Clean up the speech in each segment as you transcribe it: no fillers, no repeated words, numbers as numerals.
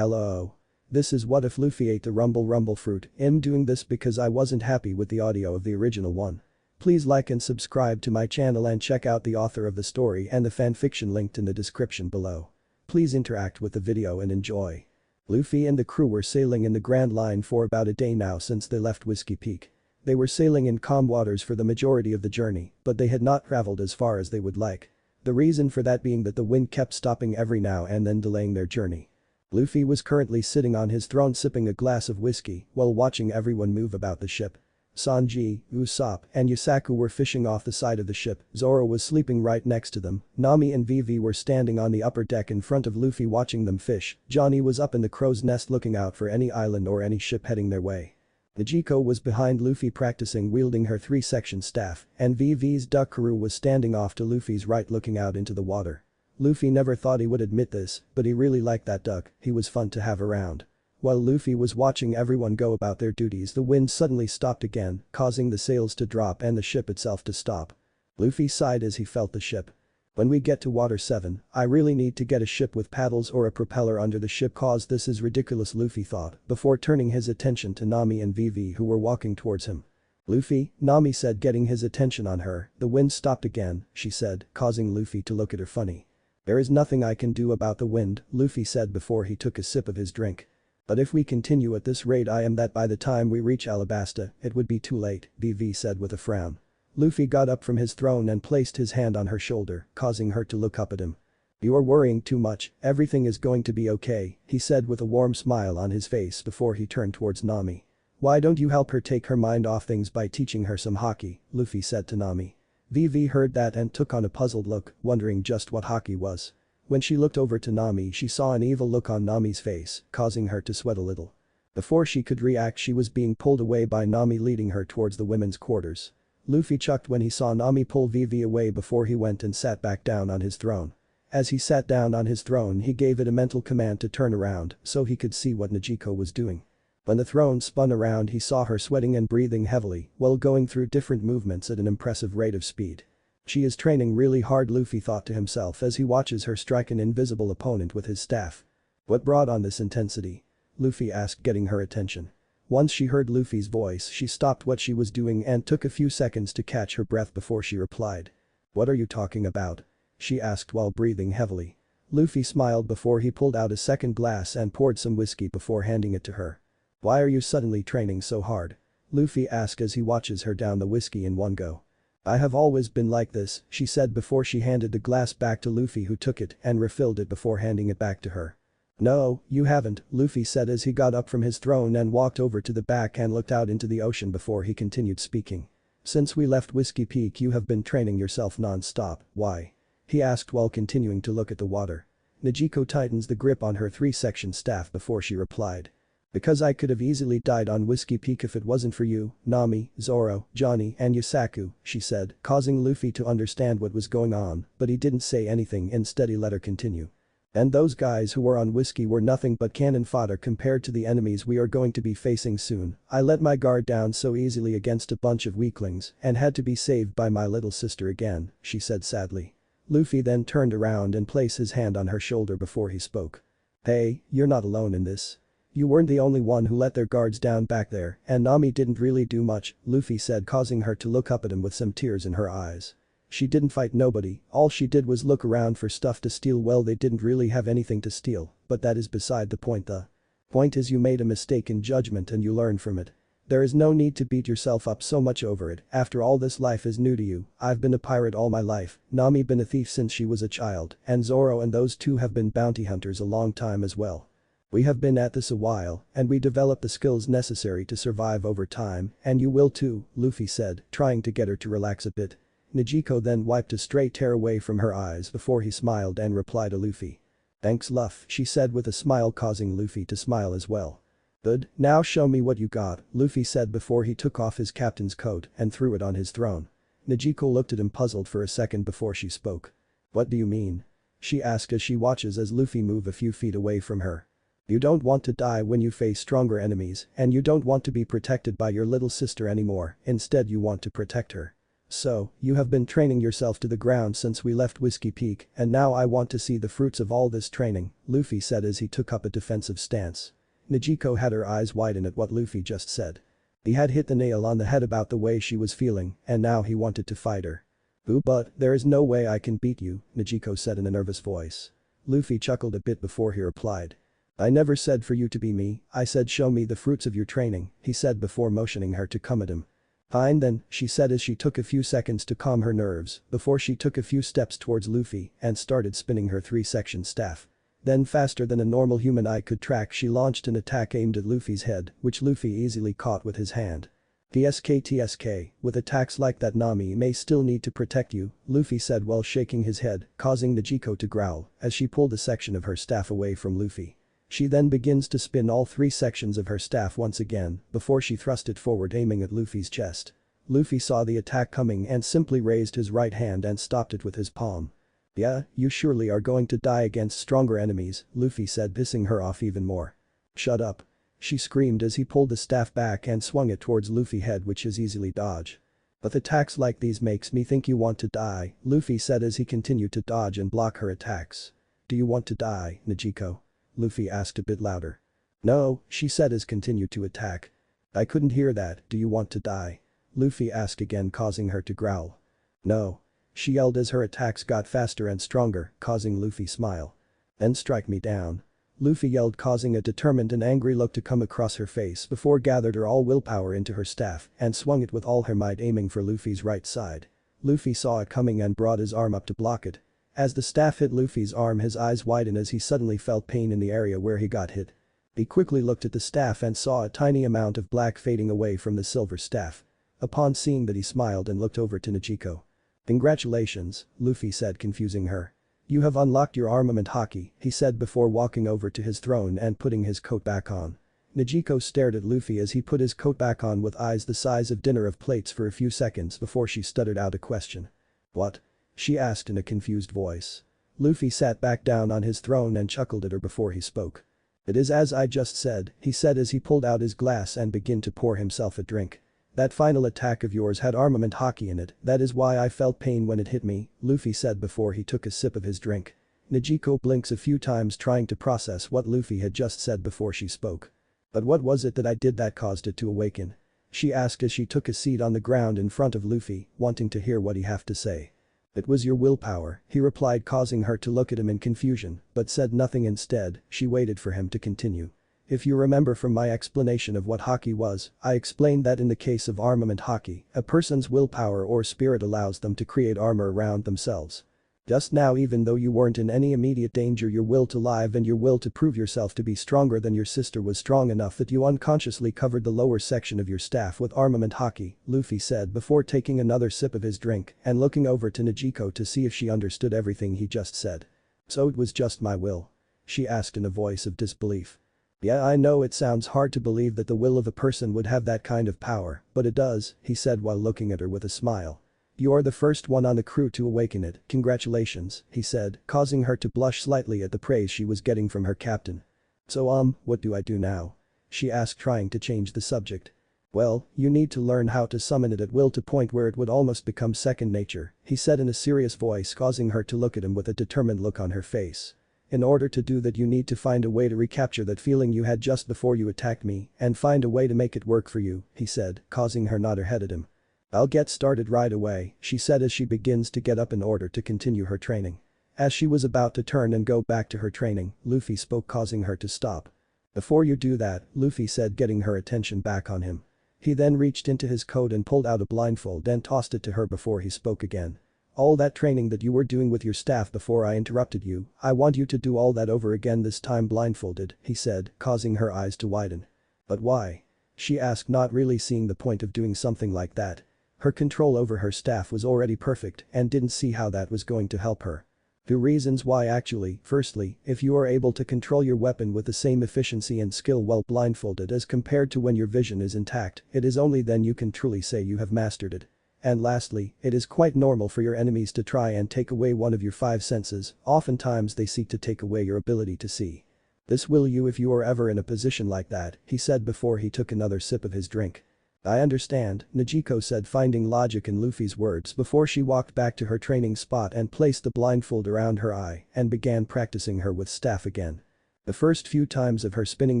Hello. This is what if Luffy ate the rumble fruit. I'm doing this because I wasn't happy with the audio of the original one. Please like and subscribe to my channel and check out the author of the story and the fanfiction linked in the description below. Please interact with the video and enjoy. Luffy and the crew were sailing in the Grand Line for about a day now since they left Whiskey Peak. They were sailing in calm waters for the majority of the journey, but they had not traveled as far as they would like. The reason for that being that the wind kept stopping every now and then, delaying their journey. Luffy was currently sitting on his throne sipping a glass of whiskey while watching everyone move about the ship. Sanji, Usopp, and Yusaku were fishing off the side of the ship. Zoro was sleeping right next to them. Nami and Vivi were standing on the upper deck in front of Luffy watching them fish. Johnny was up in the crow's nest looking out for any island or any ship heading their way. Niko was behind Luffy practicing wielding her 3-section staff, and Vivi's duck crew was standing off to Luffy's right looking out into the water. Luffy never thought he would admit this, but he really liked that duck. He was fun to have around. While Luffy was watching everyone go about their duties, the wind suddenly stopped again, causing the sails to drop and the ship itself to stop. Luffy sighed as he felt the ship. When we get to Water 7, I really need to get a ship with paddles or a propeller under the ship cause this is ridiculous, Luffy thought, before turning his attention to Nami and Vivi who were walking towards him. Luffy, Nami said, getting his attention on her. The wind stopped again, she said, causing Luffy to look at her funny. There is nothing I can do about the wind, Luffy said before he took a sip of his drink. But if we continue at this rate I am that by the time we reach Alabasta, it would be too late, Vivi said with a frown. Luffy got up from his throne and placed his hand on her shoulder, causing her to look up at him. You are worrying too much, everything is going to be okay, he said with a warm smile on his face before he turned towards Nami. Why don't you help her take her mind off things by teaching her some Haki, Luffy said to Nami. Vivi heard that and took on a puzzled look, wondering just what Haki was. When she looked over to Nami she saw an evil look on Nami's face, causing her to sweat a little. Before she could react she was being pulled away by Nami leading her towards the women's quarters. Luffy chuckled when he saw Nami pull Vivi away before he went and sat back down on his throne. As he sat down on his throne he gave it a mental command to turn around so he could see what Niko was doing. When the throne spun around he saw her sweating and breathing heavily while going through different movements at an impressive rate of speed. She is training really hard, Luffy thought to himself as he watches her strike an invisible opponent with his staff. What brought on this intensity? Luffy asked, getting her attention. Once she heard Luffy's voice she stopped what she was doing and took a few seconds to catch her breath before she replied. What are you talking about? She asked while breathing heavily. Luffy smiled before he pulled out a second glass and poured some whiskey before handing it to her. Why are you suddenly training so hard? Luffy asked as he watches her down the whiskey in one go. I have always been like this, she said before she handed the glass back to Luffy who took it and refilled it before handing it back to her. No, you haven't, Luffy said as he got up from his throne and walked over to the back and looked out into the ocean before he continued speaking. Since we left Whiskey Peak you have been training yourself non-stop, why? He asked while continuing to look at the water. Niko tightens the grip on her 3-section staff before she replied. Because I could have easily died on Whiskey Peak if it wasn't for you, Nami, Zoro, Johnny and Yusaku, she said, causing Luffy to understand what was going on, but he didn't say anything, instead he let her continue. And those guys who were on Whiskey were nothing but cannon fodder compared to the enemies we are going to be facing soon. I let my guard down so easily against a bunch of weaklings and had to be saved by my little sister again, she said sadly. Luffy then turned around and placed his hand on her shoulder before he spoke. Hey, you're not alone in this. You weren't the only one who let their guards down back there, and Nami didn't really do much, Luffy said, causing her to look up at him with some tears in her eyes. She didn't fight nobody, all she did was look around for stuff to steal. Well, they didn't really have anything to steal, but that is beside the point. The point is you made a mistake in judgment and you learned from it. There is no need to beat yourself up so much over it, after all this life is new to you. I've been a pirate all my life, Nami been a thief since she was a child, and Zoro and those two have been bounty hunters a long time as well. We have been at this a while, and we developed the skills necessary to survive over time, and you will too, Luffy said, trying to get her to relax a bit. Niko then wiped a stray tear away from her eyes before he smiled and replied to Luffy. Thanks Luff, she said with a smile, causing Luffy to smile as well. Good, now show me what you got, Luffy said before he took off his captain's coat and threw it on his throne. Niko looked at him puzzled for a second before she spoke. What do you mean? She asked as she watches as Luffy move a few feet away from her. You don't want to die when you face stronger enemies, and you don't want to be protected by your little sister anymore, instead you want to protect her. So, you have been training yourself to the ground since we left Whiskey Peak, and now I want to see the fruits of all this training, Luffy said as he took up a defensive stance. Nijiko had her eyes widen at what Luffy just said. He had hit the nail on the head about the way she was feeling, and now he wanted to fight her. But there is no way I can beat you, Nijiko said in a nervous voice. Luffy chuckled a bit before he replied. I never said for you to be me, I said show me the fruits of your training, he said before motioning her to come at him. Fine then, she said as she took a few seconds to calm her nerves before she took a few steps towards Luffy and started spinning her 3-section staff. Then faster than a normal human eye could track she launched an attack aimed at Luffy's head, which Luffy easily caught with his hand. TSK, with attacks like that Nami may still need to protect you, Luffy said while shaking his head, causing Nijiko to growl as she pulled a section of her staff away from Luffy. She then begins to spin all 3 sections of her staff once again before she thrust it forward aiming at Luffy's chest. Luffy saw the attack coming and simply raised his right hand and stopped it with his palm. Yeah, you surely are going to die against stronger enemies, Luffy said, pissing her off even more. Shut up. She screamed as he pulled the staff back and swung it towards Luffy's head, which is easily dodge. With attacks like these makes me think you want to die, Luffy said as he continued to dodge and block her attacks. Do you want to die, Nijiko? Luffy asked a bit louder. No, she said as continued to attack. I couldn't hear that, do you want to die? Luffy asked again, causing her to growl. No. She yelled as her attacks got faster and stronger, causing Luffy smile. Then strike me down. Luffy yelled, causing a determined and angry look to come across her face before gathered her all willpower into her staff and swung it with all her might aiming for Luffy's right side. Luffy saw it coming and brought his arm up to block it. As the staff hit Luffy's arm his eyes widened as he suddenly felt pain in the area where he got hit. He quickly looked at the staff and saw a tiny amount of black fading away from the silver staff. Upon seeing that he smiled and looked over to Nijiko. Congratulations, Luffy said, confusing her. You have unlocked your armament Haki, he said before walking over to his throne and putting his coat back on. Nijiko stared at Luffy as he put his coat back on with eyes the size of dinner of plates for a few seconds before she stuttered out a question. What? She asked in a confused voice. Luffy sat back down on his throne and chuckled at her before he spoke. It is as I just said, he said as he pulled out his glass and began to pour himself a drink. That final attack of yours had armament Haki in it, that is why I felt pain when it hit me, Luffy said before he took a sip of his drink. Nijiko blinks a few times trying to process what Luffy had just said before she spoke. But what was it that I did that caused it to awaken? She asked as she took a seat on the ground in front of Luffy, wanting to hear what he had to say. It was your willpower, he replied, causing her to look at him in confusion, but said nothing instead. She waited for him to continue. If you remember from my explanation of what Haki was, I explained that in the case of armament Haki, a person's willpower or spirit allows them to create armor around themselves. Just now, even though you weren't in any immediate danger, your will to live and your will to prove yourself to be stronger than your sister was strong enough that you unconsciously covered the lower section of your staff with armament Haki, Luffy said before taking another sip of his drink and looking over to Nijiko to see if she understood everything he just said. So it was just my will? She asked in a voice of disbelief. Yeah, I know it sounds hard to believe that the will of a person would have that kind of power, but it does, he said while looking at her with a smile. You're the first one on the crew to awaken it, congratulations, he said, causing her to blush slightly at the praise she was getting from her captain. So what do I do now? She asked, trying to change the subject. Well, you need to learn how to summon it at will to point where it would almost become second nature, he said in a serious voice, causing her to look at him with a determined look on her face. In order to do that you need to find a way to recapture that feeling you had just before you attacked me and find a way to make it work for you, he said, causing her nod her head at him. I'll get started right away, she said as she begins to get up in order to continue her training. As she was about to turn and go back to her training, Luffy spoke, causing her to stop. Before you do that, Luffy said, getting her attention back on him. He then reached into his coat and pulled out a blindfold and tossed it to her before he spoke again. All that training that you were doing with your staff before I interrupted you, I want you to do all that over again, this time blindfolded, he said, causing her eyes to widen. But why? She asked, not really seeing the point of doing something like that. Her control over her staff was already perfect and didn't see how that was going to help her. The reasons why actually, firstly, if you are able to control your weapon with the same efficiency and skill while blindfolded as compared to when your vision is intact, it is only then you can truly say you have mastered it. And lastly, it is quite normal for your enemies to try and take away one of your 5 senses, oftentimes they seek to take away your ability to see. This will you if you are ever in a position like that, he said before he took another sip of his drink. I understand, Nijiko said, finding logic in Luffy's words before she walked back to her training spot and placed the blindfold around her eye and began practicing her with staff again. The first few times of her spinning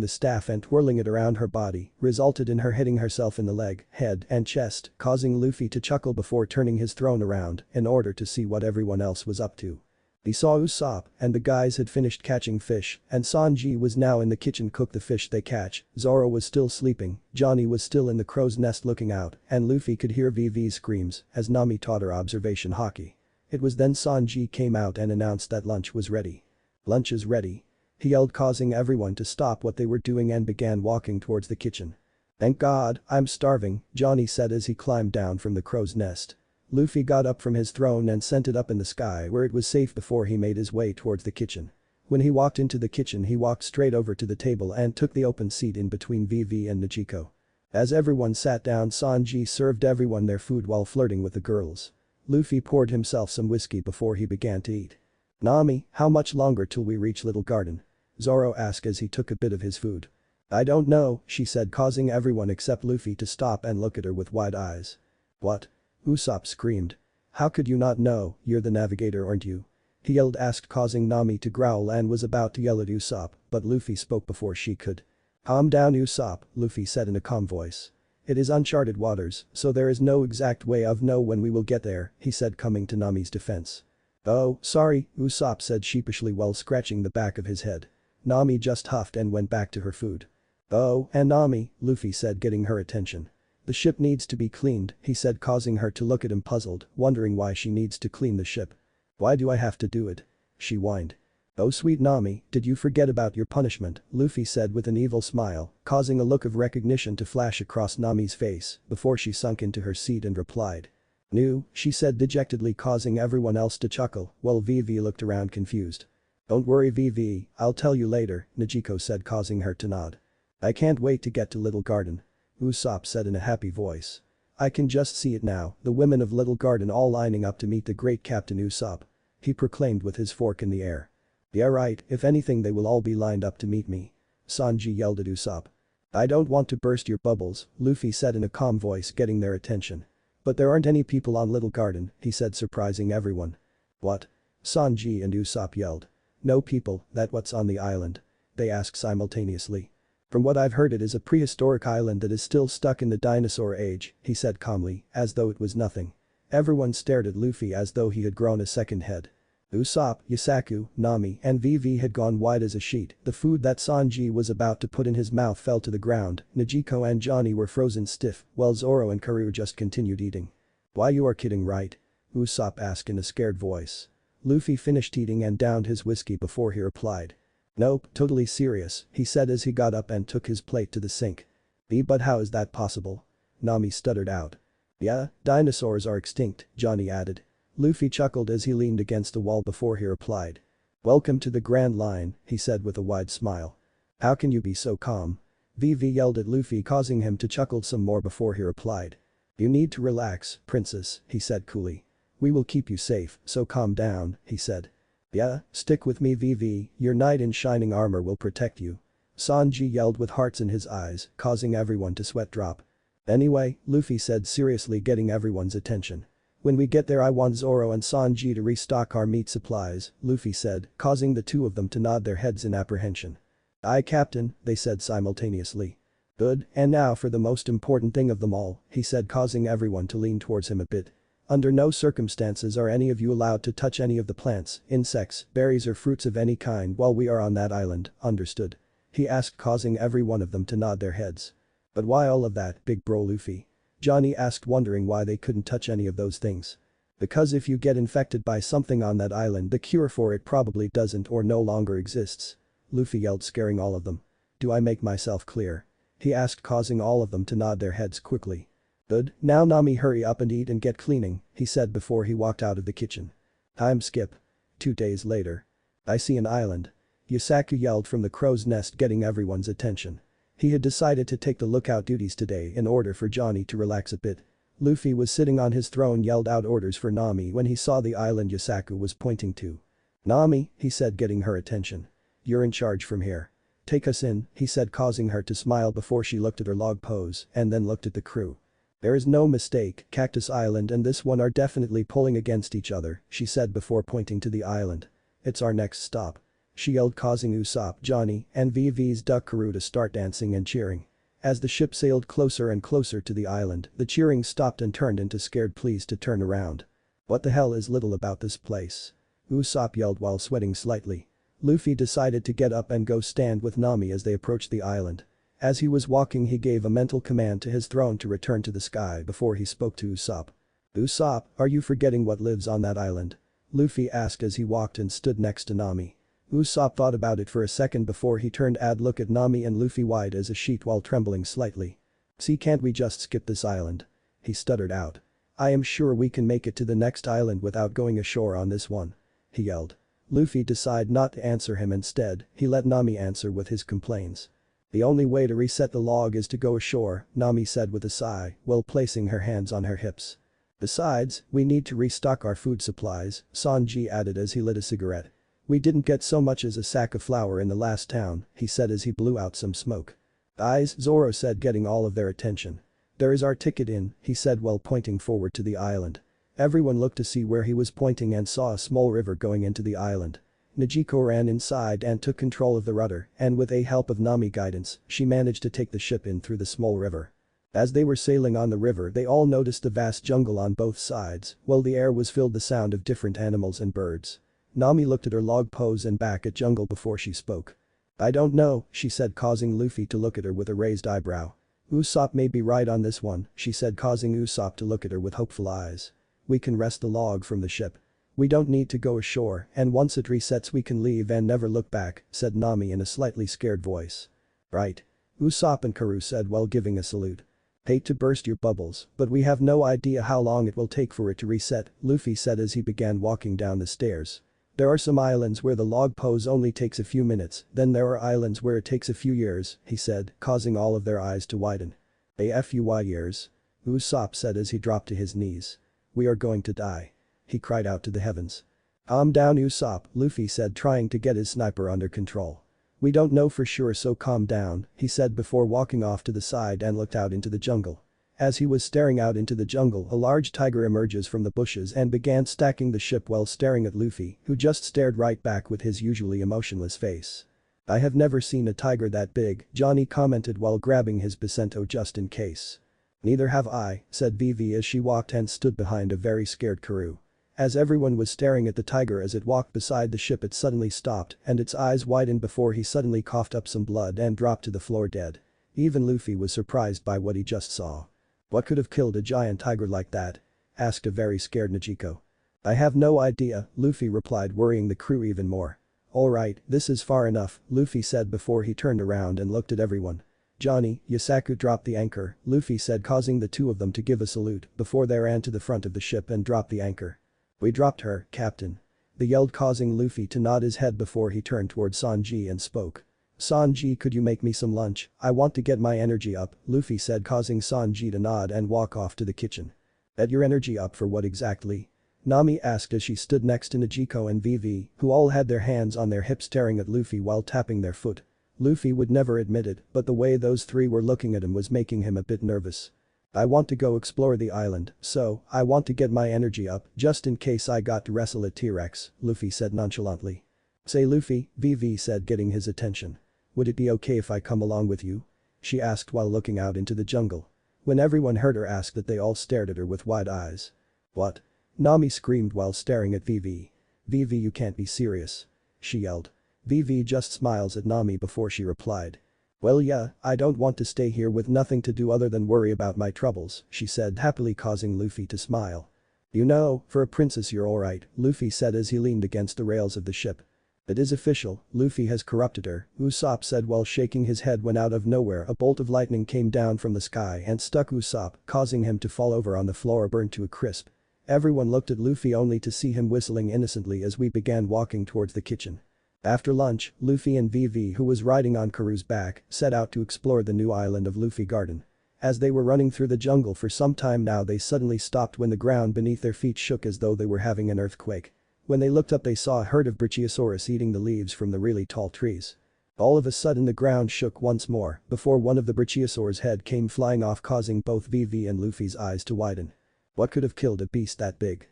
the staff and twirling it around her body resulted in her hitting herself in the leg, head and chest, causing Luffy to chuckle before turning his throne around in order to see what everyone else was up to. He saw Usopp and the guys had finished catching fish and Sanji was now in the kitchen cook the fish they catch, Zoro was still sleeping, Johnny was still in the crow's nest looking out and Luffy could hear VV's screams as Nami taught her observation Haki. It was then Sanji came out and announced that lunch was ready. Lunch is ready. He yelled, causing everyone to stop what they were doing and began walking towards the kitchen. Thank God, I'm starving, Johnny said as he climbed down from the crow's nest. Luffy got up from his throne and sent it up in the sky where it was safe before he made his way towards the kitchen. When he walked into the kitchen he walked straight over to the table and took the open seat in between VV and Nijiko. As everyone sat down Sanji served everyone their food while flirting with the girls. Luffy poured himself some whiskey before he began to eat. Nami, how much longer till we reach Little Garden? Zoro asked as he took a bit of his food. I don't know, she said, causing everyone except Luffy to stop and look at her with wide eyes. What? Usopp screamed. How could you not know, you're the navigator aren't you? He yelled causing Nami to growl and was about to yell at Usopp, but Luffy spoke before she could. Calm down Usopp, Luffy said in a calm voice. It is uncharted waters, so there is no exact way of know when we will get there, he said coming to Nami's defense. Oh, sorry, Usopp said sheepishly while scratching the back of his head. Nami just huffed and went back to her food. Oh, and Nami, Luffy said getting her attention. The ship needs to be cleaned, he said causing her to look at him puzzled, wondering why she needs to clean the ship. Why do I have to do it? She whined. Oh sweet Nami, did you forget about your punishment, Luffy said with an evil smile, causing a look of recognition to flash across Nami's face before she sunk into her seat and replied. No, she said dejectedly causing everyone else to chuckle while Vivi looked around confused. Don't worry Vivi, I'll tell you later, Nijiko said causing her to nod. I can't wait to get to Little Garden. Usopp said in a happy voice. I can just see it now, the women of Little Garden all lining up to meet the great Captain Usopp. He proclaimed with his fork in the air. Yeah right, if anything they will all be lined up to meet me. Sanji yelled at Usopp. I don't want to burst your bubbles, Luffy said in a calm voice getting their attention. But there aren't any people on Little Garden, he said surprising everyone. What? Sanji and Usopp yelled. No people, that what's on the island? They asked simultaneously. From what I've heard it is a prehistoric island that is still stuck in the dinosaur age, he said calmly, as though it was nothing. Everyone stared at Luffy as though he had grown a second head. Usopp, Yasaku, Nami and Vivi had gone white as a sheet, the food that Sanji was about to put in his mouth fell to the ground, Nijiko and Johnny were frozen stiff, while Zoro and Karoo just continued eating. Why you are kidding right? Usopp asked in a scared voice. Luffy finished eating and downed his whiskey before he replied. Nope, totally serious, he said as he got up and took his plate to the sink. But how is that possible? Nami stuttered out. Yeah, dinosaurs are extinct, Johnny added. Luffy chuckled as he leaned against the wall before he replied. Welcome to the Grand Line, he said with a wide smile. How can you be so calm? Vivi yelled at Luffy causing him to chuckle some more before he replied. You need to relax, princess, he said coolly. We will keep you safe, so calm down, he said. Yeah, stick with me Vivi, your knight in shining armor will protect you. Sanji yelled with hearts in his eyes, causing everyone to sweat drop. Anyway, Luffy said seriously getting everyone's attention. When we get there I want Zoro and Sanji to restock our meat supplies, Luffy said, causing the two of them to nod their heads in apprehension. Aye Captain, they said simultaneously. Good, and now for the most important thing of them all, he said causing everyone to lean towards him a bit. Under no circumstances are any of you allowed to touch any of the plants, insects, berries or fruits of any kind while we are on that island, understood? He asked causing every one of them to nod their heads. But why all of that, big bro Luffy? Johnny asked wondering why they couldn't touch any of those things. Because if you get infected by something on that island the cure for it probably doesn't or no longer exists. Luffy yelled scaring all of them. Do I make myself clear? He asked causing all of them to nod their heads quickly. Good, now Nami hurry up and eat and get cleaning, he said before he walked out of the kitchen. Time skip. 2 days later. I see an island. Yasaku yelled from the crow's nest getting everyone's attention. He had decided to take the lookout duties today in order for Johnny to relax a bit. Luffy was sitting on his throne yelled out orders for Nami when he saw the island Yasaku was pointing to. Nami, he said getting her attention. You're in charge from here. "Take us in," he said, causing her to smile before she looked at her log pose and then looked at the crew. "There is no mistake, Cactus Island and this one are definitely pulling against each other," she said before pointing to the island. "It's our next stop," she yelled, causing Usopp, Johnny, and VV's duck crew to start dancing and cheering. As the ship sailed closer and closer to the island, the cheering stopped and turned into scared pleas to turn around. "What the hell is little about this place?" Usopp yelled while sweating slightly. Luffy decided to get up and go stand with Nami as they approached the island. As he was walking, he gave a mental command to his throne to return to the sky before he spoke to Usopp. "Usopp, are you forgetting what lives on that island?" Luffy asked as he walked and stood next to Nami. Usopp thought about it for a second before he turned and looked at Nami and Luffy white as a sheet while trembling slightly. "See, can't we just skip this island?" he stuttered out. "I am sure we can make it to the next island without going ashore on this one," he yelled. Luffy decided not to answer him. Instead, he let Nami answer with his complaints. "The only way to reset the log is to go ashore," Nami said with a sigh while placing her hands on her hips. "Besides, we need to restock our food supplies," Sanji added as he lit a cigarette. "We didn't get so much as a sack of flour in the last town," he said as he blew out some smoke. "Guys," Zoro said, getting all of their attention. "There is our ticket in," he said while pointing forward to the island. Everyone looked to see where he was pointing and saw a small river going into the island. Niko ran inside and took control of the rudder, and with a help of Nami guidance, she managed to take the ship in through the small river. As they were sailing on the river, they all noticed the vast jungle on both sides, while the air was filled with the sound of different animals and birds. Nami looked at her log pose and back at jungle before she spoke. "I don't know," she said, causing Luffy to look at her with a raised eyebrow. "Usopp may be right on this one," she said, causing Usopp to look at her with hopeful eyes. "We can wrest the log from the ship. We don't need to go ashore, and once it resets we can leave and never look back," said Nami in a slightly scared voice. "Right," Usopp and Karoo said while giving a salute. "Hate to burst your bubbles, but we have no idea how long it will take for it to reset," Luffy said as he began walking down the stairs. "There are some islands where the log pose only takes a few minutes, then there are islands where it takes a few years," he said, causing all of their eyes to widen. "AFUY years?" Usopp said as he dropped to his knees. "We are going to die," he cried out to the heavens. "Calm down, Usopp," Luffy said, trying to get his sniper under control. "We don't know for sure, so calm down," he said before walking off to the side and looked out into the jungle. As he was staring out into the jungle, a large tiger emerges from the bushes and began stacking the ship while staring at Luffy, who just stared right back with his usually emotionless face. "I have never seen a tiger that big," Johnny commented while grabbing his Bacento just in case. "Neither have I," said Vivi as she walked and stood behind a very scared Karoo. As everyone was staring at the tiger as it walked beside the ship, it suddenly stopped and its eyes widened before he suddenly coughed up some blood and dropped to the floor dead. Even Luffy was surprised by what he just saw. "What could have killed a giant tiger like that?" asked a very scared Niko. "I have no idea," Luffy replied, worrying the crew even more. "Alright, this is far enough," Luffy said before he turned around and looked at everyone. "Johnny, Yasaku dropped the anchor," Luffy said, causing the two of them to give a salute before they ran to the front of the ship and dropped the anchor. "We dropped her, Captain," they yelled, causing Luffy to nod his head before he turned towards Sanji and spoke. "Sanji, could you make me some lunch? I want to get my energy up," Luffy said, causing Sanji to nod and walk off to the kitchen. "Get your energy up for what exactly?" Nami asked as she stood next to Niko and Vivi, who all had their hands on their hips staring at Luffy while tapping their foot. Luffy would never admit it, but the way those three were looking at him was making him a bit nervous. "I want to go explore the island, so I want to get my energy up just in case I got to wrestle a T-Rex," Luffy said nonchalantly. "Say Luffy," Vivi said, getting his attention. "Would it be okay if I come along with you?" she asked while looking out into the jungle. When everyone heard her ask that, they all stared at her with wide eyes. "What?" Nami screamed while staring at Vivi. "Vivi, you can't be serious," she yelled. Vivi just smiles at Nami before she replied. "Well yeah, I don't want to stay here with nothing to do other than worry about my troubles," she said, happily, causing Luffy to smile. "You know, for a princess you're alright," Luffy said as he leaned against the rails of the ship. "It is official, Luffy has corrupted her," Usopp said while shaking his head when out of nowhere a bolt of lightning came down from the sky and struck Usopp, causing him to fall over on the floor, burned to a crisp. Everyone looked at Luffy only to see him whistling innocently as we began walking towards the kitchen. After lunch, Luffy and Vivi, who was riding on Karoo's back, set out to explore the new island of Luffy Garden. As they were running through the jungle for some time now, they suddenly stopped when the ground beneath their feet shook as though they were having an earthquake. When they looked up, they saw a herd of Brachiosaurus eating the leaves from the really tall trees. All of a sudden the ground shook once more before one of the brachiosaur's head came flying off, causing both Vivi and Luffy's eyes to widen. "What could have killed a beast that big?"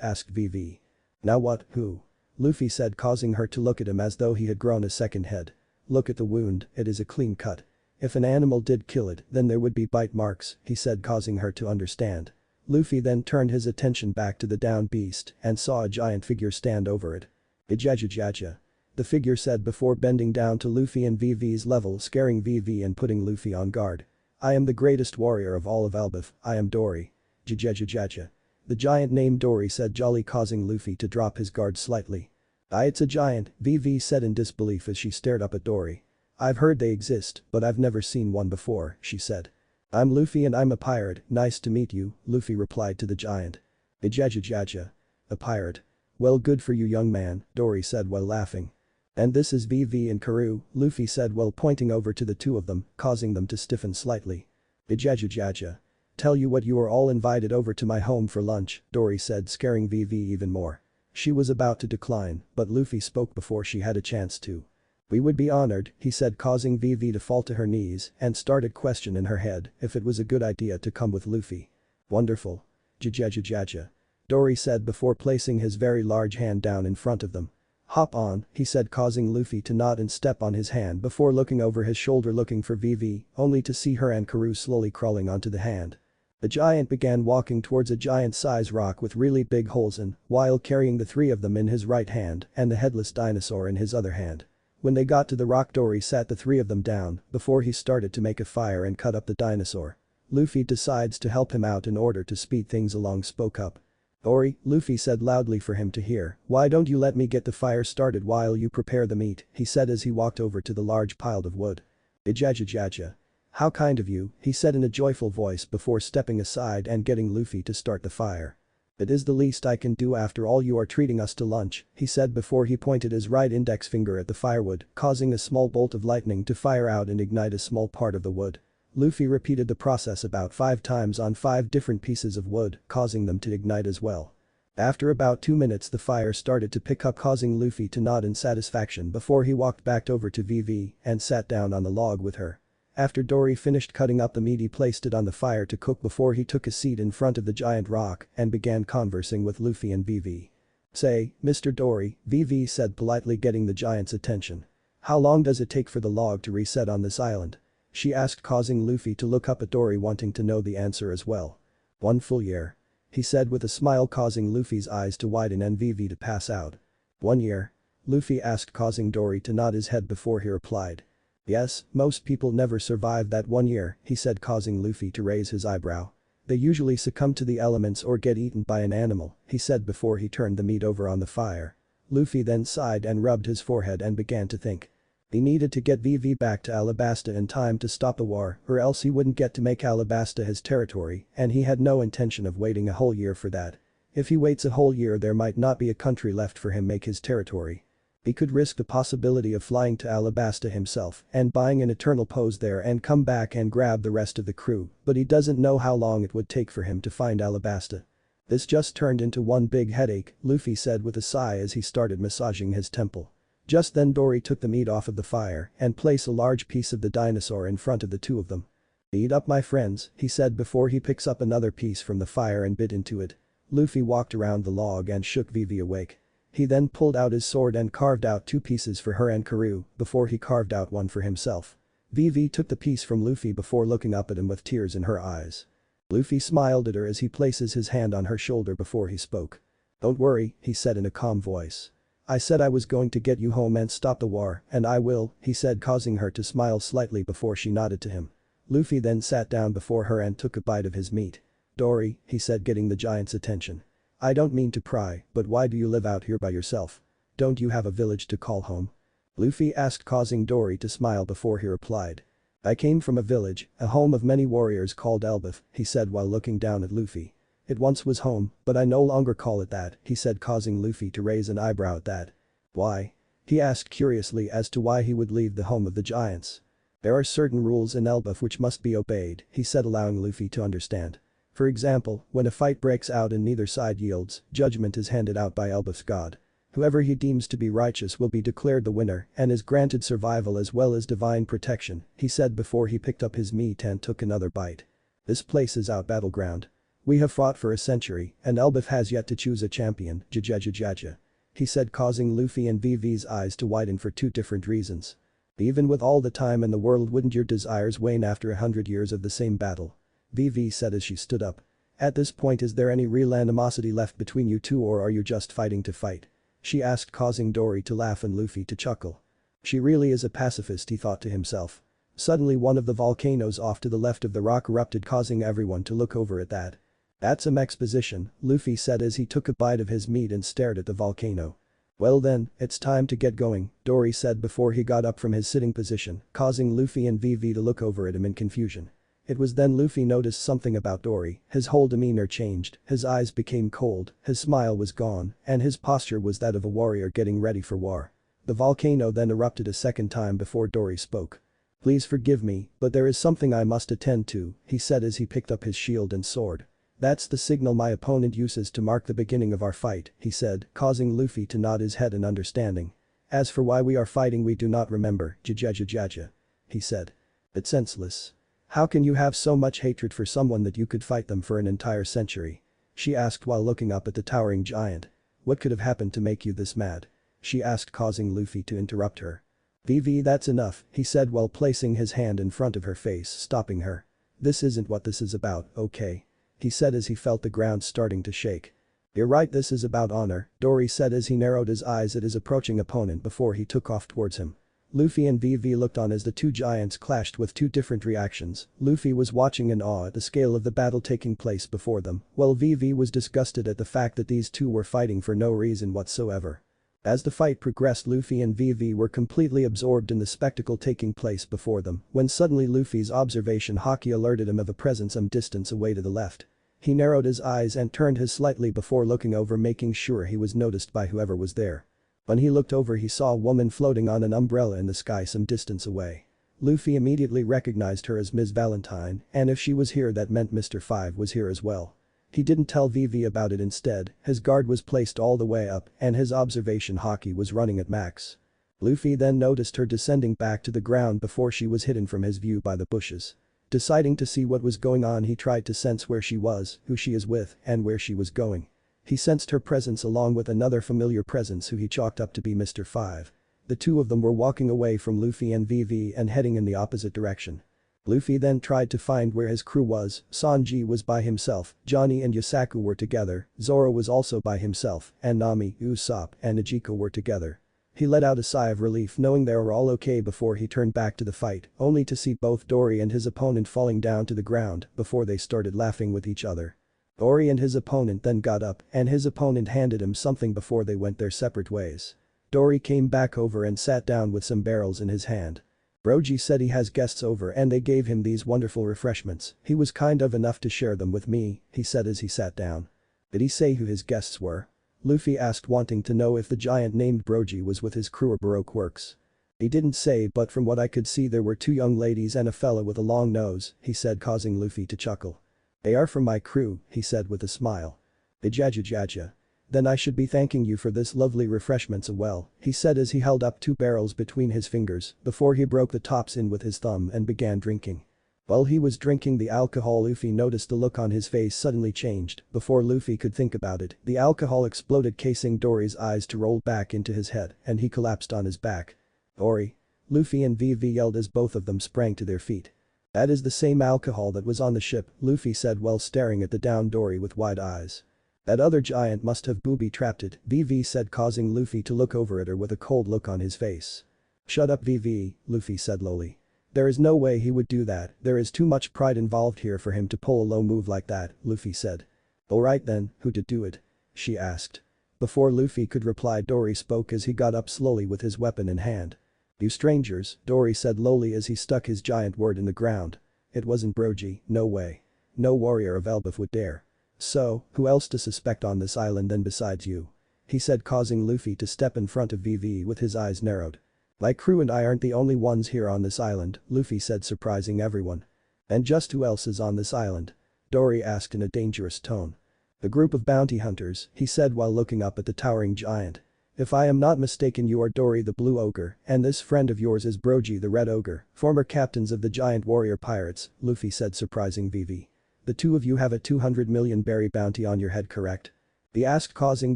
asked Vivi. "Now what, who?" Luffy said, causing her to look at him as though he had grown a second head. "Look at the wound, it is a clean cut. If an animal did kill it, then there would be bite marks," he said, causing her to understand. Luffy then turned his attention back to the downed beast and saw a giant figure stand over it. "Ijajajaja," the figure said before bending down to Luffy and Vivi's level, scaring Vivi and putting Luffy on guard. "I am the greatest warrior of all of Elbaf, I am Dory. Jajajajaja." The giant named Dory said, jolly, causing Luffy to drop his guard slightly. "Aye, it's a giant," Vivi said in disbelief as she stared up at Dory. "I've heard they exist, but I've never seen one before," she said. "I'm Luffy and I'm a pirate, nice to meet you," Luffy replied to the giant. "Ijajajaja. A pirate. Well, good for you, young man," Dory said while laughing. "And this is Vivi and Karoo," Luffy said while pointing over to the two of them, causing them to stiffen slightly. "Ijajajaja. Tell you what, you are all invited over to my home for lunch," Dory said, scaring Vivi even more. She was about to decline, but Luffy spoke before she had a chance to. "We would be honored," he said, causing Vivi to fall to her knees and started questioning in her head if it was a good idea to come with Luffy. "Wonderful. Jajajajaja," Dory said before placing his very large hand down in front of them. "Hop on," he said, causing Luffy to nod and step on his hand before looking over his shoulder looking for Vivi, only to see her and Karoo slowly crawling onto the hand. The giant began walking towards a giant-size rock with really big holes in, while carrying the three of them in his right hand and the headless dinosaur in his other hand. When they got to the rock, Dory sat the three of them down before he started to make a fire and cut up the dinosaur. Luffy decides to help him out in order to speed things along, spoke up. "Dory," Luffy said loudly for him to hear, "why don't you let me get the fire started while you prepare the meat," he said as he walked over to the large pile of wood. "Ijajajaja. How kind of you," he said in a joyful voice before stepping aside and getting Luffy to start the fire. "It is the least I can do after all you are treating us to lunch," he said before he pointed his right index finger at the firewood, causing a small bolt of lightning to fire out and ignite a small part of the wood. Luffy repeated the process about 5 times on 5 different pieces of wood, causing them to ignite as well. After about 2 minutes the fire started to pick up, causing Luffy to nod in satisfaction before he walked back over to Vivi and sat down on the log with her. After Dory finished cutting up the meat, he placed it on the fire to cook before he took a seat in front of the giant rock and began conversing with Luffy and Vivi. "Say, Mr. Dory," Vivi said politely, getting the giant's attention. "How long does it take for the log to reset on this island?" she asked, causing Luffy to look up at Dory, wanting to know the answer as well. "1 full year," he said with a smile, causing Luffy's eyes to widen and Vivi to pass out. "1 year?" Luffy asked, causing Dory to nod his head before he replied. "Yes, most people never survive that 1 year," he said, causing Luffy to raise his eyebrow. "They usually succumb to the elements or get eaten by an animal," he said before he turned the meat over on the fire. Luffy then sighed and rubbed his forehead and began to think. He needed to get Vivi back to Alabasta in time to stop the war, or else he wouldn't get to make Alabasta his territory, and he had no intention of waiting a whole year for that. If he waits a whole year, there might not be a country left for him make his territory. He could risk the possibility of flying to Alabasta himself and buying an eternal pose there and come back and grab the rest of the crew, but he doesn't know how long it would take for him to find Alabasta. "This just turned into one big headache," Luffy said with a sigh as he started massaging his temple. Just then Dory took the meat off of the fire and placed a large piece of the dinosaur in front of the two of them. "Eat up, my friends," he said before he picks up another piece from the fire and bit into it. Luffy walked around the log and shook Vivi awake. He then pulled out his sword and carved out 2 pieces for her and Karoo before he carved out one for himself. Vivi took the piece from Luffy before looking up at him with tears in her eyes. Luffy smiled at her as he places his hand on her shoulder before he spoke. "Don't worry," he said in a calm voice. "I said I was going to get you home and stop the war, and I will," he said, causing her to smile slightly before she nodded to him. Luffy then sat down before her and took a bite of his meat. "Dory," he said, getting the giant's attention. "I don't mean to pry, but why do you live out here by yourself? Don't you have a village to call home?" Luffy asked, causing Dory to smile before he replied. "I came from a village, a home of many warriors called Elbaf," he said while looking down at Luffy. "It once was home, but I no longer call it that," he said, causing Luffy to raise an eyebrow at that. "Why?" he asked curiously as to why he would leave the home of the giants. "There are certain rules in Elbaf which must be obeyed," he said, allowing Luffy to understand. "For example, when a fight breaks out and neither side yields, judgment is handed out by Elbaf's god. Whoever he deems to be righteous will be declared the winner and is granted survival as well as divine protection, he said before he picked up his meat and took another bite. This place is our battleground. We have fought for a century and Elbaf has yet to choose a champion, jajajajaja. He said, causing Luffy and VV's eyes to widen for two different reasons. Even with all the time in the world, wouldn't your desires wane after 100 years of the same battle? VV said as she stood up. At this point, is there any real animosity left between you two, or are you just fighting to fight? She asked, causing Dory to laugh and Luffy to chuckle. She really is a pacifist, he thought to himself. Suddenly one of the volcanoes off to the left of the rock erupted, causing everyone to look over at that. That's some exposition, Luffy said as he took a bite of his meat and stared at the volcano. Well then, it's time to get going, Dory said before he got up from his sitting position, causing Luffy and VV to look over at him in confusion. It was then Luffy noticed something about Dory, his whole demeanor changed, his eyes became cold, his smile was gone, and his posture was that of a warrior getting ready for war. The volcano then erupted a second time before Dory spoke. Please forgive me, but there is something I must attend to, he said as he picked up his shield and sword. That's the signal my opponent uses to mark the beginning of our fight, he said, causing Luffy to nod his head in understanding. As for why we are fighting, we do not remember, jajajajaja. He said. It's senseless. How can you have so much hatred for someone that you could fight them for an entire century? She asked while looking up at the towering giant. What could have happened to make you this mad? She asked, causing Luffy to interrupt her. VV, that's enough, he said while placing his hand in front of her face, stopping her. This isn't what this is about, okay? He said as he felt the ground starting to shake. You're right, this is about honor, Dory said as he narrowed his eyes at his approaching opponent before he took off towards him. Luffy and VV looked on as the two giants clashed with two different reactions. Luffy was watching in awe at the scale of the battle taking place before them, while VV was disgusted at the fact that these two were fighting for no reason whatsoever. As the fight progressed, Luffy and VV were completely absorbed in the spectacle taking place before them when suddenly Luffy's observation Haki alerted him of a presence some distance away to the left. He narrowed his eyes and turned his slightly before looking over, making sure he was noticed by whoever was there. When he looked over, he saw a woman floating on an umbrella in the sky some distance away. Luffy immediately recognized her as Ms. Valentine, and if she was here, that meant Mr. 5 was here as well. He didn't tell VV about it. Instead, his guard was placed all the way up and his observation Haki was running at max. Luffy then noticed her descending back to the ground before she was hidden from his view by the bushes. Deciding to see what was going on, he tried to sense where she was, who she is with, and where she was going. He sensed her presence along with another familiar presence who he chalked up to be Mr. 5. The two of them were walking away from Luffy and VV and heading in the opposite direction. Luffy then tried to find where his crew was. Sanji was by himself, Johnny and Yasaku were together, Zoro was also by himself, and Nami, Usopp, and Ajiko were together. He let out a sigh of relief knowing they were all okay before he turned back to the fight, only to see both Dory and his opponent falling down to the ground before they started laughing with each other. Dory and his opponent then got up and his opponent handed him something before they went their separate ways. Dory came back over and sat down with some barrels in his hand. Brogy said he has guests over and they gave him these wonderful refreshments. He was kind of enough to share them with me, he said as he sat down. Did he say who his guests were? Luffy asked, wanting to know if the giant named Brogy was with his crew or Baroque Works. He didn't say, but from what I could see there were two young ladies and a fella with a long nose, he said, causing Luffy to chuckle. They are from my crew, he said with a smile. Jajajaja. Then I should be thanking you for this lovely refreshments as well, he said as he held up two barrels between his fingers before he broke the tops in with his thumb and began drinking. While he was drinking the alcohol, Luffy noticed the look on his face suddenly changed. Before Luffy could think about it, the alcohol exploded, causing Dory's eyes to roll back into his head and he collapsed on his back. Dory! Luffy and VV yelled as both of them sprang to their feet. That is the same alcohol that was on the ship, Luffy said while staring at the down Dory with wide eyes. That other giant must have booby-trapped it, VV said, causing Luffy to look over at her with a cold look on his face. Shut up, VV, Luffy said lowly. There is no way he would do that, there is too much pride involved here for him to pull a low move like that, Luffy said. Alright then, who did do it? She asked. Before Luffy could reply, Dory spoke as he got up slowly with his weapon in hand. You strangers, Dory said lowly as he stuck his giant word in the ground. It wasn't Brogy, no way. No warrior of Elbaf would dare. So, who else to suspect on this island then besides you? He said, causing Luffy to step in front of VV with his eyes narrowed. My crew and I aren't the only ones here on this island, Luffy said, surprising everyone. And just who else is on this island? Dory asked in a dangerous tone. A group of bounty hunters, he said while looking up at the towering giant. If I am not mistaken you are Dory the Blue Ogre, and this friend of yours is Brogy the Red Ogre, former captains of the giant warrior pirates, Luffy said surprising Vivi. The two of you have a 200 million berry bounty on your head correct? He asked causing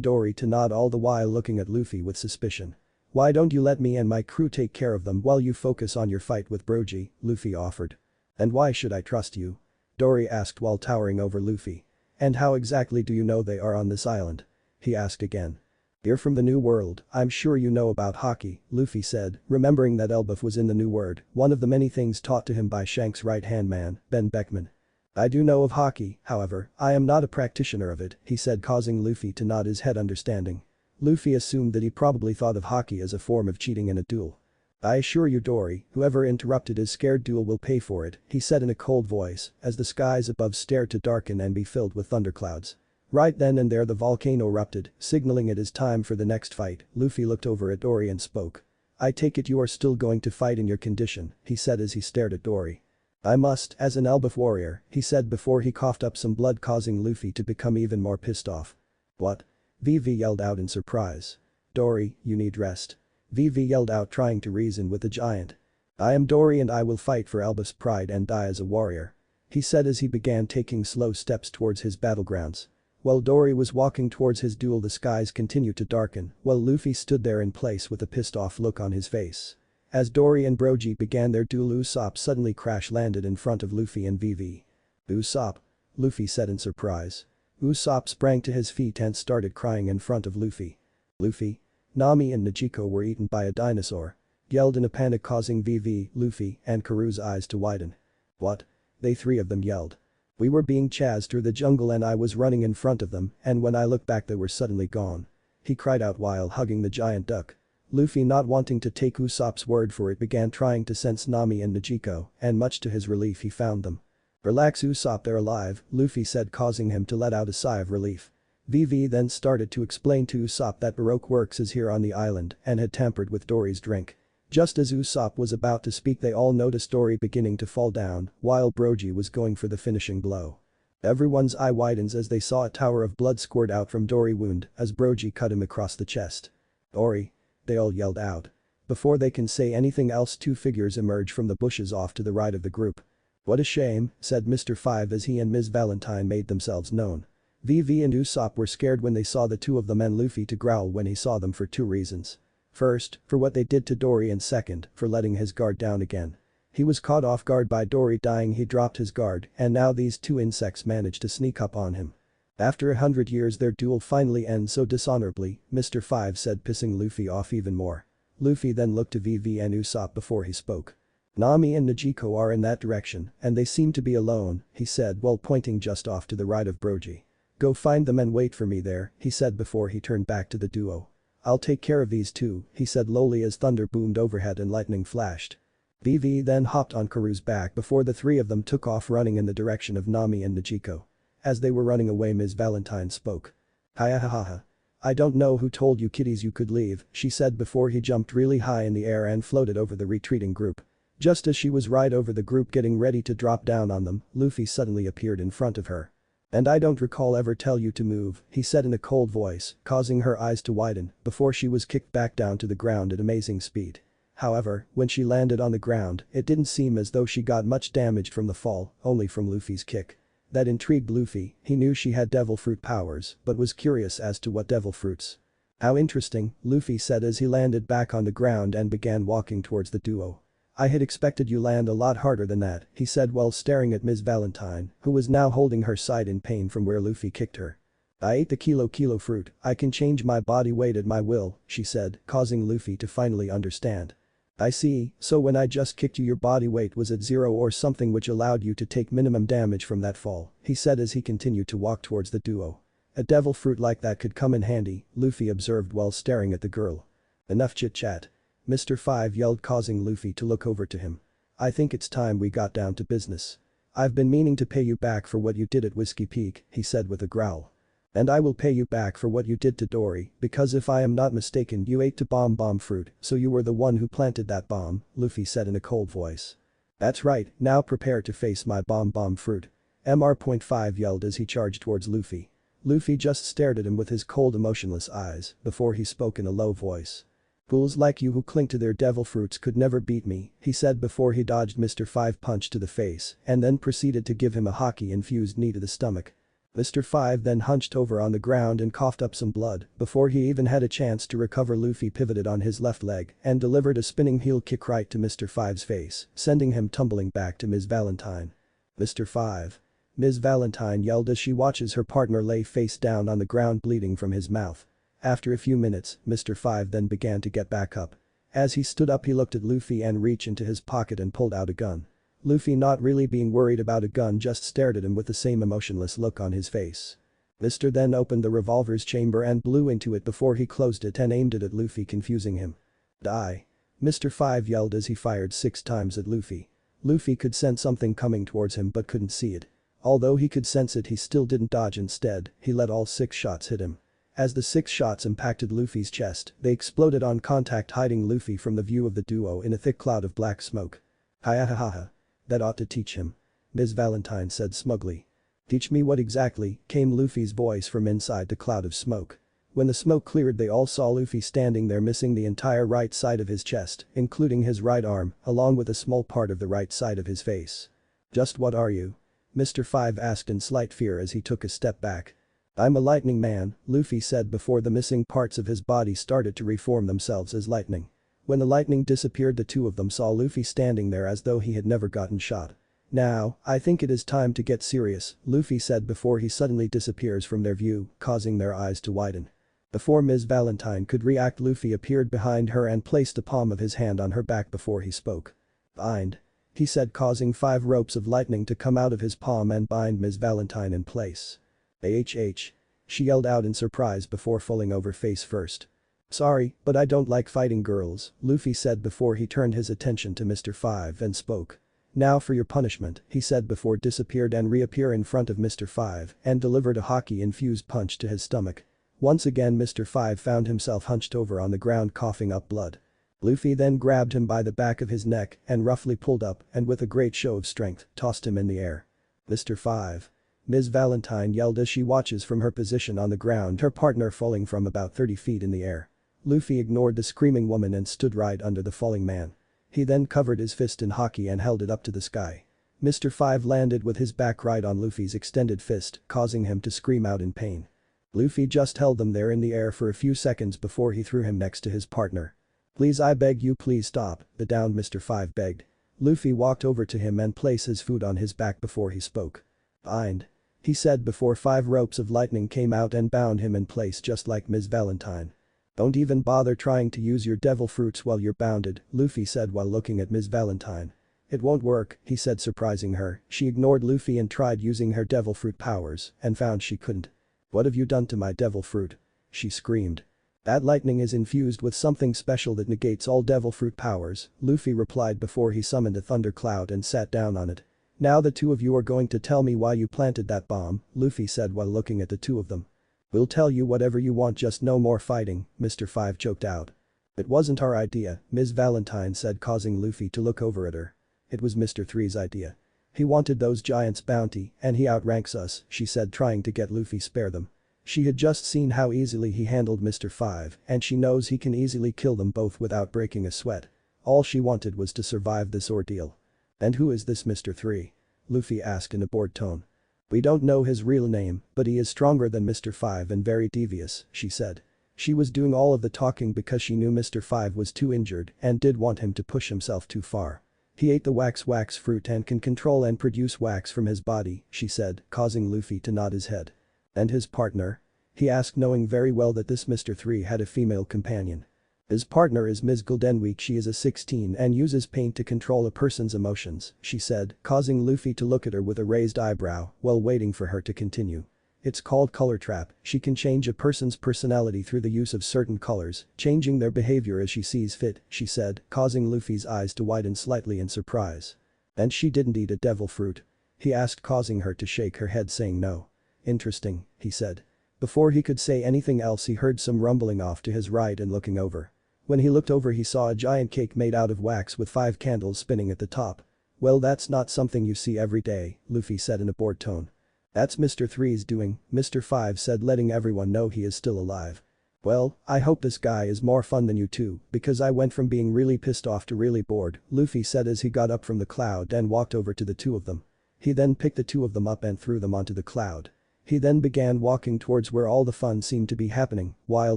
Dory to nod all the while looking at Luffy with suspicion. Why don't you let me and my crew take care of them while you focus on your fight with Brogy, Luffy offered. And why should I trust you? Dory asked while towering over Luffy. And how exactly do you know they are on this island? He asked again. You're from the New World, I'm sure you know about Haki, Luffy said, remembering that Elbaf was in the New World, one of the many things taught to him by Shanks' right-hand man, Ben Beckman. I do know of Haki, however, I am not a practitioner of it, he said causing Luffy to nod his head understanding. Luffy assumed that he probably thought of Haki as a form of cheating in a duel. I assure you Dory, whoever interrupted his scared duel will pay for it, he said in a cold voice, as the skies above stared to darken and be filled with thunderclouds. Right then and there the volcano erupted, signaling it is time for the next fight. Luffy looked over at Dory and spoke. I take it you are still going to fight in your condition, he said as he stared at Dory. I must, as an Elbaf warrior, he said before he coughed up some blood causing Luffy to become even more pissed off. What? Vivi yelled out in surprise. Dory, you need rest. Vivi yelled out trying to reason with the giant. I am Dory and I will fight for Elbaf's pride and die as a warrior. He said as he began taking slow steps towards his battlegrounds. While Dory was walking towards his duel the skies continued to darken while Luffy stood there in place with a pissed off look on his face. As Dory and Brogy began their duel Usopp suddenly crash-landed in front of Luffy and Vivi. Usopp? Luffy said in surprise. Usopp sprang to his feet and started crying in front of Luffy. Luffy? Nami and Niko were eaten by a dinosaur. Yelled in a panic causing Vivi, Luffy, and Karu's eyes to widen. What? They three of them yelled. We were being chased through the jungle and I was running in front of them and when I looked back they were suddenly gone. He cried out while hugging the giant duck. Luffy not wanting to take Usopp's word for it began trying to sense Nami and Niko and much to his relief he found them. Relax Usopp they're alive, Luffy said causing him to let out a sigh of relief. Vivi then started to explain to Usopp that Baroque Works is here on the island and had tampered with Dory's drink. Just as Usopp was about to speak they all noticed Dory beginning to fall down while Brogy was going for the finishing blow. Everyone's eye widens as they saw a tower of blood squirt out from Dory's wound as Brogy cut him across the chest. Dory! They all yelled out. Before they can say anything else two figures emerge from the bushes off to the right of the group. What a shame, said Mr. Five as he and Ms. Valentine made themselves known. Vivi and Usopp were scared when they saw the two of them and Luffy to growl when he saw them for two reasons. First, for what they did to Dory and second, for letting his guard down again. He was caught off guard by Dory dying he dropped his guard and now these two insects managed to sneak up on him. After 100 years their duel finally ends so dishonorably, Mr. Five said pissing Luffy off even more. Luffy then looked to Vivi and Usopp before he spoke. Nami and Niko are in that direction and they seem to be alone, he said while pointing just off to the right of Brogy. Go find them and wait for me there, he said before he turned back to the duo. I'll take care of these two, he said lowly as thunder boomed overhead and lightning flashed. Vivi then hopped on Karu's back before the three of them took off running in the direction of Nami and Niko. As they were running away Ms. Valentine spoke. Hi. I don't know who told you kiddies you could leave, she said before he jumped really high in the air and floated over the retreating group. Just as she was right over the group getting ready to drop down on them, Luffy suddenly appeared in front of her. And I don't recall ever tell you to move, he said in a cold voice, causing her eyes to widen before she was kicked back down to the ground at amazing speed. However, when she landed on the ground, it didn't seem as though she got much damage from the fall, only from Luffy's kick. That intrigued Luffy, he knew she had devil fruit powers but was curious as to what devil fruits. How interesting, Luffy said as he landed back on the ground and began walking towards the duo. I had expected you land a lot harder than that, he said while staring at Ms. Valentine, who was now holding her side in pain from where Luffy kicked her. I ate the kilo fruit, I can change my body weight at my will, she said, causing Luffy to finally understand. I see, so when I just kicked you your body weight was at 0 or something which allowed you to take minimum damage from that fall, he said as he continued to walk towards the duo. A devil fruit like that could come in handy, Luffy observed while staring at the girl. Enough chit-chat. Mr. Five yelled causing Luffy to look over to him. I think it's time we got down to business. I've been meaning to pay you back for what you did at Whiskey Peak, he said with a growl. And I will pay you back for what you did to Dory, because if I am not mistaken you ate the bomb fruit, so you were the one who planted that bomb, Luffy said in a cold voice. That's right, now prepare to face my bomb fruit. Mr.5 yelled as he charged towards Luffy. Luffy just stared at him with his cold emotionless eyes before he spoke in a low voice. "Fools like you who cling to their devil fruits could never beat me," he said before he dodged Mr. 5 punch to the face and then proceeded to give him a Haki-infused knee to the stomach. Mr. 5 then hunched over on the ground and coughed up some blood before he even had a chance to recover. Luffy pivoted on his left leg and delivered a spinning heel kick right to Mr. 5's face, sending him tumbling back to Ms. Valentine. "Mr. 5. Ms. Valentine yelled as she watches her partner lay face down on the ground bleeding from his mouth. After a few minutes, Mr. 5 then began to get back up. As he stood up he looked at Luffy and reached into his pocket and pulled out a gun. Luffy, not really being worried about a gun, just stared at him with the same emotionless look on his face. Mr. then opened the revolver's chamber and blew into it before he closed it and aimed it at Luffy, confusing him. "Die." Mr. 5 yelled as he fired 6 times at Luffy. Luffy could sense something coming towards him but couldn't see it. Although he could sense it, he still didn't dodge. Instead, he let all 6 shots hit him. As the 6 shots impacted Luffy's chest, they exploded on contact, hiding Luffy from the view of the duo in a thick cloud of black smoke. "Ha. That ought to teach him," Ms. Valentine said smugly. "Teach me what exactly?" came Luffy's voice from inside the cloud of smoke. When the smoke cleared, they all saw Luffy standing there, missing the entire right side of his chest, including his right arm, along with a small part of the right side of his face. "Just what are you?" Mr. 5 asked in slight fear as he took a step back. "I'm a lightning man," Luffy said before the missing parts of his body started to reform themselves as lightning. When the lightning disappeared, the two of them saw Luffy standing there as though he had never gotten shot. "Now, I think it is time to get serious," Luffy said before he suddenly disappears from their view, causing their eyes to widen. Before Ms. Valentine could react, Luffy appeared behind her and placed the palm of his hand on her back before he spoke. "Bind," he said, causing 5 ropes of lightning to come out of his palm and bind Ms. Valentine in place. "H," she yelled out in surprise before falling over face first. "Sorry, but I don't like fighting girls," Luffy said before he turned his attention to Mr. 5 and spoke. "Now for your punishment," he said before disappeared and reappear in front of Mr. 5 and delivered a Haki-infused punch to his stomach. Once again Mr. 5 found himself hunched over on the ground coughing up blood. Luffy then grabbed him by the back of his neck and roughly pulled up and with a great show of strength tossed him in the air. "Mr. 5. Ms. Valentine yelled as she watches from her position on the ground her partner falling from about 30 feet in the air. Luffy ignored the screaming woman and stood right under the falling man. He then covered his fist in Haki and held it up to the sky. Mr. 5 landed with his back right on Luffy's extended fist, causing him to scream out in pain. Luffy just held them there in the air for a few seconds before he threw him next to his partner. "Please, I beg you, please stop," the downed Mr. 5 begged. Luffy walked over to him and placed his foot on his back before he spoke. "Bind," he said before 5 ropes of lightning came out and bound him in place just like Ms. Valentine. "Don't even bother trying to use your devil fruits while you're bounded," Luffy said while looking at Ms. Valentine. "It won't work," he said, surprising her. She ignored Luffy and tried using her devil fruit powers and found she couldn't. "What have you done to my devil fruit?" she screamed. "That lightning is infused with something special that negates all devil fruit powers," Luffy replied before he summoned a thundercloud and sat down on it. "Now the two of you are going to tell me why you planted that bomb," Luffy said while looking at the two of them. "We'll tell you whatever you want, just no more fighting," Mr. 5 choked out. "It wasn't our idea," Ms. Valentine said, causing Luffy to look over at her. "It was Mr. 3's idea. He wanted those giants' bounty and he outranks us," she said, trying to get Luffy spare them. She had just seen how easily he handled Mr. 5 and she knows he can easily kill them both without breaking a sweat. All she wanted was to survive this ordeal. "And who is this Mr. 3? Luffy asked in a bored tone. "We don't know his real name, but he is stronger than Mr. 5 and very devious," she said. She was doing all of the talking because she knew Mr. 5 was too injured and did want him to push himself too far. "He ate the wax fruit and can control and produce wax from his body," she said, causing Luffy to nod his head. "And his partner?" he asked, knowing very well that this Mr. 3 had a female companion. "His partner is Ms. Goldenweek. She is a 16 and uses paint to control a person's emotions," she said, causing Luffy to look at her with a raised eyebrow while waiting for her to continue. "It's called Color Trap. She can change a person's personality through the use of certain colors, changing their behavior as she sees fit," she said, causing Luffy's eyes to widen slightly in surprise. "And she didn't eat a devil fruit?" he asked, causing her to shake her head, saying no. "Interesting," he said. Before he could say anything else, he heard some rumbling off to his right and looking over. When he looked over, he saw a giant cake made out of wax with 5 candles spinning at the top. "Well, that's not something you see every day," Luffy said in a bored tone. That's Mr. Three's doing, Mr. Five said, letting everyone know he is still alive. Well, I hope this guy is more fun than you two, because I went from being really pissed off to really bored, Luffy said as he got up from the cloud and walked over to the two of them. He then picked the two of them up and threw them onto the cloud. He then began walking towards where all the fun seemed to be happening, while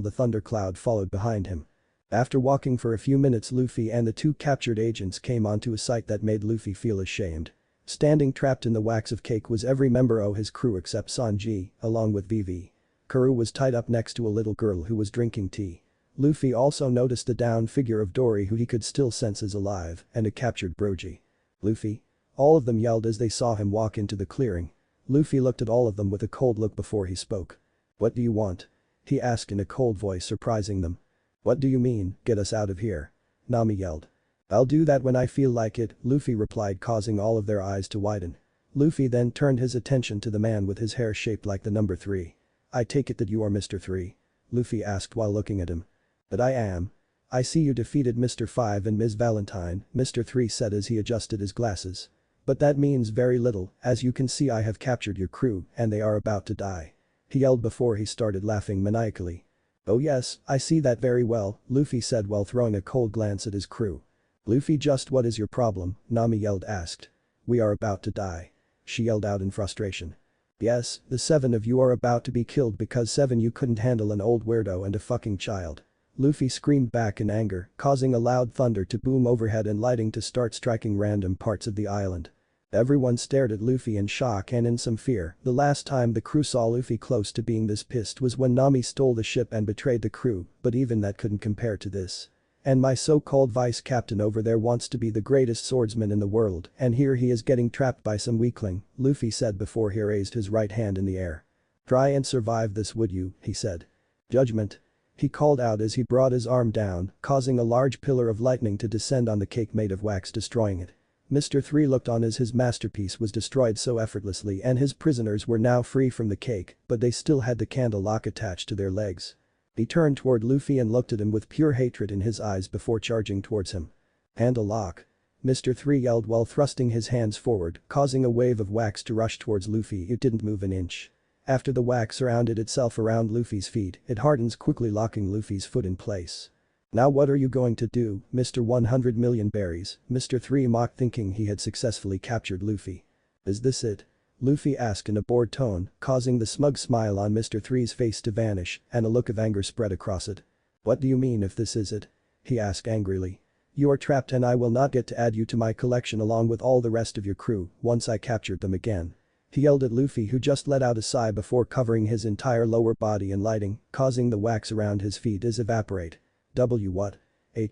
the thundercloud followed behind him. After walking for a few minutes, Luffy and the two captured agents came onto a sight that made Luffy feel ashamed. Standing trapped in the wax of cake was every member of his crew except Sanji, along with Vivi. Karoo was tied up next to a little girl who was drinking tea. Luffy also noticed the down figure of Dory, who he could still sense is alive, and a captured Brogy. Luffy? All of them yelled as they saw him walk into the clearing. Luffy looked at all of them with a cold look before he spoke. What do you want? He asked in a cold voice, surprising them. What do you mean, get us out of here? Nami yelled. I'll do that when I feel like it, Luffy replied, causing all of their eyes to widen. Luffy then turned his attention to the man with his hair shaped like the number 3. I take it that you are Mr. 3? Luffy asked while looking at him. That I am. I see you defeated Mr. 5 and Ms. Valentine, Mr. 3 said as he adjusted his glasses. But that means very little, as you can see I have captured your crew and they are about to die. He yelled before he started laughing maniacally. Oh yes, I see that very well, Luffy said while throwing a cold glance at his crew. Luffy, just what is your problem? Nami yelled asked. We are about to die. She yelled out in frustration. Yes, the 7 of you are about to be killed because 7 you couldn't handle an old weirdo and a fucking child. Luffy screamed back in anger, causing a loud thunder to boom overhead and lightning to start striking random parts of the island. Everyone stared at Luffy in shock and in some fear. The last time the crew saw Luffy close to being this pissed was when Nami stole the ship and betrayed the crew, but even that couldn't compare to this. And my so-called vice captain over there wants to be the greatest swordsman in the world, and here he is getting trapped by some weakling, Luffy said before he raised his right hand in the air. Try and survive this, would you, he said. Judgment. He called out as he brought his arm down, causing a large pillar of lightning to descend on the cake made of wax, destroying it. Mr. 3 looked on as his masterpiece was destroyed so effortlessly and his prisoners were now free from the cake, but they still had the candle lock attached to their legs. He turned toward Luffy and looked at him with pure hatred in his eyes before charging towards him. Handle lock. Mr. 3 yelled while thrusting his hands forward, causing a wave of wax to rush towards Luffy. It didn't move an inch. After the wax surrounded itself around Luffy's feet, it hardens quickly, locking Luffy's foot in place. Now what are you going to do, Mr. 100 million berries? Mr. 3 mocked, thinking he had successfully captured Luffy. Is this it? Luffy asked in a bored tone, causing the smug smile on Mr. 3's face to vanish and a look of anger spread across it. What do you mean if this is it? He asked angrily. You are trapped and I will not get to add you to my collection along with all the rest of your crew once I captured them again. He yelled at Luffy, who just let out a sigh before covering his entire lower body in lighting, causing the wax around his feet to evaporate. What?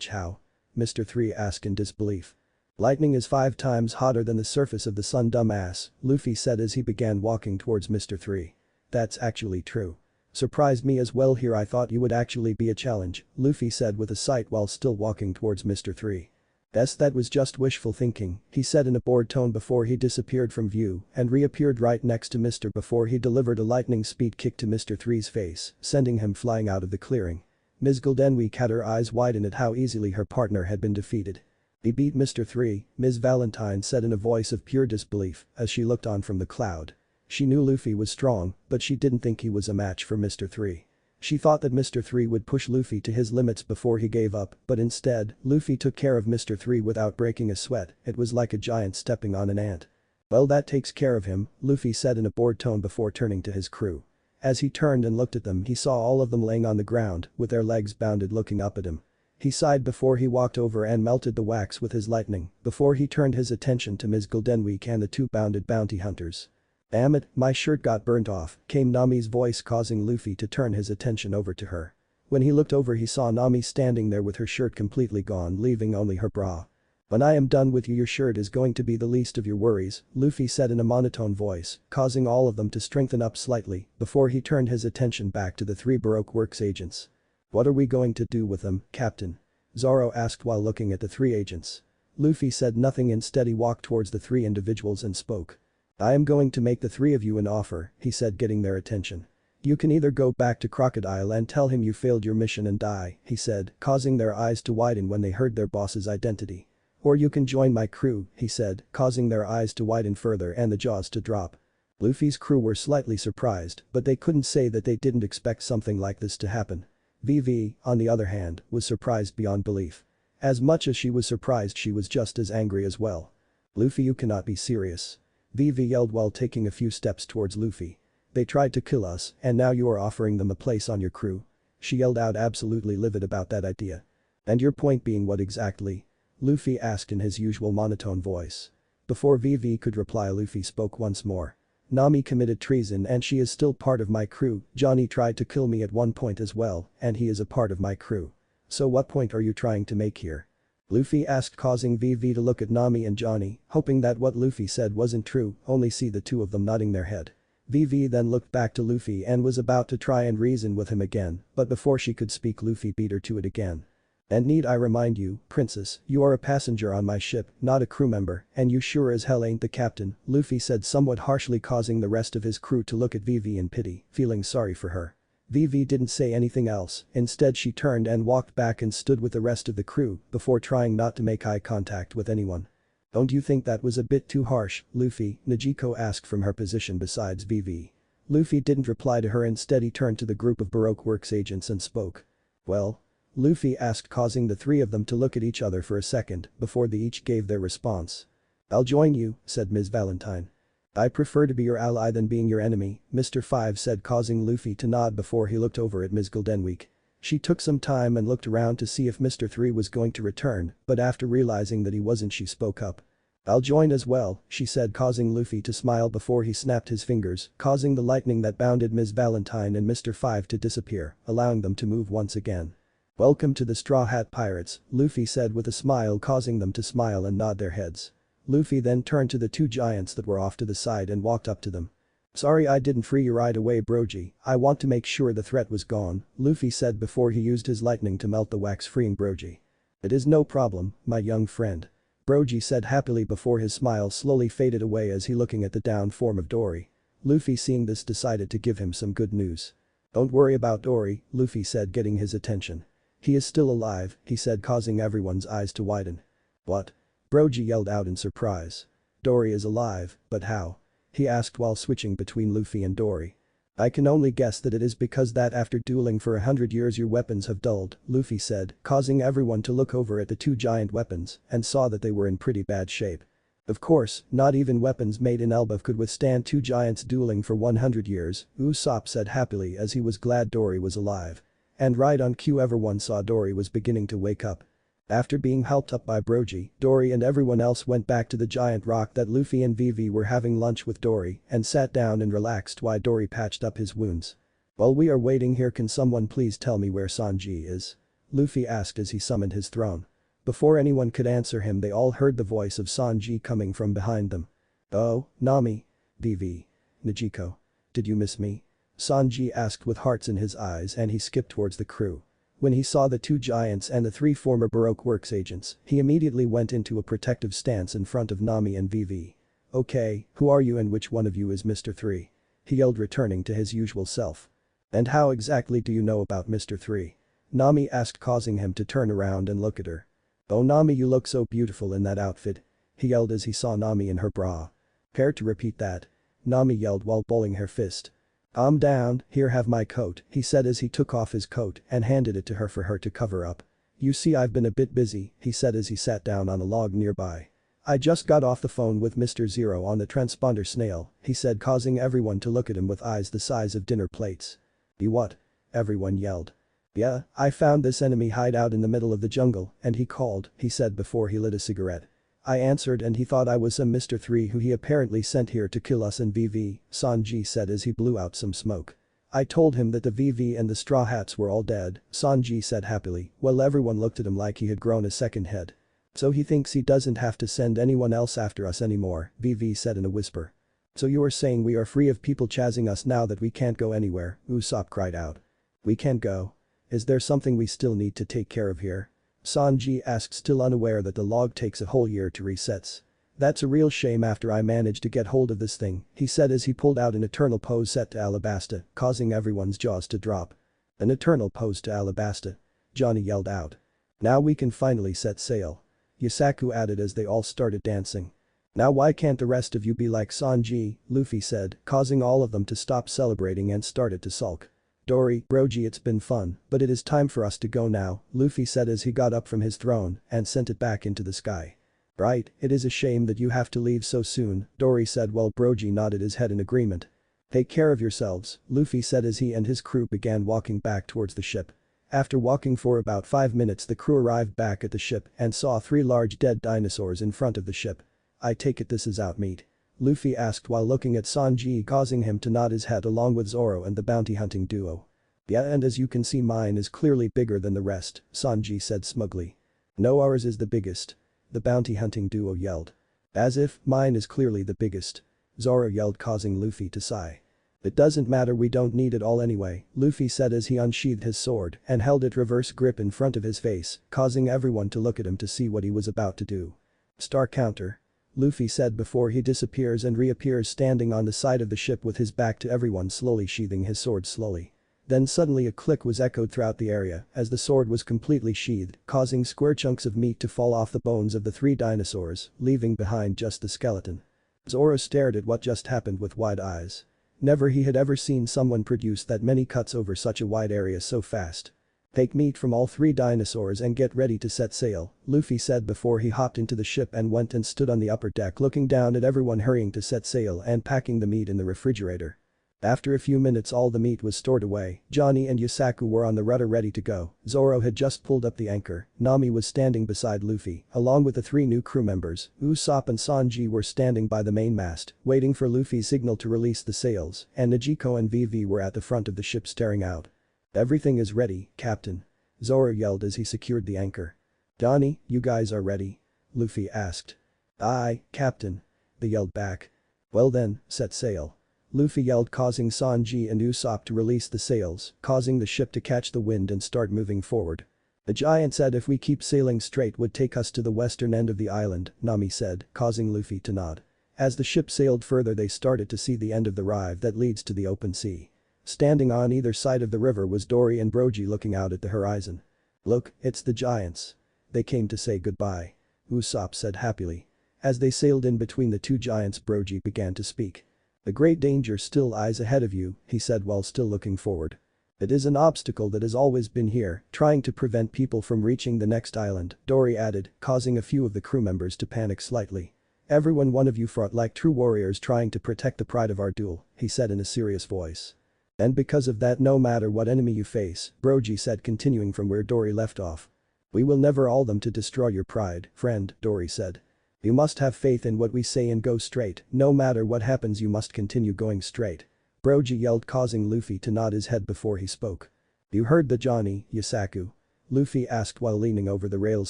How? Mr. 3 asked in disbelief. Lightning is 5 times hotter than the surface of the sun, dumbass, Luffy said as he began walking towards Mr. 3. That's actually true. Surprised me as well. Here I thought you would actually be a challenge, Luffy said with a sigh while still walking towards Mr. 3. That was just wishful thinking, he said in a bored tone before he disappeared from view and reappeared right next to Mr. before he delivered a lightning speed kick to Mr. 3's face, sending him flying out of the clearing. Ms. Goldenweek had her eyes widen at how easily her partner had been defeated. He beat Mr. 3, Ms. Valentine said in a voice of pure disbelief as she looked on from the cloud. She knew Luffy was strong, but she didn't think he was a match for Mr. 3. She thought that Mr. 3 would push Luffy to his limits before he gave up, but instead, Luffy took care of Mr. 3 without breaking a sweat. It was like a giant stepping on an ant. Well, that takes care of him, Luffy said in a bored tone before turning to his crew. As he turned and looked at them, he saw all of them laying on the ground, with their legs bounded, looking up at him. He sighed before he walked over and melted the wax with his lightning, before he turned his attention to Ms. Goldenweek and the 2 bounded bounty hunters. Damn it, my shirt got burnt off, came Nami's voice, causing Luffy to turn his attention over to her. When he looked over, he saw Nami standing there with her shirt completely gone, leaving only her bra. When I am done with you, your shirt is going to be the least of your worries, Luffy said in a monotone voice, causing all of them to strengthen up slightly, before he turned his attention back to the 3 Baroque Works agents. What are we going to do with them, Captain? Zoro asked while looking at the 3 agents. Luffy said nothing. Instead, he walked towards the 3 individuals and spoke. I am going to make the 3 of you an offer, he said, getting their attention. You can either go back to Crocodile and tell him you failed your mission and die, he said, causing their eyes to widen when they heard their boss's identity. Or you can join my crew, he said, causing their eyes to widen further and the jaws to drop. Luffy's crew were slightly surprised, but they couldn't say that they didn't expect something like this to happen. Vivi, on the other hand, was surprised beyond belief. As much as she was surprised, she was just as angry as well. Luffy, you cannot be serious. Vivi yelled while taking a few steps towards Luffy. They tried to kill us, and now you are offering them a place on your crew. She yelled out, absolutely livid about that idea. And your point being what exactly? Luffy asked in his usual monotone voice. Before Vivi could reply, Luffy spoke once more. Nami committed treason and she is still part of my crew. Johnny tried to kill me at one point as well, and he is a part of my crew. So what point are you trying to make here? Luffy asked, causing Vivi to look at Nami and Johnny, hoping that what Luffy said wasn't true, only see the two of them nodding their head. Vivi then looked back to Luffy and was about to try and reason with him again, but before she could speak, Luffy beat her to it again. And need I remind you, princess, you are a passenger on my ship, not a crew member, and you sure as hell ain't the captain, Luffy said somewhat harshly, causing the rest of his crew to look at Vivi in pity, feeling sorry for her. Vivi didn't say anything else, instead she turned and walked back and stood with the rest of the crew before trying not to make eye contact with anyone. Don't you think that was a bit too harsh, Luffy? Niko asked from her position besides Vivi. Luffy didn't reply to her, instead he turned to the group of Baroque Works agents and spoke. Well? Luffy asked, causing the three of them to look at each other for a second before they each gave their response. I'll join you, said Ms. Valentine. I prefer to be your ally than being your enemy, Mr. 5 said, causing Luffy to nod before he looked over at Ms. Goldenweek. She took some time and looked around to see if Mr. 3 was going to return, but after realizing that he wasn't, she spoke up. I'll join as well, she said, causing Luffy to smile before he snapped his fingers, causing the lightning that bounded Ms. Valentine and Mr. 5 to disappear, allowing them to move once again. Welcome to the Straw Hat Pirates, Luffy said with a smile, causing them to smile and nod their heads. Luffy then turned to the two giants that were off to the side and walked up to them. Sorry I didn't free you right away, Brogy, I want to make sure the threat was gone, Luffy said before he used his lightning to melt the wax, freeing Brogy. It is no problem, my young friend. Brogy said happily before his smile slowly faded away as he looking at the down form of Dory. Luffy, seeing this, decided to give him some good news. Don't worry about Dory, Luffy said, getting his attention. He is still alive, he said, causing everyone's eyes to widen. What? Brogy yelled out in surprise. Dory is alive, but how? He asked while switching between Luffy and Dory. I can only guess that it is because that after dueling for 100 years your weapons have dulled, Luffy said, causing everyone to look over at the two giant weapons and saw that they were in pretty bad shape. Of course, not even weapons made in Elbaf could withstand two giants dueling for 100 years, Usopp said happily as he was glad Dory was alive. And right on cue, everyone saw Dory was beginning to wake up. After being helped up by Brogy, Dory and everyone else went back to the giant rock that Luffy and Vivi were having lunch with Dory and sat down and relaxed while Dory patched up his wounds. While we are waiting here, can someone please tell me where Sanji is? Luffy asked as he summoned his throne. Before anyone could answer him, they all heard the voice of Sanji coming from behind them. Oh, Nami. Vivi. Nijiko. Did you miss me? Sanji asked with hearts in his eyes, and he skipped towards the crew. When he saw the two giants and the three former Baroque Works agents, he immediately went into a protective stance in front of Nami and Vivi. Okay, who are you and which one of you is Mr. 3? He yelled, returning to his usual self. And how exactly do you know about Mr. 3? Nami asked, causing him to turn around and look at her. Oh Nami, you look so beautiful in that outfit. He yelled as he saw Nami in her bra. Care to repeat that? Nami yelled while bowling her fist. I'm down, here have my coat, he said as he took off his coat and handed it to her for her to cover up. You see, I've been a bit busy, he said as he sat down on a log nearby. I just got off the phone with Mr. Zero on the transponder snail, he said, causing everyone to look at him with eyes the size of dinner plates. You what? Everyone yelled. Yeah, I found this enemy hideout in the middle of the jungle and he called, he said before he lit a cigarette. I answered and he thought I was some Mr. 3 who he apparently sent here to kill us and VV, Sanji said as he blew out some smoke. I told him that the VV and the Straw Hats were all dead, Sanji said happily, while everyone looked at him like he had grown a second head. So he thinks he doesn't have to send anyone else after us anymore, VV said in a whisper. So you are saying we are free of people chasing us now that we can't go anywhere, Usopp cried out. We can't go? Is there something we still need to take care of here? Sanji asked, still unaware that the log takes a whole year to resets. That's a real shame after I managed to get hold of this thing, he said as he pulled out an eternal pose set to Alabasta, causing everyone's jaws to drop. An eternal pose to Alabasta. Johnny yelled out. Now we can finally set sail. Yusaku added as they all started dancing. Now why can't the rest of you be like Sanji, Luffy said, causing all of them to stop celebrating and started to sulk. Dory, Brogy, it's been fun, but it is time for us to go now, Luffy said as he got up from his throne and sent it back into the sky. Right, it is a shame that you have to leave so soon, Dory said while Brogy nodded his head in agreement. Take care of yourselves, Luffy said as he and his crew began walking back towards the ship. After walking for about 5 minutes the crew arrived back at the ship and saw 3 large dead dinosaurs in front of the ship. I take it this is out meat? Luffy asked while looking at Sanji, causing him to nod his head along with Zoro and the bounty hunting duo. Yeah, and as you can see mine is clearly bigger than the rest, Sanji said smugly. No, ours is the biggest. The bounty hunting duo yelled. As if, mine is clearly the biggest. Zoro yelled, causing Luffy to sigh. It doesn't matter, we don't need it all anyway, Luffy said as he unsheathed his sword and held it reverse grip in front of his face, causing everyone to look at him to see what he was about to do. Star counter. Luffy said before he disappears and reappears standing on the side of the ship with his back to everyone, slowly sheathing his sword slowly. Then suddenly a click was echoed throughout the area as the sword was completely sheathed, causing square chunks of meat to fall off the bones of the 3 dinosaurs, leaving behind just the skeleton. Zoro stared at what just happened with wide eyes. Never he had ever seen someone produce that many cuts over such a wide area so fast. Take meat from all 3 dinosaurs and get ready to set sail, Luffy said before he hopped into the ship and went and stood on the upper deck looking down at everyone hurrying to set sail and packing the meat in the refrigerator. After a few minutes all the meat was stored away, Johnny and Yusaku were on the rudder ready to go, Zoro had just pulled up the anchor, Nami was standing beside Luffy, along with the 3 new crew members, Usopp and Sanji were standing by the mainmast, waiting for Luffy's signal to release the sails, and Niko and Vivi were at the front of the ship staring out. Everything is ready, Captain. Zoro yelled as he secured the anchor. Johnny, you guys are ready? Luffy asked. Aye, Captain. They yelled back. Well then, set sail. Luffy yelled, causing Sanji and Usopp to release the sails, causing the ship to catch the wind and start moving forward. The giant said if we keep sailing straight would take us to the western end of the island, Nami said, causing Luffy to nod. As the ship sailed further they started to see the end of the rive that leads to the open sea. Standing on either side of the river was Dory and Brogy looking out at the horizon. Look, it's the giants. They came to say goodbye. Usopp said happily. As they sailed in between the 2 giants Brogy began to speak. The great danger still lies ahead of you, he said while still looking forward. It is an obstacle that has always been here, trying to prevent people from reaching the next island, Dory added, causing a few of the crew members to panic slightly. Every one of you fought like true warriors trying to protect the pride of our duel, he said in a serious voice. And because of that no matter what enemy you face, Brogy said continuing from where Dory left off. We will never allow them to destroy your pride, friend, Dory said. You must have faith in what we say and go straight, no matter what happens you must continue going straight. Brogy yelled causing Luffy to nod his head before he spoke. You heard the Johnny, Yusaku? Luffy asked while leaning over the rails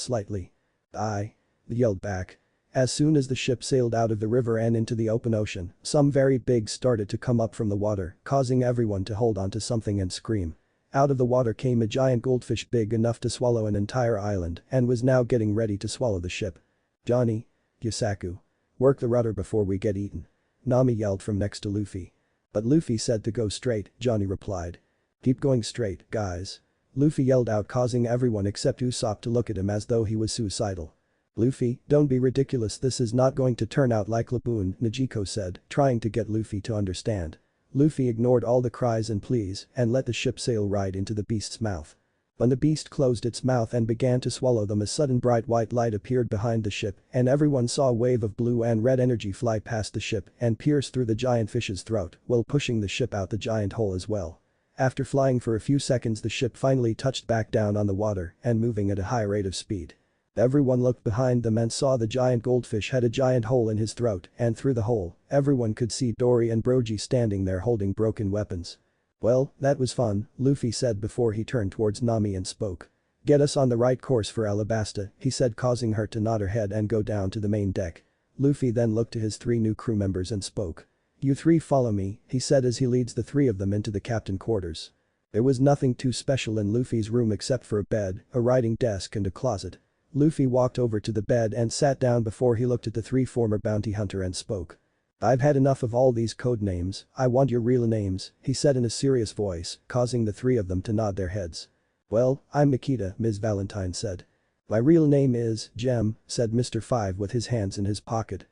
slightly. Aye. They yelled back. As soon as the ship sailed out of the river and into the open ocean, some very big started to come up from the water, causing everyone to hold onto something and scream. Out of the water came a giant goldfish big enough to swallow an entire island and was now getting ready to swallow the ship. Johnny. Yusaku. Work the rudder before we get eaten. Nami yelled from next to Luffy. But Luffy said to go straight, Johnny replied. Keep going straight, guys. Luffy yelled out causing everyone except Usopp to look at him as though he was suicidal. Luffy, don't be ridiculous, this is not going to turn out like Laboon, Niko said, trying to get Luffy to understand. Luffy ignored all the cries and pleas and let the ship sail right into the beast's mouth. When the beast closed its mouth and began to swallow them a sudden bright white light appeared behind the ship and everyone saw a wave of blue and red energy fly past the ship and pierce through the giant fish's throat while pushing the ship out the giant hole as well. After flying for a few seconds the ship finally touched back down on the water and moving at a high rate of speed. Everyone looked behind them and saw the giant goldfish had a giant hole in his throat and through the hole, everyone could see Dory and Brogy standing there holding broken weapons. Well, that was fun, Luffy said before he turned towards Nami and spoke. Get us on the right course for Alabasta, he said causing her to nod her head and go down to the main deck. Luffy then looked to his 3 new crew members and spoke. You 3 follow me, he said as he leads the 3 of them into the captain quarters. There was nothing too special in Luffy's room except for a bed, a writing desk and a closet. Luffy walked over to the bed and sat down before he looked at the 3 former bounty hunter and spoke. I've had enough of all these code names, I want your real names, he said in a serious voice, causing the 3 of them to nod their heads. Well, I'm Makita, Ms. Valentine said. My real name is Gem, said Mr. 5 with his hands in his pocket.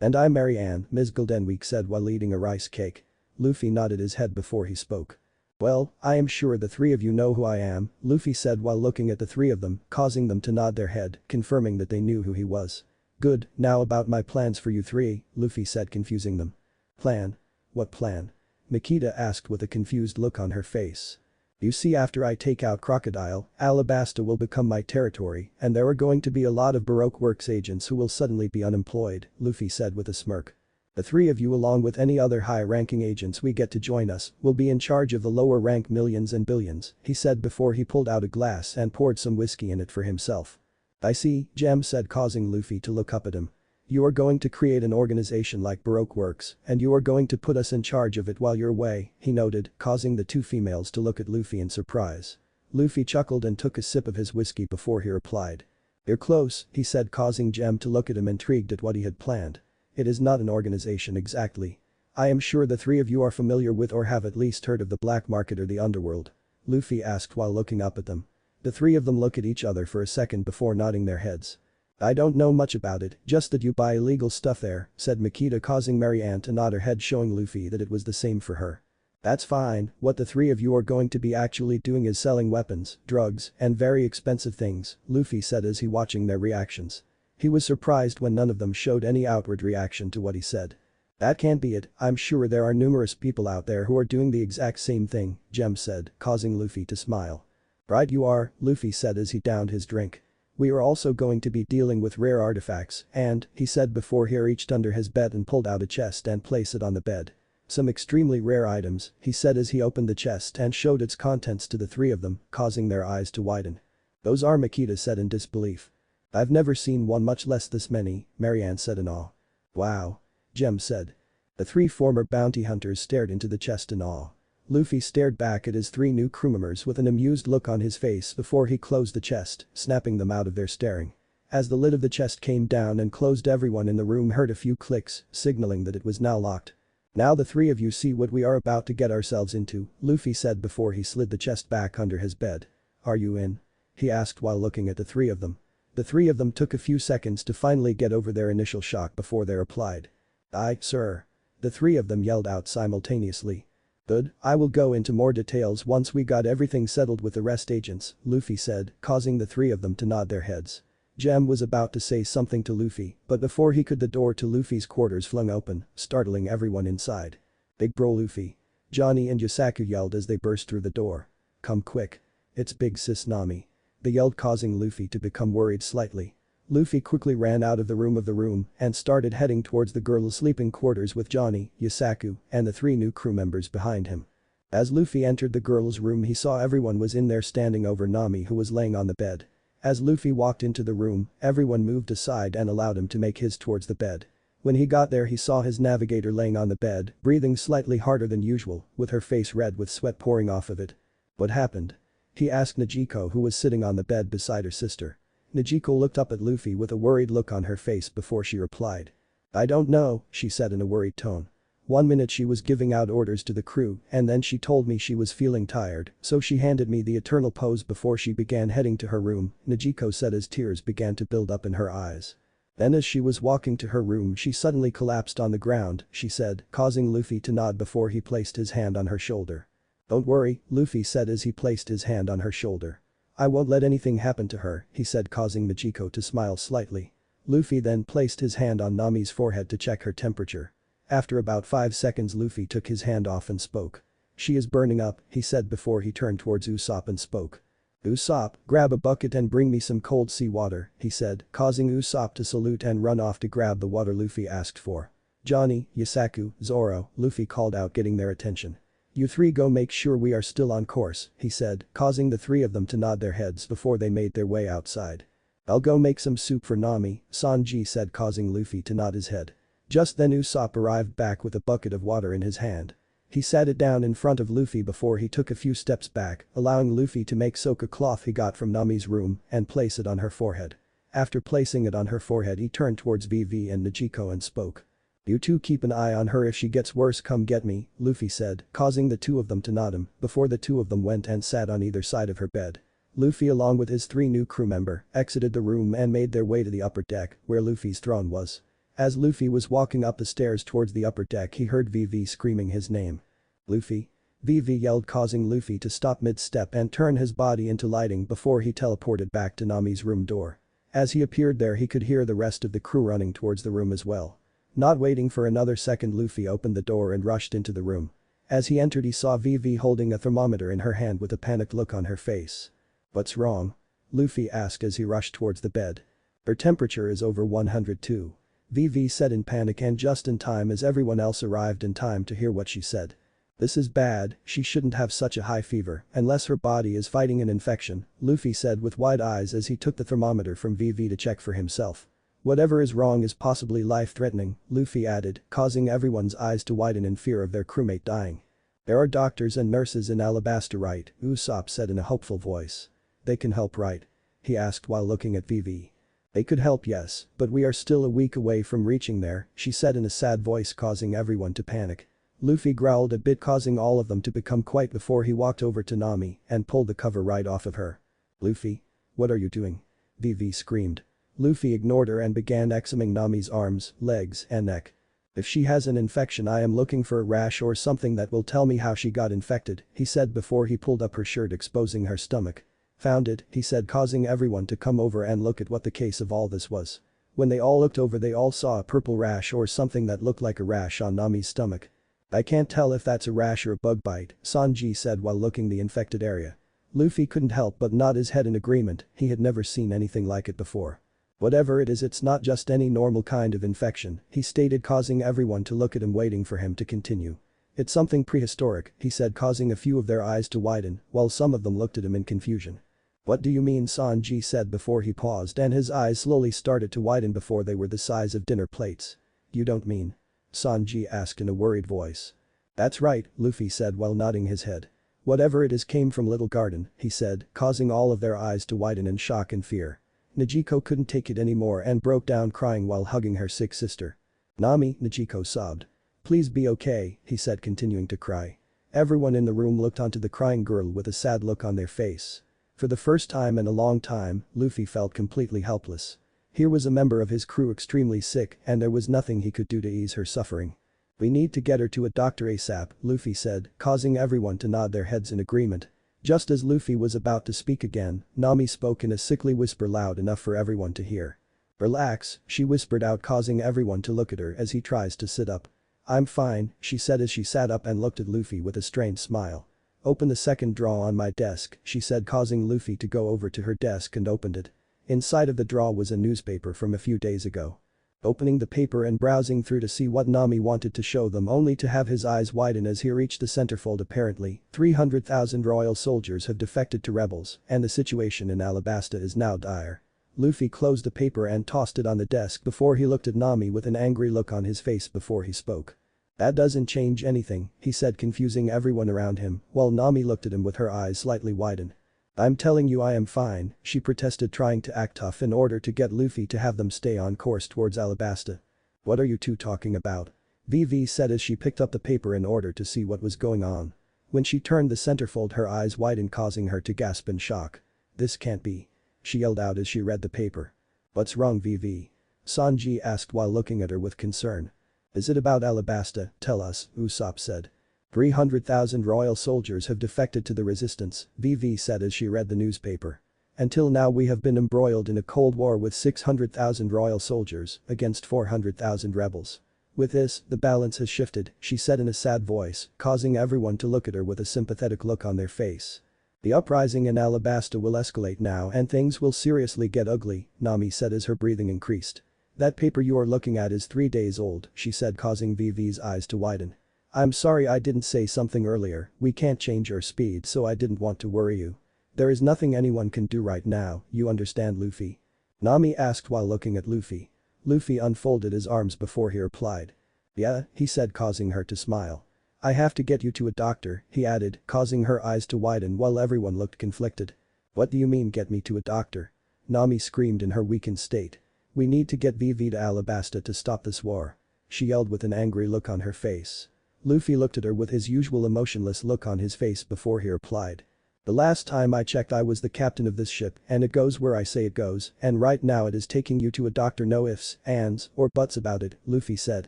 "And I'm Mary Ann," Ms. Goldenweek said while eating a rice cake. Luffy nodded his head before he spoke. "Well, I am sure the three of you know who I am," Luffy said while looking at the three of them, causing them to nod their head, confirming that they knew who he was. "Good, now about my plans for you three," Luffy said, confusing them. "Plan? What plan?" Makita asked with a confused look on her face. "You see, after I take out Crocodile, Alabasta will become my territory and there are going to be a lot of Baroque Works agents who will suddenly be unemployed," Luffy said with a smirk. "The three of you along with any other high-ranking agents we get to join us will be in charge of the lower-rank millions and billions," he said before he pulled out a glass and poured some whiskey in it for himself. "I see," Gem said, causing Luffy to look up at him. "You are going to create an organization like Baroque Works and you are going to put us in charge of it while you're away," he noted, causing the two females to look at Luffy in surprise. Luffy chuckled and took a sip of his whiskey before he replied. "You're close," he said, causing Gem to look at him intrigued at what he had planned. "It is not an organization exactly. I am sure the three of you are familiar with or have at least heard of the black market or the underworld?" Luffy asked while looking up at them. The three of them look at each other for a second before nodding their heads. "I don't know much about it, just that you buy illegal stuff there," said Makita, causing Mary Ann to nod her head, showing Luffy that it was the same for her. "That's fine, what the three of you are going to be actually doing is selling weapons, drugs, and very expensive things," Luffy said as he watching their reactions. He was surprised when none of them showed any outward reaction to what he said. "That can't be it, I'm sure there are numerous people out there who are doing the exact same thing," Gem said, causing Luffy to smile. "Right you are," Luffy said as he downed his drink. "We are also going to be dealing with rare artifacts and," he said before he reached under his bed and pulled out a chest and placed it on the bed. "Some extremely rare items," he said as he opened the chest and showed its contents to the three of them, causing their eyes to widen. "Those are," Makita said in disbelief. "I've never seen one, much less this many," Mary Ann said in awe. "Wow," Gem said. The three former bounty hunters stared into the chest in awe. Luffy stared back at his three new crew members with an amused look on his face before he closed the chest, snapping them out of their staring. As the lid of the chest came down and closed, everyone in the room heard a few clicks, signaling that it was now locked. "Now the three of you see what we are about to get ourselves into," Luffy said before he slid the chest back under his bed. "Are you in?" he asked while looking at the three of them. The three of them took a few seconds to finally get over their initial shock before they replied. "Aye, sir." The three of them yelled out simultaneously. "Good, I will go into more details once we got everything settled with the rest agents," Luffy said, causing the three of them to nod their heads. Gem was about to say something to Luffy, but before he could the door to Luffy's quarters flung open, startling everyone inside. "Big bro Luffy." Johnny and Yusaku yelled as they burst through the door. "Come quick. It's big sis Nami." They yelled, causing Luffy to become worried slightly. Luffy quickly ran out of the room and started heading towards the girls' sleeping quarters with Johnny, Yusaku, and the three new crew members behind him. As Luffy entered the girls' room, he saw everyone was in there standing over Nami, who was laying on the bed. As Luffy walked into the room, everyone moved aside and allowed him to make his towards the bed. When he got there, he saw his navigator laying on the bed, breathing slightly harder than usual, with her face red with sweat pouring off of it. "What happened?" he asked Niko, who was sitting on the bed beside her sister. Niko looked up at Luffy with a worried look on her face before she replied. "I don't know," she said in a worried tone. "One minute she was giving out orders to the crew and then she told me she was feeling tired, so she handed me the eternal pose before she began heading to her room," Niko said as tears began to build up in her eyes. "Then as she was walking to her room she suddenly collapsed on the ground," she said, causing Luffy to nod before he placed his hand on her shoulder. "Don't worry," Luffy said as he placed his hand on her shoulder. "I won't let anything happen to her," he said, causing Niko to smile slightly. Luffy then placed his hand on Nami's forehead to check her temperature. After about 5 seconds, Luffy took his hand off and spoke. "She is burning up," he said before he turned towards Usopp and spoke. "Usopp, grab a bucket and bring me some cold sea water," he said, causing Usopp to salute and run off to grab the water Luffy asked for. "Johnny, Yusaku, Zoro," Luffy called out, getting their attention. "You three go make sure we are still on course," he said, causing the three of them to nod their heads before they made their way outside. "I'll go make some soup for Nami," Sanji said, causing Luffy to nod his head. Just then Usopp arrived back with a bucket of water in his hand. He sat it down in front of Luffy before he took a few steps back, allowing Luffy to make soak a cloth he got from Nami's room and place it on her forehead. After placing it on her forehead, he turned towards Vivi and Niko and spoke. "You two keep an eye on her. If she gets worse, come get me," Luffy said, causing the two of them to nod him before the two of them went and sat on either side of her bed. Luffy along with his three new crew member exited the room and made their way to the upper deck where Luffy's throne was. As Luffy was walking up the stairs towards the upper deck he heard VV screaming his name. Luffy? VV yelled, causing Luffy to stop mid-step and turn his body into lighting before he teleported back to Nami's room door. As he appeared there he could hear the rest of the crew running towards the room as well. Not waiting for another second, Luffy opened the door and rushed into the room. As he entered he saw VV holding a thermometer in her hand with a panicked look on her face. "What's wrong?" Luffy asked as he rushed towards the bed. "Her temperature is over 102. VV said in panic, and just in time as everyone else arrived in time to hear what she said. "This is bad, she shouldn't have such a high fever unless her body is fighting an infection," Luffy said with wide eyes as he took the thermometer from VV to check for himself. "Whatever is wrong is possibly life-threatening," Luffy added, causing everyone's eyes to widen in fear of their crewmate dying. "There are doctors and nurses in Alabasta, right?" Usopp said in a hopeful voice. "They can help, right?" he asked while looking at VV. "They could help, yes, but we are still a week away from reaching there," she said in a sad voice, causing everyone to panic. Luffy growled a bit, causing all of them to become quiet before he walked over to Nami and pulled the cover right off of her. "Luffy? What are you doing?" VV screamed. Luffy ignored her and began examining Nami's arms, legs, and neck. "If she has an infection I am looking for a rash or something that will tell me how she got infected," he said before he pulled up her shirt, exposing her stomach. "Found it," he said, causing everyone to come over and look at what the case of all this was. When they all looked over they all saw a purple rash or something that looked like a rash on Nami's stomach. "I can't tell if that's a rash or a bug bite," Sanji said while looking the infected area. Luffy couldn't help but nod his head in agreement, he had never seen anything like it before. "Whatever it is, it's not just any normal kind of infection," he stated, causing everyone to look at him waiting for him to continue. "It's something prehistoric," he said, causing a few of their eyes to widen while some of them looked at him in confusion. "What do you mean?" Sanji said before he paused and his eyes slowly started to widen before they were the size of dinner plates. "You don't mean?" Sanji asked in a worried voice. "That's right," Luffy said while nodding his head. "Whatever it is came from Little Garden," he said, causing all of their eyes to widen in shock and fear. Nijiko couldn't take it anymore and broke down crying while hugging her sick sister. "Nami," Nijiko sobbed. "Please be okay," he said, continuing to cry. Everyone in the room looked onto the crying girl with a sad look on their face. For the first time in a long time, Luffy felt completely helpless. Here was a member of his crew extremely sick and there was nothing he could do to ease her suffering. "We need to get her to a doctor ASAP," Luffy said, causing everyone to nod their heads in agreement. Just as Luffy was about to speak again, Nami spoke in a sickly whisper loud enough for everyone to hear. "Relax," she whispered out, causing everyone to look at her as he tries to sit up. "I'm fine," she said as she sat up and looked at Luffy with a strained smile. "Open the second drawer on my desk," she said, causing Luffy to go over to her desk and opened it. Inside of the drawer was a newspaper from a few days ago. Opening the paper and browsing through to see what Nami wanted to show them, only to have his eyes widen as he reached the centerfold. "Apparently, 300,000 royal soldiers have defected to rebels and the situation in Alabasta is now dire." Luffy closed the paper and tossed it on the desk before he looked at Nami with an angry look on his face before he spoke. "That doesn't change anything," he said, confusing everyone around him while Nami looked at him with her eyes slightly widened. "I'm telling you I am fine," she protested, trying to act tough in order to get Luffy to have them stay on course towards Alabasta. "What are you two talking about?" VV said as she picked up the paper in order to see what was going on. When she turned the centerfold her eyes widened, causing her to gasp in shock. "This can't be," she yelled out as she read the paper. "What's wrong, VV?" Sanji asked while looking at her with concern. "Is it about Alabasta? Tell us," Usopp said. 300,000 royal soldiers have defected to the resistance, VV said as she read the newspaper. "Until now we have been embroiled in a cold war with 600,000 royal soldiers against 400,000 rebels. With this, the balance has shifted," she said in a sad voice, causing everyone to look at her with a sympathetic look on their face. "The uprising in Alabasta will escalate now and things will seriously get ugly," Nami said as her breathing increased. "That paper you are looking at is 3 days old," she said, causing VV's eyes to widen. "I'm sorry I didn't say something earlier, we can't change our speed so I didn't want to worry you. There is nothing anyone can do right now, you understand, Luffy?" Nami asked while looking at Luffy. Luffy unfolded his arms before he replied. "Yeah," he said, causing her to smile. "I have to get you to a doctor," he added, causing her eyes to widen while everyone looked conflicted. "What do you mean get me to a doctor?" Nami screamed in her weakened state. "We need to get VV to Alabasta to stop this war," she yelled with an angry look on her face. Luffy looked at her with his usual emotionless look on his face before he replied. The last time I checked I was the captain of this ship and it goes where I say it goes and right now it is taking you to a doctor, no ifs, ands, or buts about it," Luffy said,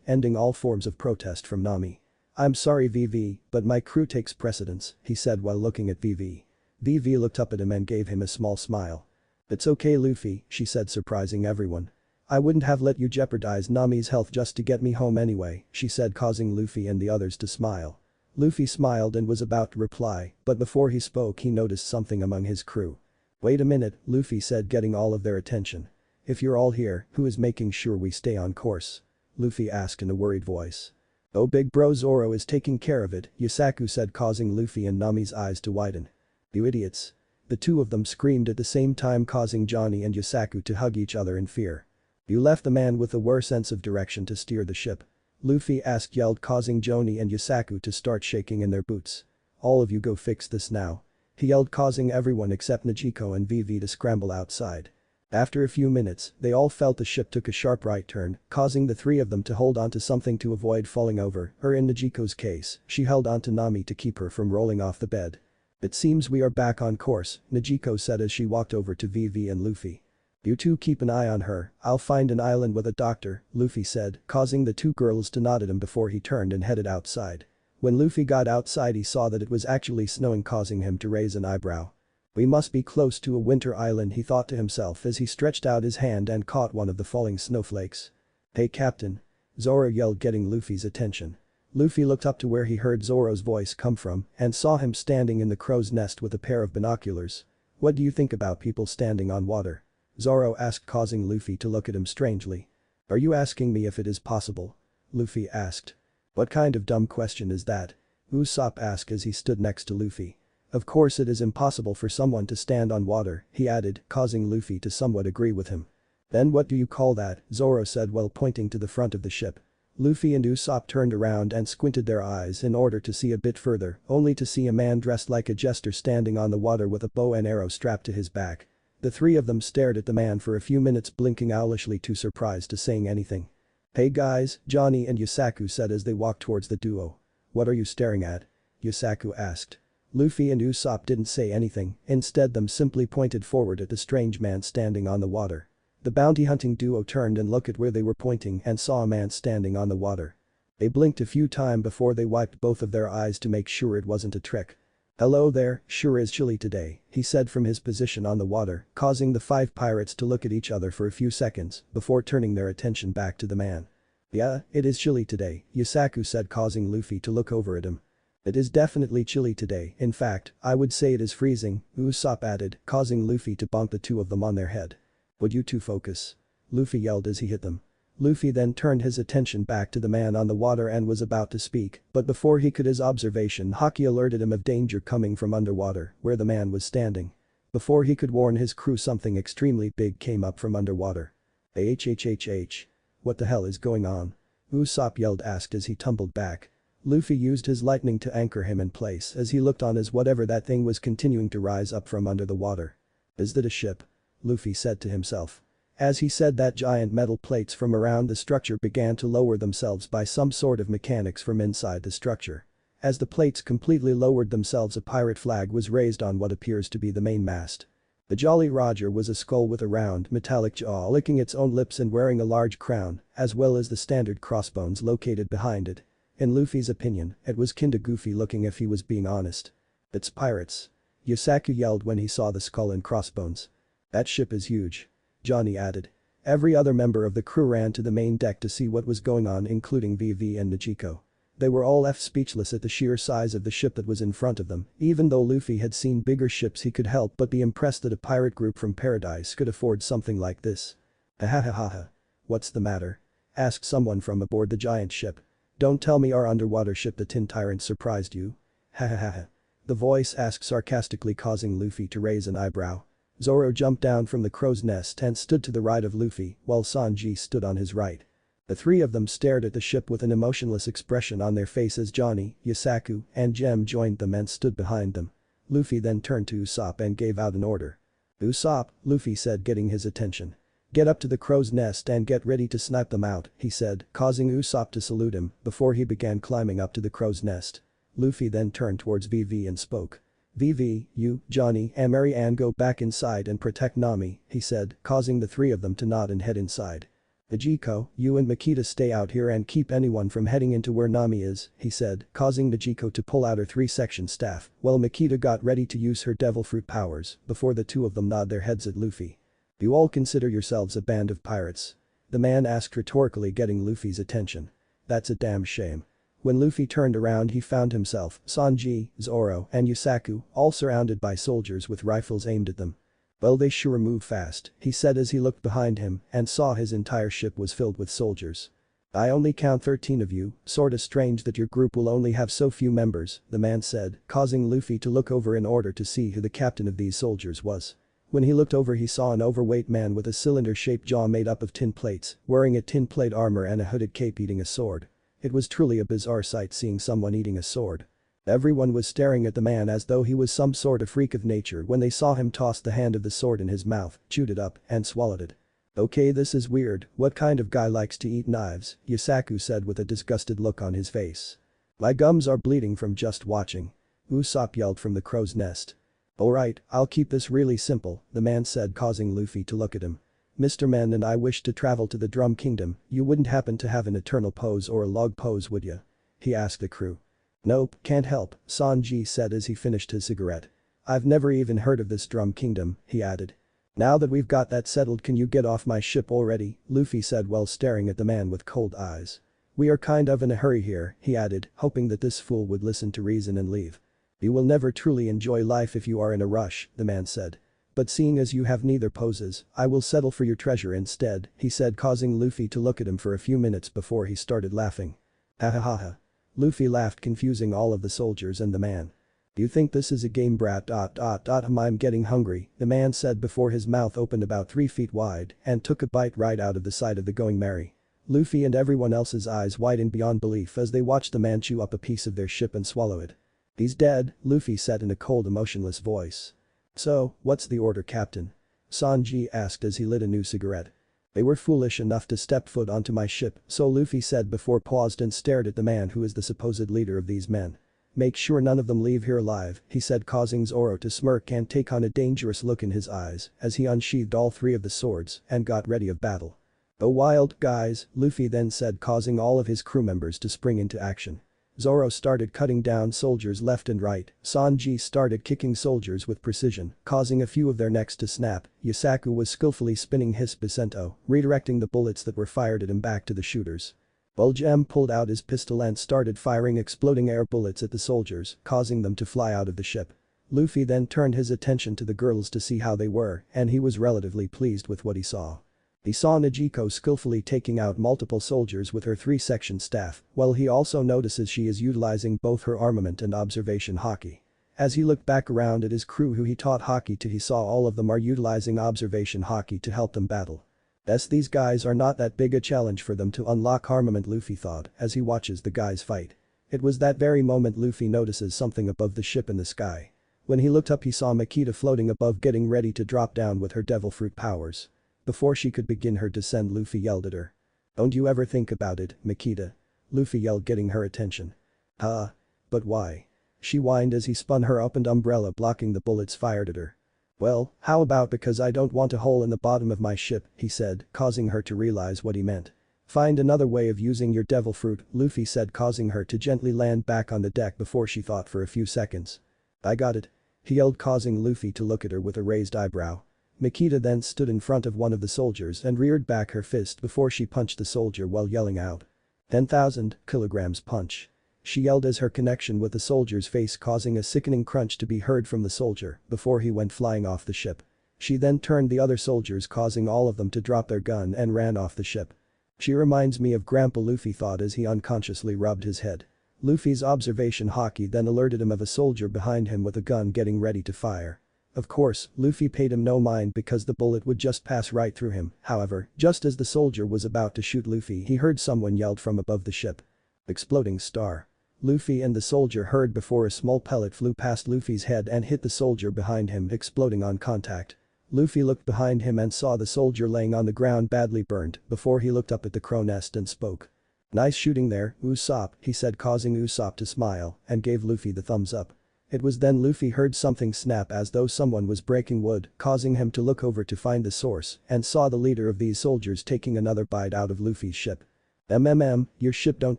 ending all forms of protest from Nami. "I'm sorry VV, but my crew takes precedence," he said while looking at VV. VV looked up at him and gave him a small smile. "It's okay Luffy," she said, surprising everyone. "I wouldn't have let you jeopardize Nami's health just to get me home anyway," she said, causing Luffy and the others to smile. Luffy smiled and was about to reply, but before he spoke he noticed something among his crew. "Wait a minute," Luffy said, getting all of their attention. "If you're all here, who is making sure we stay on course?" Luffy asked in a worried voice. "Oh, big bro Zoro is taking care of it," Yusaku said, causing Luffy and Nami's eyes to widen. "You idiots." The two of them screamed at the same time, causing Johnny and Yusaku to hug each other in fear. "You left the man with a worse sense of direction to steer the ship?" Luffy yelled, causing Johnny and Yusaku to start shaking in their boots. "All of you go fix this now." He yelled, causing everyone except Nijiko and Vivi to scramble outside. After a few minutes, they all felt the ship took a sharp right turn, causing the three of them to hold onto something to avoid falling over, or in Nijiko's case, she held onto Nami to keep her from rolling off the bed. "It seems we are back on course," Nijiko said as she walked over to Vivi and Luffy. "You two keep an eye on her, I'll find an island with a doctor," Luffy said, causing the two girls to nod at him before he turned and headed outside. When Luffy got outside he saw that it was actually snowing, causing him to raise an eyebrow. "We must be close to a winter island," he thought to himself as he stretched out his hand and caught one of the falling snowflakes. "Hey Captain!" Zoro yelled, getting Luffy's attention. Luffy looked up to where he heard Zoro's voice come from and saw him standing in the crow's nest with a pair of binoculars. "What do you think about people standing on water?" Zoro asked, causing Luffy to look at him strangely. "Are you asking me if it is possible?" Luffy asked. "What kind of dumb question is that?" Usopp asked as he stood next to Luffy. "Of course it is impossible for someone to stand on water," he added, causing Luffy to somewhat agree with him. "Then what do you call that?" Zoro said while pointing to the front of the ship. Luffy and Usopp turned around and squinted their eyes in order to see a bit further, only to see a man dressed like a jester standing on the water with a bow and arrow strapped to his back. The three of them stared at the man for a few minutes, blinking owlishly, too surprised to saying anything. "Hey guys," Johnny and Yusaku said as they walked towards the duo. "What are you staring at?" Yusaku asked. Luffy and Usopp didn't say anything, instead them simply pointed forward at the strange man standing on the water. The bounty hunting duo turned and looked at where they were pointing and saw a man standing on the water. They blinked a few times before they wiped both of their eyes to make sure it wasn't a trick. "Hello there, sure is chilly today," he said from his position on the water, causing the five pirates to look at each other for a few seconds before turning their attention back to the man. "Yeah, it is chilly today," Yusaku said, causing Luffy to look over at him. "It is definitely chilly today, in fact, I would say it is freezing," Usopp added, causing Luffy to bonk the two of them on their head. "Would you two focus?" Luffy yelled as he hit them. Luffy then turned his attention back to the man on the water and was about to speak, but before he could his observation Haki alerted him of danger coming from underwater, where the man was standing. Before he could warn his crew something extremely big came up from underwater. "Hhhhh. What the hell is going on?" Usopp yelled asked as he tumbled back. Luffy used his lightning to anchor him in place as he looked on as whatever that thing was continuing to rise up from under the water. "Is that a ship?" Luffy said to himself. As he said that, giant metal plates from around the structure began to lower themselves by some sort of mechanics from inside the structure. As the plates completely lowered themselves, a pirate flag was raised on what appears to be the main mast. The Jolly Roger was a skull with a round, metallic jaw licking its own lips and wearing a large crown, as well as the standard crossbones located behind it. In Luffy's opinion, it was kinda goofy looking if he was being honest. "It's pirates!" Yusaku yelled when he saw the skull and crossbones. "That ship is huge," Johnny added. Every other member of the crew ran to the main deck to see what was going on, including Vivi and Nijiko. They were all left speechless at the sheer size of the ship that was in front of them. Even though Luffy had seen bigger ships, he could help but be impressed that a pirate group from Paradise could afford something like this. "Ahahaha. What's the matter?" asked someone from aboard the giant ship. "Don't tell me our underwater ship the Tin Tyrant surprised you?" "Hahaha." The voice asked sarcastically, causing Luffy to raise an eyebrow. Zoro jumped down from the crow's nest and stood to the right of Luffy, while Sanji stood on his right. The three of them stared at the ship with an emotionless expression on their faces. Johnny, Yusaku, and Jem joined them and stood behind them. Luffy then turned to Usopp and gave out an order. "Usopp," Luffy said, getting his attention. "Get up to the crow's nest and get ready to snipe them out," he said, causing Usopp to salute him before he began climbing up to the crow's nest. Luffy then turned towards Vivi and spoke. Vivi, you, Johnny and Mary Ann go back inside and protect Nami, he said, causing the three of them to nod and head inside. Niko, you and Makita stay out here and keep anyone from heading into where Nami is, he said, causing Niko to pull out her 3-section staff while Makita got ready to use her devil fruit powers before the two of them nod their heads at Luffy. You all consider yourselves a band of pirates? The man asked rhetorically, getting Luffy's attention. That's a damn shame. When Luffy turned around he found himself, Sanji, Zoro and Yusaku all surrounded by soldiers with rifles aimed at them. Well, they sure move fast, he said as he looked behind him and saw his entire ship was filled with soldiers. I only count 13 of you, sorta strange that your group will only have so few members, the man said, causing Luffy to look over in order to see who the captain of these soldiers was. When he looked over he saw an overweight man with a cylinder-shaped jaw made up of tin plates, wearing a tin plate armor and a hooded cape eating a sword. It was truly a bizarre sight seeing someone eating a sword. Everyone was staring at the man as though he was some sort of freak of nature when they saw him toss the hand of the sword in his mouth, chewed it up, and swallowed it. Okay, this is weird, what kind of guy likes to eat knives, Yusaku said with a disgusted look on his face. My gums are bleeding from just watching. Usopp yelled from the crow's nest. Alright, I'll keep this really simple, the man said, causing Luffy to look at him. Mr. Men and I wish to travel to the Drum Kingdom, you wouldn't happen to have an eternal pose or a log pose, would ya? He asked the crew. Nope, can't help, Sanji said as he finished his cigarette. I've never even heard of this Drum Kingdom, he added. Now that we've got that settled, can you get off my ship already, Luffy said while staring at the man with cold eyes. We are kind of in a hurry here, he added, hoping that this fool would listen to reason and leave. You will never truly enjoy life if you are in a rush, the man said. But seeing as you have neither poses, I will settle for your treasure instead, he said, causing Luffy to look at him for a few minutes before he started laughing. Ha ha ha ha. Luffy laughed, confusing all of the soldiers and the man. You think this is a game, brat? I'm getting hungry, the man said before his mouth opened about 3 feet wide and took a bite right out of the side of the Going Merry. Luffy and everyone else's eyes widened beyond belief as they watched the man chew up a piece of their ship and swallow it. He's dead, Luffy said in a cold, emotionless voice. So, what's the order, Captain? Sanji asked as he lit a new cigarette. They were foolish enough to step foot onto my ship, so Luffy said before paused and stared at the man who is the supposed leader of these men. Make sure none of them leave here alive, he said, causing Zoro to smirk and take on a dangerous look in his eyes as he unsheathed all 3 of the swords and got ready of battle. Go wild, guys, Luffy then said, causing all of his crew members to spring into action. Zoro started cutting down soldiers left and right, Sanji started kicking soldiers with precision, causing a few of their necks to snap, Yusaku was skillfully spinning his Bicento, redirecting the bullets that were fired at him back to the shooters. Bulgem pulled out his pistol and started firing exploding air bullets at the soldiers, causing them to fly out of the ship. Luffy then turned his attention to the girls to see how they were, and he was relatively pleased with what he saw. He saw Niko skillfully taking out multiple soldiers with her 3-section staff, while he also notices she is utilizing both her armament and observation Haki. As he looked back around at his crew who he taught Haki to, he saw all of them are utilizing observation Haki to help them battle. These guys are not that big a challenge for them to unlock armament, Luffy thought as he watches the guys fight. It was that very moment Luffy notices something above the ship in the sky. When he looked up he saw Makita floating above, getting ready to drop down with her devil fruit powers. Before she could begin her descent, Luffy yelled at her. Don't you ever think about it, Makita? Luffy yelled, getting her attention. But why? She whined as he spun her opened umbrella, blocking the bullets fired at her. Well, how about because I don't want a hole in the bottom of my ship, he said, causing her to realize what he meant. Find another way of using your devil fruit, Luffy said, causing her to gently land back on the deck before she thought for a few seconds. I got it. He yelled, causing Luffy to look at her with a raised eyebrow. Makita then stood in front of one of the soldiers and reared back her fist before she punched the soldier while yelling out. 10,000 kilograms punch. She yelled as her connection with the soldier's face causing a sickening crunch to be heard from the soldier before he went flying off the ship. She then turned the other soldiers, causing all of them to drop their gun and ran off the ship. She reminds me of Grandpa, Luffy thought as he unconsciously rubbed his head. Luffy's observation Haki then alerted him of a soldier behind him with a gun getting ready to fire. Of course, Luffy paid him no mind because the bullet would just pass right through him, however, just as the soldier was about to shoot Luffy he heard someone yelled from above the ship. Exploding star. Luffy and the soldier heard before a small pellet flew past Luffy's head and hit the soldier behind him, exploding on contact. Luffy looked behind him and saw the soldier laying on the ground badly burned before he looked up at the crow nest and spoke. Nice shooting there, Usopp, he said, causing Usopp to smile and gave Luffy the thumbs up. It was then Luffy heard something snap as though someone was breaking wood, causing him to look over to find the source and saw the leader of these soldiers taking another bite out of Luffy's ship. Your ship don't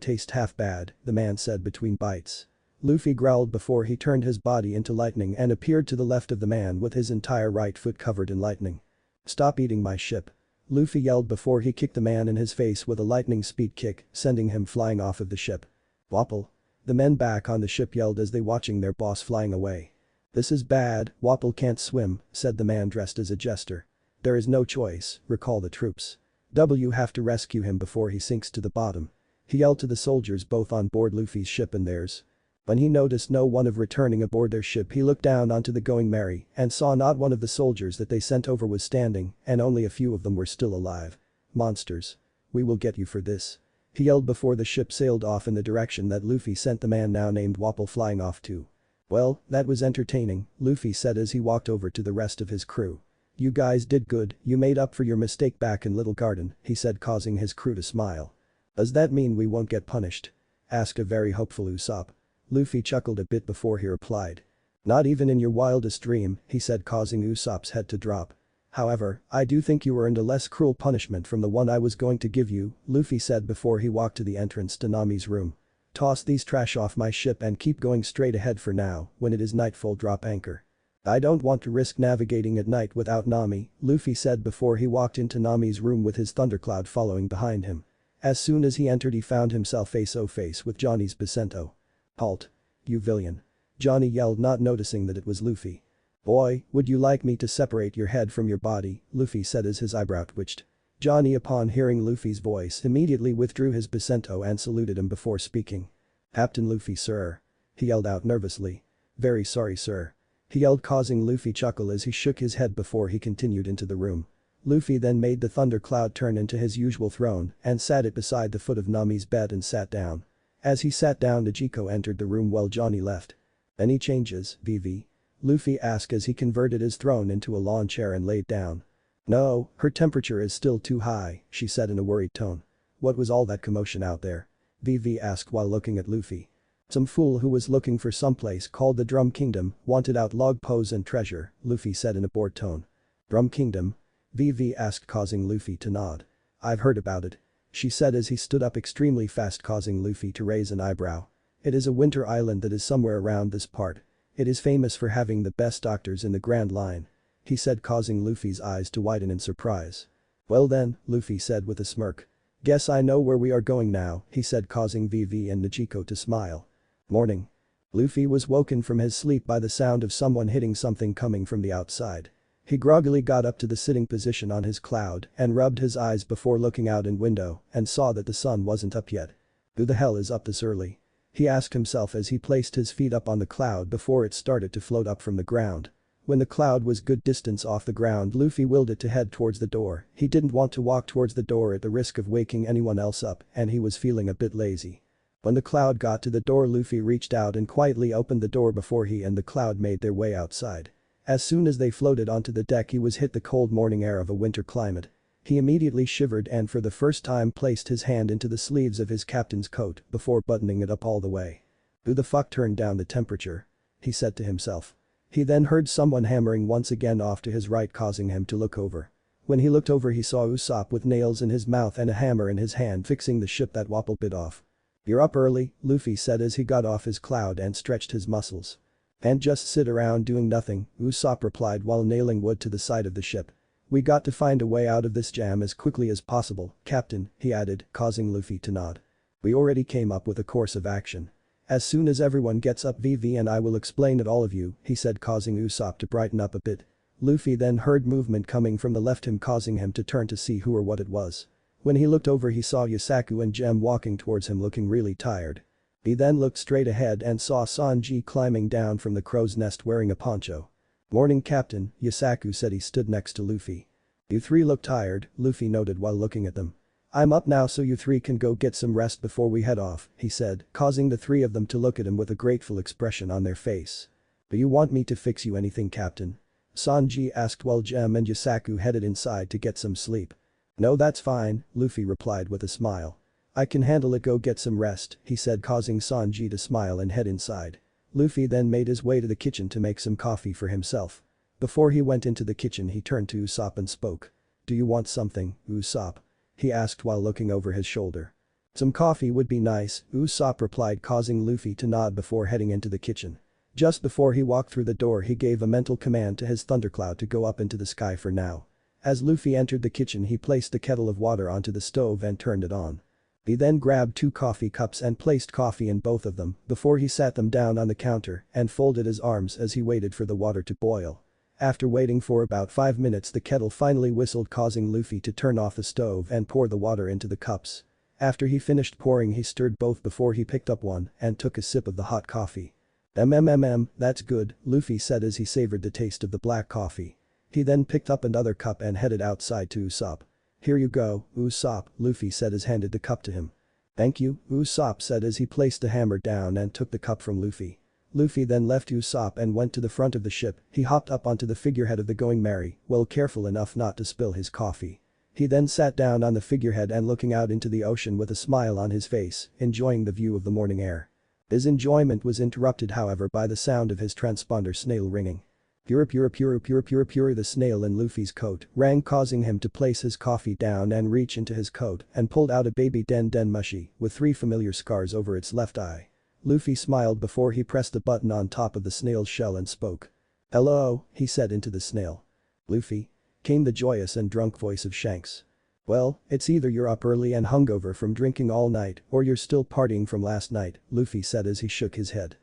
taste half bad," the man said between bites. Luffy growled before he turned his body into lightning and appeared to the left of the man with his entire right foot covered in lightning. "Stop eating my ship." Luffy yelled before he kicked the man in his face with a lightning speed kick, sending him flying off of the ship. "Wapol." The men back on the ship yelled as they watching their boss flying away. "This is bad, Wapol can't swim," said the man dressed as a jester. "There is no choice, recall the troops. W have to rescue him before he sinks to the bottom." He yelled to the soldiers both on board Luffy's ship and theirs. When he noticed no one of returning aboard their ship he looked down onto the Going Merry and saw not one of the soldiers that they sent over was standing and only a few of them were still alive. "Monsters. We will get you for this." He yelled before the ship sailed off in the direction that Luffy sent the man now named Wapol flying off to. "Well, that was entertaining," Luffy said as he walked over to the rest of his crew. "You guys did good, you made up for your mistake back in Little Garden," he said causing his crew to smile. "Does that mean we won't get punished?" asked a very hopeful Usopp. Luffy chuckled a bit before he replied. "Not even in your wildest dream," he said causing Usopp's head to drop. "However, I do think you earned a less cruel punishment from the one I was going to give you," Luffy said before he walked to the entrance to Nami's room. "Toss these trash off my ship and keep going straight ahead for now, when it is nightfall drop anchor." "I don't want to risk navigating at night without Nami," Luffy said before he walked into Nami's room with his thundercloud following behind him. As soon as he entered he found himself face-to-face with Johnny's Bacento. "Halt. You villain." Johnny yelled not noticing that it was Luffy. "Boy, would you like me to separate your head from your body," Luffy said as his eyebrow twitched. Johnny upon hearing Luffy's voice immediately withdrew his Bacento and saluted him before speaking. "Captain Luffy sir." He yelled out nervously. "Very sorry sir." He yelled causing Luffy chuckle as he shook his head before he continued into the room. Luffy then made the thundercloud turn into his usual throne and sat it beside the foot of Nami's bed and sat down. As he sat down Niko entered the room while Johnny left. "Any changes, VV?" Luffy asked as he converted his throne into a lawn chair and laid down. "No, her temperature is still too high," she said in a worried tone. "What was all that commotion out there?" VV asked while looking at Luffy. "Some fool who was looking for someplace called the Drum Kingdom wanted out log pose and treasure," Luffy said in a bored tone. "Drum Kingdom?" VV asked causing Luffy to nod. "I've heard about it," she said as he stood up extremely fast causing Luffy to raise an eyebrow. "It is a winter island that is somewhere around this part. It is famous for having the best doctors in the Grand Line," he said causing Luffy's eyes to widen in surprise. "Well then," Luffy said with a smirk. "Guess I know where we are going now," he said causing VV and Niko to smile. Morning. Luffy was woken from his sleep by the sound of someone hitting something coming from the outside. He groggily got up to the sitting position on his cloud and rubbed his eyes before looking out in window and saw that the sun wasn't up yet. "Who the hell is up this early?" he asked himself as he placed his feet up on the cloud before it started to float up from the ground. When the cloud was good distance off the ground Luffy willed it to head towards the door. He didn't want to walk towards the door at the risk of waking anyone else up and he was feeling a bit lazy. When the cloud got to the door Luffy reached out and quietly opened the door before he and the cloud made their way outside. As soon as they floated onto the deck he was hit the cold morning air of a winter climate. He immediately shivered and for the first time placed his hand into the sleeves of his captain's coat before buttoning it up all the way. "Who the fuck turned down the temperature?" he said to himself. He then heard someone hammering once again off to his right causing him to look over. When he looked over he saw Usopp with nails in his mouth and a hammer in his hand fixing the ship that Wapol bit off. "You're up early," Luffy said as he got off his cloud and stretched his muscles. "And just sit around doing nothing," Usopp replied while nailing wood to the side of the ship. "We got to find a way out of this jam as quickly as possible, Captain," he added, causing Luffy to nod. "We already came up with a course of action. As soon as everyone gets up VV and I will explain it all of you," he said causing Usopp to brighten up a bit. Luffy then heard movement coming from the left him causing him to turn to see who or what it was. When he looked over he saw Yasaku and Gem walking towards him looking really tired. He then looked straight ahead and saw Sanji climbing down from the crow's nest wearing a poncho. "Morning Captain," Yasaku said he stood next to Luffy. "You three look tired," Luffy noted while looking at them. "I'm up now so you three can go get some rest before we head off," he said, causing the three of them to look at him with a grateful expression on their face. "Do you want me to fix you anything Captain?" Sanji asked while Gem and Yasaku headed inside to get some sleep. "No that's fine," Luffy replied with a smile. "I can handle it go get some rest," he said causing Sanji to smile and head inside. Luffy then made his way to the kitchen to make some coffee for himself. Before he went into the kitchen he turned to Usopp and spoke. "Do you want something, Usopp?" he asked while looking over his shoulder. "Some coffee would be nice," Usopp replied, causing Luffy to nod before heading into the kitchen. Just before he walked through the door he gave a mental command to his thundercloud to go up into the sky for now. As Luffy entered the kitchen he placed the kettle of water onto the stove and turned it on. He then grabbed 2 coffee cups and placed coffee in both of them before he sat them down on the counter and folded his arms as he waited for the water to boil. After waiting for about 5 minutes the kettle finally whistled, causing Luffy to turn off the stove and pour the water into the cups. After he finished pouring he stirred both before he picked up one and took a sip of the hot coffee. That's good," Luffy said as he savored the taste of the black coffee. He then picked up another cup and headed outside to Usopp. "Here you go, Usopp," Luffy said as handed the cup to him. "Thank you," Usopp said as he placed the hammer down and took the cup from Luffy. Luffy then left Usopp and went to the front of the ship. He hopped up onto the figurehead of the Going Merry, well careful enough not to spill his coffee. He then sat down on the figurehead and looking out into the ocean with a smile on his face, enjoying the view of the morning air. His enjoyment was interrupted however by the sound of his transponder snail ringing. Pura, the snail in Luffy's coat rang, causing him to place his coffee down and reach into his coat and pulled out a baby Den mushie with 3 familiar scars over its left eye. Luffy smiled before he pressed the button on top of the snail's shell and spoke. "Hello," he said into the snail. "Luffy?" came the joyous and drunk voice of Shanks. "Well, it's either you're up early and hungover from drinking all night or you're still partying from last night," Luffy said as he shook his head.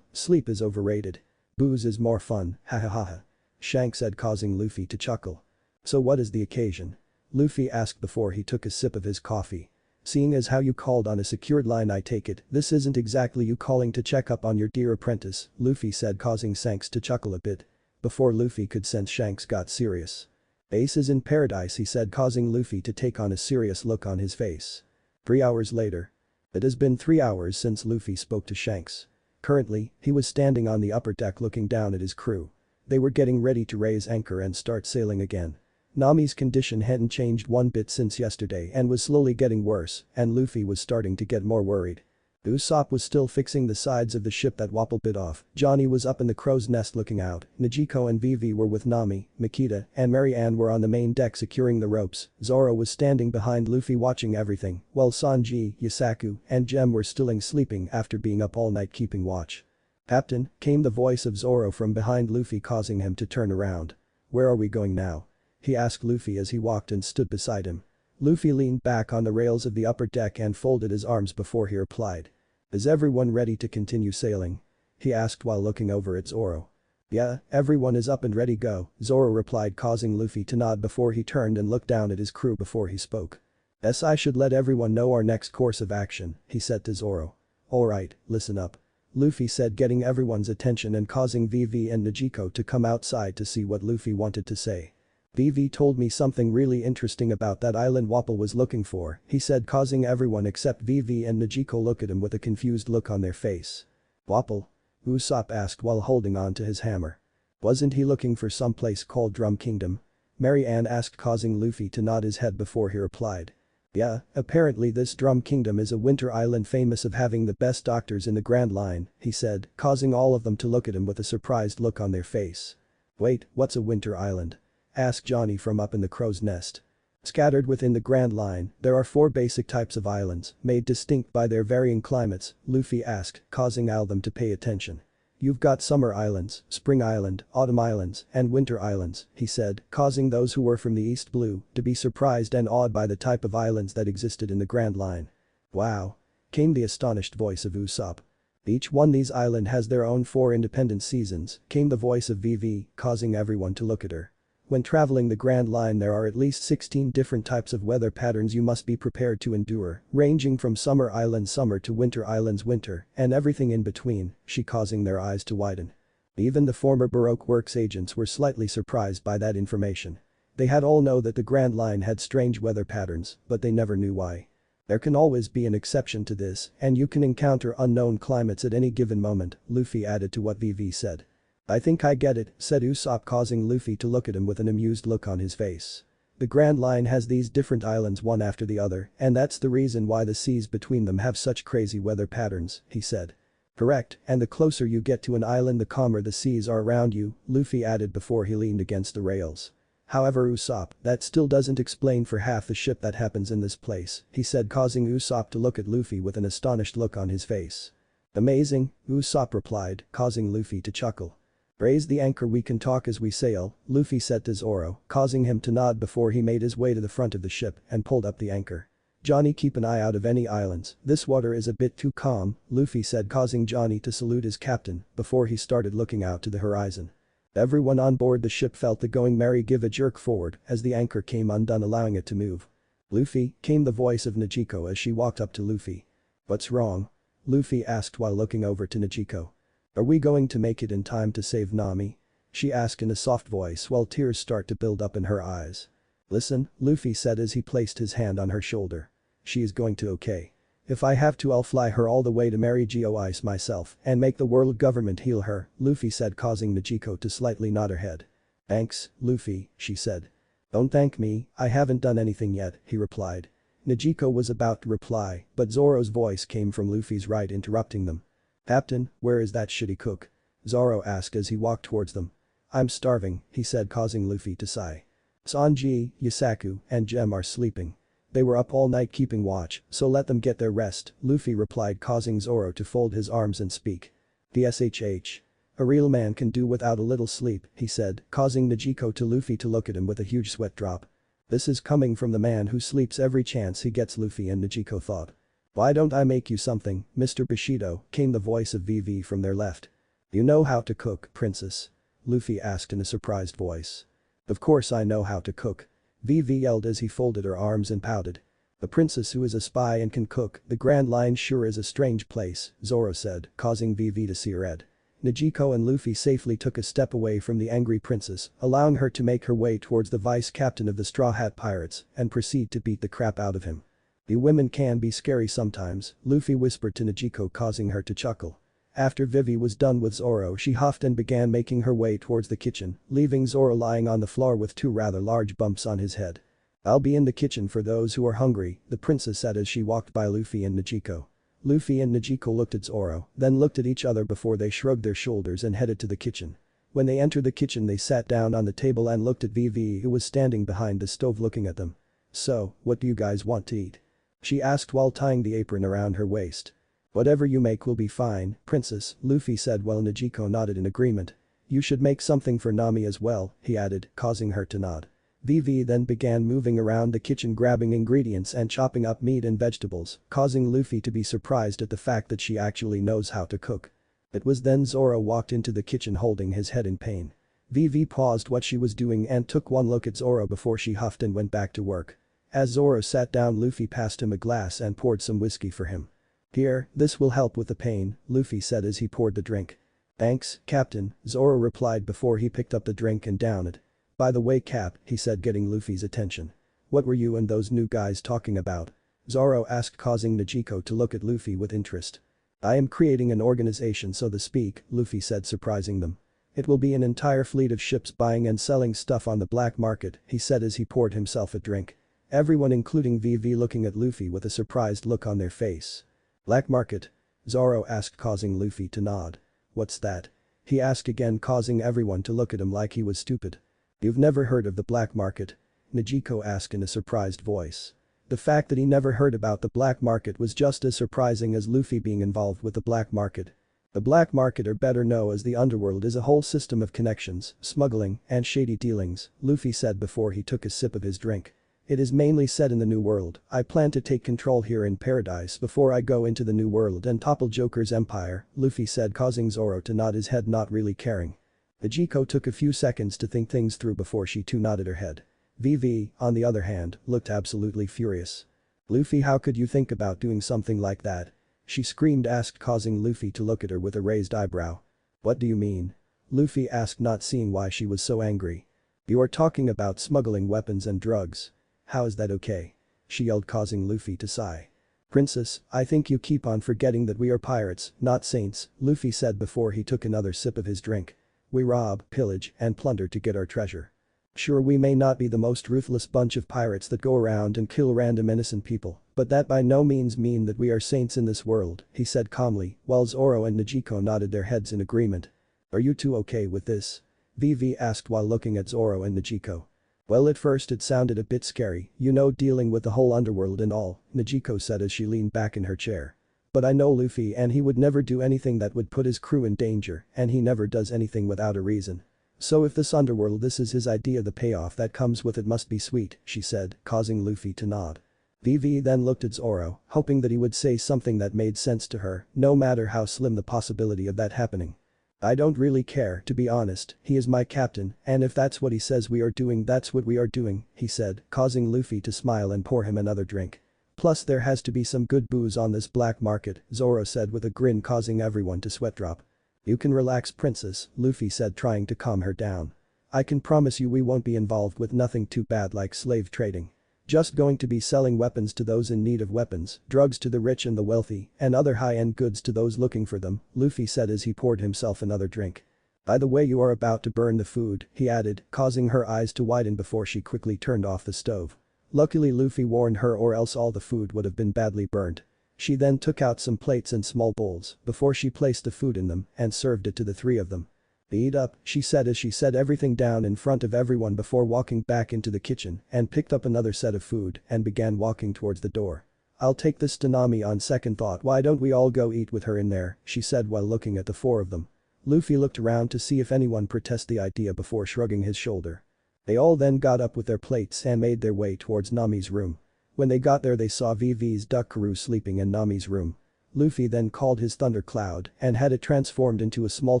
Sleep is overrated. Booze is more fun, ha ha ha ha," Shanks said, causing Luffy to chuckle. "So what is the occasion?" Luffy asked before he took a sip of his coffee. "Seeing as how you called on a secured line I take it this isn't exactly you calling to check up on your dear apprentice," Luffy said, causing Shanks to chuckle a bit. Before Luffy could sense Shanks got serious. "Ace is in paradise," he said, causing Luffy to take on a serious look on his face. 3 hours later. It has been 3 hours since Luffy spoke to Shanks. Currently, he was standing on the upper deck looking down at his crew. They were getting ready to raise anchor and start sailing again. Nami's condition hadn't changed one bit since yesterday and was slowly getting worse, and Luffy was starting to get more worried. Usopp was still fixing the sides of the ship that Wapol bit off, Johnny was up in the crow's nest looking out, Niko and Vivi were with Nami, Makita, and Marianne were on the main deck securing the ropes, Zoro was standing behind Luffy watching everything, while Sanji, Yasaku, and Jem were still sleeping after being up all night keeping watch. "Captain," came the voice of Zoro from behind Luffy, causing him to turn around. "Where are we going now?" he asked Luffy as he walked and stood beside him. Luffy leaned back on the rails of the upper deck and folded his arms before he replied. "Is everyone ready to continue sailing?" he asked while looking over at Zoro. "Yeah, everyone is up and ready go," Zoro replied, causing Luffy to nod before he turned and looked down at his crew before he spoke. "Yes, I should let everyone know our next course of action," he said to Zoro. "Alright, listen up," Luffy said, getting everyone's attention and causing Vivi and Niko to come outside to see what Luffy wanted to say. "Vivi told me something really interesting about that island Wapol was looking for," he said, causing everyone except Vivi and Niko look at him with a confused look on their face. "Wapol?" Usopp asked while holding on to his hammer. "Wasn't he looking for some place called Drum Kingdom?" Marianne asked, causing Luffy to nod his head before he replied. "Yeah, apparently this Drum Kingdom is a winter island famous of having the best doctors in the Grand Line," he said, causing all of them to look at him with a surprised look on their face. "Wait, what's a winter island?" asked Johnny from up in the crow's nest. "Scattered within the Grand Line, there are 4 basic types of islands, made distinct by their varying climates," Luffy asked, causing all of them to pay attention. "You've got Summer Islands, Spring Island, Autumn Islands, and Winter Islands," he said, causing those who were from the East Blue to be surprised and awed by the type of islands that existed in the Grand Line. "Wow," came the astonished voice of Usopp. "Each one these island has their own 4 independent seasons," came the voice of Vivi, causing everyone to look at her. "When traveling the Grand Line there are at least 16 different types of weather patterns you must be prepared to endure, ranging from Summer Island summer to Winter Islands winter, and everything in between," she causing their eyes to widen. Even the former Baroque Works agents were slightly surprised by that information. They had all know that the Grand Line had strange weather patterns, but they never knew why. "There can always be an exception to this, and you can encounter unknown climates at any given moment," Luffy added to what Vivi said. "I think I get it," said Usopp, causing Luffy to look at him with an amused look on his face. "The Grand Line has these different islands one after the other, and that's the reason why the seas between them have such crazy weather patterns," he said. Correct, and the closer you get to an island the calmer the seas are around you, Luffy added before he leaned against the rails. However Usopp, that still doesn't explain for half the shit that happens in this place, he said causing Usopp to look at Luffy with an astonished look on his face. Amazing, Usopp replied, causing Luffy to chuckle. Raise the anchor we can talk as we sail, Luffy said to Zoro, causing him to nod before he made his way to the front of the ship and pulled up the anchor. Johnny keep an eye out of any islands, this water is a bit too calm, Luffy said causing Johnny to salute his captain before he started looking out to the horizon. Everyone on board the ship felt the Going Merry give a jerk forward as the anchor came undone allowing it to move. Luffy, came the voice of Niko as she walked up to Luffy. What's wrong? Luffy asked while looking over to Niko. Are we going to make it in time to save Nami? She asked in a soft voice while tears start to build up in her eyes. Listen, Luffy said as he placed his hand on her shoulder. She is going to okay. If I have to I'll fly her all the way to Mary Geo Ice myself and make the world government heal her, Luffy said causing Niko to slightly nod her head. Thanks, Luffy, she said. Don't thank me, I haven't done anything yet, he replied. Niko was about to reply, but Zoro's voice came from Luffy's right interrupting them. Captain, where is that shitty cook? Zoro asked as he walked towards them. I'm starving, he said causing Luffy to sigh. Sanji, Yasaku, and Gem are sleeping. They were up all night keeping watch, so let them get their rest, Luffy replied causing Zoro to fold his arms and speak. DSHH. A real man can do without a little sleep, he said, causing Niko to Luffy to look at him with a huge sweat drop. This is coming from the man who sleeps every chance he gets, Luffy and Niko thought. Why don't I make you something, Mr. Bushido, came the voice of VV from their left. You know how to cook, princess? Luffy asked in a surprised voice. Of course I know how to cook. VV yelled as he folded her arms and pouted. A princess who is a spy and can cook, the Grand Line sure is a strange place, Zoro said, causing VV to see red. Niko and Luffy safely took a step away from the angry princess, allowing her to make her way towards the vice captain of the Straw Hat Pirates and proceed to beat the crap out of him. You women can be scary sometimes, Luffy whispered to Niko causing her to chuckle. After Vivi was done with Zoro she huffed and began making her way towards the kitchen, leaving Zoro lying on the floor with two rather large bumps on his head. I'll be in the kitchen for those who are hungry, the princess said as she walked by Luffy and Niko. Luffy and Niko looked at Zoro, then looked at each other before they shrugged their shoulders and headed to the kitchen. When they entered the kitchen they sat down on the table and looked at Vivi who was standing behind the stove looking at them. So, what do you guys want to eat? She asked while tying the apron around her waist. Whatever you make will be fine, princess, Luffy said while Niko nodded in agreement. You should make something for Nami as well, he added, causing her to nod. Vivi then began moving around the kitchen grabbing ingredients and chopping up meat and vegetables, causing Luffy to be surprised at the fact that she actually knows how to cook. It was then Zoro walked into the kitchen holding his head in pain. Vivi paused what she was doing and took one look at Zoro before she huffed and went back to work. As Zoro sat down Luffy passed him a glass and poured some whiskey for him. Here, this will help with the pain, Luffy said as he poured the drink. Thanks, Captain, Zoro replied before he picked up the drink and downed it. By the way Cap, he said getting Luffy's attention. What were you and those new guys talking about? Zoro asked causing Niko to look at Luffy with interest. I am creating an organization so to speak, Luffy said surprising them. It will be an entire fleet of ships buying and selling stuff on the black market, he said as he poured himself a drink. Everyone including VV looking at Luffy with a surprised look on their face. Black market? Zoro asked causing Luffy to nod. What's that? He asked again causing everyone to look at him like he was stupid. You've never heard of the black market? Niko asked in a surprised voice. The fact that he never heard about the black market was just as surprising as Luffy being involved with the black market. The black market or better known as the underworld is a whole system of connections, smuggling, and shady dealings, Luffy said before he took a sip of his drink. It is mainly set in the New World. I plan to take control here in Paradise before I go into the New World and topple Joker's empire, Luffy said causing Zoro to nod his head not really caring. Niko took a few seconds to think things through before she too nodded her head. VV, on the other hand, looked absolutely furious. Luffy, how could you think about doing something like that? She screamed asked causing Luffy to look at her with a raised eyebrow. What do you mean? Luffy asked not seeing why she was so angry. You are talking about smuggling weapons and drugs. How is that okay? She yelled causing Luffy to sigh. Princess, I think you keep on forgetting that we are pirates, not saints, Luffy said before he took another sip of his drink. We rob, pillage, and plunder to get our treasure. Sure we may not be the most ruthless bunch of pirates that go around and kill random innocent people, But that by no means mean that we are saints in this world, he said calmly, while Zoro and Nijiko nodded their heads in agreement. Are you two okay with this? Vivi asked while looking at Zoro and Nijiko. Well, at first it sounded a bit scary, you know, dealing with the whole underworld and all, Nijiko said as she leaned back in her chair. But I know Luffy and he would never do anything that would put his crew in danger, and he never does anything without a reason. So if this underworld this is his idea, the payoff that comes with it must be sweet, she said, causing Luffy to nod. Vivi then looked at Zoro, hoping that he would say something that made sense to her, no matter how slim the possibility of that happening. I don't really care, to be honest, he is my captain, and if that's what he says we are doing that's what we are doing, he said, causing Luffy to smile and pour him another drink. Plus there has to be some good booze on this black market, Zoro said with a grin causing everyone to sweat drop. You can relax, princess, Luffy said trying to calm her down. I can promise you we won't be involved with nothing too bad like slave trading. Just going to be selling weapons to those in need of weapons, drugs to the rich and the wealthy, and other high-end goods to those looking for them, Luffy said as he poured himself another drink. By the way, you are about to burn the food, he added, causing her eyes to widen before she quickly turned off the stove. Luckily Luffy warned her or else all the food would have been badly burnt. She then took out some plates and small bowls before she placed the food in them and served it to the three of them. Eat up, she said as she set everything down in front of everyone before walking back into the kitchen and picked up another set of food and began walking towards the door. I'll take this to Nami on second thought, why don't we all go eat with her in there, she said while looking at the four of them. Luffy looked around to see if anyone protested the idea before shrugging his shoulder. They all then got up with their plates and made their way towards Nami's room. When they got there they saw Vivi's duck crew sleeping in Nami's room. Luffy then called his thunder cloud and had it transformed into a small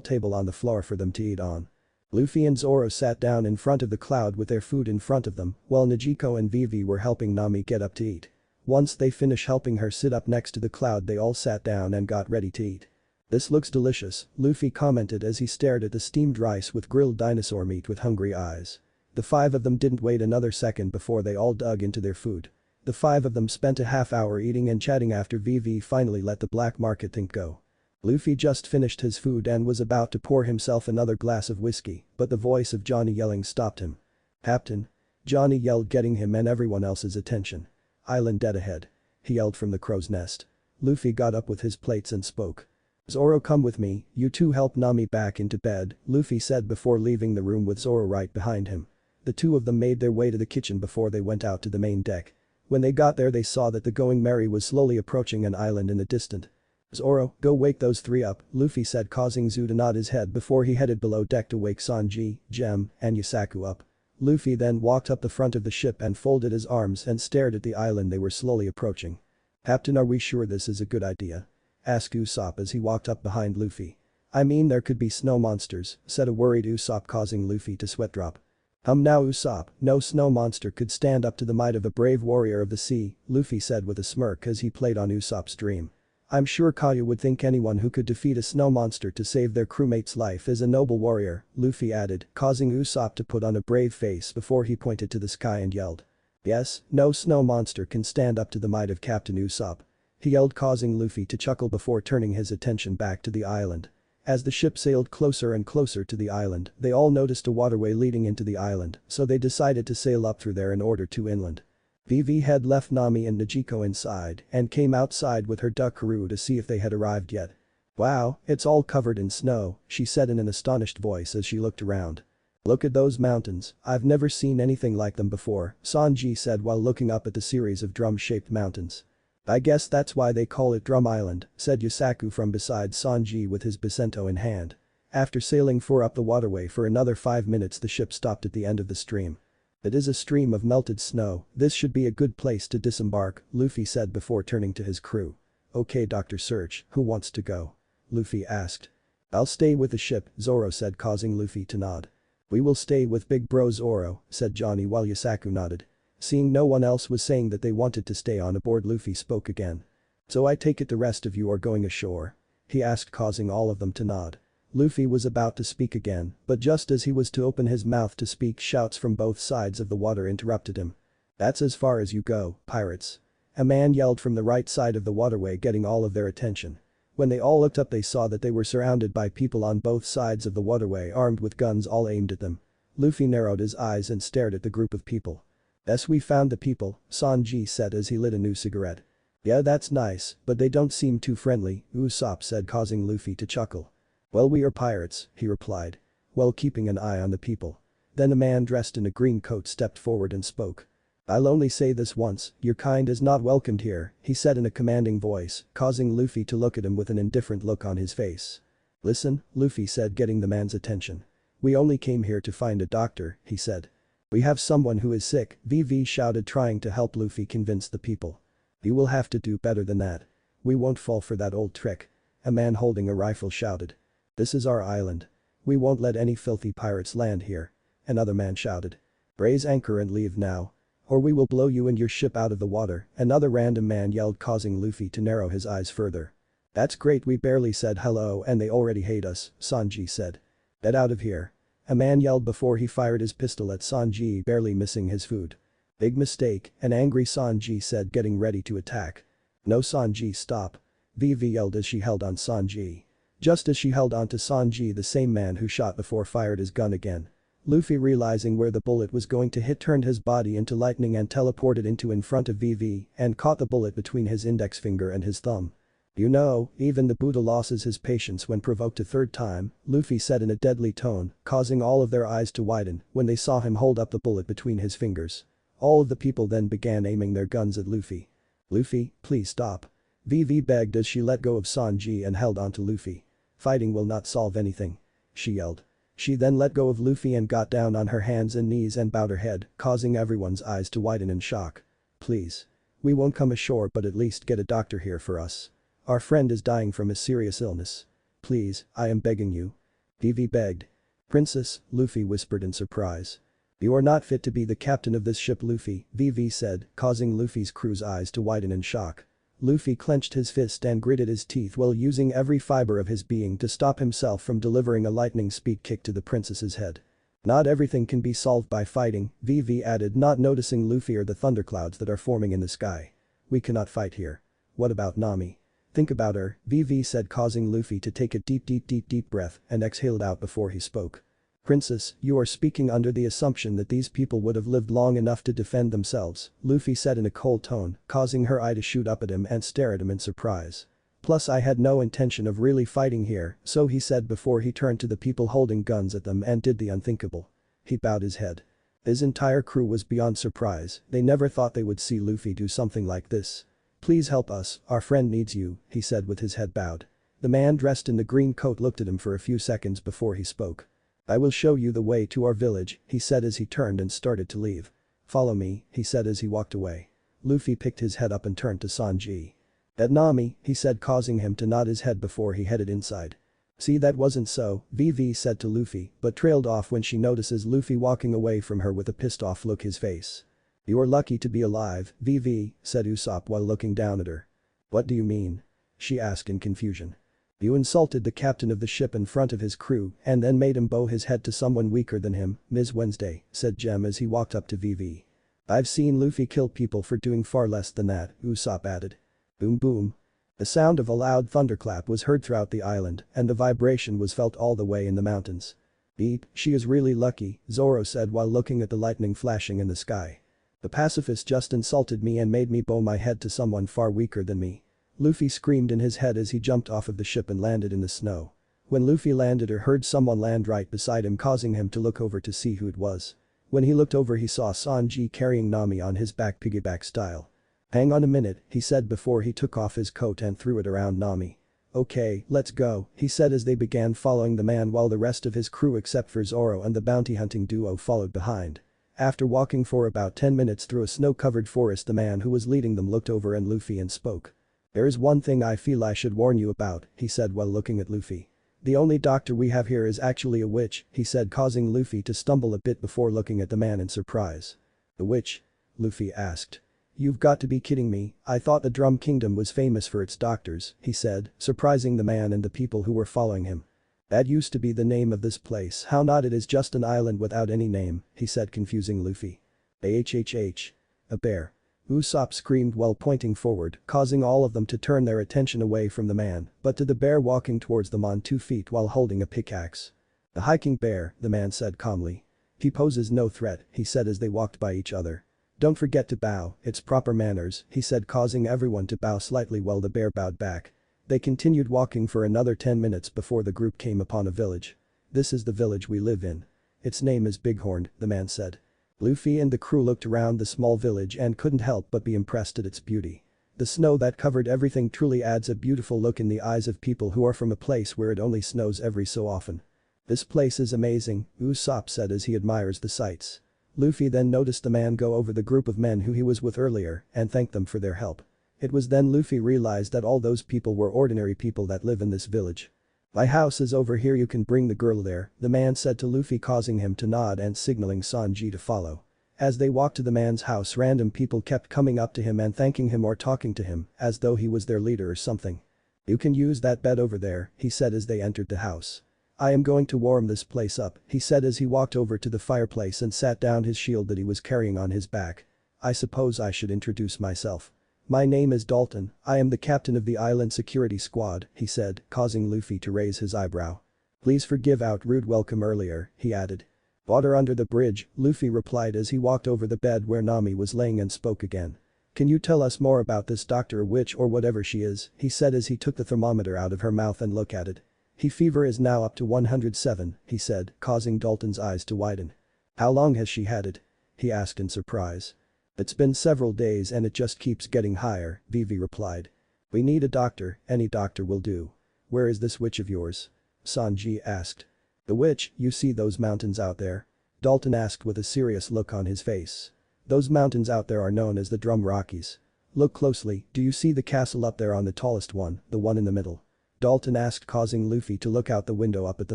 table on the floor for them to eat on. Luffy and Zoro sat down in front of the cloud with their food in front of them while Nijiko and Vivi were helping Nami get up to eat. Once they finished helping her sit up next to the cloud they all sat down and got ready to eat. This looks delicious, Luffy commented as he stared at the steamed rice with grilled dinosaur meat with hungry eyes. The five of them didn't wait another second before they all dug into their food. The five of them spent a half hour eating and chatting after Vivi finally let the black market thing go. Luffy just finished his food and was about to pour himself another glass of whiskey, but the voice of Johnny yelling stopped him. Captain. Johnny yelled, getting him and everyone else's attention. Island dead ahead. He yelled from the crow's nest. Luffy got up with his plates and spoke. Zoro, come with me, you two help Nami back into bed, Luffy said before leaving the room with Zoro right behind him. The two of them made their way to the kitchen before they went out to the main deck. When they got there they saw that the Going Merry was slowly approaching an island in the distance. Zoro, go wake those three up, Luffy said causing Zu to nod his head before he headed below deck to wake Sanji, Gem, and Yusaku up. Luffy then walked up the front of the ship and folded his arms and stared at the island they were slowly approaching. Captain, are we sure this is a good idea? Asked Usopp as he walked up behind Luffy. I mean there could be snow monsters, said a worried Usopp causing Luffy to sweat drop. Now Usopp, no snow monster could stand up to the might of a brave warrior of the sea, Luffy said with a smirk as he played on Usopp's dream. I'm sure Kaya would think anyone who could defeat a snow monster to save their crewmate's life is a noble warrior, Luffy added, causing Usopp to put on a brave face before he pointed to the sky and yelled. Yes, no snow monster can stand up to the might of Captain Usopp. He yelled causing Luffy to chuckle before turning his attention back to the island. As the ship sailed closer and closer to the island, they all noticed a waterway leading into the island, so they decided to sail up through there in order to inland. Vivi had left Nami and Nijiko inside and came outside with her duck crew to see if they had arrived yet. Wow, it's all covered in snow, she said in an astonished voice as she looked around. Look at those mountains, I've never seen anything like them before, Sanji said while looking up at the series of drum-shaped mountains. I guess that's why they call it Drum Island, said Yusaku from beside Sanji with his Bacento in hand. After sailing up the waterway for another 5 minutes the ship stopped at the end of the stream. It is a stream of melted snow, this should be a good place to disembark, Luffy said before turning to his crew. Okay Dr. Search, who wants to go? Luffy asked. I'll stay with the ship, Zoro said causing Luffy to nod. We will stay with Big Bro Zoro, said Johnny while Yusaku nodded. Seeing no one else was saying that they wanted to stay on aboard, Luffy spoke again. So I take it the rest of you are going ashore? He asked causing all of them to nod. Luffy was about to speak again, but just as he was to open his mouth to speak shouts from both sides of the water interrupted him. That's as far as you go, pirates. A man yelled from the right side of the waterway getting all of their attention. When they all looked up they saw that they were surrounded by people on both sides of the waterway armed with guns all aimed at them. Luffy narrowed his eyes and stared at the group of people. Yes, we found the people, Sanji said as he lit a new cigarette. Yeah, that's nice, but they don't seem too friendly, Usopp said, causing Luffy to chuckle. Well, we are pirates, he replied. While keeping an eye on the people. Then a man dressed in a green coat stepped forward and spoke. I'll only say this once, your kind is not welcomed here, he said in a commanding voice, causing Luffy to look at him with an indifferent look on his face. Listen, Luffy said, getting the man's attention. We only came here to find a doctor, he said. We have someone who is sick, VV shouted, trying to help Luffy convince the people. You will have to do better than that. We won't fall for that old trick. A man holding a rifle shouted. This is our island. We won't let any filthy pirates land here. Another man shouted. Raise anchor and leave now. Or we will blow you and your ship out of the water, another random man yelled, causing Luffy to narrow his eyes further. That's great, we barely said hello and they already hate us, Sanji said. Get out of here. A man yelled before he fired his pistol at Sanji, barely missing his food. Big mistake, an angry Sanji said, getting ready to attack. No, Sanji, stop. Vivi yelled as she held on Sanji. Just as she held on to Sanji, the same man who shot before fired his gun again. Luffy, realizing where the bullet was going to hit, turned his body into lightning and teleported into in front of Vivi and caught the bullet between his index finger and his thumb. You know, even the Buddha loses his patience when provoked a third time, Luffy said in a deadly tone, causing all of their eyes to widen when they saw him hold up the bullet between his fingers. All of the people then began aiming their guns at Luffy. Luffy, please stop. Vivi begged as she let go of Sanji and held onto Luffy. Fighting will not solve anything. She yelled. She then let go of Luffy and got down on her hands and knees and bowed her head, causing everyone's eyes to widen in shock. Please. We won't come ashore, but at least get a doctor here for us. Our friend is dying from a serious illness. Please, I am begging you. Vivi begged. Princess, Luffy whispered in surprise. You are not fit to be the captain of this ship, Luffy, Vivi said, causing Luffy's crew's eyes to widen in shock. Luffy clenched his fist and gritted his teeth while using every fiber of his being to stop himself from delivering a lightning speed kick to the princess's head. Not everything can be solved by fighting, Vivi added, not noticing Luffy or the thunderclouds that are forming in the sky. We cannot fight here. What about Nami? Think about her, Vivi said, causing Luffy to take a deep breath and exhale it out before he spoke. Princess, you are speaking under the assumption that these people would have lived long enough to defend themselves, Luffy said in a cold tone, causing her eye to shoot up at him and stare at him in surprise. Plus, I had no intention of really fighting here, so he said before he turned to the people holding guns at them and did the unthinkable. He bowed his head. His entire crew was beyond surprise, they never thought they would see Luffy do something like this. Please help us, our friend needs you, he said with his head bowed. The man dressed in the green coat looked at him for a few seconds before he spoke. I will show you the way to our village, he said as he turned and started to leave. Follow me, he said as he walked away. Luffy picked his head up and turned to Sanji. At Nami, he said, causing him to nod his head before he headed inside. See, that wasn't so, Vivi said to Luffy, but trailed off when she notices Luffy walking away from her with a pissed off look his face. You're lucky to be alive, Vivi, said Usopp while looking down at her. What do you mean? She asked in confusion. You insulted the captain of the ship in front of his crew and then made him bow his head to someone weaker than him, Ms. Wednesday, said Jem as he walked up to Vivi. I've seen Luffy kill people for doing far less than that, Usopp added. Boom boom. The sound of a loud thunderclap was heard throughout the island and the vibration was felt all the way in the mountains. Beep, she is really lucky, Zoro said while looking at the lightning flashing in the sky. The pacifist just insulted me and made me bow my head to someone far weaker than me. Luffy screamed in his head as he jumped off of the ship and landed in the snow. When Luffy landed or heard someone land right beside him, causing him to look over to see who it was. When he looked over, he saw Sanji carrying Nami on his back, piggyback style. Hang on a minute, he said before he took off his coat and threw it around Nami. Okay, let's go, he said as they began following the man while the rest of his crew except for Zoro and the bounty hunting duo followed behind. After walking for about 10 minutes through a snow-covered forest, the man who was leading them looked over at Luffy and spoke. There is one thing I feel I should warn you about, he said while looking at Luffy. The only doctor we have here is actually a witch, he said, causing Luffy to stumble a bit before looking at the man in surprise. The witch? Luffy asked. You've got to be kidding me, I thought the Drum Kingdom was famous for its doctors, he said, surprising the man and the people who were following him. That used to be the name of this place, how not, it is just an island without any name, he said, confusing Luffy. Ahhh. A bear. Usopp screamed while pointing forward, causing all of them to turn their attention away from the man, but to the bear walking towards them on 2 feet while holding a pickaxe. A hiking bear, the man said calmly. He poses no threat, he said as they walked by each other. "Don't forget to bow, it's proper manners," he said, causing everyone to bow slightly while the bear bowed back. They continued walking for another 10 minutes before the group came upon a village. "This is the village we live in. Its name is Bighorn," the man said. Luffy and the crew looked around the small village and couldn't help but be impressed at its beauty. The snow that covered everything truly adds a beautiful look in the eyes of people who are from a place where it only snows every so often. "This place is amazing," Usopp said as he admires the sights. Luffy then noticed the man go over the group of men who he was with earlier and thank them for their help. It was then Luffy realized that all those people were ordinary people that live in this village. "My house is over here, you can bring the girl there," the man said to Luffy, causing him to nod and signaling Sanji to follow. As they walked to the man's house, random people kept coming up to him and thanking him or talking to him as though he was their leader or something. "You can use that bed over there," he said as they entered the house. "I am going to warm this place up," he said as he walked over to the fireplace and sat down his shield that he was carrying on his back. "I suppose I should introduce myself. My name is Dalton, I am the captain of the island security squad," he said, causing Luffy to raise his eyebrow. "Please forgive our rude welcome earlier," he added. "Water under the bridge," Luffy replied as he walked over the bed where Nami was laying and spoke again. "Can you tell us more about this doctor or witch or whatever she is?" he said as he took the thermometer out of her mouth and looked at it. "Her fever is now up to 107, he said, causing Dalton's eyes to widen. "How long has she had it?" he asked in surprise. "It's been several days and it just keeps getting higher," Vivi replied. "We need a doctor, any doctor will do. Where is this witch of yours?" Sanji asked. "The witch, you see those mountains out there?" Dalton asked with a serious look on his face. "Those mountains out there are known as the Drum Rockies. Look closely, do you see the castle up there on the tallest one, the one in the middle?" Dalton asked, causing Luffy to look out the window up at the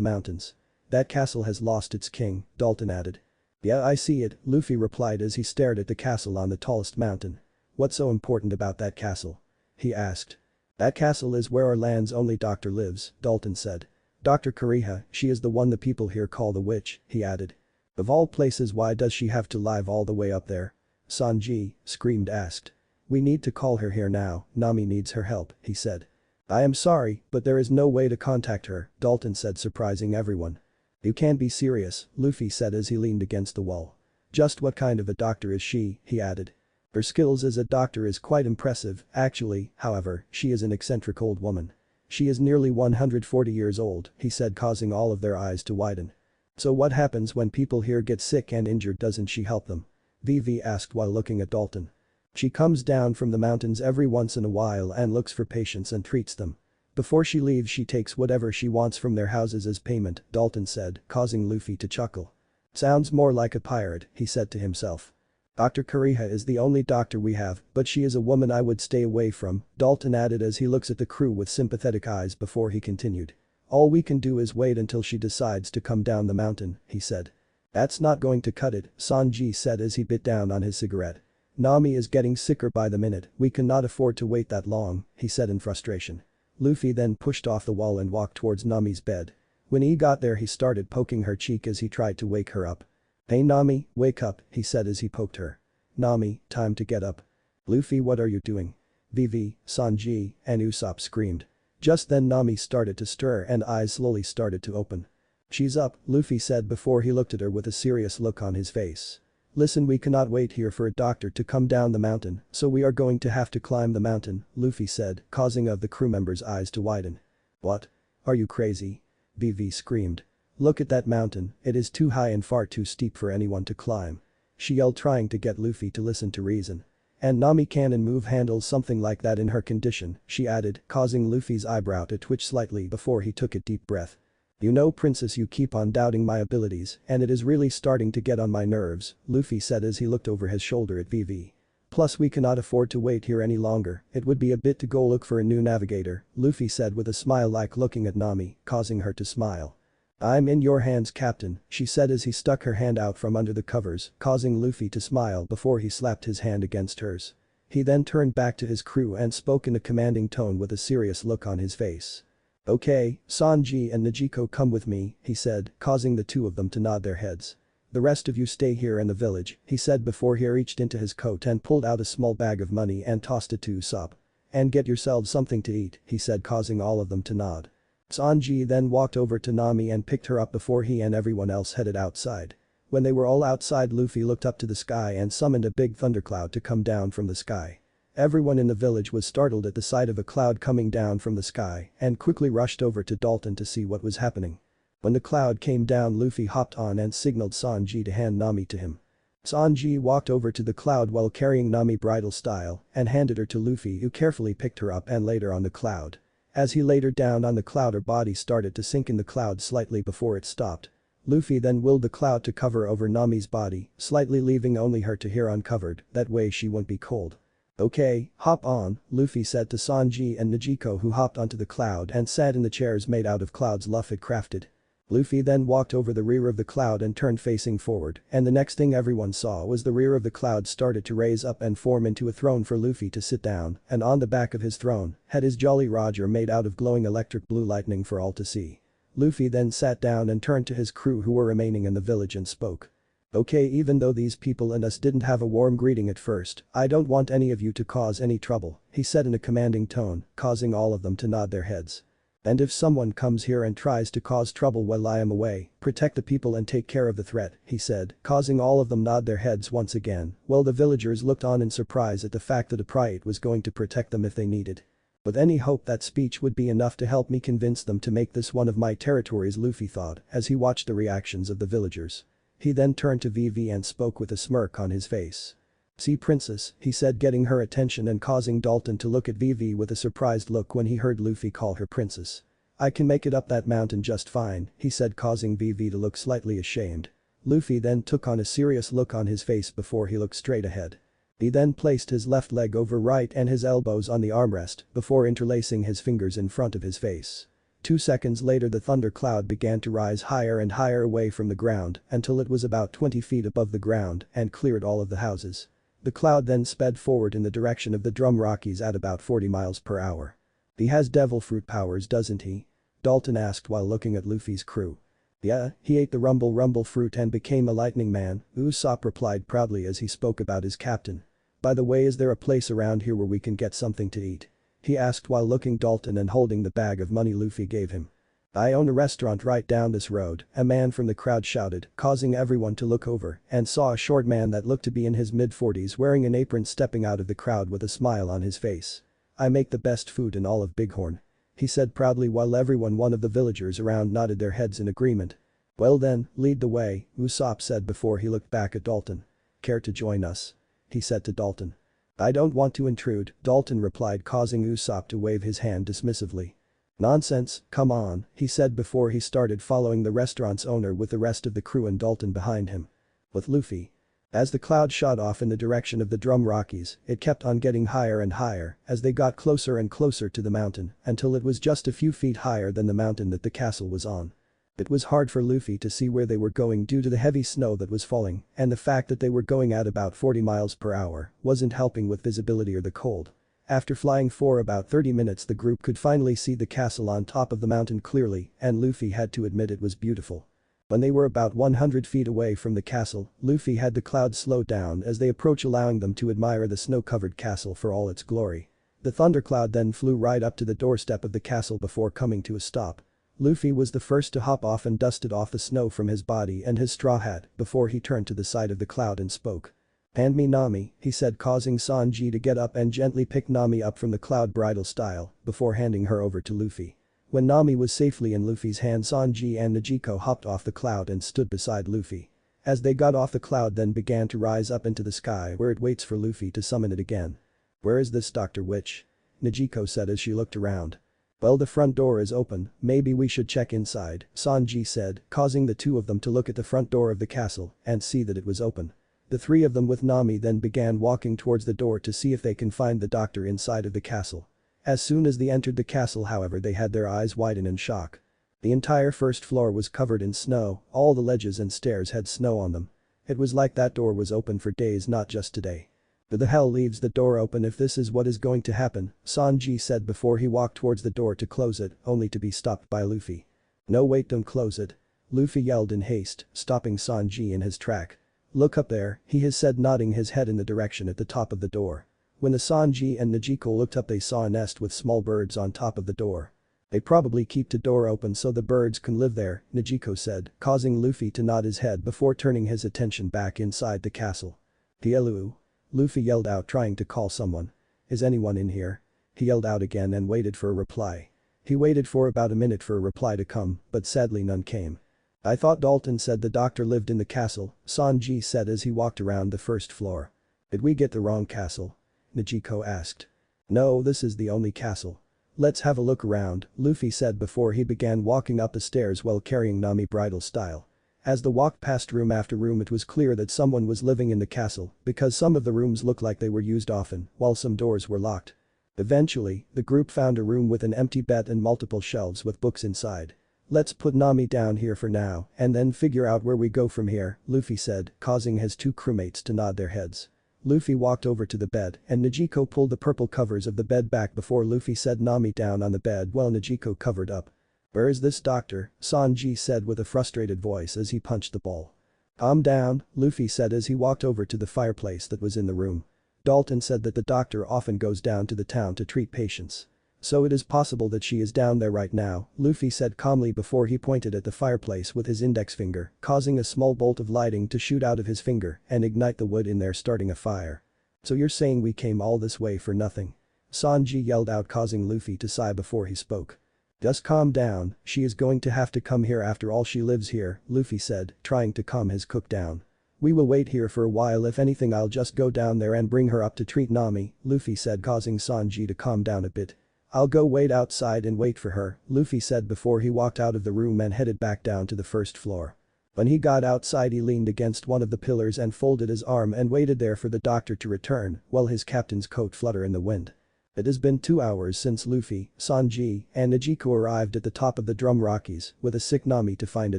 mountains. "That castle has lost its king," Dalton added. "Yeah, I see it," Luffy replied as he stared at the castle on the tallest mountain. "What's so important about that castle?" he asked. "That castle is where our land's only doctor lives," Dalton said. "Dr. Kureha, she is the one the people here call the witch," he added. "Of all places, why does she have to live all the way up there?" Sanji, screamed asked. "We need to call her here now, Nami needs her help," he said. "I am sorry, but there is no way to contact her," Dalton said, surprising everyone. "You can't be serious," Luffy said as he leaned against the wall. "Just what kind of a doctor is she?" he added. "Her skills as a doctor is quite impressive, actually, however, she is an eccentric old woman. She is nearly 140 years old," he said, causing all of their eyes to widen. "So what happens when people here get sick and injured, doesn't she help them?" Vivi asked while looking at Dalton. "She comes down from the mountains every once in a while and looks for patients and treats them. Before she leaves she takes whatever she wants from their houses as payment," Dalton said, causing Luffy to chuckle. "Sounds more like a pirate," he said to himself. "Dr. Kureha is the only doctor we have, but she is a woman I would stay away from," Dalton added as he looks at the crew with sympathetic eyes before he continued. "All we can do is wait until she decides to come down the mountain," he said. "That's not going to cut it," Sanji said as he bit down on his cigarette. "Nami is getting sicker by the minute, we cannot afford to wait that long," he said in frustration. Luffy then pushed off the wall and walked towards Nami's bed. When he got there he started poking her cheek as he tried to wake her up. "Hey Nami, wake up," he said as he poked her. "Nami, time to get up." "Luffy, what are you doing?" Vivi, Sanji, and Usopp screamed. Just then Nami started to stir and eyes slowly started to open. "She's up," Luffy said before he looked at her with a serious look on his face. "Listen, we cannot wait here for a doctor to come down the mountain, so we are going to have to climb the mountain," Luffy said, causing of the crew members' eyes to widen. "What? Are you crazy?" Vivi screamed. "Look at that mountain, it is too high and far too steep for anyone to climb," she yelled, trying to get Luffy to listen to reason. "And Nami can't move handle something like that in her condition," she added, causing Luffy's eyebrow to twitch slightly before he took a deep breath. "You know, princess, you keep on doubting my abilities and it is really starting to get on my nerves," Luffy said as he looked over his shoulder at Vivi. "Plus we cannot afford to wait here any longer, it would be a bit to go look for a new navigator," Luffy said with a smile, like looking at Nami, causing her to smile. "I'm in your hands, Captain," she said as he stuck her hand out from under the covers, causing Luffy to smile before he slapped his hand against hers. He then turned back to his crew and spoke in a commanding tone with a serious look on his face. "Okay, Sanji and Niko, come with me," he said, causing the two of them to nod their heads. "The rest of you stay here in the village," he said before he reached into his coat and pulled out a small bag of money and tossed it to Usopp. "And get yourselves something to eat," he said, causing all of them to nod. Sanji then walked over to Nami and picked her up before he and everyone else headed outside. When they were all outside, Luffy looked up to the sky and summoned a big thundercloud to come down from the sky. Everyone in the village was startled at the sight of a cloud coming down from the sky and quickly rushed over to Dalton to see what was happening. When the cloud came down, Luffy hopped on and signaled Sanji to hand Nami to him. Sanji walked over to the cloud while carrying Nami bridal style and handed her to Luffy, who carefully picked her up and laid her on the cloud. As he laid her down on the cloud, her body started to sink in the cloud slightly before it stopped. Luffy then willed the cloud to cover over Nami's body, slightly leaving only her to hear uncovered, that way she won't be cold. "Okay, hop on," Luffy said to Sanji and Niko, who hopped onto the cloud and sat in the chairs made out of clouds Luffy crafted. Luffy then walked over the rear of the cloud and turned facing forward, and the next thing everyone saw was the rear of the cloud started to raise up and form into a throne for Luffy to sit down, and on the back of his throne had his Jolly Roger made out of glowing electric blue lightning for all to see. Luffy then sat down and turned to his crew who were remaining in the village and spoke. "Okay, even though these people and us didn't have a warm greeting at first, I don't want any of you to cause any trouble," he said in a commanding tone, causing all of them to nod their heads. "And if someone comes here and tries to cause trouble while I am away, protect the people and take care of the threat," he said, causing all of them nod their heads once again, while the villagers looked on in surprise at the fact that a Prite was going to protect them if they needed. "With any hope that speech would be enough to help me convince them to make this one of my territories," Luffy thought as he watched the reactions of the villagers. He then turned to Vivi and spoke with a smirk on his face. "See, princess," he said, getting her attention and causing Dalton to look at Vivi with a surprised look when he heard Luffy call her princess. "I can make it up that mountain just fine," he said, causing Vivi to look slightly ashamed. Luffy then took on a serious look on his face before he looked straight ahead. He then placed his left leg over right and his elbows on the armrest before interlacing his fingers in front of his face. 2 seconds later, the thunder cloud began to rise higher and higher away from the ground until it was about 20 feet above the ground and cleared all of the houses. The cloud then sped forward in the direction of the Drum Rockies at about 40 miles per hour. "He has devil fruit powers, doesn't he?" Dalton asked while looking at Luffy's crew. "Yeah, he ate the rumble fruit and became a lightning man," Usopp replied proudly as he spoke about his captain. "By the way, is there a place around here where we can get something to eat?" he asked while looking Dalton and holding the bag of money Luffy gave him. "I own a restaurant right down this road," a man from the crowd shouted, causing everyone to look over and saw a short man that looked to be in his mid-40s wearing an apron stepping out of the crowd with a smile on his face. "I make the best food in all of Bighorn," he said proudly while one of the villagers around nodded their heads in agreement. "Well then, lead the way," Usopp said before he looked back at Dalton. "Care to join us?" he said to Dalton. "I don't want to intrude," Dalton replied, causing Usopp to wave his hand dismissively. "Nonsense, come on," he said before he started following the restaurant's owner with the rest of the crew and Dalton behind him. With Luffy. As the cloud shot off in the direction of the Drum Rockies, it kept on getting higher and higher as they got closer and closer to the mountain until it was just a few feet higher than the mountain that the castle was on. It was hard for Luffy to see where they were going due to the heavy snow that was falling, and the fact that they were going at about 40 miles per hour wasn't helping with visibility or the cold. After flying for about 30 minutes, the group could finally see the castle on top of the mountain clearly, and Luffy had to admit it was beautiful. When they were about 100 feet away from the castle, Luffy had the clouds slow down as they approach, allowing them to admire the snow-covered castle for all its glory. The thundercloud then flew right up to the doorstep of the castle before coming to a stop. Luffy was the first to hop off and dusted off the snow from his body and his straw hat before he turned to the side of the cloud and spoke. "Hand me Nami," he said, causing Sanji to get up and gently pick Nami up from the cloud bridal style before handing her over to Luffy. When Nami was safely in Luffy's hand, Sanji and Niko hopped off the cloud and stood beside Luffy. As they got off, the cloud then began to rise up into the sky where it waits for Luffy to summon it again. "Where is this Dr. Witch?" Niko said as she looked around. "Well, the front door is open, maybe we should check inside," Sanji said, causing the two of them to look at the front door of the castle and see that it was open. The three of them with Nami then began walking towards the door to see if they can find the doctor inside of the castle. As soon as they entered the castle, however, they had their eyes widen in shock. The entire first floor was covered in snow, all the ledges and stairs had snow on them. It was like that door was open for days, not just today. "Who the hell leaves the door open if this is what is going to happen?" Sanji said before he walked towards the door to close it, only to be stopped by Luffy. "No, wait, don't close it," Luffy yelled in haste, stopping Sanji in his track. "Look up there," he has said, nodding his head in the direction at the top of the door. When the Sanji and Niko looked up, they saw a nest with small birds on top of the door. They probably keep the door open so the birds can live there, Nijiko said, causing Luffy to nod his head before turning his attention back inside the castle. Dielu. Luffy yelled out trying to call someone. Is anyone in here? He yelled out again and waited for a reply. He waited for about a minute for a reply to come, but sadly none came. I thought Dalton said the doctor lived in the castle, Sanji said as he walked around the first floor. Did we get the wrong castle? Nijiko asked. No, this is the only castle. Let's have a look around, Luffy said before he began walking up the stairs while carrying Nami bridal style. As the walk past room after room it was clear that someone was living in the castle because some of the rooms looked like they were used often while some doors were locked. Eventually, the group found a room with an empty bed and multiple shelves with books inside. Let's put Nami down here for now and then figure out where we go from here, Luffy said, causing his two crewmates to nod their heads. Luffy walked over to the bed and Nijiko pulled the purple covers of the bed back before Luffy set Nami down on the bed while Nijiko covered up. Where is this doctor? Sanji said with a frustrated voice as he punched the ball. Calm down, Luffy said as he walked over to the fireplace that was in the room. Dalton said that the doctor often goes down to the town to treat patients. So it is possible that she is down there right now, Luffy said calmly before he pointed at the fireplace with his index finger, causing a small bolt of lighting to shoot out of his finger and ignite the wood in there starting a fire. So you're saying we came all this way for nothing? Sanji yelled out causing Luffy to sigh before he spoke. Just calm down, she is going to have to come here after all she lives here, Luffy said, trying to calm his cook down. We will wait here for a while if anything I'll just go down there and bring her up to treat Nami, Luffy said causing Sanji to calm down a bit. I'll go wait outside and wait for her, Luffy said before he walked out of the room and headed back down to the first floor. When he got outside he leaned against one of the pillars and folded his arm and waited there for the doctor to return while his captain's coat fluttered in the wind. It has been 2 hours since Luffy, Sanji, and Nijiko arrived at the top of the Drum Rockies with a sick Nami to find a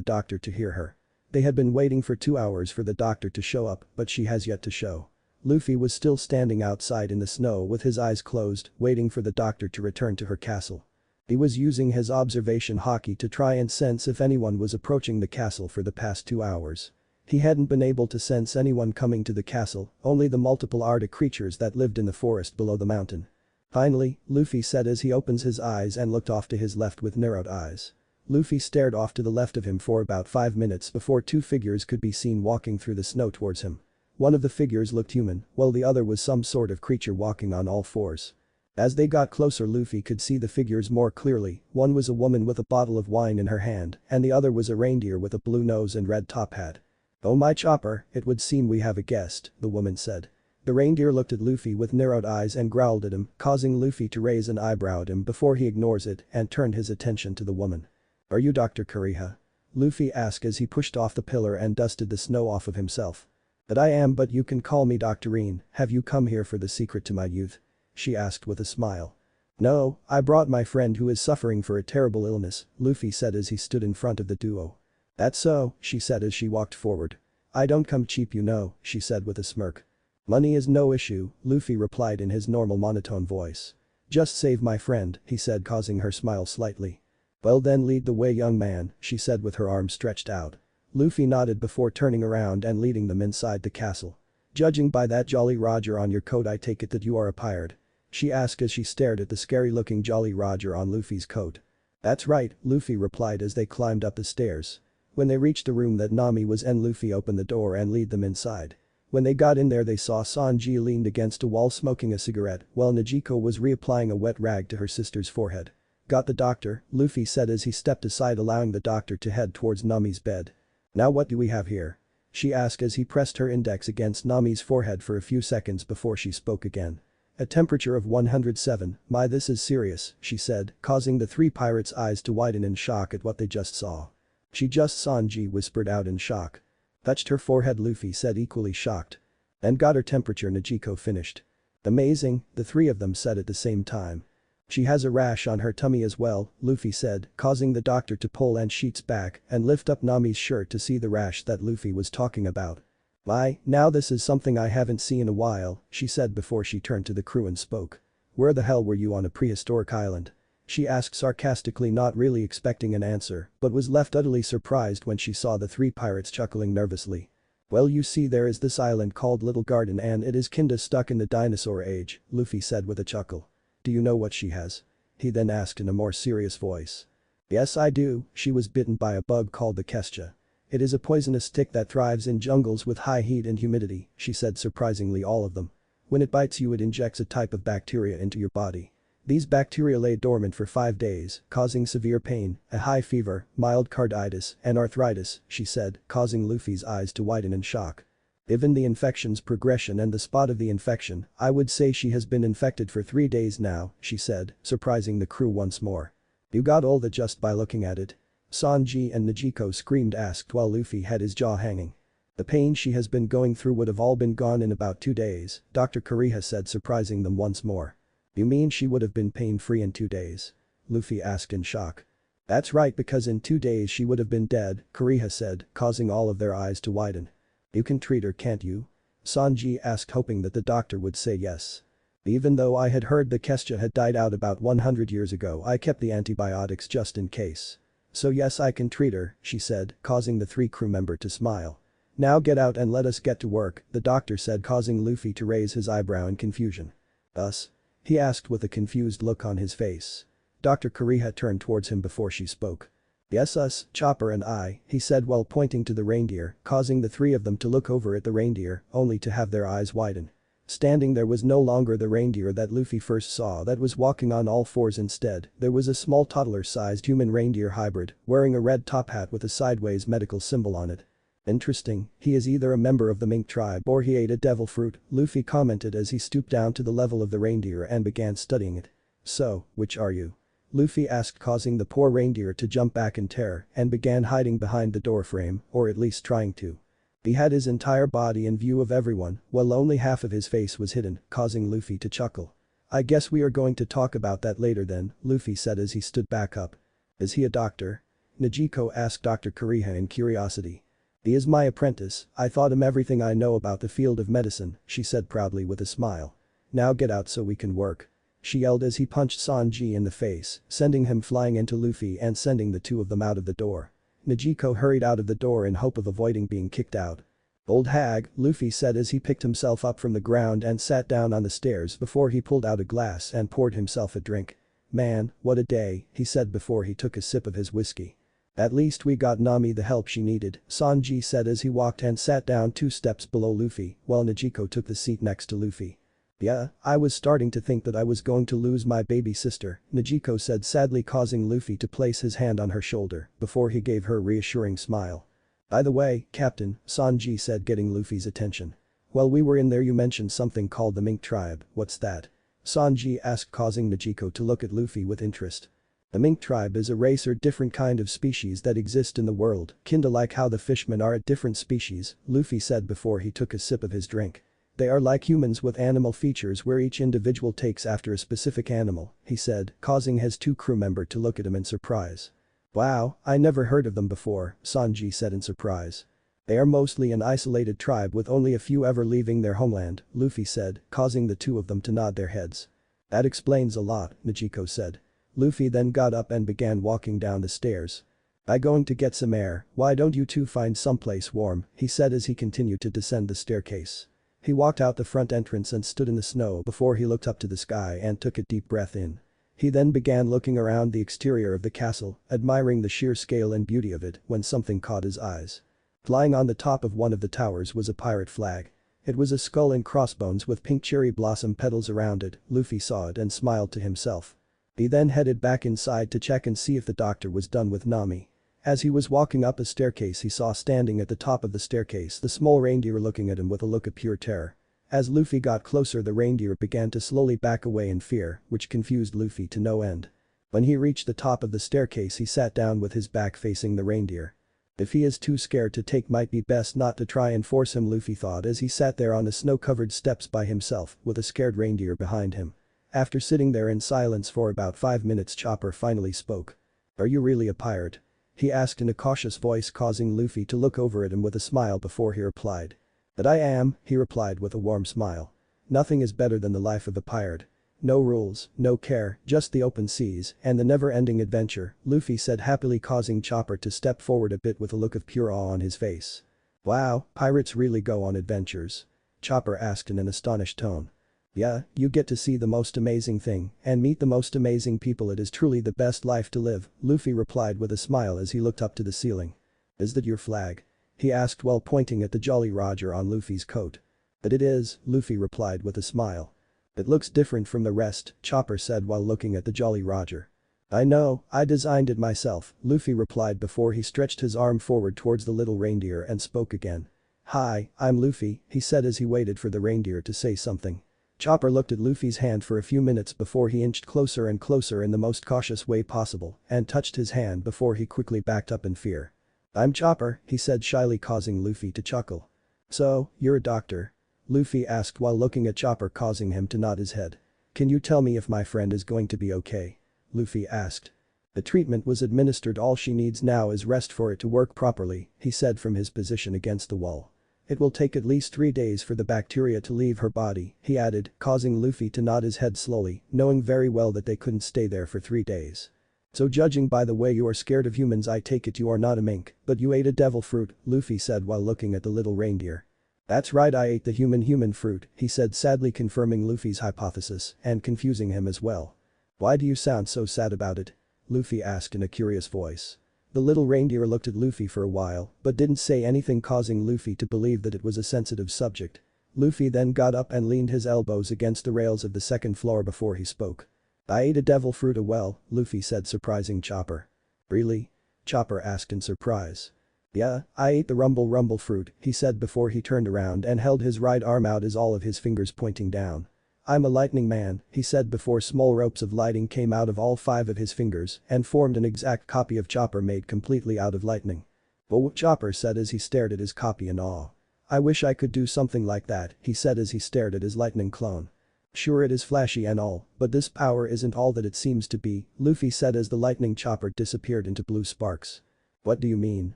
doctor to hear her. They had been waiting for 2 hours for the doctor to show up, but she has yet to show. Luffy was still standing outside in the snow with his eyes closed, waiting for the doctor to return to her castle. He was using his observation Haki to try and sense if anyone was approaching the castle for the past 2 hours. He hadn't been able to sense anyone coming to the castle, only the multiple Arctic creatures that lived in the forest below the mountain. Finally, Luffy said as he opens his eyes and looked off to his left with narrowed eyes. Luffy stared off to the left of him for about 5 minutes before two figures could be seen walking through the snow towards him. One of the figures looked human, while the other was some sort of creature walking on all fours. As they got closer Luffy could see the figures more clearly, one was a woman with a bottle of wine in her hand and the other was a reindeer with a blue nose and red top hat. Oh my chopper, it would seem we have a guest, the woman said. The reindeer looked at Luffy with narrowed eyes and growled at him, causing Luffy to raise an eyebrow at him before he ignores it and turned his attention to the woman. Are you Dr. Kureha? Luffy asked as he pushed off the pillar and dusted the snow off of himself. But I am, but you can call me Doctorine. Have you come here for the secret to my youth? She asked with a smile. No, I brought my friend who is suffering for a terrible illness, Luffy said as he stood in front of the duo. That's so, she said as she walked forward. I don't come cheap you know, she said with a smirk. Money is no issue, Luffy replied in his normal monotone voice. Just save my friend, he said causing her smile slightly. Well then lead the way young man, she said with her arms stretched out. Luffy nodded before turning around and leading them inside the castle. Judging by that Jolly Roger on your coat I take it that you are a pirate. She asked as she stared at the scary-looking Jolly Roger on Luffy's coat. That's right, Luffy replied as they climbed up the stairs. When they reached the room that Nami was in Luffy opened the door and lead them inside. When they got in there they saw Sanji leaned against a wall smoking a cigarette while Nijiko was reapplying a wet rag to her sister's forehead. Got the doctor, Luffy said as he stepped aside allowing the doctor to head towards Nami's bed. Now what do we have here? She asked as he pressed her index against Nami's forehead for a few seconds before she spoke again. A temperature of 107, my this is serious, she said, causing the three pirates' eyes to widen in shock at what they just saw. She just Sanji whispered out in shock. Touched her forehead Luffy said equally shocked. And got her temperature Nijiko finished. Amazing, the three of them said at the same time. She has a rash on her tummy as well, Luffy said, causing the doctor to pull and sheets back and lift up Nami's shirt to see the rash that Luffy was talking about. My, now this is something I haven't seen in a while, she said before she turned to the crew and spoke. Where the hell were you on a prehistoric island? She asked sarcastically not really expecting an answer, but was left utterly surprised when she saw the three pirates chuckling nervously. Well you see there is this island called Little Garden and it is kinda stuck in the dinosaur age, Luffy said with a chuckle. Do you know what she has? He then asked in a more serious voice. Yes I do, she was bitten by a bug called the Kestia. It is a poisonous tick that thrives in jungles with high heat and humidity, she said surprisingly all of them. When it bites you it injects a type of bacteria into your body. These bacteria lay dormant for 5 days, causing severe pain, a high fever, mild carditis, and arthritis, she said, causing Luffy's eyes to widen in shock. Given the infection's progression and the spot of the infection, I would say she has been infected for 3 days now, she said, surprising the crew once more. You got all that just by looking at it? Sanji and Niko screamed asked while Luffy had his jaw hanging. The pain she has been going through would have all been gone in about 2 days, Dr. Kureha said surprising them once more. You mean she would have been pain-free in 2 days? Luffy asked in shock. That's right because in 2 days she would have been dead, Kureha said, causing all of their eyes to widen. You can treat her can't you? Sanji asked hoping that the doctor would say yes. Even though I had heard the Kestia had died out about 100 years ago I kept the antibiotics just in case. So yes I can treat her, she said, causing the 3 crew member to smile. Now get out and let us get to work, the doctor said causing Luffy to raise his eyebrow in confusion. Us? He asked with a confused look on his face. Dr. Kureha turned towards him before she spoke. Yes us, Chopper and I, he said while pointing to the reindeer, causing the 3 of them to look over at the reindeer, only to have their eyes widen. Standing there was no longer the reindeer that Luffy first saw that was walking on all 4s instead, there was a small toddler-sized human reindeer hybrid, wearing a red top hat with a sideways medical symbol on it. Interesting, he is either a member of the mink tribe or he ate a devil fruit, Luffy commented as he stooped down to the level of the reindeer and began studying it. So, which are you? Luffy asked causing the poor reindeer to jump back in terror and began hiding behind the door frame, or at least trying to. He had his entire body in view of everyone, while only half of his face was hidden, causing Luffy to chuckle. I guess we are going to talk about that later then, Luffy said as he stood back up. Is he a doctor? Niko asked Dr. Kureha in curiosity. He is my apprentice, I taught him everything I know about the field of medicine, she said proudly with a smile. Now get out so we can work. She yelled as he punched Sanji in the face, sending him flying into Luffy and sending the 2 of them out of the door. Niko hurried out of the door in hope of avoiding being kicked out. Old hag, Luffy said as he picked himself up from the ground and sat down on the stairs before he pulled out a glass and poured himself a drink. Man, what a day, he said before he took a sip of his whiskey. At least we got Nami the help she needed, Sanji said as he walked and sat down 2 steps below Luffy, while Niko took the seat next to Luffy. Yeah, I was starting to think that I was going to lose my baby sister, Niko said sadly causing Luffy to place his hand on her shoulder before he gave her a reassuring smile. By the way, Captain, Sanji said getting Luffy's attention. While we were in there you mentioned something called the mink tribe, what's that? Sanji asked causing Niko to look at Luffy with interest. The mink tribe is a race or different kind of species that exist in the world, kinda like how the fishmen are a different species, Luffy said before he took a sip of his drink. They are like humans with animal features where each individual takes after a specific animal, he said, causing his 2 crew member to look at him in surprise. Wow, I never heard of them before, Sanji said in surprise. They are mostly an isolated tribe with only a few ever leaving their homeland, Luffy said, causing the 2 of them to nod their heads. That explains a lot, Niko said. Luffy then got up and began walking down the stairs. I going to get some air, why don't you 2 find someplace warm, he said as he continued to descend the staircase. He walked out the front entrance and stood in the snow before he looked up to the sky and took a deep breath in. He then began looking around the exterior of the castle, admiring the sheer scale and beauty of it when something caught his eyes. Flying on the top of one of the towers was a pirate flag. It was a skull and crossbones with pink cherry blossom petals around it, Luffy saw it and smiled to himself. He then headed back inside to check and see if the doctor was done with Nami. As he was walking up a staircase he saw standing at the top of the staircase the small reindeer looking at him with a look of pure terror. As Luffy got closer the reindeer began to slowly back away in fear, which confused Luffy to no end. When he reached the top of the staircase he sat down with his back facing the reindeer. If he is too scared to take might be best not to try and force him, Luffy thought as he sat there on the snow-covered steps by himself with a scared reindeer behind him. After sitting there in silence for about 5 minutes Chopper finally spoke. Are you really a pirate? He asked in a cautious voice causing Luffy to look over at him with a smile before he replied. That I am, he replied with a warm smile. Nothing is better than the life of a pirate. No rules, no care, just the open seas and the never-ending adventure, Luffy said happily causing Chopper to step forward a bit with a look of pure awe on his face. Wow, pirates really go on adventures? Chopper asked in an astonished tone. Yeah, you get to see the most amazing thing and meet the most amazing people. It is truly the best life to live, Luffy replied with a smile as he looked up to the ceiling. Is that your flag? He asked while pointing at the Jolly Roger on Luffy's coat. But it is, Luffy replied with a smile. It looks different from the rest, Chopper said while looking at the Jolly Roger. I know, I designed it myself, Luffy replied before he stretched his arm forward towards the little reindeer and spoke again. Hi, I'm Luffy, he said as he waited for the reindeer to say something. Chopper looked at Luffy's hand for a few minutes before he inched closer and closer in the most cautious way possible and touched his hand before he quickly backed up in fear. I'm Chopper, he said shyly, causing Luffy to chuckle. So, you're a doctor? Luffy asked while looking at Chopper, causing him to nod his head. Can you tell me if my friend is going to be okay? Luffy asked. The treatment was administered. All she needs now is rest for it to work properly, he said from his position against the wall. It will take at least 3 days for the bacteria to leave her body, he added, causing Luffy to nod his head slowly, knowing very well that they couldn't stay there for 3 days. So judging by the way you are scared of humans, I take it you are not a mink, but you ate a devil fruit, Luffy said while looking at the little reindeer. That's right, I ate the human fruit, he said, sadly confirming Luffy's hypothesis and confusing him as well. Why do you sound so sad about it? Luffy asked in a curious voice. The little reindeer looked at Luffy for a while but didn't say anything, causing Luffy to believe that it was a sensitive subject. Luffy then got up and leaned his elbows against the rails of the second floor before he spoke. I ate a devil fruit. Well, Luffy said, surprising Chopper. Really? Chopper asked in surprise. Yeah, I ate the rumble fruit, he said before he turned around and held his right arm out as all of his fingers pointing down. I'm a lightning man, he said before small ropes of lighting came out of all 5 of his fingers and formed an exact copy of Chopper made completely out of lightning. But Chopper said as he stared at his copy in awe. I wish I could do something like that, he said as he stared at his lightning clone. Sure, it is flashy and all, but this power isn't all that it seems to be, Luffy said as the lightning chopper disappeared into blue sparks. What do you mean?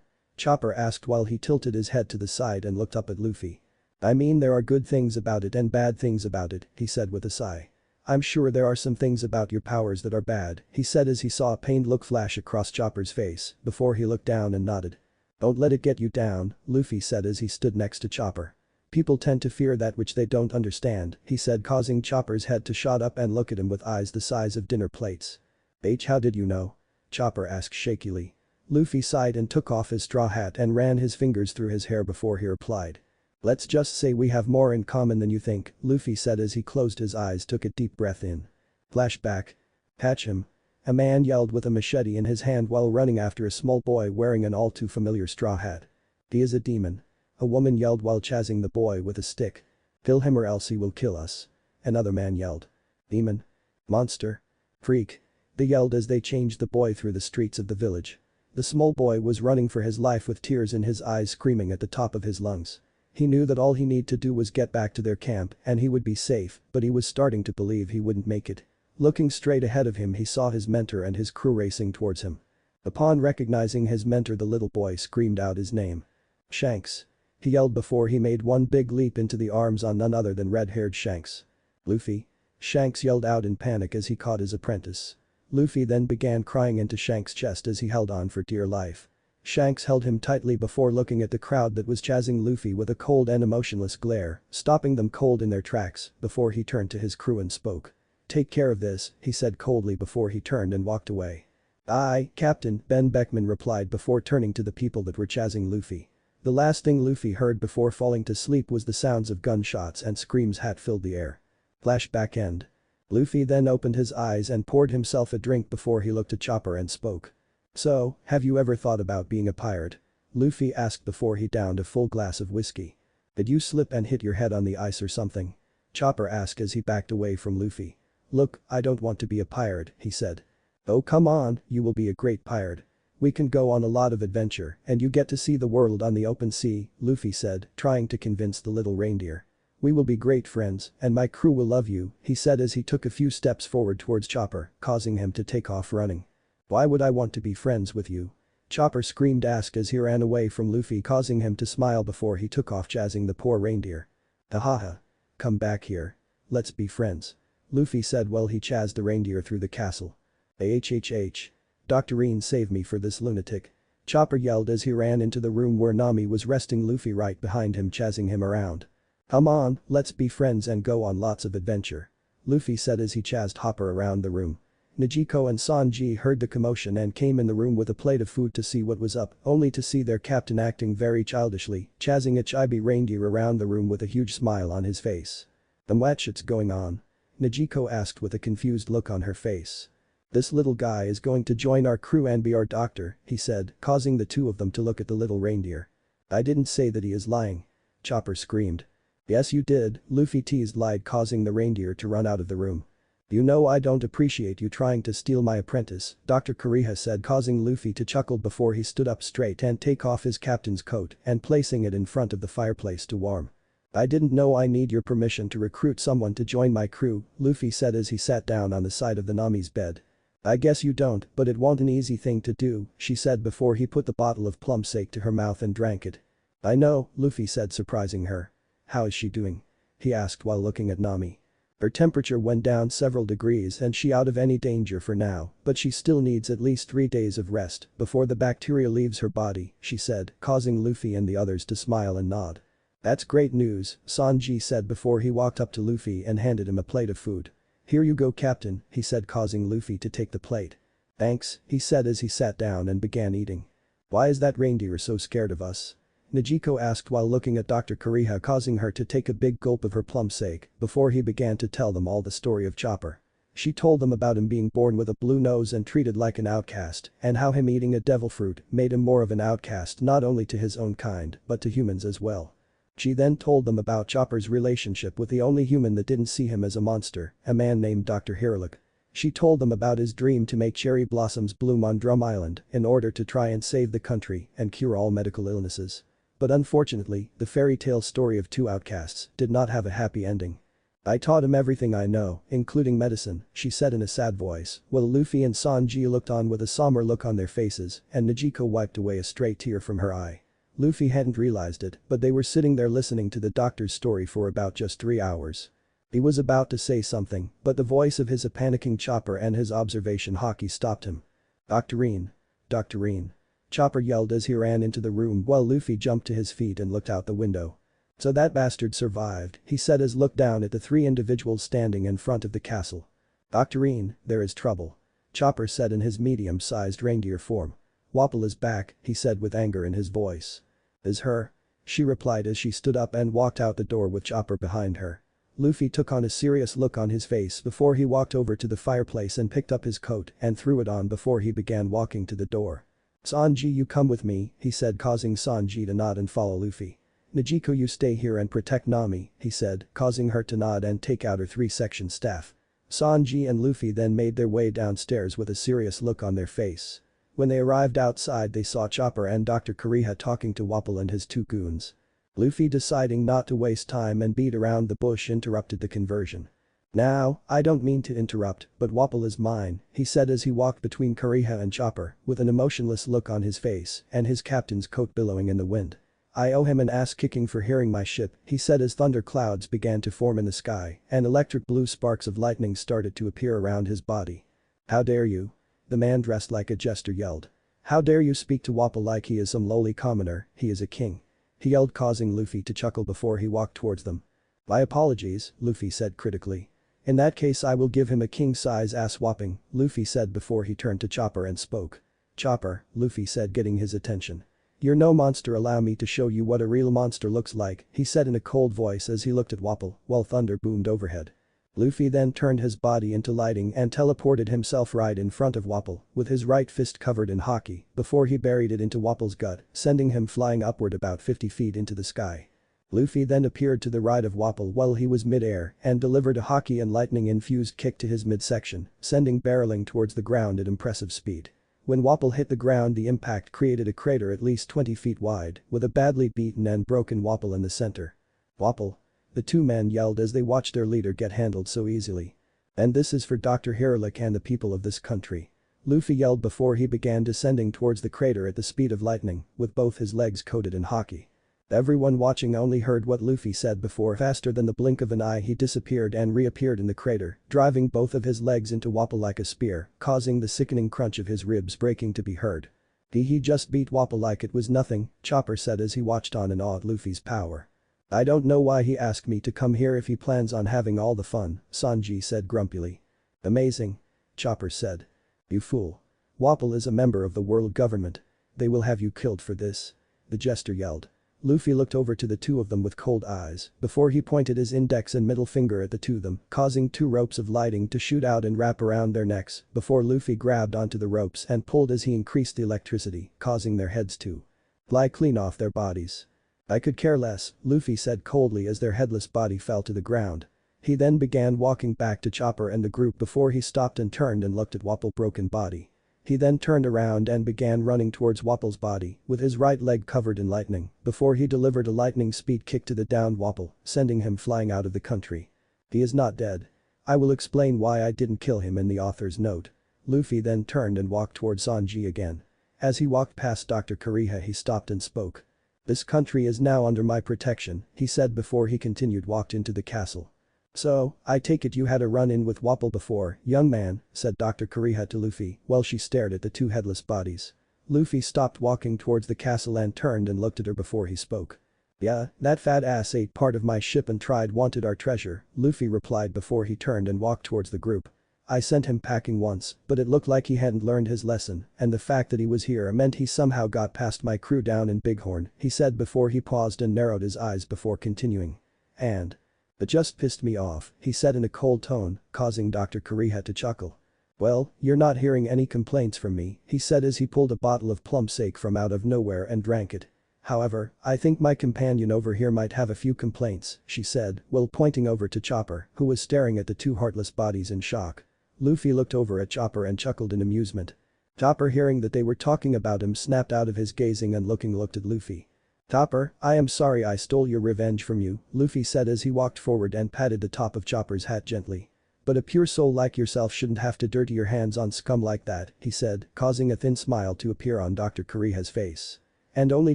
Chopper asked while he tilted his head to the side and looked up at Luffy. I mean, there are good things about it and bad things about it, he said with a sigh. I'm sure there are some things about your powers that are bad, he said as he saw a pained look flash across Chopper's face before he looked down and nodded. Don't let it get you down, Luffy said as he stood next to Chopper. People tend to fear that which they don't understand, he said, causing Chopper's head to shot up and look at him with eyes the size of dinner plates. H, how did you know? Chopper asked shakily. Luffy sighed and took off his straw hat and ran his fingers through his hair before he replied. Let's just say we have more in common than you think, Luffy said as he closed his eyes, took a deep breath in. Flashback. Catch him. A man yelled with a machete in his hand while running after a small boy wearing an all too familiar straw hat. He is a demon. A woman yelled while chasing the boy with a stick. Kill him or else he will kill us. Another man yelled. Demon. Monster. Freak. They yelled as they changed the boy through the streets of the village. The small boy was running for his life with tears in his eyes, screaming at the top of his lungs. He knew that all he needed to do was get back to their camp and he would be safe, but he was starting to believe he wouldn't make it. Looking straight ahead of him, he saw his mentor and his crew racing towards him. Upon recognizing his mentor, the little boy screamed out his name. Shanks. He yelled before he made one big leap into the arms on none other than red-haired Shanks. Luffy. Shanks yelled out in panic as he caught his apprentice. Luffy then began crying into Shanks' chest as he held on for dear life. Shanks held him tightly before looking at the crowd that was chasing Luffy with a cold and emotionless glare, stopping them cold in their tracks before he turned to his crew and spoke. Take care of this, he said coldly before he turned and walked away. Aye, Captain, Ben Beckman replied before turning to the people that were chasing Luffy. The last thing Luffy heard before falling to sleep was the sounds of gunshots and screams had filled the air. Flashback end. Luffy then opened his eyes and poured himself a drink before he looked at Chopper and spoke. So, have you ever thought about being a pirate? Luffy asked before he downed a full glass of whiskey. Did you slip and hit your head on the ice or something? Chopper asked as he backed away from Luffy. Look, I don't want to be a pirate, he said. Oh come on, you will be a great pirate. We can go on a lot of adventure and you get to see the world on the open sea, Luffy said, trying to convince the little reindeer. We will be great friends and my crew will love you, he said as he took a few steps forward towards Chopper, causing him to take off running. Why would I want to be friends with you? Chopper screamed asked as he ran away from Luffy, causing him to smile before he took off chasing the poor reindeer. Hahaha. Come back here. Let's be friends. Luffy said while he chased the reindeer through the castle. Ahhh. Doctorine, save me for this lunatic. Chopper yelled as he ran into the room where Nami was resting, Luffy right behind him chasing him around. Come on, let's be friends and go on lots of adventure. Luffy said as he chased Hopper around the room. Nijiko and Sanji heard the commotion and came in the room with a plate of food to see what was up, only to see their captain acting very childishly, chasing a chibi reindeer around the room with a huge smile on his face. "Then what shit's going on?" Nijiko asked with a confused look on her face. "This little guy is going to join our crew and be our doctor," he said, causing the two of them to look at the little reindeer. "I didn't say that he is lying." Chopper screamed. "Yes you did," Luffy teased, lied, causing the reindeer to run out of the room. "You know I don't appreciate you trying to steal my apprentice," Dr. Kureha said, causing Luffy to chuckle before he stood up straight and take off his captain's coat and placing it in front of the fireplace to warm. "I didn't know I need your permission to recruit someone to join my crew," Luffy said as he sat down on the side of the Nami's bed. "I guess you don't, but it won't an easy thing to do," she said before he put the bottle of plum sake to her mouth and drank it. "I know," Luffy said, surprising her. "How is she doing?" he asked while looking at Nami. "Her temperature went down several degrees and she out of any danger for now, but she still needs at least 3 days of rest before the bacteria leaves her body," she said, causing Luffy and the others to smile and nod. "That's great news," Sanji said before he walked up to Luffy and handed him a plate of food. "Here you go, Captain," he said, causing Luffy to take the plate. "Thanks," he said as he sat down and began eating. "Why is that reindeer so scared of us?" Nijiko asked while looking at Dr. Kureha, causing her to take a big gulp of her plum sake before he began to tell them all the story of Chopper. She told them about him being born with a blue nose and treated like an outcast, and how him eating a devil fruit made him more of an outcast not only to his own kind but to humans as well. She then told them about Chopper's relationship with the only human that didn't see him as a monster, a man named Dr. Hiralik. She told them about his dream to make cherry blossoms bloom on Drum Island in order to try and save the country and cure all medical illnesses. But unfortunately, the fairy tale story of two outcasts did not have a happy ending. "I taught him everything I know, including medicine," she said in a sad voice, while Luffy and Sanji looked on with a somber look on their faces and Nijiko wiped away a stray tear from her eye. Luffy hadn't realized it, but they were sitting there listening to the doctor's story for about just 3 hours. He was about to say something, but the voice of his panicking Chopper and his observation Haki stopped him. "Doctorine. Doctorine." Chopper yelled as he ran into the room while Luffy jumped to his feet and looked out the window. "So that bastard survived," he said as looked down at the 3 individuals standing in front of the castle. "Doctorine, there is trouble," Chopper said in his medium-sized reindeer form. "Wapol is back," he said with anger in his voice. "Is her?" she replied as she stood up and walked out the door with Chopper behind her. Luffy took on a serious look on his face before he walked over to the fireplace and picked up his coat and threw it on before he began walking to the door. "Sanji, you come with me," he said, causing Sanji to nod and follow Luffy. "Nijiko, you stay here and protect Nami," he said, causing her to nod and take out her 3-section staff. Sanji and Luffy then made their way downstairs with a serious look on their face. When they arrived outside they saw Chopper and Dr. Kureha talking to Wapol and his 2 goons. Luffy, deciding not to waste time and beat around the bush, interrupted the conversion. "Now, I don't mean to interrupt, but Wapol is mine," he said as he walked between Kureha and Chopper with an emotionless look on his face and his captain's coat billowing in the wind. "I owe him an ass-kicking for hearing my ship," he said as thunder clouds began to form in the sky and electric blue sparks of lightning started to appear around his body. "How dare you?" the man dressed like a jester yelled. "How dare you speak to Wapol like he is some lowly commoner, he is a king," he yelled, causing Luffy to chuckle before he walked towards them. "My apologies," Luffy said critically. "In that case I will give him a king-size ass-whopping," Luffy said before he turned to Chopper and spoke. "Chopper," Luffy said, getting his attention. "You're no monster, allow me to show you what a real monster looks like," he said in a cold voice as he looked at Wapol while thunder boomed overhead. Luffy then turned his body into lighting and teleported himself right in front of Wapol with his right fist covered in Haki before he buried it into Wapol's gut, sending him flying upward about 50 feet into the sky. Luffy then appeared to the right of Wapol while he was mid-air and delivered a Haki and lightning-infused kick to his midsection, sending barreling towards the ground at impressive speed. When Wapol hit the ground, the impact created a crater at least 20 feet wide with a badly beaten and broken Wapol in the center. "Wapol!" the 2 men yelled as they watched their leader get handled so easily. "And this is for Dr. Hiralik and the people of this country," Luffy yelled before he began descending towards the crater at the speed of lightning with both his legs coated in Haki. Everyone watching only heard what Luffy said before faster than the blink of an eye he disappeared and reappeared in the crater, driving both of his legs into Wapol like a spear, causing the sickening crunch of his ribs breaking to be heard. "He just beat Wapol like it was nothing," Chopper said as he watched on in awe at Luffy's power. I don't know why he asked me to come here if he plans on having all the fun, Sanji said grumpily. Amazing. Chopper said. You fool. Wapol is a member of the world government. They will have you killed for this. The jester yelled. Luffy looked over to the two of them with cold eyes before he pointed his index and middle finger at the two of them, causing two ropes of lighting to shoot out and wrap around their necks before Luffy grabbed onto the ropes and pulled as he increased the electricity, causing their heads to fly clean off their bodies. I could care less, Luffy said coldly as their headless body fell to the ground. He then began walking back to Chopper and the group before he stopped and turned and looked at Wapol's broken body. He then turned around and began running towards Wapol's body with his right leg covered in lightning before he delivered a lightning speed kick to the downed Wapol, sending him flying out of the country. He is not dead. I will explain why I didn't kill him in the author's note. Luffy then turned and walked towards Sanji again. As he walked past Dr. Kureha he stopped and spoke. This country is now under my protection, he said before he continued walked into the castle. So, I take it you had a run-in with Wapol before, young man, said Dr. Kureha to Luffy while she stared at the two headless bodies. Luffy stopped walking towards the castle and turned and looked at her before he spoke. Yeah, that fat ass ate part of my ship and wanted our treasure, Luffy replied before he turned and walked towards the group. I sent him packing once, but it looked like he hadn't learned his lesson, and the fact that he was here meant he somehow got past my crew down in Bighorn, he said before he paused and narrowed his eyes before continuing. And it just pissed me off, he said in a cold tone, causing Dr. Kureha to chuckle. Well, you're not hearing any complaints from me, he said as he pulled a bottle of plum sake from out of nowhere and drank it. However, I think my companion over here might have a few complaints, she said, while pointing over to Chopper, who was staring at the two heartless bodies in shock. Luffy looked over at Chopper and chuckled in amusement. Chopper, hearing that they were talking about him, snapped out of his gazing and looked at Luffy. Chopper, I am sorry I stole your revenge from you, Luffy said as he walked forward and patted the top of Chopper's hat gently. But a pure soul like yourself shouldn't have to dirty your hands on scum like that, he said, causing a thin smile to appear on Dr. Kureha's face. And only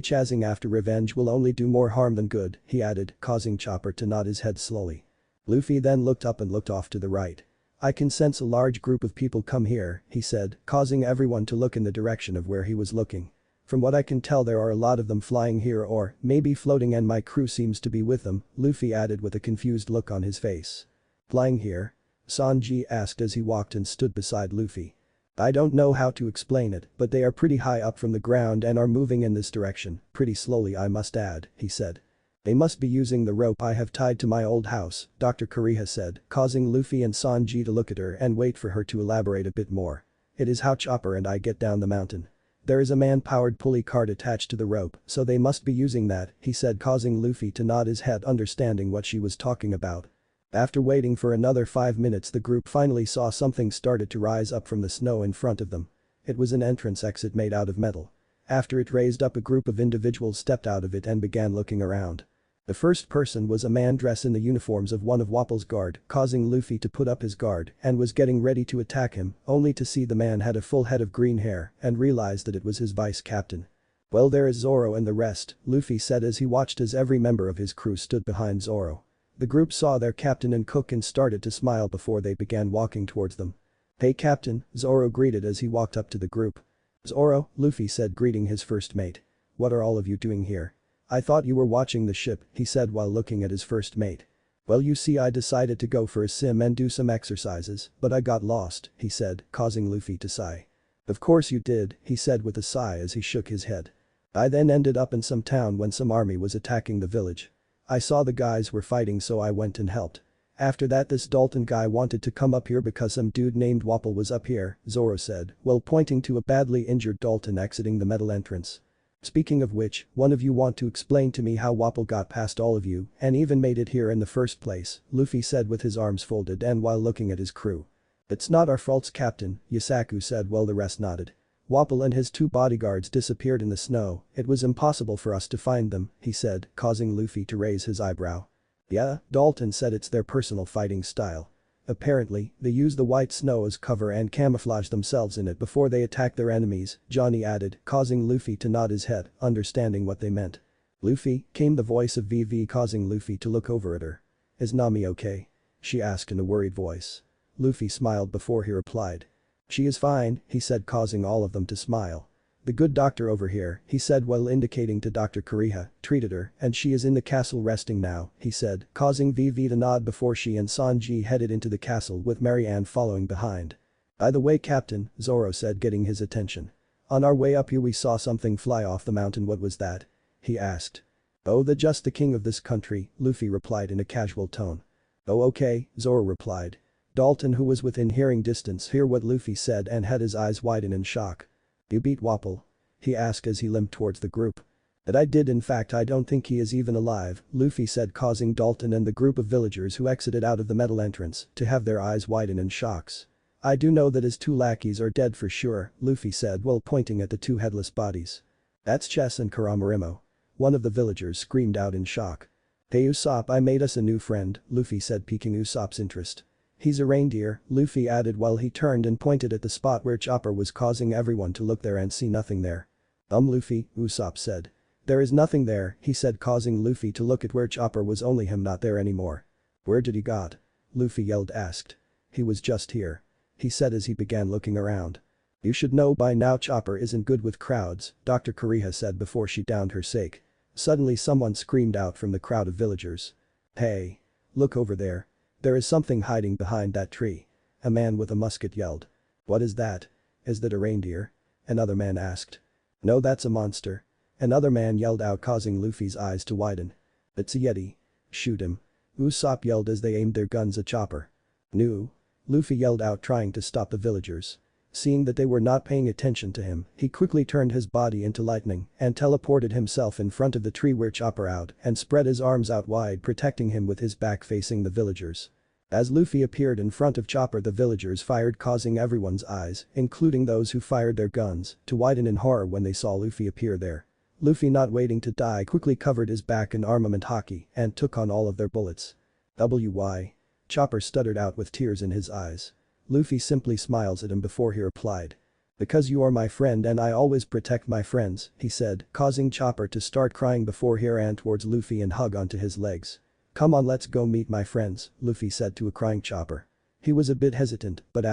chasing after revenge will only do more harm than good, he added, causing Chopper to nod his head slowly. Luffy then looked up and looked off to the right. I can sense a large group of people come here, he said, causing everyone to look in the direction of where he was looking. From what I can tell there are a lot of them flying here or maybe floating and my crew seems to be with them, Luffy added with a confused look on his face. Flying here? Sanji asked as he walked and stood beside Luffy. I don't know how to explain it, but they are pretty high up from the ground and are moving in this direction, pretty slowly I must add, he said. They must be using the rope I have tied to my old house, Dr. Kureha said, causing Luffy and Sanji to look at her and wait for her to elaborate a bit more. It is how Chopper and I get down the mountain. There is a man-powered pulley cart attached to the rope, so they must be using that, he said, causing Luffy to nod his head understanding what she was talking about. After waiting for another 5 minutes the group finally saw something started to rise up from the snow in front of them. It was an entrance exit made out of metal. After it raised up a group of individuals stepped out of it and began looking around. The first person was a man dressed in the uniforms of one of Wapol's guard, causing Luffy to put up his guard and was getting ready to attack him, only to see the man had a full head of green hair and realized that it was his vice captain. Well, there is Zoro and the rest, Luffy said as he watched as every member of his crew stood behind Zoro. The group saw their captain and cook and started to smile before they began walking towards them. Hey captain, Zoro greeted as he walked up to the group. Zoro, Luffy said greeting his first mate. What are all of you doing here? I thought you were watching the ship, he said while looking at his first mate. Well, you see, I decided to go for a swim and do some exercises, but I got lost, he said, causing Luffy to sigh. Of course you did, he said with a sigh as he shook his head. I then ended up in some town when some army was attacking the village. I saw the guys were fighting so I went and helped. After that this Dalton guy wanted to come up here because some dude named Wapol was up here, Zoro said, while pointing to a badly injured Dalton exiting the metal entrance. Speaking of which, one of you want to explain to me how Wapol got past all of you and even made it here in the first place, Luffy said with his arms folded and while looking at his crew. It's not our faults, Captain, Yasaku said while the rest nodded. Wapol and his two bodyguards disappeared in the snow, it was impossible for us to find them, he said, causing Luffy to raise his eyebrow. Yeah, Dalton said it's their personal fighting style. Apparently, they use the white snow as cover and camouflage themselves in it before they attack their enemies, Johnny added, causing Luffy to nod his head, understanding what they meant. Luffy, came the voice of VV causing Luffy to look over at her. Is Nami okay? She asked in a worried voice. Luffy smiled before he replied. She is fine, he said causing all of them to smile. "The good doctor over here," he said while indicating to Dr. Kureha, "treated her and she is in the castle resting now," he said, causing Vivi to nod before she and Sanji headed into the castle with Marianne following behind. "By the way, Captain," Zoro said, getting his attention. "On our way up here we saw something fly off the mountain. What was that?" he asked. "Oh, just the king of this country," Luffy replied in a casual tone. "Oh, okay," Zoro replied. Dalton, who was within hearing distance, heard what Luffy said and had his eyes widen in shock. "You beat Wapol?" he asked as he limped towards the group. "That I did. In fact, I don't think he is even alive," Luffy said, causing Dalton and the group of villagers who exited out of the metal entrance to have their eyes widen in shocks. "I do know that his 2 lackeys are dead for sure," Luffy said while pointing at the 2 headless bodies. "That's Chess and Karamarimo," one of the villagers screamed out in shock. "Hey Usopp, I made us a new friend," Luffy said, piquing Usopp's interest. "He's a reindeer," Luffy added while he turned and pointed at the spot where Chopper was, causing everyone to look there and see nothing there. Luffy," Usopp said. "There is nothing there," he said, causing Luffy to look at where Chopper was, only him not there anymore. "Where did he got?" Luffy yelled asked. "He was just here," he said as he began looking around. "You should know by now Chopper isn't good with crowds," Dr. Kureha said before she downed her sake. Suddenly someone screamed out from the crowd of villagers. "Hey! Look over there. There is something hiding behind that tree," a man with a musket yelled. "What is that? Is that a reindeer?" another man asked. "No, that's a monster," another man yelled out, causing Luffy's eyes to widen. "It's a yeti. Shoot him," Usopp yelled as they aimed their guns at Chopper. "No!" Luffy yelled out, trying to stop the villagers. Seeing that they were not paying attention to him, he quickly turned his body into lightning and teleported himself in front of the tree where Chopper out and spread his arms out wide, protecting him with his back facing the villagers. As Luffy appeared in front of Chopper, the villagers fired, causing everyone's eyes, including those who fired their guns, to widen in horror when they saw Luffy appear there. Luffy, not waiting to die, quickly covered his back in Armament Haki and took on all of their bullets. "Why?" Chopper stuttered out with tears in his eyes. Luffy simply smiles at him before he replied. "Because you are my friend and I always protect my friends," he said, causing Chopper to start crying before he ran towards Luffy and hug onto his legs. "Come on, let's go meet my friends," Luffy said to a crying Chopper. He was a bit hesitant, but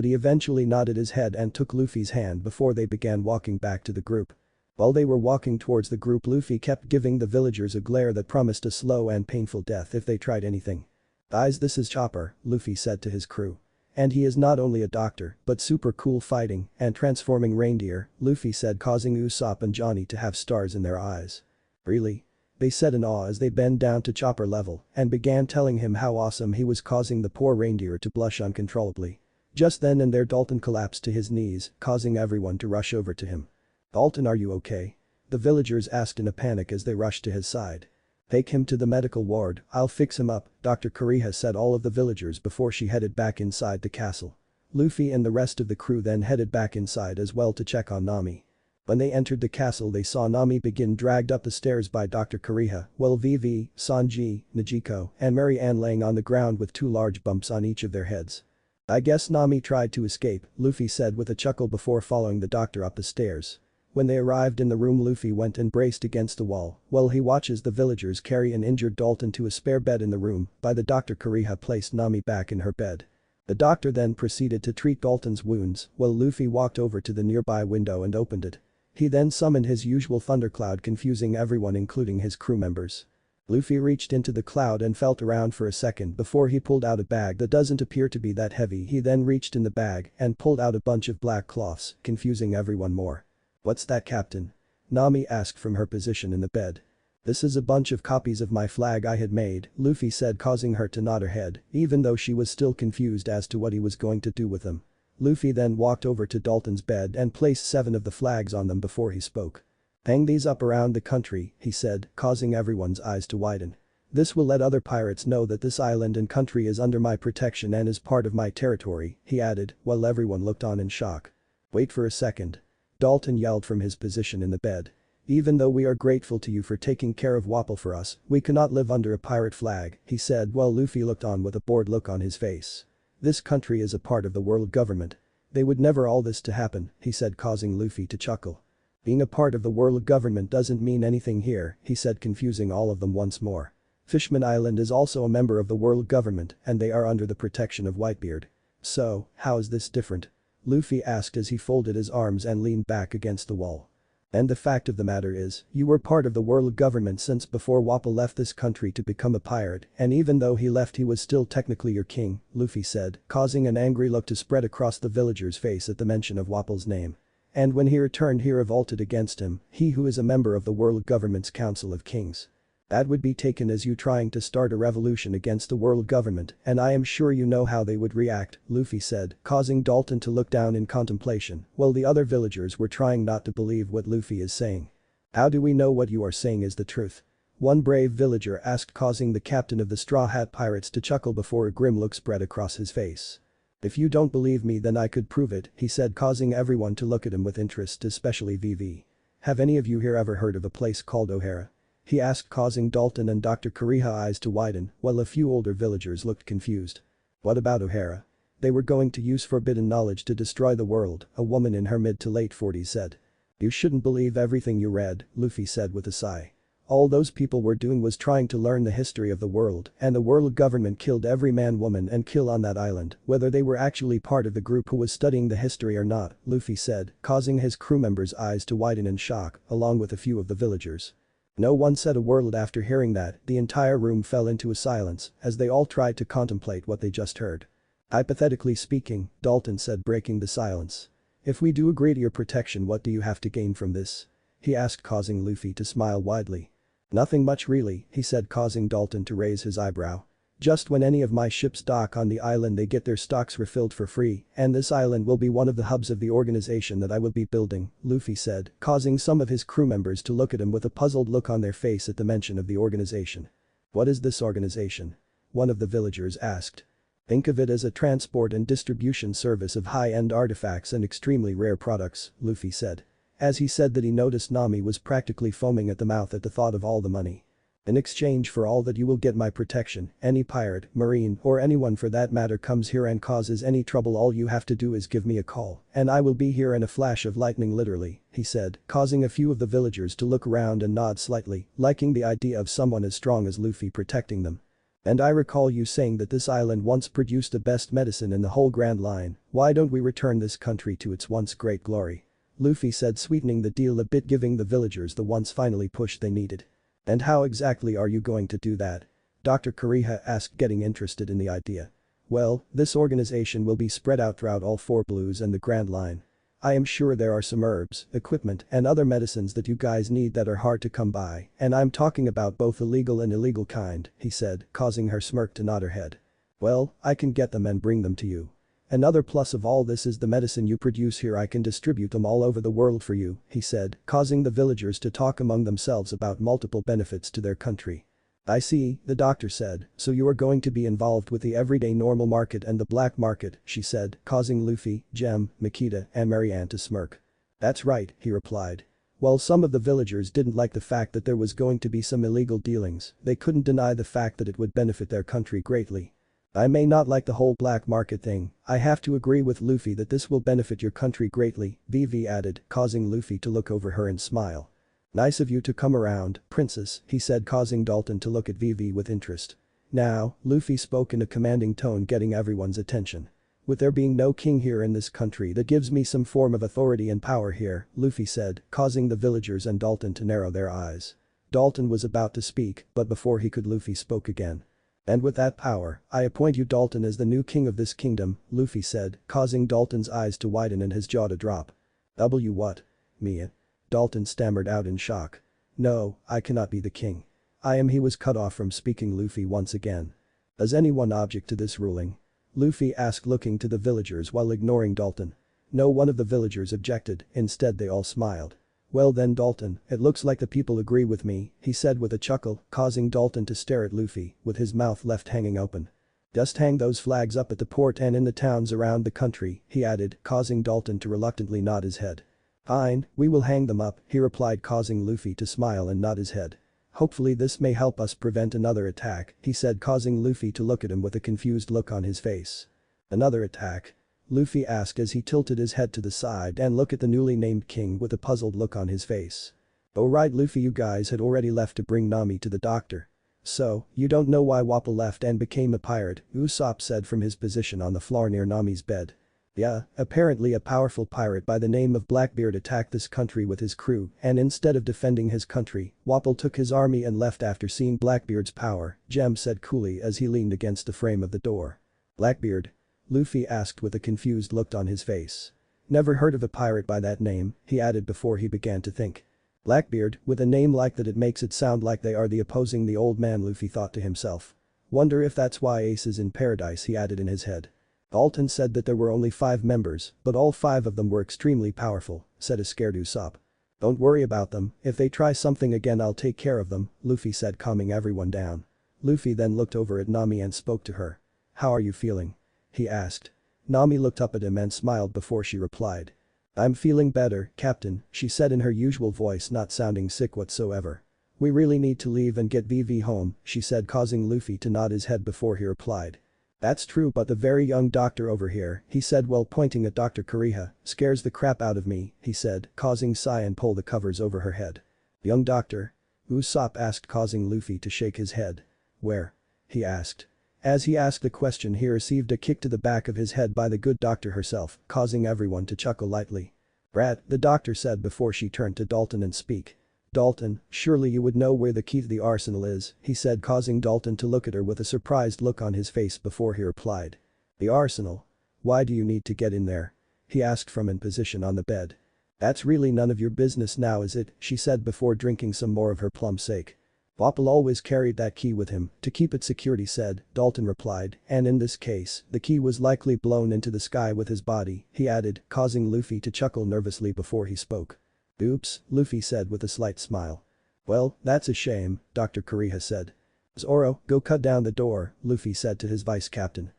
he eventually nodded his head and took Luffy's hand before they began walking back to the group. While they were walking towards the group, Luffy kept giving the villagers a glare that promised a slow and painful death if they tried anything. "Guys, this is Chopper," Luffy said to his crew. "And he is not only a doctor, but super cool fighting and transforming reindeer," Luffy said, causing Usopp and Johnny to have stars in their eyes. "Really?" they said in awe as they bent down to Chopper level and began telling him how awesome he was, causing the poor reindeer to blush uncontrollably. Just then and there Dalton collapsed to his knees, causing everyone to rush over to him. "Dalton, are you okay?" the villagers asked in a panic as they rushed to his side. "Take him to the medical ward, I'll fix him up," Dr. Kureha said all of the villagers before she headed back inside the castle. Luffy and the rest of the crew then headed back inside as well to check on Nami. When they entered the castle, they saw Nami begin dragged up the stairs by Dr. Kureha, while Vivi, Sanji, Niko, and Marianne laying on the ground with 2 large bumps on each of their heads. "I guess Nami tried to escape," Luffy said with a chuckle before following the doctor up the stairs. When they arrived in the room, Luffy went and braced against the wall while he watches the villagers carry an injured Dalton to a spare bed in the room by the Dr. Kureha placed Nami back in her bed. The doctor then proceeded to treat Dalton's wounds while Luffy walked over to the nearby window and opened it. He then summoned his usual thundercloud, confusing everyone including his crew members. Luffy reached into the cloud and felt around for a second before he pulled out a bag that doesn't appear to be that heavy. He then reached in the bag and pulled out a bunch of black cloths, confusing everyone more. "What's that, Captain?" Nami asked from her position in the bed. "This is a bunch of copies of my flag I had made," Luffy said, causing her to nod her head, even though she was still confused as to what he was going to do with them. Luffy then walked over to Dalton's bed and placed 7 of the flags on them before he spoke. "Hang these up around the country," he said, causing everyone's eyes to widen. "This will let other pirates know that this island and country is under my protection and is part of my territory," he added, while everyone looked on in shock. "Wait for a second." Dalton yelled from his position in the bed. "Even though we are grateful to you for taking care of Wapol for us, we cannot live under a pirate flag," he said while Luffy looked on with a bored look on his face. "This country is a part of the world government. They would never all this to happen," he said, causing Luffy to chuckle. "Being a part of the world government doesn't mean anything here," he said, confusing all of them once more. "Fishman Island is also a member of the world government and they are under the protection of Whitebeard. So, how is this different?" Luffy asked as he folded his arms and leaned back against the wall. And the fact of the matter is, you were part of the world government since before Wapol left this country to become a pirate, and even though he left he was still technically your king, Luffy said, causing an angry look to spread across the villager's face at the mention of Wapol's name. And when he returned he revolted against him, he who is a member of the world government's Council of Kings. That would be taken as you trying to start a revolution against the world government, and I am sure you know how they would react, Luffy said, causing Dalton to look down in contemplation, while the other villagers were trying not to believe what Luffy is saying. How do we know what you are saying is the truth? One brave villager asked, causing the captain of the Straw Hat Pirates to chuckle before a grim look spread across his face. If you don't believe me then I could prove it, he said, causing everyone to look at him with interest, especially VV. Have any of you here ever heard of a place called O'Hara? He asked, causing Dalton and Dr. Kureha eyes to widen, while a few older villagers looked confused. What about O'Hara? They were going to use forbidden knowledge to destroy the world, a woman in her mid to late 40s said. You shouldn't believe everything you read, Luffy said with a sigh. All those people were doing was trying to learn the history of the world, and the world government killed every man, woman and kill on that island, whether they were actually part of the group who was studying the history or not, Luffy said, causing his crew members' eyes to widen in shock, along with a few of the villagers. No one said a word. After hearing that, the entire room fell into a silence as they all tried to contemplate what they just heard. Hypothetically speaking, Dalton said, breaking the silence. If we do agree to your protection, what do you have to gain from this? He asked, causing Luffy to smile widely. Nothing much really, he said, causing Dalton to raise his eyebrow. Just when any of my ships dock on the island they get their stocks refilled for free, and this island will be one of the hubs of the organization that I will be building, Luffy said, causing some of his crew members to look at him with a puzzled look on their face at the mention of the organization. What is this organization? One of the villagers asked. Think of it as a transport and distribution service of high-end artifacts and extremely rare products, Luffy said. As he said that, he noticed Nami was practically foaming at the mouth at the thought of all the money. In exchange for all that you will get my protection, any pirate, marine or anyone for that matter comes here and causes any trouble, all you have to do is give me a call, and I will be here in a flash of lightning literally, he said, causing a few of the villagers to look around and nod slightly, liking the idea of someone as strong as Luffy protecting them. And I recall you saying that this island once produced the best medicine in the whole Grand Line, why don't we return this country to its once great glory? Luffy said, sweetening the deal a bit, giving the villagers the once finally push they needed. And how exactly are you going to do that? Dr. Kureha asked, getting interested in the idea. Well, this organization will be spread out throughout all 4 blues and the Grand Line. I am sure there are some herbs, equipment and other medicines that you guys need that are hard to come by, and I'm talking about both illegal and illegal kind, he said, causing her smirk to nod her head. Well, I can get them and bring them to you. Another plus of all this is the medicine you produce here, I can distribute them all over the world for you, he said, causing the villagers to talk among themselves about multiple benefits to their country. I see, the doctor said, so you are going to be involved with the everyday normal market and the black market, she said, causing Luffy, Jem, Makita and Marianne to smirk. That's right, he replied. While some of the villagers didn't like the fact that there was going to be some illegal dealings, they couldn't deny the fact that it would benefit their country greatly. I may not like the whole black market thing, I have to agree with Luffy that this will benefit your country greatly, Vivi added, causing Luffy to look over her and smile. Nice of you to come around, princess, he said, causing Dalton to look at Vivi with interest. Now, Luffy spoke in a commanding tone, getting everyone's attention. With there being no king here in this country, that gives me some form of authority and power here, Luffy said, causing the villagers and Dalton to narrow their eyes. Dalton was about to speak, but before he could, Luffy spoke again. And with that power, I appoint you, Dalton, as the new king of this kingdom, Luffy said, causing Dalton's eyes to widen and his jaw to drop. What? Me? Dalton stammered out in shock. No, I cannot be the king. I am. He was cut off from speaking Luffy once again. Does anyone object to this ruling? Luffy asked, looking to the villagers while ignoring Dalton. No one of the villagers objected, instead they all smiled. Well then, Dalton, it looks like the people agree with me, he said with a chuckle, causing Dalton to stare at Luffy, with his mouth left hanging open. Just hang those flags up at the port and in the towns around the country, he added, causing Dalton to reluctantly nod his head. Fine, we will hang them up, he replied, causing Luffy to smile and nod his head. Hopefully this may help us prevent another attack, he said, causing Luffy to look at him with a confused look on his face. Another attack? Luffy asked as he tilted his head to the side and looked at the newly named king with a puzzled look on his face. Oh right, Luffy, you guys had already left to bring Nami to the doctor. So, you don't know why Wapol left and became a pirate, Usopp said from his position on the floor near Nami's bed. Yeah, apparently a powerful pirate by the name of Blackbeard attacked this country with his crew, and instead of defending his country, Wapol took his army and left after seeing Blackbeard's power, Jem said coolly as he leaned against the frame of the door. Blackbeard? Luffy asked with a confused look on his face. Never heard of a pirate by that name, he added before he began to think. Blackbeard, with a name like that it makes it sound like they are the opposing the old man, Luffy thought to himself. Wonder if that's why Ace is in paradise, he added in his head. Dalton said that there were only 5 members, but all 5 of them were extremely powerful, said a scared Usopp. Don't worry about them, if they try something again I'll take care of them, Luffy said, calming everyone down. Luffy then looked over at Nami and spoke to her. How are you feeling? He asked. Nami looked up at him and smiled before she replied. I'm feeling better, Captain, she said in her usual voice, not sounding sick whatsoever. We really need to leave and get VV home, she said, causing Luffy to nod his head before he replied. That's true, but the very young doctor over here, he said while pointing at Dr. Kureha, scares the crap out of me, he said, causing Cyan pull the covers over her head. Young doctor? Usopp asked, causing Luffy to shake his head. Where? He asked. As he asked the question he received a kick to the back of his head by the good doctor herself, causing everyone to chuckle lightly. Brat, the doctor said before she turned to Dalton and speak. Dalton, surely you would know where the key to the arsenal is, he said, causing Dalton to look at her with a surprised look on his face before he replied. The arsenal? Why do you need to get in there? He asked from in position on the bed. That's really none of your business now, is it, she said before drinking some more of her plum sake. Wapol always carried that key with him, to keep it secured, he said, Dalton replied, and in this case, the key was likely blown into the sky with his body, he added, causing Luffy to chuckle nervously before he spoke. Oops, Luffy said with a slight smile. Well, that's a shame, Dr. Kureha said. Zoro, go cut down the door, Luffy said to his vice captain.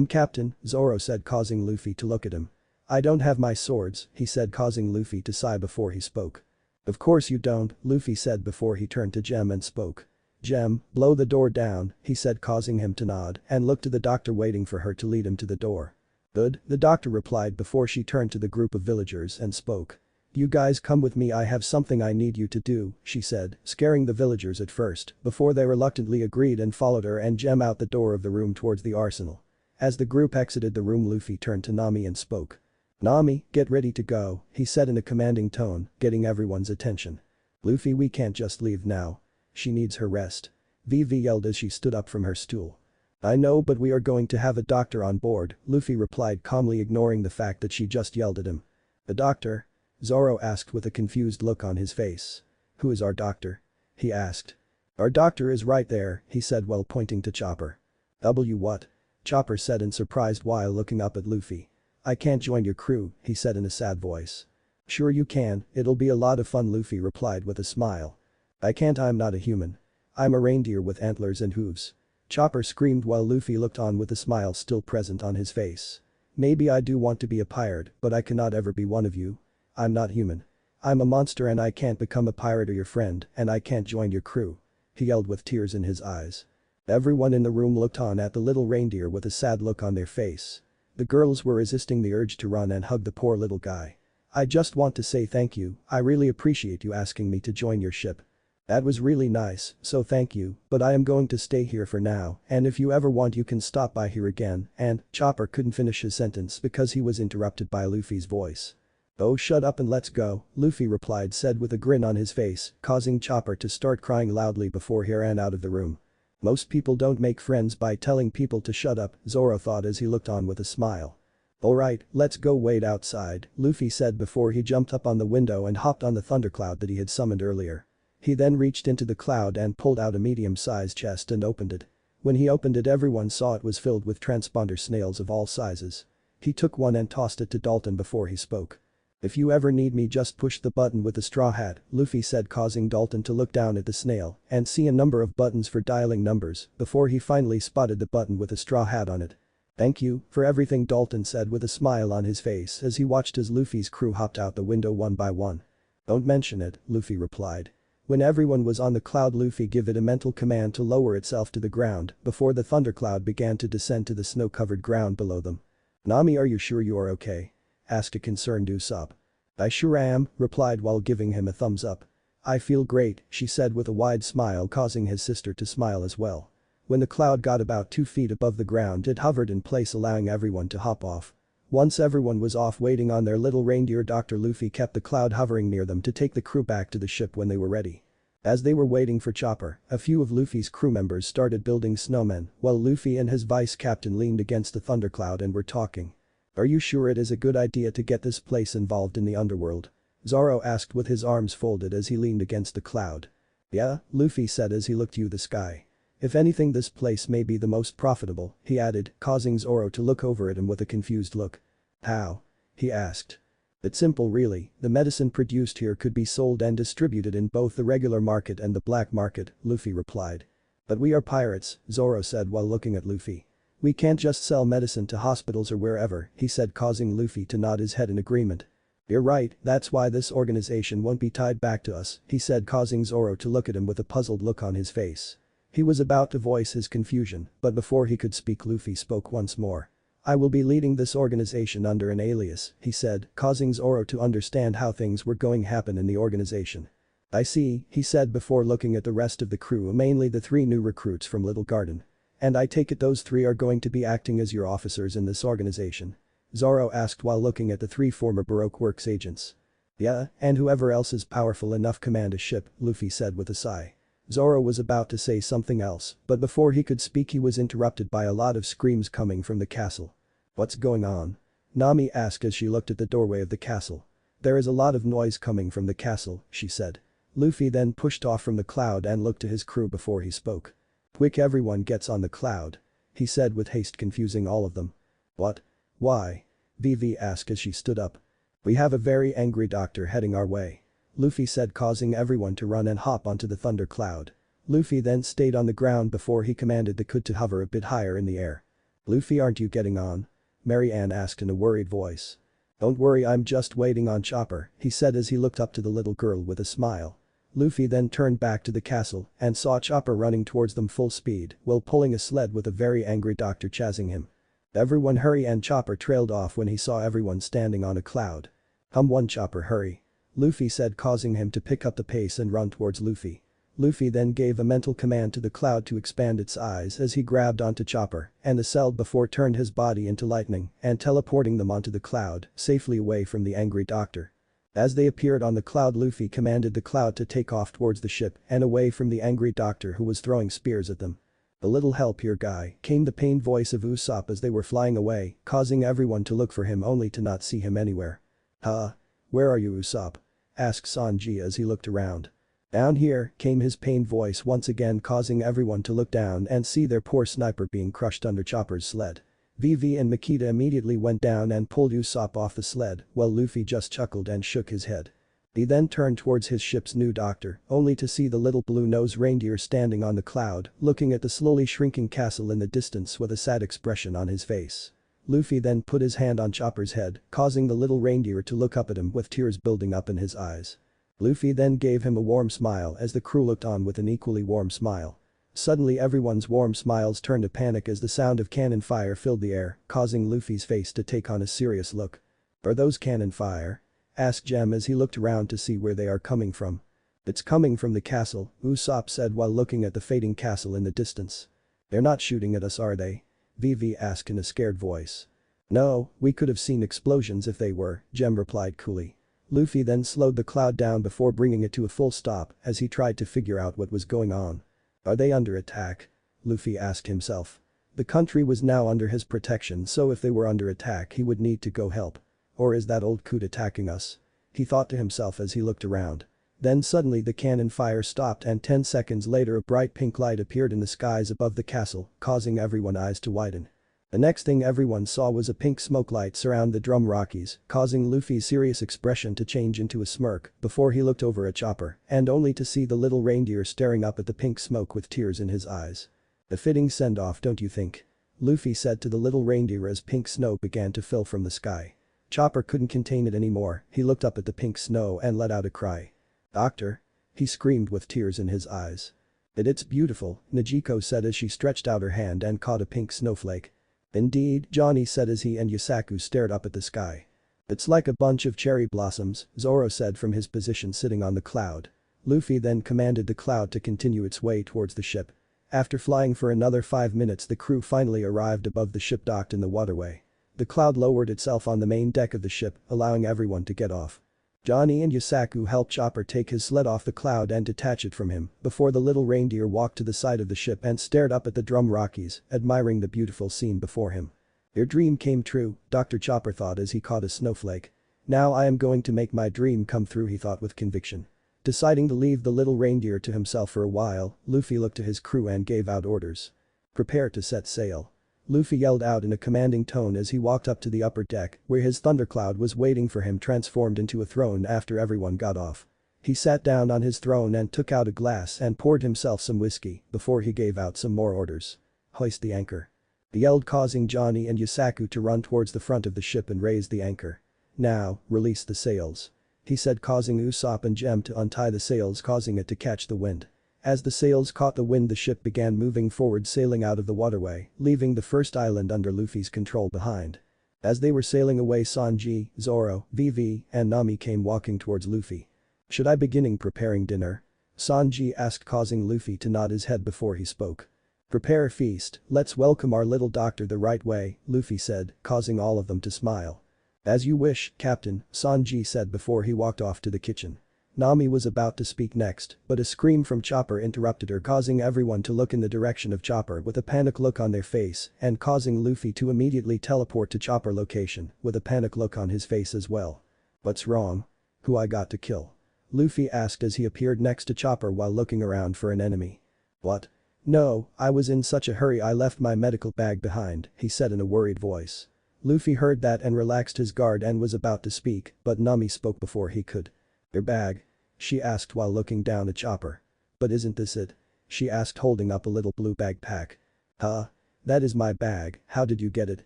Captain, Zoro said, causing Luffy to look at him. I don't have my swords, he said, causing Luffy to sigh before he spoke. Of course you don't, Luffy said before he turned to Jem and spoke. Jem, blow the door down, he said, causing him to nod and look to the doctor waiting for her to lead him to the door. Good, the doctor replied before she turned to the group of villagers and spoke. You guys come with me, I have something I need you to do, she said, scaring the villagers at first, before they reluctantly agreed and followed her and Jem out the door of the room towards the arsenal. As the group exited the room, Luffy turned to Nami and spoke. Nami, get ready to go, he said in a commanding tone, getting everyone's attention. Luffy, we can't just leave now. She needs her rest. Vivi yelled as she stood up from her stool. I know, but we are going to have a doctor on board, Luffy replied, calmly ignoring the fact that she just yelled at him. The doctor? Zoro asked with a confused look on his face. Who is our doctor? He asked. Our doctor is right there, he said while pointing to Chopper. What? Chopper said in surprise while looking up at Luffy. I can't join your crew, he said in a sad voice. Sure you can, it'll be a lot of fun, Luffy replied with a smile. I can't, I'm not a human. I'm a reindeer with antlers and hooves. Chopper screamed while Luffy looked on with a smile still present on his face. Maybe I do want to be a pirate, but I cannot ever be one of you. I'm not human. I'm a monster and I can't become a pirate or your friend, and I can't join your crew. He yelled with tears in his eyes. Everyone in the room looked on at the little reindeer with a sad look on their face. The girls were resisting the urge to run and hug the poor little guy. I just want to say thank you, I really appreciate you asking me to join your ship. That was really nice, so thank you, but I am going to stay here for now, and if you ever want you can stop by here again, and Chopper couldn't finish his sentence because he was interrupted by Luffy's voice. Oh, shut up and let's go, Luffy replied, said with a grin on his face, causing Chopper to start crying loudly before he ran out of the room. Most people don't make friends by telling people to shut up, Zoro thought as he looked on with a smile. Alright, let's go wait outside, Luffy said before he jumped up on the window and hopped on the thundercloud that he had summoned earlier. He then reached into the cloud and pulled out a medium-sized chest and opened it. When he opened it, everyone saw it was filled with transponder snails of all sizes. He took one and tossed it to Dalton before he spoke. If you ever need me, just push the button with the straw hat, Luffy said, causing Dalton to look down at the snail and see a number of buttons for dialing numbers before he finally spotted the button with a straw hat on it. Thank you for everything, Dalton said with a smile on his face as he watched as Luffy's crew hopped out the window one by one. Don't mention it, Luffy replied. When everyone was on the cloud, Luffy gave it a mental command to lower itself to the ground before the thundercloud began to descend to the snow-covered ground below them. Nami, are you sure you are okay? Asked a concerned Usopp. I sure am, replied while giving him a thumbs up. I feel great, she said with a wide smile, causing his sister to smile as well. When the cloud got about 2 feet above the ground, it hovered in place, allowing everyone to hop off. Once everyone was off waiting on their little reindeer, Dr. Luffy kept the cloud hovering near them to take the crew back to the ship when they were ready. As they were waiting for Chopper, a few of Luffy's crew members started building snowmen while Luffy and his vice captain leaned against the thundercloud and were talking. "Are you sure it is a good idea to get this place involved in the underworld?" Zoro asked with his arms folded as he leaned against the cloud. "Yeah," Luffy said as he looked to the sky. "If anything, this place may be the most profitable," he added, causing Zoro to look over at him with a confused look. "How?" he asked. "It's simple really, the medicine produced here could be sold and distributed in both the regular market and the black market," Luffy replied. "But we are pirates," Zoro said while looking at Luffy. "We can't just sell medicine to hospitals or wherever," he said, causing Luffy to nod his head in agreement. "You're right, that's why this organization won't be tied back to us," he said, causing Zoro to look at him with a puzzled look on his face. He was about to voice his confusion, but before he could speak, Luffy spoke once more. "I will be leading this organization under an alias," he said, causing Zoro to understand how things were going to happen in the organization. "I see," he said before looking at the rest of the crew, mainly the 3 new recruits from Little Garden. "And I take it those 3 are going to be acting as your officers in this organization?" Zoro asked while looking at the 3 former Baroque Works agents. "Yeah, and whoever else is powerful enough command a ship," Luffy said with a sigh. Zoro was about to say something else, but before he could speak he was interrupted by a lot of screams coming from the castle. "What's going on?" Nami asked as she looked at the doorway of the castle. "There is a lot of noise coming from the castle," she said. Luffy then pushed off from the cloud and looked to his crew before he spoke. "Quick, everyone gets on the cloud," he said with haste, confusing all of them. "What? Why?" Vivi asked as she stood up. "We have a very angry doctor heading our way," Luffy said, causing everyone to run and hop onto the thunder cloud. Luffy then stayed on the ground before he commanded the Could to hover a bit higher in the air. "Luffy, aren't you getting on?" Mary Ann asked in a worried voice. "Don't worry, I'm just waiting on Chopper," he said as he looked up to the little girl with a smile. Luffy then turned back to the castle and saw Chopper running towards them full speed while pulling a sled with a very angry doctor chasing him. "Everyone hurry," and Chopper trailed off when he saw everyone standing on a cloud. "Come on, Chopper, hurry," Luffy said, causing him to pick up the pace and run towards Luffy. Luffy then gave a mental command to the cloud to expand its eyes as he grabbed onto Chopper and the cell before turned his body into lightning and teleporting them onto the cloud, safely away from the angry doctor. As they appeared on the cloud, Luffy commanded the cloud to take off towards the ship and away from the angry doctor who was throwing spears at them. "A little help here, guy," came the pained voice of Usopp as they were flying away, causing everyone to look for him only to not see him anywhere. "Huh? Where are you, Usopp?" asked Sanji as he looked around. "Down here," came his pained voice once again, causing everyone to look down and see their poor sniper being crushed under Chopper's sled. Vivi and Makita immediately went down and pulled Usopp off the sled while Luffy just chuckled and shook his head. He then turned towards his ship's new doctor, only to see the little blue-nosed reindeer standing on the cloud, looking at the slowly shrinking castle in the distance with a sad expression on his face. Luffy then put his hand on Chopper's head, causing the little reindeer to look up at him with tears building up in his eyes. Luffy then gave him a warm smile as the crew looked on with an equally warm smile. Suddenly everyone's warm smiles turned to panic as the sound of cannon fire filled the air, causing Luffy's face to take on a serious look. "Are those cannon fire?" asked Jem as he looked around to see where they are coming from. "It's coming from the castle," Usopp said while looking at the fading castle in the distance. "They're not shooting at us, are they?" Vivi asked in a scared voice. "No, we could have seen explosions if they were," Jem replied coolly. Luffy then slowed the cloud down before bringing it to a full stop as he tried to figure out what was going on. "Are they under attack?" Luffy asked himself. The country was now under his protection, so if they were under attack he would need to go help. Or is that old coot attacking us? He thought to himself as he looked around. Then suddenly the cannon fire stopped and 10 seconds later a bright pink light appeared in the skies above the castle, causing everyone's eyes to widen. The next thing everyone saw was a pink smoke light surround the Drum Rockies, causing Luffy's serious expression to change into a smirk before he looked over at Chopper and only to see the little reindeer staring up at the pink smoke with tears in his eyes. "A fitting send-off, don't you think?" Luffy said to the little reindeer as pink snow began to fill from the sky. Chopper couldn't contain it anymore, he looked up at the pink snow and let out a cry. "Doctor?" he screamed with tears in his eyes. It's beautiful," Nijiko said as she stretched out her hand and caught a pink snowflake. "Indeed," Johnny said as he and Yusaku stared up at the sky. "It's like a bunch of cherry blossoms," Zoro said from his position sitting on the cloud. Luffy then commanded the cloud to continue its way towards the ship. After flying for another 5 minutes the crew finally arrived above the ship docked in the waterway. The cloud lowered itself on the main deck of the ship, allowing everyone to get off. Johnny and Yusaku helped Chopper take his sled off the cloud and detach it from him before the little reindeer walked to the side of the ship and stared up at the drum Rockies, admiring the beautiful scene before him. Your dream came true, Dr. Chopper thought as he caught a snowflake. Now I am going to make my dream come through, he thought with conviction. Deciding to leave the little reindeer to himself for a while, Luffy looked to his crew and gave out orders. Prepare to set sail. Luffy yelled out in a commanding tone as he walked up to the upper deck, where his thundercloud was waiting for him transformed into a throne after everyone got off. He sat down on his throne and took out a glass and poured himself some whiskey before he gave out some more orders. Hoist the anchor. He yelled, causing Johnny and Yusaku to run towards the front of the ship and raise the anchor. Now, release the sails. He said, causing Usopp and Jem to untie the sails, causing it to catch the wind. As the sails caught the wind, the ship began moving forward, sailing out of the waterway, leaving the first island under Luffy's control behind. As they were sailing away, Sanji, Zoro, Vivi, and Nami came walking towards Luffy. Should I beginning preparing dinner? Sanji asked, causing Luffy to nod his head before he spoke. Prepare a feast, let's welcome our little doctor the right way, Luffy said, causing all of them to smile. As you wish, Captain, Sanji said before he walked off to the kitchen. Nami was about to speak next, but a scream from Chopper interrupted her, causing everyone to look in the direction of Chopper with a panic look on their face and causing Luffy to immediately teleport to Chopper location with a panic look on his face as well. What's wrong? Who I got to kill? Luffy asked as he appeared next to Chopper while looking around for an enemy. What? No, I was in such a hurry I left my medical bag behind, he said in a worried voice. Luffy heard that and relaxed his guard and was about to speak, but Nami spoke before he could. Your bag? She asked while looking down at Chopper. But isn't this it? She asked, holding up a little blue backpack. Huh? That is my bag, how did you get it?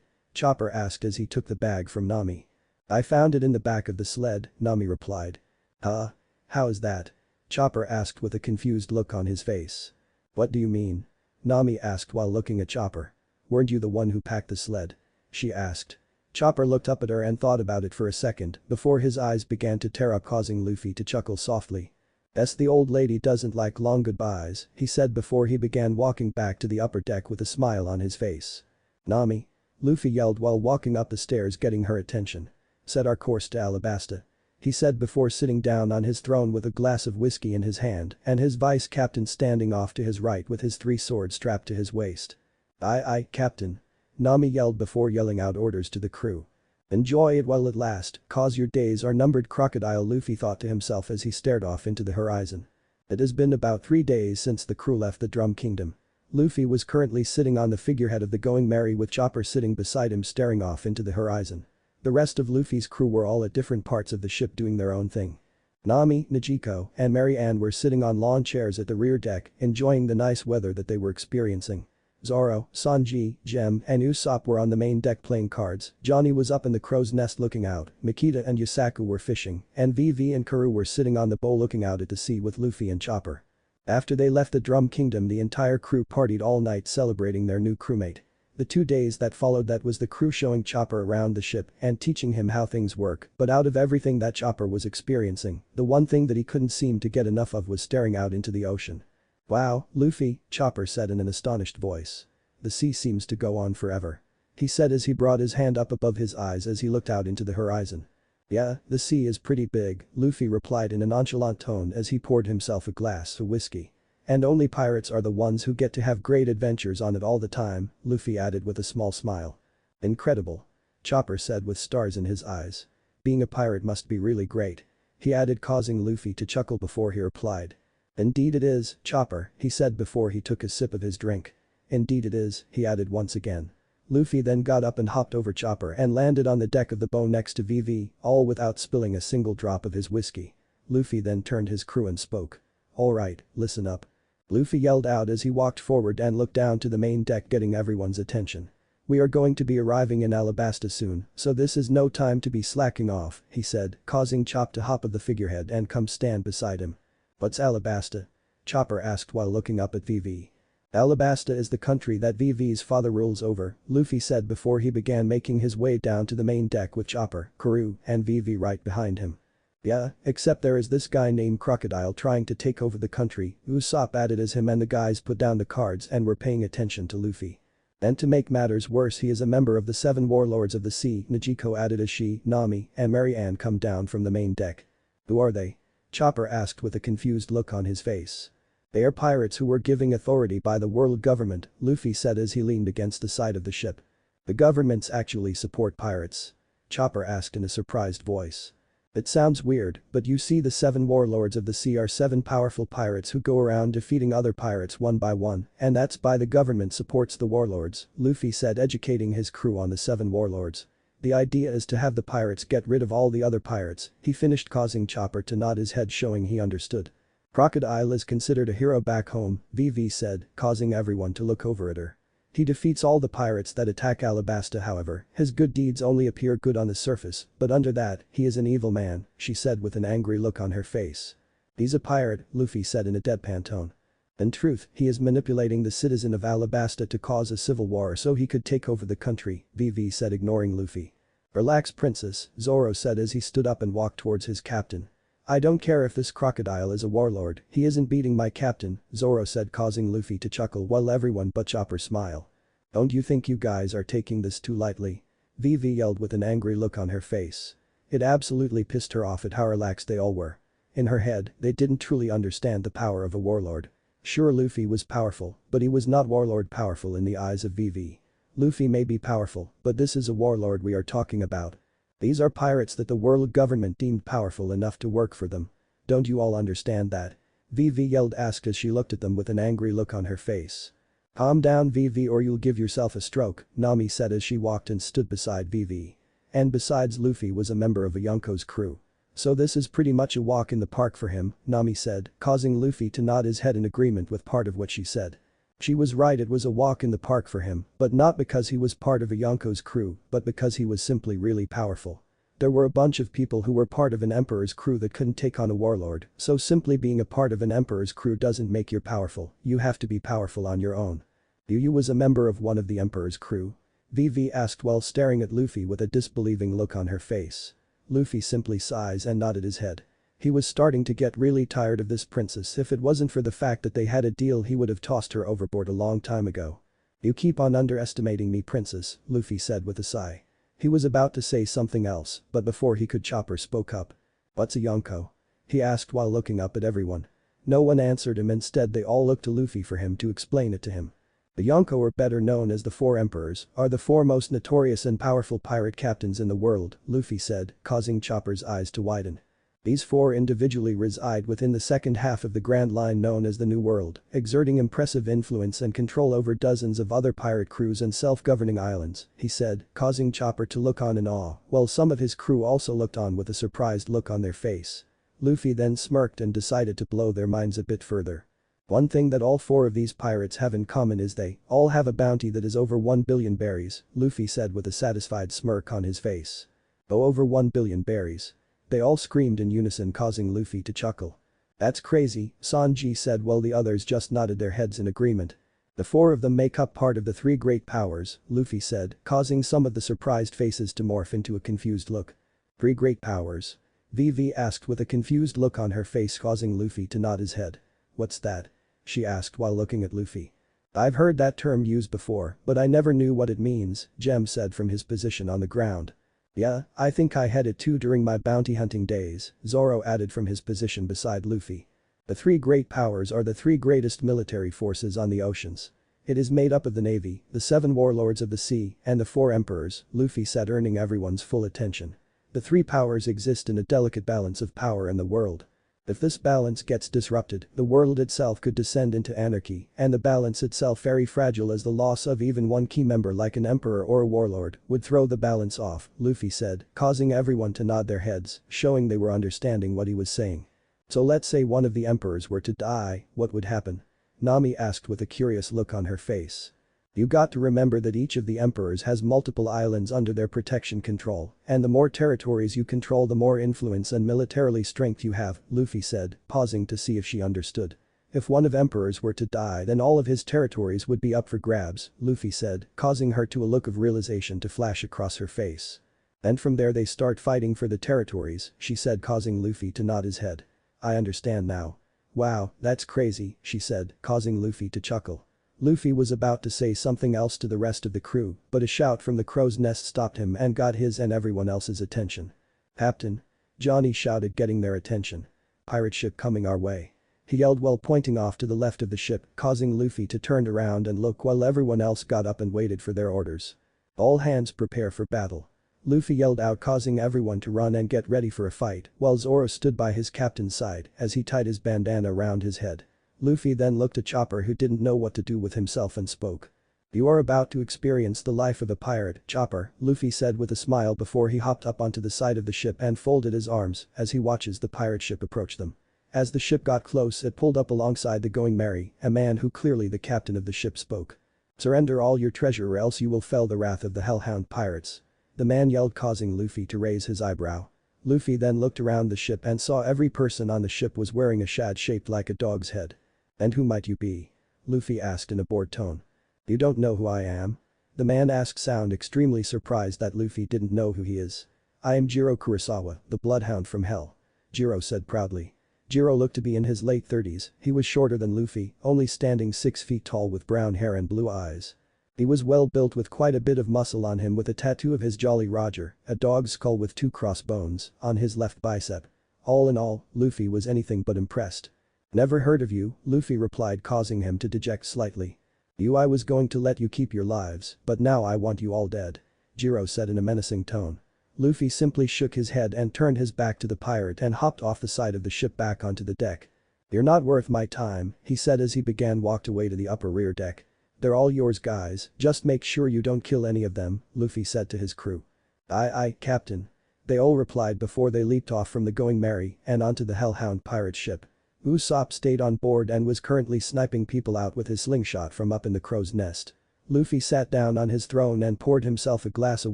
Chopper asked as he took the bag from Nami. I found it in the back of the sled, Nami replied. Huh? How is that? Chopper asked with a confused look on his face. What do you mean? Nami asked while looking at Chopper. Weren't you the one who packed the sled? She asked. Chopper looked up at her and thought about it for a second before his eyes began to tear up, causing Luffy to chuckle softly. The old lady doesn't like long goodbyes, he said before he began walking back to the upper deck with a smile on his face. Nami? Luffy yelled while walking up the stairs, getting her attention. Set our course to Alabasta. He said before sitting down on his throne with a glass of whiskey in his hand and his vice captain standing off to his right with his 3 swords strapped to his waist. Aye, Captain. Nami yelled before yelling out orders to the crew. Enjoy it while it lasts, cause your days are numbered, Crocodile, Luffy thought to himself as he stared off into the horizon. It has been about 3 days since the crew left the Drum Kingdom. Luffy was currently sitting on the figurehead of the Going Merry with Chopper sitting beside him staring off into the horizon. The rest of Luffy's crew were all at different parts of the ship doing their own thing. Nami, Nijiko, and Mary Ann were sitting on lawn chairs at the rear deck, enjoying the nice weather that they were experiencing. Zoro, Sanji, Jem, and Usopp were on the main deck playing cards, Johnny was up in the crow's nest looking out, Makita and Yusaku were fishing, and Vivi and Karoo were sitting on the bow looking out at the sea with Luffy and Chopper. After they left the Drum Kingdom, the entire crew partied all night celebrating their new crewmate. The 2 days that followed, that was the crew showing Chopper around the ship and teaching him how things work, but out of everything that Chopper was experiencing, the one thing that he couldn't seem to get enough of was staring out into the ocean. Wow, Luffy, Chopper said in an astonished voice. The sea seems to go on forever. He said as he brought his hand up above his eyes as he looked out into the horizon. Yeah, the sea is pretty big, Luffy replied in a nonchalant tone as he poured himself a glass of whiskey. And only pirates are the ones who get to have great adventures on it all the time, Luffy added with a small smile. Incredible. Chopper said with stars in his eyes. Being a pirate must be really great. He added, causing Luffy to chuckle before he replied. Indeed it is, Chopper, he said before he took a sip of his drink. Indeed it is, he added once again. Luffy then got up and hopped over Chopper and landed on the deck of the boat next to Vivi, all without spilling a single drop of his whiskey. Luffy then turned his crew and spoke. Alright, listen up. Luffy yelled out as he walked forward and looked down to the main deck, getting everyone's attention. We are going to be arriving in Alabasta soon, so this is no time to be slacking off, he said, causing Chop to hop of the figurehead and come stand beside him. What's Alabasta? Chopper asked while looking up at Vivi. Alabasta is the country that Vivi's father rules over, Luffy said before he began making his way down to the main deck with Chopper, Karoo, and Vivi right behind him. Yeah, except there is this guy named Crocodile trying to take over the country, Usopp added as him and the guys put down the cards and were paying attention to Luffy. And to make matters worse, he is a member of the 7 warlords of the sea. Niko added as she, Nami, and Marianne come down from the main deck. Who are they? Chopper asked with a confused look on his face. They are pirates who were given authority by the world government, Luffy said as he leaned against the side of the ship. The governments actually support pirates? Chopper asked in a surprised voice. It sounds weird, but you see, the 7 warlords of the sea are 7 powerful pirates who go around defeating other pirates one by one, and that's why the government supports the warlords, Luffy said, educating his crew on the 7 warlords. The idea is to have the pirates get rid of all the other pirates, he finished, causing Chopper to nod his head, showing he understood. Crocodile is considered a hero back home, VV said, causing everyone to look over at her. He defeats all the pirates that attack Alabasta. However, his good deeds only appear good on the surface, but under that, he is an evil man, she said with an angry look on her face. He's a pirate, Luffy said in a deadpan tone. In truth, he is manipulating the citizen of Alabasta to cause a civil war so he could take over the country, VV said, ignoring Luffy. Relax, princess, Zoro said as he stood up and walked towards his captain. I don't care if this crocodile is a warlord, he isn't beating my captain, Zoro said, causing Luffy to chuckle while everyone but Chopper smile. Don't you think you guys are taking this too lightly? VV yelled with an angry look on her face. It absolutely pissed her off at how relaxed they all were. In her head, they didn't truly understand the power of a warlord. Sure, Luffy was powerful, but he was not warlord powerful in the eyes of VV. Luffy may be powerful, but this is a warlord we are talking about. These are pirates that the world government deemed powerful enough to work for them. Don't you all understand that? VV yelled, asked as she looked at them with an angry look on her face. Calm down, VV, or you'll give yourself a stroke, Nami said as she walked and stood beside VV. And besides, Luffy was a member of Yonko's crew. So this is pretty much a walk in the park for him, Nami said, causing Luffy to nod his head in agreement with part of what she said. She was right, it was a walk in the park for him, but not because he was part of Yonko's crew, but because he was simply really powerful. There were a bunch of people who were part of an emperor's crew that couldn't take on a warlord, so simply being a part of an emperor's crew doesn't make you powerful, you have to be powerful on your own. You was a member of one of the emperor's crew? VV asked while staring at Luffy with a disbelieving look on her face. Luffy simply sighs and nodded his head. He was starting to get really tired of this princess. If it wasn't for the fact that they had a deal, he would have tossed her overboard a long time ago. You keep on underestimating me, princess, Luffy said with a sigh. He was about to say something else, but before he could, Chopper spoke up. What's a Yonko? He asked while looking up at everyone. No one answered him, instead they all looked to Luffy for him to explain it to him. The Yonko, or better known as the 4 Emperors, are the 4 most notorious and powerful pirate captains in the world, Luffy said, causing Chopper's eyes to widen. These 4 individually reside within the second half of the Grand Line known as the New World, exerting impressive influence and control over dozens of other pirate crews and self-governing islands, he said, causing Chopper to look on in awe, while some of his crew also looked on with a surprised look on their face. Luffy then smirked and decided to blow their minds a bit further. One thing that all 4 of these pirates have in common is they all have a bounty that is over 1 billion berries, Luffy said with a satisfied smirk on his face. Oh, over 1 billion berries. They all screamed in unison, causing Luffy to chuckle. That's crazy, Sanji said while the others just nodded their heads in agreement. The 4 of them make up part of the 3 great powers, Luffy said, causing some of the surprised faces to morph into a confused look. 3 great powers? VV asked with a confused look on her face, causing Luffy to nod his head. What's that? She asked while looking at Luffy. I've heard that term used before, but I never knew what it means, Jem said from his position on the ground. Yeah, I think I had it too during my bounty hunting days, Zoro added from his position beside Luffy. The 3 great powers are the 3 greatest military forces on the oceans. It is made up of the Navy, the 7 warlords of the sea, and the 4 emperors, Luffy said, earning everyone's full attention. The 3 powers exist in a delicate balance of power in the world. If this balance gets disrupted, the world itself could descend into anarchy, and the balance itself, very fragile as the loss of even one key member like an emperor or a warlord, would throw the balance off, Luffy said, causing everyone to nod their heads, showing they were understanding what he was saying. So let's say one of the emperors were to die, what would happen? Nami asked with a curious look on her face. You got to remember that each of the emperors has multiple islands under their protection control, and the more territories you control, the more influence and militarily strength you have, Luffy said, pausing to see if she understood. If one of emperors were to die, then all of his territories would be up for grabs, Luffy said, causing her to a look of realization to flash across her face. And from there they start fighting for the territories, she said, causing Luffy to nod his head. I understand now. Wow, that's crazy, she said, causing Luffy to chuckle. Luffy was about to say something else to the rest of the crew, but a shout from the crow's nest stopped him and got his and everyone else's attention. "Captain!" Johnny shouted, getting their attention. "Pirate ship coming our way," he yelled while pointing off to the left of the ship, causing Luffy to turn around and look while everyone else got up and waited for their orders. "All hands prepare for battle," Luffy yelled out, causing everyone to run and get ready for a fight, while Zoro stood by his captain's side as he tied his bandana around his head. Luffy then looked at Chopper, who didn't know what to do with himself, and spoke. "You are about to experience the life of a pirate, Chopper," Luffy said with a smile before he hopped up onto the side of the ship and folded his arms as he watches the pirate ship approach them. As the ship got close, it pulled up alongside the Going Merry, a man who clearly the captain of the ship spoke. "Surrender all your treasure or else you will feel the wrath of the Hellhound pirates," the man yelled, causing Luffy to raise his eyebrow. Luffy then looked around the ship and saw every person on the ship was wearing a shad shaped like a dog's head. "And who might you be?" Luffy asked in a bored tone. "You don't know who I am?" the man asked, sound extremely surprised that Luffy didn't know who he is. "I am Jiro Kuresawa, the Bloodhound from Hell," Jiro said proudly. Jiro looked to be in his late 30s, he was shorter than Luffy, only standing 6 feet tall with brown hair and blue eyes. He was well built with quite a bit of muscle on him, with a tattoo of his Jolly Roger, a dog's skull with 2 crossbones, on his left bicep. All in all, Luffy was anything but impressed. "Never heard of you," Luffy replied, causing him to deject slightly. I was going to let you keep your lives, but now I want you all dead," Jiro said in a menacing tone. Luffy simply shook his head and turned his back to the pirate and hopped off the side of the ship back onto the deck. "You're not worth my time," he said as he walked away to the upper rear deck. "They're all yours, guys, just make sure you don't kill any of them," Luffy said to his crew. Aye, Captain," they all replied before they leaped off from the Going Merry and onto the Hellhound pirate ship. Usopp stayed on board and was currently sniping people out with his slingshot from up in the crow's nest. Luffy sat down on his throne and poured himself a glass of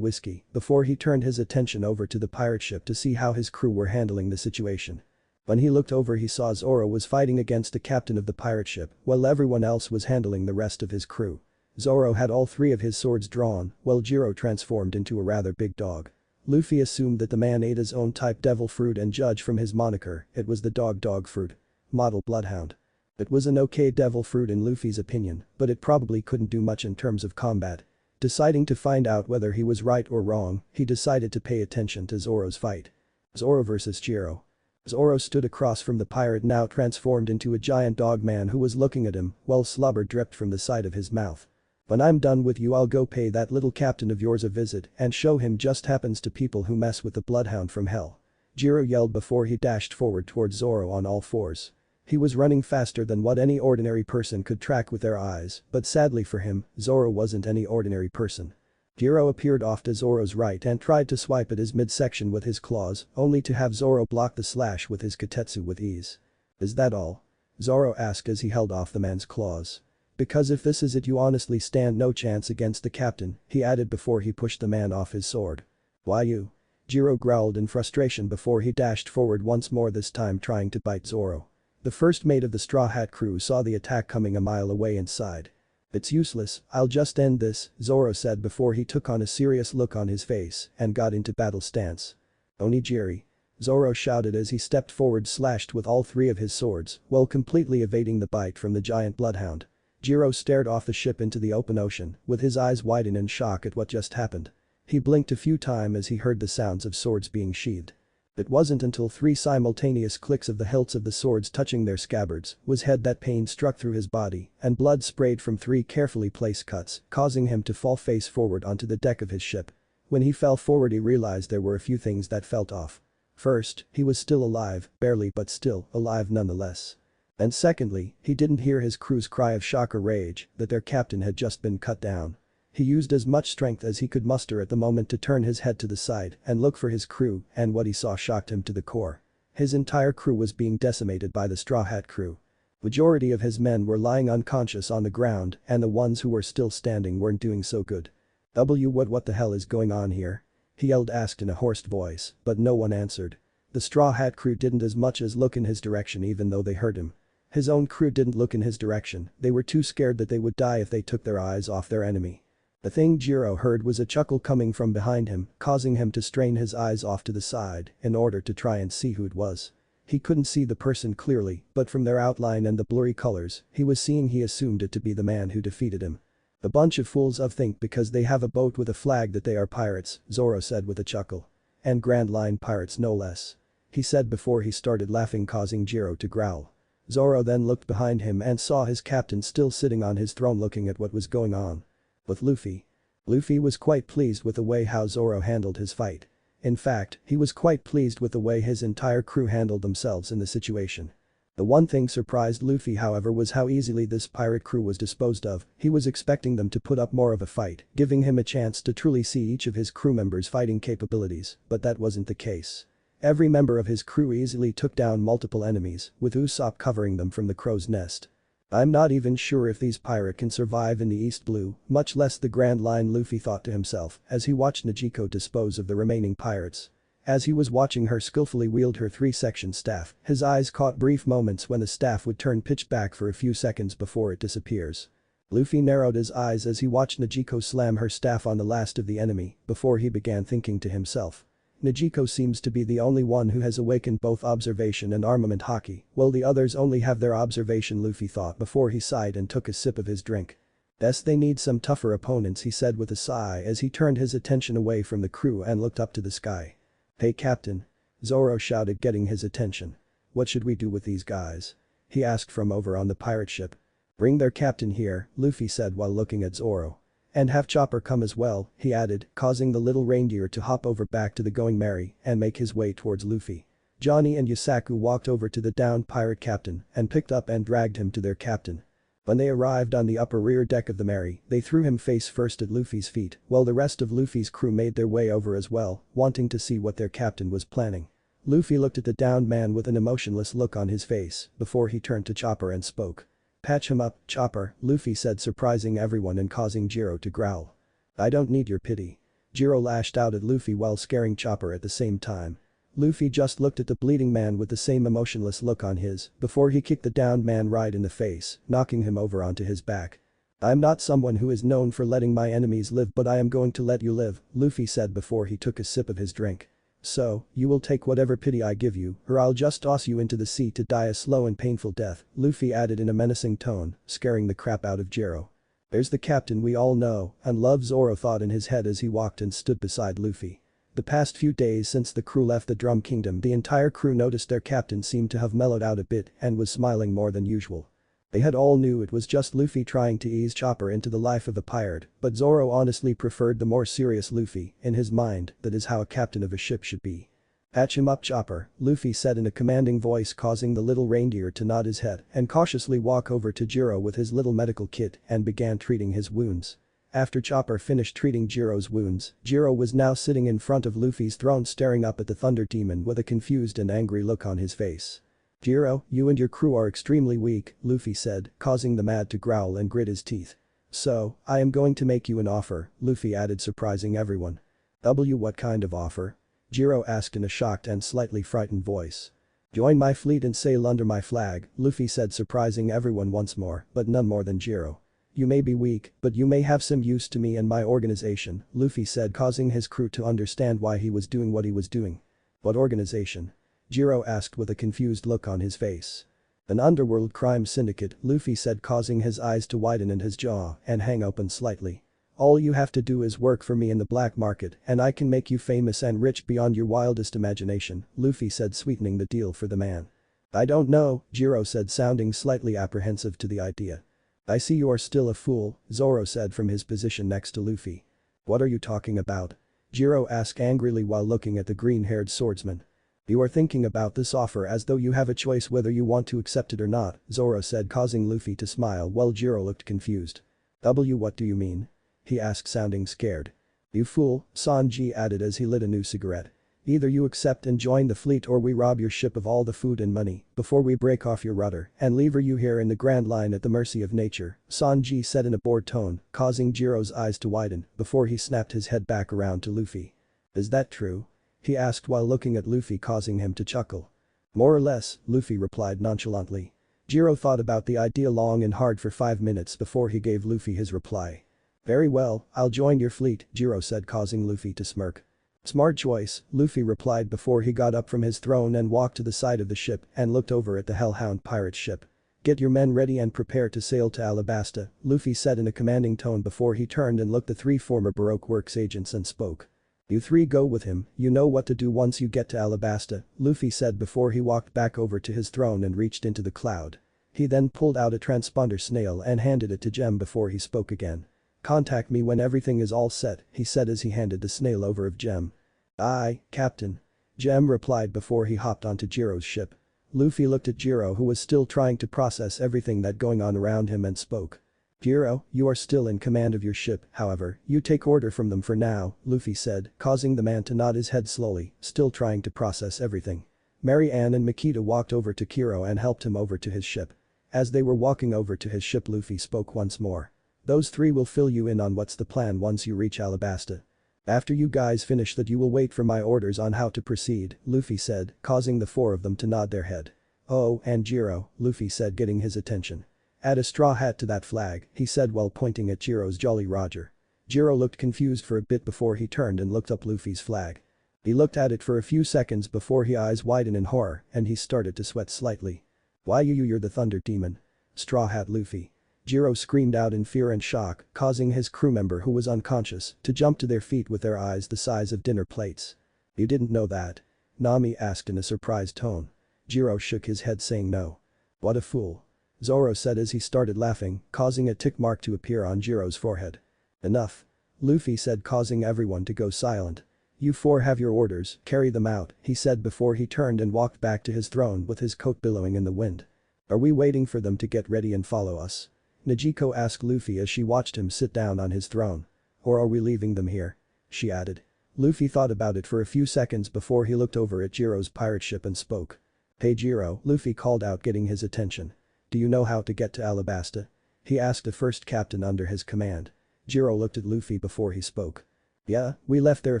whiskey before he turned his attention over to the pirate ship to see how his crew were handling the situation. When he looked over, he saw Zoro was fighting against the captain of the pirate ship while everyone else was handling the rest of his crew. Zoro had all 3 of his swords drawn while Jiro transformed into a rather big dog. Luffy assumed that the man ate his own type devil fruit and judged from his moniker, it was the dog fruit. Model Bloodhound. It was an okay devil fruit in Luffy's opinion, but it probably couldn't do much in terms of combat. Deciding to find out whether he was right or wrong, he decided to pay attention to Zoro's fight. Zoro vs Jiro. Zoro stood across from the pirate, now transformed into a giant dog man who was looking at him while slobber dripped from the side of his mouth. "When I'm done with you, I'll go pay that little captain of yours a visit and show him just happens to people who mess with the Bloodhound from Hell," Jiro yelled before he dashed forward towards Zoro on all 4s. He was running faster than what any ordinary person could track with their eyes, but sadly for him, Zoro wasn't any ordinary person. Jiro appeared off to Zoro's right and tried to swipe at his midsection with his claws, only to have Zoro block the slash with his katetsu with ease. "Is that all?" Zoro asked as he held off the man's claws. "Because if this is it, you honestly stand no chance against the captain," he added before he pushed the man off his sword. "Why you?" Jiro growled in frustration before he dashed forward once more, this time trying to bite Zoro. The first mate of the Straw Hat crew saw the attack coming a mile away and sighed. "It's useless, I'll just end this," Zoro said before he took on a serious look on his face and got into battle stance. "Onigiri," Zoro shouted as he stepped forward, slashed with all 3 of his swords while completely evading the bite from the giant bloodhound. Jiro stared off the ship into the open ocean with his eyes widen in shock at what just happened. He blinked a few times as he heard the sounds of swords being sheathed. It wasn't until 3 simultaneous clicks of the hilts of the swords touching their scabbards was head that pain struck through his body and blood sprayed from 3 carefully placed cuts, causing him to fall face forward onto the deck of his ship. When he fell forward, he realized there were a few things that felt off. First, he was still alive, barely, but still alive nonetheless. And secondly, he didn't hear his crew's cry of shock or rage that their captain had just been cut down. He used as much strength as he could muster at the moment to turn his head to the side and look for his crew, and what he saw shocked him to the core. His entire crew was being decimated by the Straw Hat crew. Majority of his men were lying unconscious on the ground, and the ones who were still standing weren't doing so good. What the hell is going on here?" he yelled, asked in a hoarse voice, but no one answered. The Straw Hat crew didn't as much as look in his direction even though they heard him. His own crew didn't look in his direction, they were too scared that they would die if they took their eyes off their enemy. The thing Jiro heard was a chuckle coming from behind him, causing him to strain his eyes off to the side in order to try and see who it was. He couldn't see the person clearly, but from their outline and the blurry colors, he assumed it to be the man who defeated him. A bunch of fools think because they have a boat with a flag that they are pirates, Zoro said with a chuckle. And Grand Line pirates no less. He said before he started laughing, causing Jiro to growl. Zoro then looked behind him and saw his captain still sitting on his throne looking at what was going on. With Luffy. Luffy was quite pleased with the way how Zoro handled his fight. In fact, he was quite pleased with the way his entire crew handled themselves in the situation. The one thing surprised Luffy however was how easily this pirate crew was disposed of. He was expecting them to put up more of a fight, giving him a chance to truly see each of his crew members' fighting capabilities, but that wasn't the case. Every member of his crew easily took down multiple enemies, with Usopp covering them from the crow's nest. I'm not even sure if these pirates can survive in the East Blue, much less the Grand Line, Luffy thought to himself as he watched Niko dispose of the remaining pirates. As he was watching her skillfully wield her three-section staff, his eyes caught brief moments when the staff would turn pitch black for a few seconds before it disappears. Luffy narrowed his eyes as he watched Niko slam her staff on the last of the enemy before he began thinking to himself. Niko seems to be the only one who has awakened both observation and armament Haki, while the others only have their observation, Luffy thought before he sighed and took a sip of his drink. Yes, they need some tougher opponents, he said with a sigh as he turned his attention away from the crew and looked up to the sky. Hey Captain. Zoro shouted, getting his attention. What should we do with these guys? He asked from over on the pirate ship. Bring their captain here, Luffy said while looking at Zoro. And have Chopper come as well, he added, causing the little reindeer to hop over back to the Going Merry and make his way towards Luffy. Johnny and Yusaku walked over to the downed pirate captain and picked up and dragged him to their captain. When they arrived on the upper rear deck of the Merry, they threw him face first at Luffy's feet, while the rest of Luffy's crew made their way over as well, wanting to see what their captain was planning. Luffy looked at the downed man with an emotionless look on his face before he turned to Chopper and spoke. Patch him up, Chopper, Luffy said, surprising everyone and causing Jiro to growl. I don't need your pity. Jiro lashed out at Luffy while scaring Chopper at the same time. Luffy just looked at the bleeding man with the same emotionless look on his before he kicked the downed man right in the face, knocking him over onto his back. I'm not someone who is known for letting my enemies live, but I am going to let you live, Luffy said before he took a sip of his drink. So, you will take whatever pity I give you, or I'll just toss you into the sea to die a slow and painful death, Luffy added in a menacing tone, scaring the crap out of Jiro. There's the captain we all know and love, Zoro thought in his head as he walked and stood beside Luffy. The past few days since the crew left the Drum Kingdom, the entire crew noticed their captain seemed to have mellowed out a bit and was smiling more than usual. They had all knew it was just Luffy trying to ease Chopper into the life of a pirate, but Zoro honestly preferred the more serious Luffy. In his mind, that is how a captain of a ship should be. Patch him up, Chopper, Luffy said in a commanding voice, causing the little reindeer to nod his head and cautiously walk over to Jiro with his little medical kit and began treating his wounds. After Chopper finished treating Jiro's wounds, Jiro was now sitting in front of Luffy's throne staring up at the Thunder Demon with a confused and angry look on his face. Jiro, you and your crew are extremely weak, Luffy said, causing the man to growl and grit his teeth. So, I am going to make you an offer, Luffy added, surprising everyone. What kind of offer? Jiro asked in a shocked and slightly frightened voice. Join my fleet and sail under my flag, Luffy said, surprising everyone once more, but none more than Jiro. You may be weak, but you may have some use to me and my organization, Luffy said, causing his crew to understand why he was doing what he was doing. What organization? Jiro asked with a confused look on his face. An underworld crime syndicate, Luffy said, causing his eyes to widen and his jaw and hang open slightly. All you have to do is work for me in the black market and I can make you famous and rich beyond your wildest imagination, Luffy said, sweetening the deal for the man. I don't know, Jiro said, sounding slightly apprehensive to the idea. I see you are still a fool, Zoro said from his position next to Luffy. What are you talking about? Jiro asked angrily while looking at the green-haired swordsman. You are thinking about this offer as though you have a choice whether you want to accept it or not, Zoro said, causing Luffy to smile while Jiro looked confused. What do you mean? He asked, sounding scared. You fool, Sanji added as he lit a new cigarette. Either you accept and join the fleet or we rob your ship of all the food and money before we break off your rudder and leave you here in the Grand Line at the mercy of nature, Sanji said in a bored tone, causing Jiro's eyes to widen before he snapped his head back around to Luffy. Is that true? He asked while looking at Luffy, causing him to chuckle. More or less, Luffy replied nonchalantly. Jiro thought about the idea long and hard for 5 minutes before he gave Luffy his reply. Very well, I'll join your fleet, Jiro said, causing Luffy to smirk. Smart choice, Luffy replied before he got up from his throne and walked to the side of the ship and looked over at the Hellhound pirate ship. Get your men ready and prepare to sail to Alabasta, Luffy said in a commanding tone before he turned and looked at the 3 former Baroque Works agents and spoke. You 3 go with him, you know what to do once you get to Alabasta, Luffy said before he walked back over to his throne and reached into the cloud. He then pulled out a transponder snail and handed it to Jem before he spoke again. Contact me when everything is all set, he said as he handed the snail over of Jem. Aye, Captain. Jem replied before he hopped onto Jiro's ship. Luffy looked at Jiro who was still trying to process everything that going on around him and spoke. Jiro, you are still in command of your ship, however, you take order from them for now, Luffy said, causing the man to nod his head slowly, still trying to process everything. Mary Ann and Makita walked over to Kiro and helped him over to his ship. As they were walking over to his ship, Luffy spoke once more. Those 3 will fill you in on what's the plan once you reach Alabasta. After you guys finish that you will wait for my orders on how to proceed, Luffy said, causing the 4 of them to nod their head. Oh, and Jiro, Luffy said getting his attention. Add a straw hat to that flag, he said while pointing at Jiro's Jolly Roger. Jiro looked confused for a bit before he turned and looked up Luffy's flag. He looked at it for a few seconds before his eyes widened in horror and he started to sweat slightly. Why you're the Thunder Demon. Straw Hat Luffy. Jiro screamed out in fear and shock, causing his crew member who was unconscious to jump to their feet with their eyes the size of dinner plates. You didn't know that? Nami asked in a surprised tone. Jiro shook his head saying no. What a fool. Zoro said as he started laughing, causing a tick mark to appear on Jiro's forehead. Enough. Luffy said causing everyone to go silent. You 4 have your orders, carry them out, he said before he turned and walked back to his throne with his coat billowing in the wind. Are we waiting for them to get ready and follow us? Nijiko asked Luffy as she watched him sit down on his throne. Or are we leaving them here? She added. Luffy thought about it for a few seconds before he looked over at Jiro's pirate ship and spoke. Hey Jiro, Luffy called out getting his attention. Do you know how to get to Alabasta? He asked the first captain under his command. Jiro looked at Luffy before he spoke. Yeah, we left there a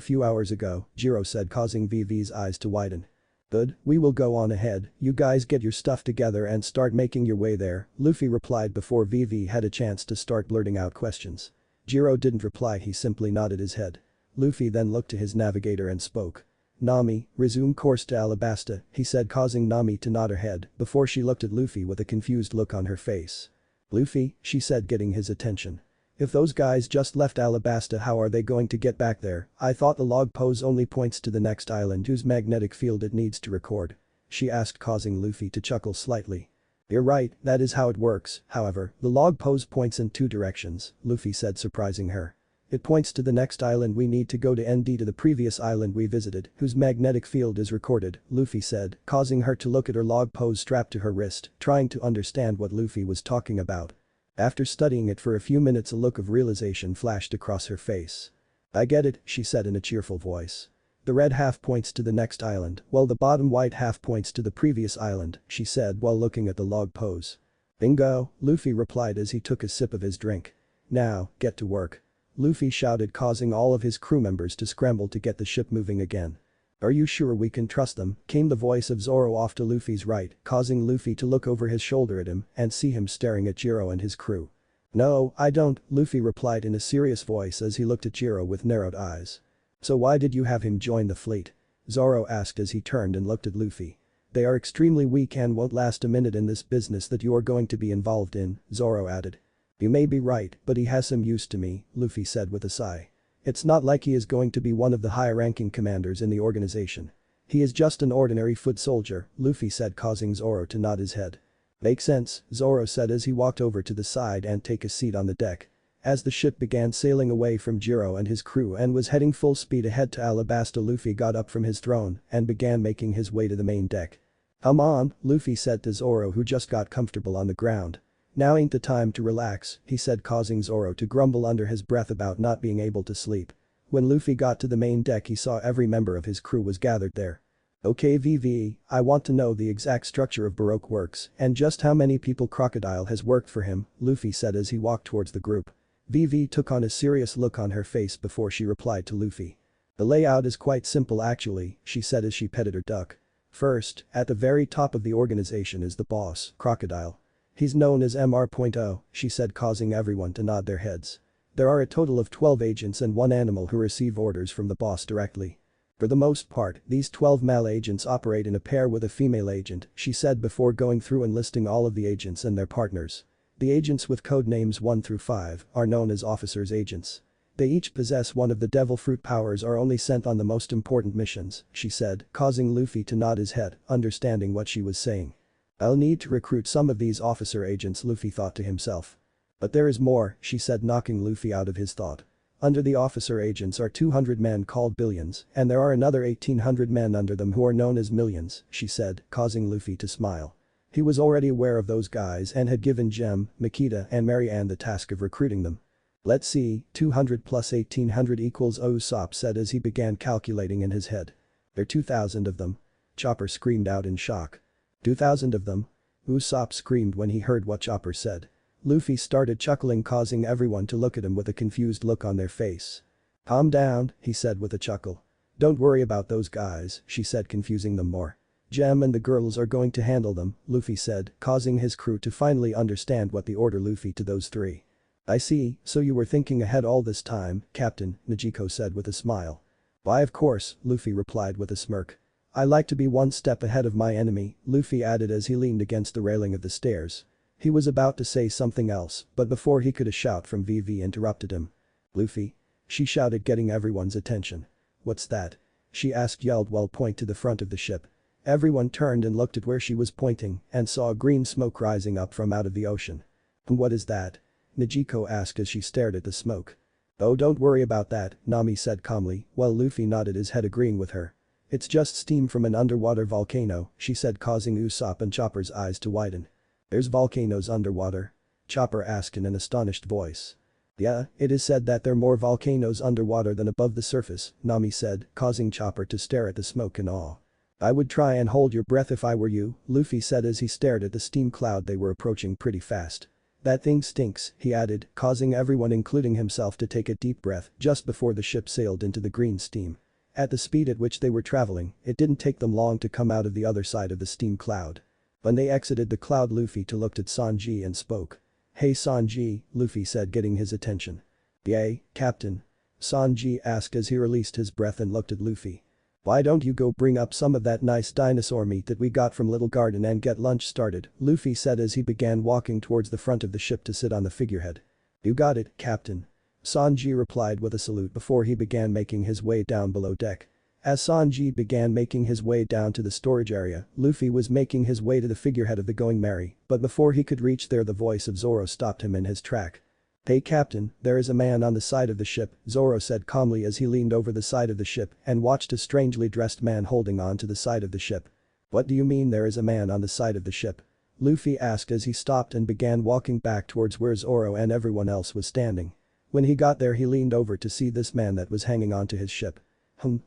few hours ago, Jiro said causing VV's eyes to widen. Good, we will go on ahead, you guys get your stuff together and start making your way there, Luffy replied before VV had a chance to start blurting out questions. Jiro didn't reply, he simply nodded his head. Luffy then looked to his navigator and spoke. Nami, resume course to Alabasta, he said causing Nami to nod her head before she looked at Luffy with a confused look on her face. Luffy, she said getting his attention. If those guys just left Alabasta, how are they going to get back there? I thought the log pose only points to the next island whose magnetic field it needs to record. She asked causing Luffy to chuckle slightly. You're right, that is how it works, however, the log pose points in 2 directions, Luffy said surprising her. It points to the next island we need to go to ND to the previous island we visited, whose magnetic field is recorded, Luffy said, causing her to look at her log pose strapped to her wrist, trying to understand what Luffy was talking about. After studying it for a few minutes, a look of realization flashed across her face. I get it, she said in a cheerful voice. The red half points to the next island, while the bottom white half points to the previous island, she said while looking at the log pose. Bingo, Luffy replied as he took a sip of his drink. Now, get to work. Luffy shouted causing all of his crew members to scramble to get the ship moving again. Are you sure we can trust them? Came the voice of Zoro off to Luffy's right, causing Luffy to look over his shoulder at him and see him staring at Jiro and his crew. No, I don't, Luffy replied in a serious voice as he looked at Jiro with narrowed eyes. So why did you have him join the fleet? Zoro asked as he turned and looked at Luffy. They are extremely weak and won't last a minute in this business that you are going to be involved in, Zoro added. You may be right, but he has some use to me, Luffy said with a sigh. It's not like he is going to be one of the high-ranking commanders in the organization. He is just an ordinary foot soldier, Luffy said causing Zoro to nod his head. Makes sense, Zoro said as he walked over to the side and take a seat on the deck. As the ship began sailing away from Jiro and his crew and was heading full speed ahead to Alabasta, Luffy got up from his throne and began making his way to the main deck. Come on, Luffy said to Zoro who just got comfortable on the ground. Now ain't the time to relax, he said causing Zoro to grumble under his breath about not being able to sleep. When Luffy got to the main deck, he saw every member of his crew was gathered there. Okay VV, I want to know the exact structure of Baroque Works and just how many people Crocodile has worked for him, Luffy said as he walked towards the group. VV took on a serious look on her face before she replied to Luffy. The layout is quite simple actually, she said as she petted her duck. First, at the very top of the organization is the boss, Crocodile. He's known as MR.0, she said causing everyone to nod their heads. There are a total of 12 agents and 1 animal who receive orders from the boss directly. For the most part, these 12 male agents operate in a pair with a female agent, she said before going through and listing all of the agents and their partners. The agents with code names 1 through 5 are known as officers' agents. They each possess one of the devil fruit powers are only sent on the most important missions, she said, causing Luffy to nod his head, understanding what she was saying. I'll need to recruit some of these officer agents, Luffy thought to himself. But there is more, she said, knocking Luffy out of his thought. Under the officer agents are 200 men called billions, and there are another 1800 men under them who are known as millions, she said, causing Luffy to smile. He was already aware of those guys and had given Gem, Makita and Marianne the task of recruiting them. Let's see, 200 plus 1800 equals Usopp said as he began calculating in his head. There are 2000 of them. Chopper screamed out in shock. 2000 of them? Usopp screamed when he heard what Chopper said. Luffy started chuckling, causing everyone to look at him with a confused look on their face. Calm down, he said with a chuckle. Don't worry about those guys, she said, confusing them more. Gem and the girls are going to handle them, Luffy said, causing his crew to finally understand what the order Luffy to those three. I see, so you were thinking ahead all this time, Captain, Niko said with a smile. Why of course, Luffy replied with a smirk. I like to be one step ahead of my enemy, Luffy added as he leaned against the railing of the stairs. He was about to say something else, but before he could a shout from Vivi interrupted him. Luffy? She shouted, getting everyone's attention. What's that? She asked, yelled while pointing to the front of the ship. Everyone turned and looked at where she was pointing and saw green smoke rising up from out of the ocean. And what is that? Niko asked as she stared at the smoke. Oh, don't worry about that, Nami said calmly, while Luffy nodded his head agreeing with her. It's just steam from an underwater volcano, she said, causing Usopp and Chopper's eyes to widen. There's volcanoes underwater? Chopper asked in an astonished voice. Yeah, it is said that there are more volcanoes underwater than above the surface, Nami said, causing Chopper to stare at the smoke in awe. I would try and hold your breath if I were you, Luffy said as he stared at the steam cloud they were approaching pretty fast. That thing stinks, he added, causing everyone including himself to take a deep breath just before the ship sailed into the green steam. At the speed at which they were traveling, it didn't take them long to come out of the other side of the steam cloud. When they exited the cloud, Luffy looked at Sanji and spoke. Hey Sanji, Luffy said, getting his attention. Yay, Captain? Sanji asked as he released his breath and looked at Luffy. Why don't you go bring up some of that nice dinosaur meat that we got from Little Garden and get lunch started, Luffy said as he began walking towards the front of the ship to sit on the figurehead. You got it, Captain. Sanji replied with a salute before he began making his way down below deck. As Sanji began making his way down to the storage area, Luffy was making his way to the figurehead of the Going Merry, but before he could reach there the voice of Zoro stopped him in his track. Hey Captain, there is a man on the side of the ship, Zoro said calmly as he leaned over the side of the ship and watched a strangely dressed man holding on to the side of the ship. What do you mean there is a man on the side of the ship? Luffy asked as he stopped and began walking back towards where Zoro and everyone else was standing. When he got there he leaned over to see this man that was hanging onto his ship.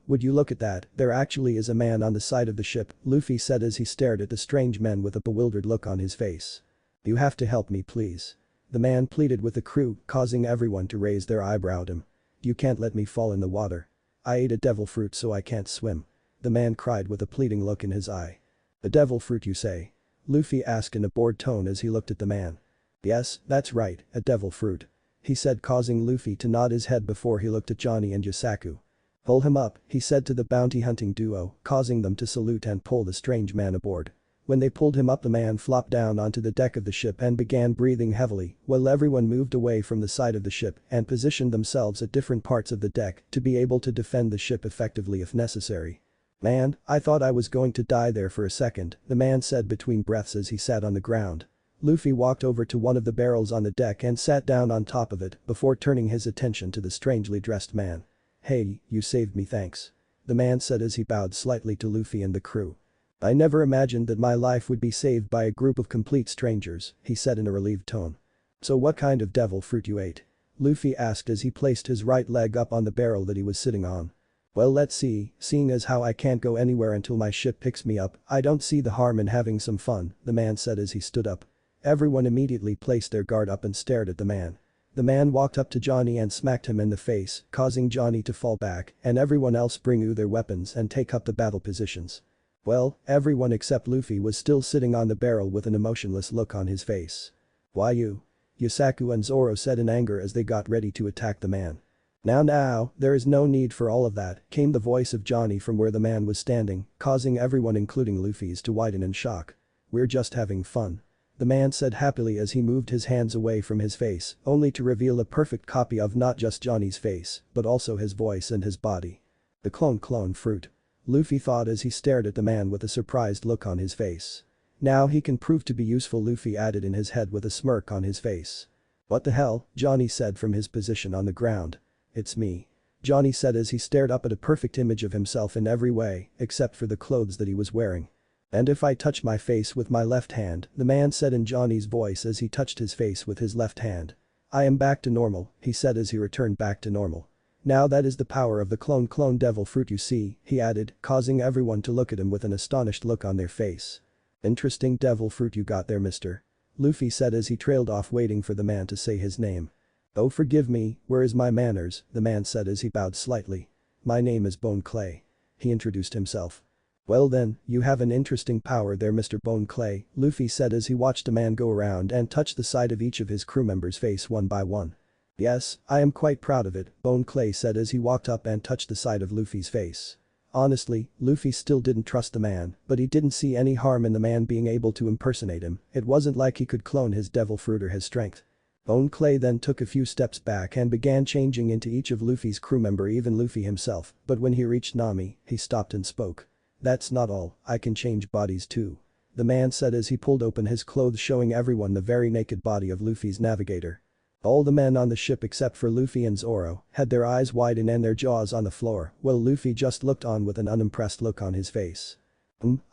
Would you look at that, there actually is a man on the side of the ship, Luffy said as he stared at the strange man with a bewildered look on his face. You have to help me please. The man pleaded with the crew, causing everyone to raise their eyebrow at him. You can't let me fall in the water. I ate a devil fruit so I can't swim. The man cried with a pleading look in his eye. A devil fruit you say? Luffy asked in a bored tone as he looked at the man. Yes, that's right, a devil fruit. He said, causing Luffy to nod his head before he looked at Johnny and Yasaku. Pull him up, he said to the bounty hunting duo, causing them to salute and pull the strange man aboard. When they pulled him up the man flopped down onto the deck of the ship and began breathing heavily while everyone moved away from the side of the ship and positioned themselves at different parts of the deck to be able to defend the ship effectively if necessary. Man, I thought I was going to die there for a second, the man said between breaths as he sat on the ground. Luffy walked over to one of the barrels on the deck and sat down on top of it before turning his attention to the strangely dressed man. Hey, you saved me, thanks. The man said as he bowed slightly to Luffy and the crew. I never imagined that my life would be saved by a group of complete strangers, he said in a relieved tone. So what kind of devil fruit you ate? Luffy asked as he placed his right leg up on the barrel that he was sitting on. Well, let's see, seeing as how I can't go anywhere until my ship picks me up, I don't see the harm in having some fun, the man said as he stood up. Everyone immediately placed their guard up and stared at the man. The man walked up to Johnny and smacked him in the face, causing Johnny to fall back and everyone else bring their weapons and take up the battle positions. Well, everyone except Luffy was still sitting on the barrel with an emotionless look on his face. Why you? Yasaku and Zoro said in anger as they got ready to attack the man. Now, there is no need for all of that, came the voice of Johnny from where the man was standing, causing everyone including Luffy's to widen in shock. We're just having fun. The man said happily as he moved his hands away from his face, only to reveal a perfect copy of not just Johnny's face, but also his voice and his body. The clone fruit. Luffy thought as he stared at the man with a surprised look on his face. Now he can prove to be useful, Luffy added in his head with a smirk on his face. What the hell, Johnny said from his position on the ground. It's me. Johnny said as he stared up at a perfect image of himself in every way, except for the clothes that he was wearing. And if I touch my face with my left hand, the man said in Johnny's voice as he touched his face with his left hand. I am back to normal, he said as he returned back to normal. Now that is the power of the clone devil fruit, you see, he added, causing everyone to look at him with an astonished look on their face. Interesting devil fruit you got there, mister. Luffy said as he trailed off waiting for the man to say his name. Oh forgive me, where is my manners, the man said as he bowed slightly. My name is Bone Clay. He introduced himself. Well then, you have an interesting power there, Mr. Bone Clay, Luffy said as he watched a man go around and touch the side of each of his crew members' face one by one. Yes, I am quite proud of it, Bone Clay said as he walked up and touched the side of Luffy's face. Honestly, Luffy still didn't trust the man, but he didn't see any harm in the man being able to impersonate him. It wasn't like he could clone his devil fruit or his strength. Bone Clay then took a few steps back and began changing into each of Luffy's crew member, even Luffy himself, but when he reached Nami, he stopped and spoke. That's not all, I can change bodies too. The man said as he pulled open his clothes, showing everyone the very naked body of Luffy's navigator. All the men on the ship except for Luffy and Zoro had their eyes widen and their jaws on the floor, while Luffy just looked on with an unimpressed look on his face.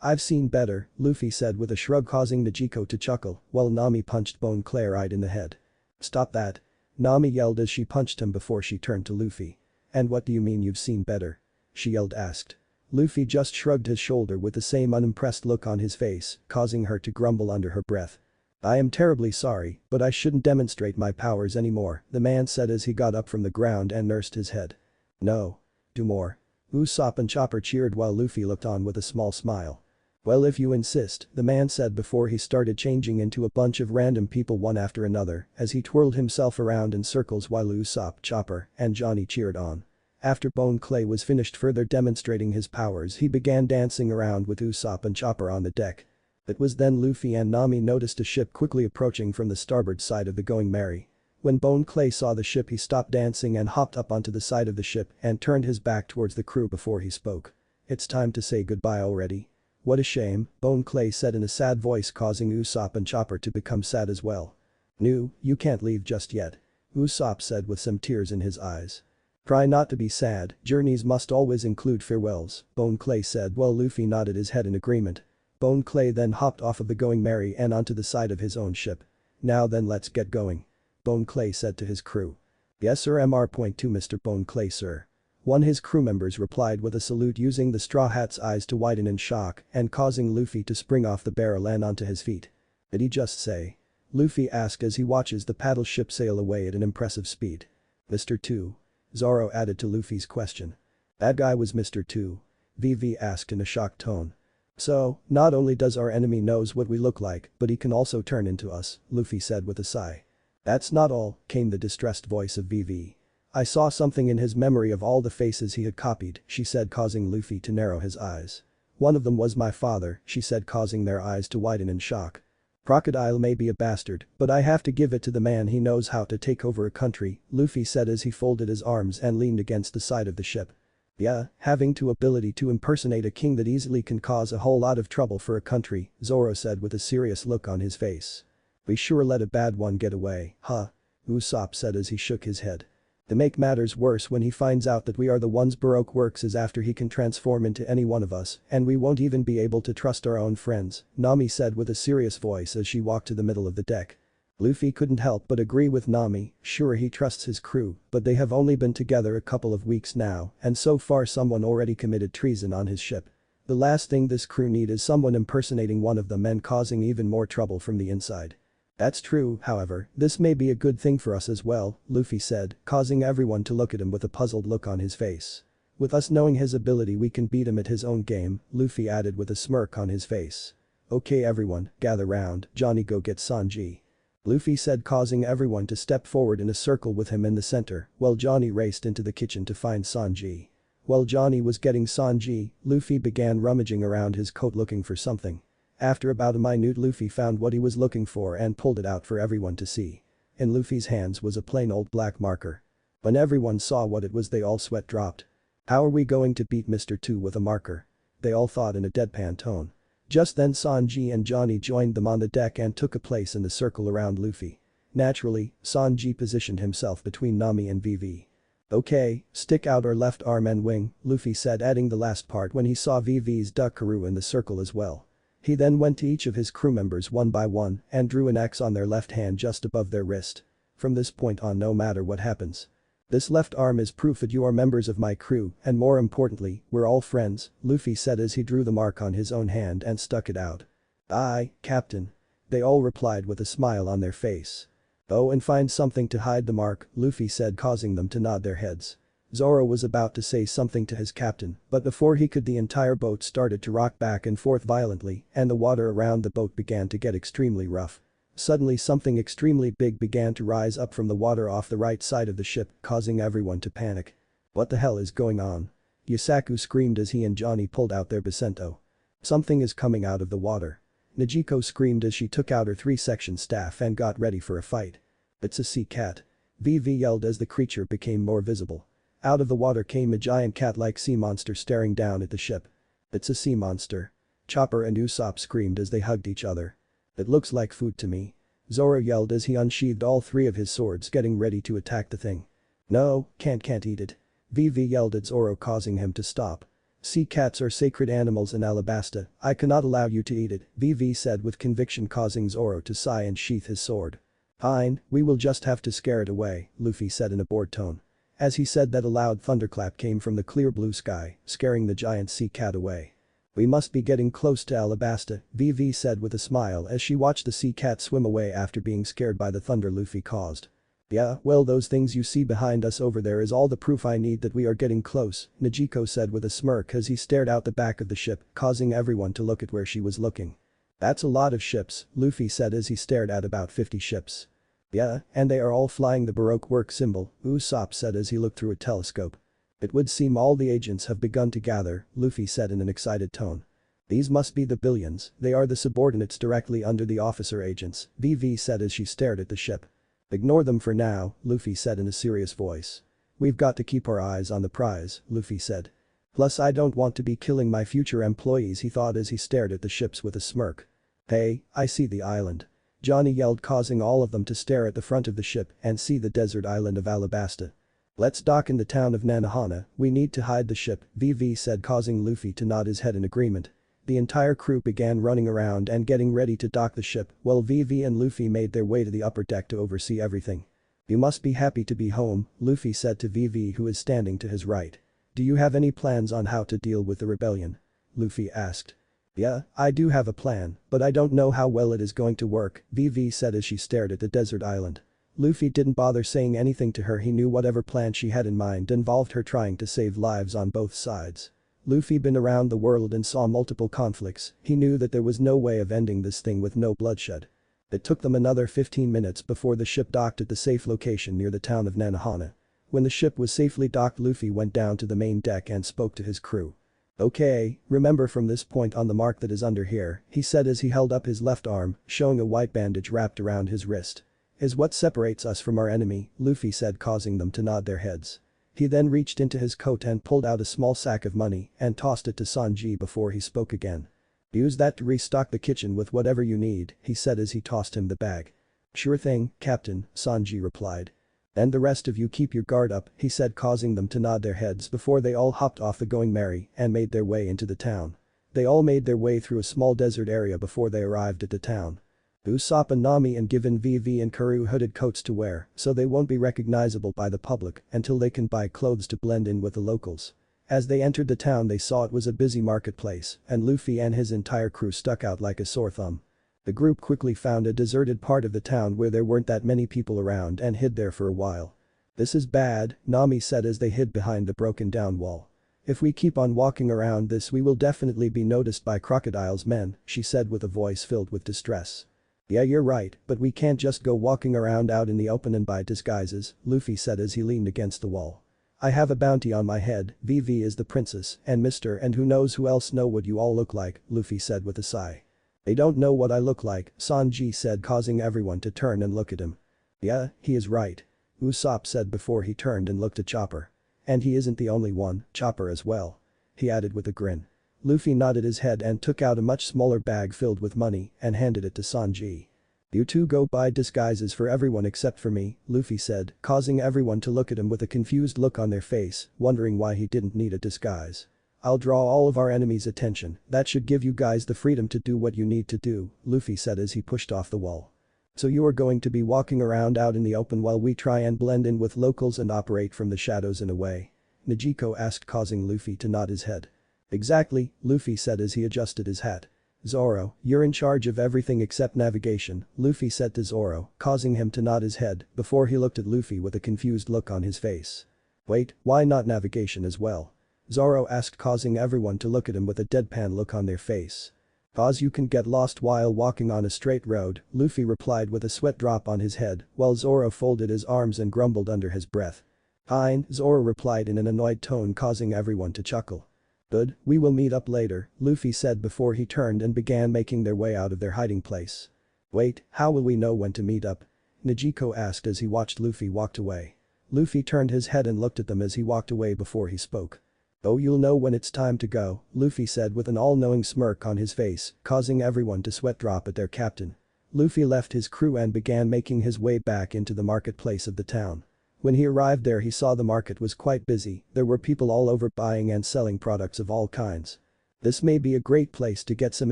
I've seen better, Luffy said with a shrug, causing Niko to chuckle, while Nami punched Bone Clay right in the head. Stop that. Nami yelled as she punched him before she turned to Luffy. And what do you mean you've seen better? She yelled asked. Luffy just shrugged his shoulder with the same unimpressed look on his face, causing her to grumble under her breath. I am terribly sorry, but I shouldn't demonstrate my powers anymore, the man said as he got up from the ground and nursed his head. No. Do more. Usopp and Chopper cheered while Luffy looked on with a small smile. Well, if you insist, the man said before he started changing into a bunch of random people one after another as he twirled himself around in circles while Usopp, Chopper, and Johnny cheered on. After Bone Clay was finished further demonstrating his powers, he began dancing around with Usopp and Chopper on the deck. It was then Luffy and Nami noticed a ship quickly approaching from the starboard side of the Going Merry. When Bone Clay saw the ship, he stopped dancing and hopped up onto the side of the ship and turned his back towards the crew before he spoke. It's time to say goodbye already. What a shame, Bone Clay said in a sad voice, causing Usopp and Chopper to become sad as well. No, you can't leave just yet. Usopp said with some tears in his eyes. Try not to be sad, journeys must always include farewells, Bone Clay said while Luffy nodded his head in agreement. Bone Clay then hopped off of the Going Merry and onto the side of his own ship. Now then, let's get going. Bone Clay said to his crew. Yes sir, Mr. Mr. Bone Clay sir. One his crew members replied with a salute, using the Straw Hat's eyes to widen in shock and causing Luffy to spring off the barrel and onto his feet. Did he just say? Luffy asked as he watches the paddle ship sail away at an impressive speed. Mr. 2. Zoro added to Luffy's question. That guy was Mr. 2. VV asked in a shocked tone. So, not only does our enemy knows what we look like, but he can also turn into us, Luffy said with a sigh. That's not all, came the distressed voice of VV. I saw something in his memory of all the faces he had copied, she said, causing Luffy to narrow his eyes. One of them was my father, she said, causing their eyes to widen in shock. Crocodile may be a bastard, but I have to give it to the man, he knows how to take over a country, Luffy said as he folded his arms and leaned against the side of the ship. Yeah, having the ability to impersonate a king that easily can cause a whole lot of trouble for a country, Zoro said with a serious look on his face. We sure let a bad one get away, huh? Usopp said as he shook his head. To make matters worse, when he finds out that we are the ones Baroque Works is after, he can transform into any one of us, and we won't even be able to trust our own friends, Nami said with a serious voice as she walked to the middle of the deck. Luffy couldn't help but agree with Nami, sure he trusts his crew, but they have only been together a couple of weeks now, and so far someone already committed treason on his ship. The last thing this crew need is someone impersonating one of them and causing even more trouble from the inside. That's true, however, this may be a good thing for us as well, Luffy said, causing everyone to look at him with a puzzled look on his face. With us knowing his ability, we can beat him at his own game, Luffy added with a smirk on his face. Okay everyone, gather round, Johnny, go get Sanji. Luffy said, causing everyone to step forward in a circle with him in the center, while Johnny raced into the kitchen to find Sanji. While Johnny was getting Sanji, Luffy began rummaging around his coat looking for something. After about a minute, Luffy found what he was looking for and pulled it out for everyone to see. In Luffy's hands was a plain old black marker. When everyone saw what it was, they all sweat dropped. How are we going to beat Mr. 2 with a marker? They all thought in a deadpan tone. Just then Sanji and Johnny joined them on the deck and took a place in the circle around Luffy. Naturally, Sanji positioned himself between Nami and Vivi. Okay, stick out our left arm and wing, Luffy said, adding the last part when he saw Vivi's Duckaroo in the circle as well. He then went to each of his crew members one by one and drew an X on their left hand just above their wrist. From this point on, no matter what happens, this left arm is proof that you are members of my crew, and more importantly, we're all friends, Luffy said as he drew the mark on his own hand and stuck it out. Aye, Captain. They all replied with a smile on their face. Oh, and find something to hide the mark, Luffy said, causing them to nod their heads. Zoro was about to say something to his captain, but before he could, the entire boat started to rock back and forth violently and the water around the boat began to get extremely rough. Suddenly something extremely big began to rise up from the water off the right side of the ship, causing everyone to panic. What the hell is going on? Yusaku screamed as he and Johnny pulled out their Basento. Something is coming out of the water. Nijiko screamed as she took out her 3-section staff and got ready for a fight. It's a sea cat. Vivi yelled as the creature became more visible. Out of the water came a giant cat-like sea monster staring down at the ship. It's a sea monster. Chopper and Usopp screamed as they hugged each other. It looks like food to me. Zoro yelled as he unsheathed all 3 of his swords, getting ready to attack the thing. No, can't eat it. Vivi yelled at Zoro, causing him to stop. Sea cats are sacred animals in Alabasta, I cannot allow you to eat it, Vivi said with conviction, causing Zoro to sigh and sheath his sword. Fine, we will just have to scare it away, Luffy said in a bored tone. As he said that, a loud thunderclap came from the clear blue sky, scaring the giant sea cat away. We must be getting close to Alabasta, Vivi said with a smile as she watched the sea cat swim away after being scared by the thunder Luffy caused. Yeah, well, those things you see behind us over there is all the proof I need that we are getting close, Nijiko said with a smirk as he stared out the back of the ship, causing everyone to look at where she was looking. That's a lot of ships, Luffy said as he stared at about 50 ships. Yeah, and they are all flying the Baroque Works symbol, Usopp said as he looked through a telescope. It would seem all the agents have begun to gather, Luffy said in an excited tone. These must be the billions, they are the subordinates directly under the officer agents, Vivi said as she stared at the ship. Ignore them for now, Luffy said in a serious voice. We've got to keep our eyes on the prize, Luffy said. Plus I don't want to be killing my future employees, he thought as he stared at the ships with a smirk. Hey, I see the island. Johnny yelled, causing all of them to stare at the front of the ship and see the desert island of Alabasta. Let's dock in the town of Nanohana, we need to hide the ship, Vivi said, causing Luffy to nod his head in agreement. The entire crew began running around and getting ready to dock the ship while Vivi and Luffy made their way to the upper deck to oversee everything. You must be happy to be home, Luffy said to Vivi, who is standing to his right. Do you have any plans on how to deal with the rebellion? Luffy asked. Yeah, I do have a plan, but I don't know how well it is going to work, Vivi said as she stared at the desert island. Luffy didn't bother saying anything to her, he knew whatever plan she had in mind involved her trying to save lives on both sides. Luffy been around the world and saw multiple conflicts, he knew that there was no way of ending this thing with no bloodshed. It took them another 15 minutes before the ship docked at the safe location near the town of Nanohana. When the ship was safely docked, Luffy went down to the main deck and spoke to his crew. Okay, remember from this point on the mark that is under here, he said as he held up his left arm, showing a white bandage wrapped around his wrist. Is what separates us from our enemy, Luffy said, causing them to nod their heads. He then reached into his coat and pulled out a small sack of money and tossed it to Sanji before he spoke again. Use that to restock the kitchen with whatever you need, he said as he tossed him the bag. Sure thing, Captain, Sanji replied. And the rest of you keep your guard up, he said, causing them to nod their heads before they all hopped off the Going Merry and made their way into the town. They all made their way through a small desert area before they arrived at the town. Usopp and Nami and given Vivi and Karoo hooded coats to wear so they won't be recognizable by the public until they can buy clothes to blend in with the locals. As they entered the town, they saw it was a busy marketplace and Luffy and his entire crew stuck out like a sore thumb. The group quickly found a deserted part of the town where there weren't that many people around and hid there for a while. This is bad, Nami said as they hid behind the broken down wall. If we keep on walking around this, we will definitely be noticed by Crocodile's men, she said with a voice filled with distress. Yeah, you're right, but we can't just go walking around out in the open and buy disguises, Luffy said as he leaned against the wall. I have a bounty on my head, VV is the princess, and Mr. and who knows who else know what you all look like, Luffy said with a sigh. They don't know what I look like, Sanji said, causing everyone to turn and look at him. Yeah, he is right. Usopp said before he turned and looked at Chopper. And he isn't the only one, Chopper as well. He added with a grin. Luffy nodded his head and took out a much smaller bag filled with money and handed it to Sanji. You two go buy disguises for everyone except for me, Luffy said, causing everyone to look at him with a confused look on their face, wondering why he didn't need a disguise. I'll draw all of our enemies' attention, that should give you guys the freedom to do what you need to do, Luffy said as he pushed off the wall. So you are going to be walking around out in the open while we try and blend in with locals and operate from the shadows in a way? Niko asked, causing Luffy to nod his head. Exactly, Luffy said as he adjusted his hat. Zoro, you're in charge of everything except navigation, Luffy said to Zoro, causing him to nod his head before he looked at Luffy with a confused look on his face. Wait, why not navigation as well? Zoro asked, causing everyone to look at him with a deadpan look on their face. Cause you can get lost while walking on a straight road, Luffy replied with a sweat drop on his head while Zoro folded his arms and grumbled under his breath. Fine, Zoro replied in an annoyed tone, causing everyone to chuckle. Good, we will meet up later, Luffy said before he turned and began making their way out of their hiding place. Wait, how will we know when to meet up? Niko asked as he watched Luffy walk away. Luffy turned his head and looked at them as he walked away before he spoke. Oh, you'll know when it's time to go, Luffy said with an all-knowing smirk on his face, causing everyone to sweat drop at their captain. Luffy left his crew and began making his way back into the marketplace of the town. When he arrived there, he saw the market was quite busy, there were people all over buying and selling products of all kinds. This may be a great place to get some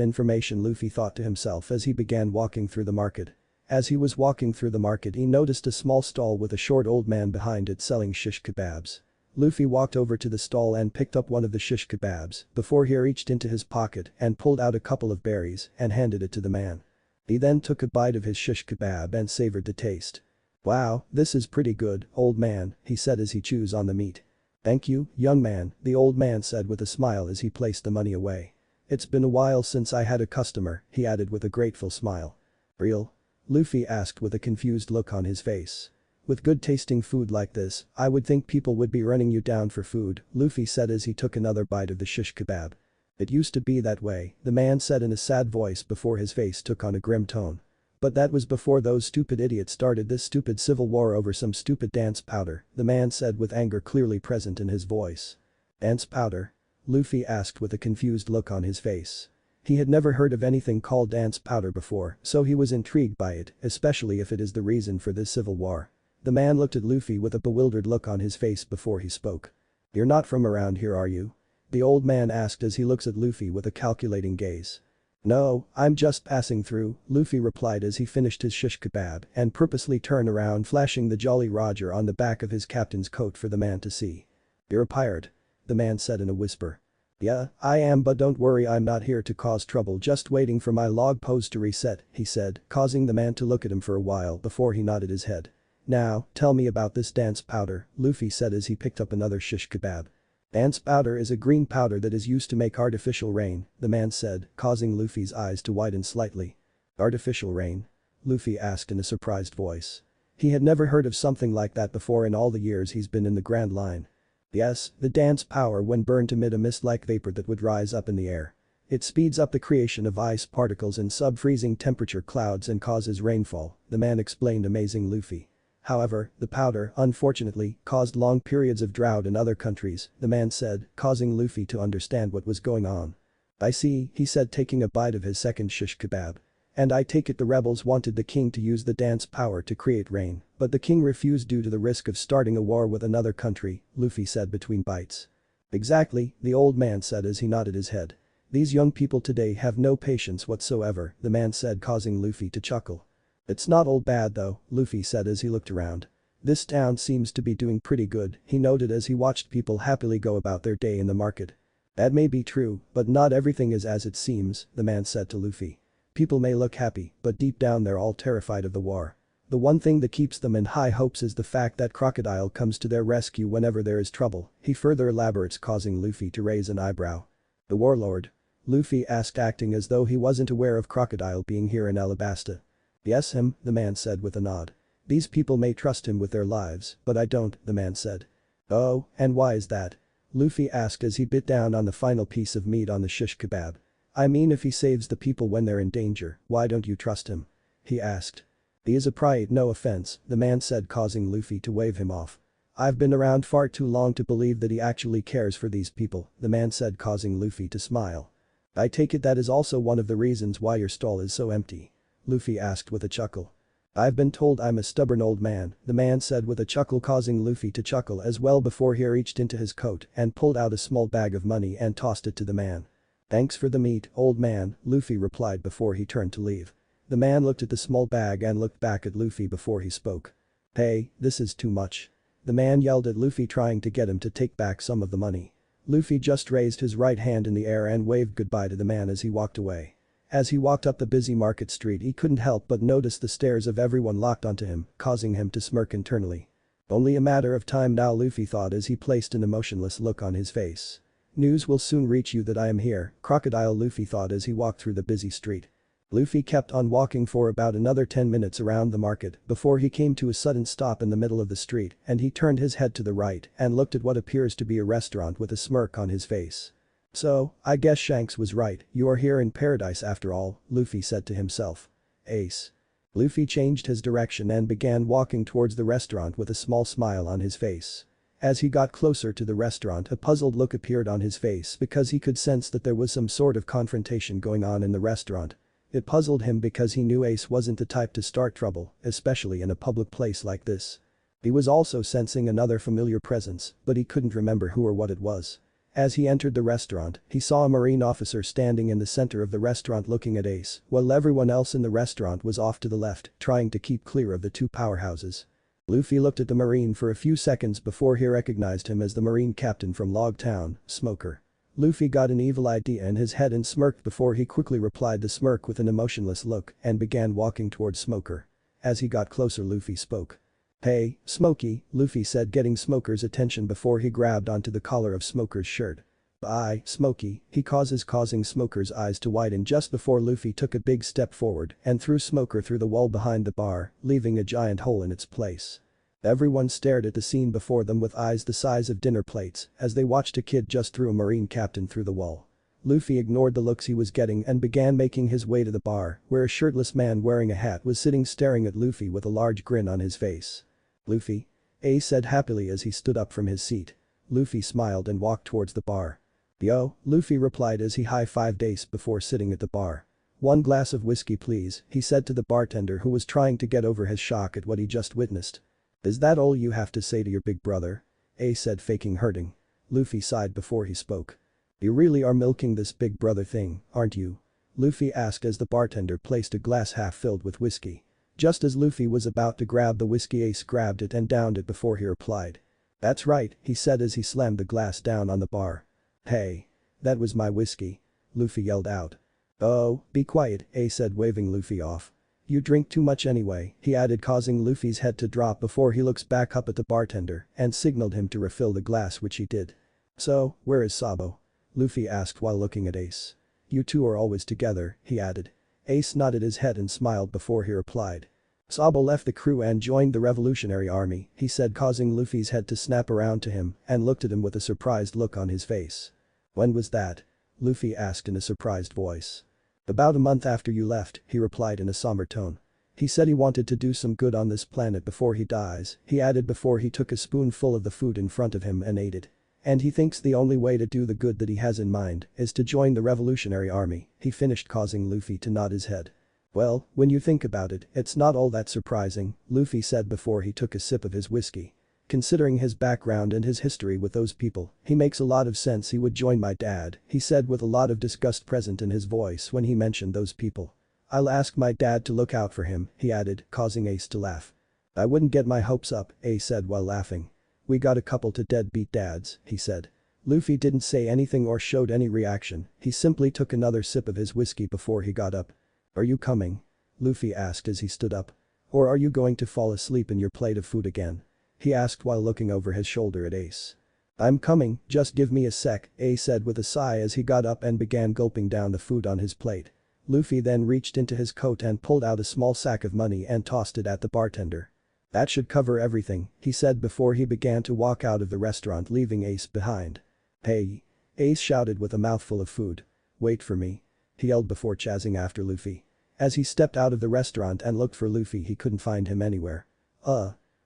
information, Luffy thought to himself as he began walking through the market. As he was walking through the market, he noticed a small stall with a short old man behind it selling shish kebabs. Luffy walked over to the stall and picked up one of the shish kebabs before he reached into his pocket and pulled out a couple of berries and handed it to the man. He then took a bite of his shish kebab and savored the taste. Wow, this is pretty good, old man, he said as he chews on the meat. Thank you, young man, the old man said with a smile as he placed the money away. It's been a while since I had a customer, he added with a grateful smile. Real? Luffy asked with a confused look on his face. With good tasting food like this, I would think people would be running you down for food, Luffy said as he took another bite of the shish kebab. It used to be that way, the man said in a sad voice before his face took on a grim tone. But that was before those stupid idiots started this stupid civil war over some stupid dance powder, the man said with anger clearly present in his voice. Dance powder? Luffy asked with a confused look on his face. He had never heard of anything called dance powder before, so he was intrigued by it, especially if it is the reason for this civil war. The man looked at Luffy with a bewildered look on his face before he spoke. You're not from around here, are you? The old man asked as he looks at Luffy with a calculating gaze. No, I'm just passing through, Luffy replied as he finished his shish kebab and purposely turned around, flashing the Jolly Roger on the back of his captain's coat for the man to see. You're a pirate? The man said in a whisper. Yeah, I am, but don't worry, I'm not here to cause trouble, just waiting for my log pose to reset, he said, causing the man to look at him for a while before he nodded his head. Now, tell me about this dance powder, Luffy said as he picked up another shish kebab. Dance powder is a green powder that is used to make artificial rain, the man said, causing Luffy's eyes to widen slightly. Artificial rain? Luffy asked in a surprised voice. He had never heard of something like that before in all the years he's been in the Grand Line. Yes, the dance powder when burned emit a mist-like vapor that would rise up in the air. It speeds up the creation of ice particles in sub-freezing temperature clouds and causes rainfall, the man explained, amazing Luffy. However, the powder, unfortunately, caused long periods of drought in other countries, the man said, causing Luffy to understand what was going on. I see, he said, taking a bite of his second shish kebab. And I take it the rebels wanted the king to use the dance power to create rain, but the king refused due to the risk of starting a war with another country, Luffy said between bites. Exactly, the old man said as he nodded his head. These young people today have no patience whatsoever, the man said, causing Luffy to chuckle. It's not all bad though, Luffy said as he looked around. This town seems to be doing pretty good, he noted as he watched people happily go about their day in the market. That may be true, but not everything is as it seems, the man said to Luffy. People may look happy, but deep down they're all terrified of the war. The one thing that keeps them in high hopes is the fact that Crocodile comes to their rescue whenever there is trouble, he further elaborates, causing Luffy to raise an eyebrow. The warlord? Luffy asked, acting as though he wasn't aware of Crocodile being here in Alabasta. Yes him, the man said with a nod. These people may trust him with their lives, but I don't, the man said. Oh, and why is that? Luffy asked as he bit down on the final piece of meat on the shish kebab. I mean if he saves the people when they're in danger, why don't you trust him? He asked. He is a pride, no offense, the man said, causing Luffy to wave him off. I've been around far too long to believe that he actually cares for these people, the man said, causing Luffy to smile. I take it that is also one of the reasons why your stall is so empty? Luffy asked with a chuckle. I've been told I'm a stubborn old man, the man said with a chuckle, causing Luffy to chuckle as well before he reached into his coat and pulled out a small bag of money and tossed it to the man. Thanks for the meat, old man, Luffy replied before he turned to leave. The man looked at the small bag and looked back at Luffy before he spoke. Hey, this is too much. The man yelled at Luffy, trying to get him to take back some of the money. Luffy just raised his right hand in the air and waved goodbye to the man as he walked away. As he walked up the busy market street, he couldn't help but notice the stares of everyone locked onto him, causing him to smirk internally. Only a matter of time now, Luffy thought as he placed an emotionless look on his face. News will soon reach you that I am here, Crocodile, Luffy thought as he walked through the busy street. Luffy kept on walking for about another 10 minutes around the market before he came to a sudden stop in the middle of the street, and he turned his head to the right and looked at what appears to be a restaurant with a smirk on his face. So, I guess Shanks was right, you are here in paradise after all, Luffy said to himself. Ace. Luffy changed his direction and began walking towards the restaurant with a small smile on his face. As he got closer to the restaurant, a puzzled look appeared on his face because he could sense that there was some sort of confrontation going on in the restaurant. It puzzled him because he knew Ace wasn't the type to start trouble, especially in a public place like this. He was also sensing another familiar presence, but he couldn't remember who or what it was. As he entered the restaurant, he saw a marine officer standing in the center of the restaurant looking at Ace, while everyone else in the restaurant was off to the left, trying to keep clear of the two powerhouses. Luffy looked at the marine for a few seconds before he recognized him as the marine captain from Log Town, Smoker. Luffy got an evil idea in his head and smirked before he quickly replied the smirk with an emotionless look and began walking towards Smoker. As he got closer, Luffy spoke. Hey, Smokey, Luffy said, getting Smoker's attention before he grabbed onto the collar of Smoker's shirt. Aye, Smokey, he causing Smoker's eyes to widen just before Luffy took a big step forward and threw Smoker through the wall behind the bar, leaving a giant hole in its place. Everyone stared at the scene before them with eyes the size of dinner plates as they watched a kid just threw a marine captain through the wall. Luffy ignored the looks he was getting and began making his way to the bar, where a shirtless man wearing a hat was sitting staring at Luffy with a large grin on his face. Luffy? Ace said happily as he stood up from his seat. Luffy smiled and walked towards the bar. Yo, Luffy replied as he high-fived Ace before sitting at the bar. One glass of whiskey please, he said to the bartender who was trying to get over his shock at what he just witnessed. Is that all you have to say to your big brother? Ace said, faking hurting. Luffy sighed before he spoke. You really are milking this big brother thing, aren't you? Luffy asked as the bartender placed a glass half filled with whiskey. Just as Luffy was about to grab the whiskey, Ace grabbed it and downed it before he replied. That's right, he said as he slammed the glass down on the bar. Hey. That was my whiskey. Luffy yelled out. Oh, be quiet, Ace said, waving Luffy off. You drink too much anyway, he added, causing Luffy's head to drop before he looks back up at the bartender and signaled him to refill the glass, which he did. So, where is Sabo? Luffy asked while looking at Ace. You two are always together, he added. Ace nodded his head and smiled before he replied. Sabo left the crew and joined the Revolutionary Army, he said, causing Luffy's head to snap around to him and looked at him with a surprised look on his face. When was that? Luffy asked in a surprised voice. About a month after you left, he replied in a somber tone. He said he wanted to do some good on this planet before he dies, he added before he took a spoonful of the food in front of him and ate it. And he thinks the only way to do the good that he has in mind is to join the Revolutionary Army, he finished, causing Luffy to nod his head. Well, when you think about it, it's not all that surprising, Luffy said before he took a sip of his whiskey. Considering his background and his history with those people, he makes a lot of sense he would join my dad, he said with a lot of disgust present in his voice when he mentioned those people. I'll ask my dad to look out for him, he added, causing Ace to laugh. I wouldn't get my hopes up, Ace said while laughing. We got a couple to deadbeat dads, he said. Luffy didn't say anything or showed any reaction, he simply took another sip of his whiskey before he got up. Are you coming? Luffy asked as he stood up. Or are you going to fall asleep in your plate of food again? He asked while looking over his shoulder at Ace. I'm coming, just give me a sec, Ace said with a sigh as he got up and began gulping down the food on his plate. Luffy then reached into his coat and pulled out a small sack of money and tossed it at the bartender. "That should cover everything," he said before he began to walk out of the restaurant leaving Ace behind. "Hey!" Ace shouted with a mouthful of food. "Wait for me," he yelled before chasing after Luffy. As he stepped out of the restaurant and looked for Luffy he couldn't find him anywhere.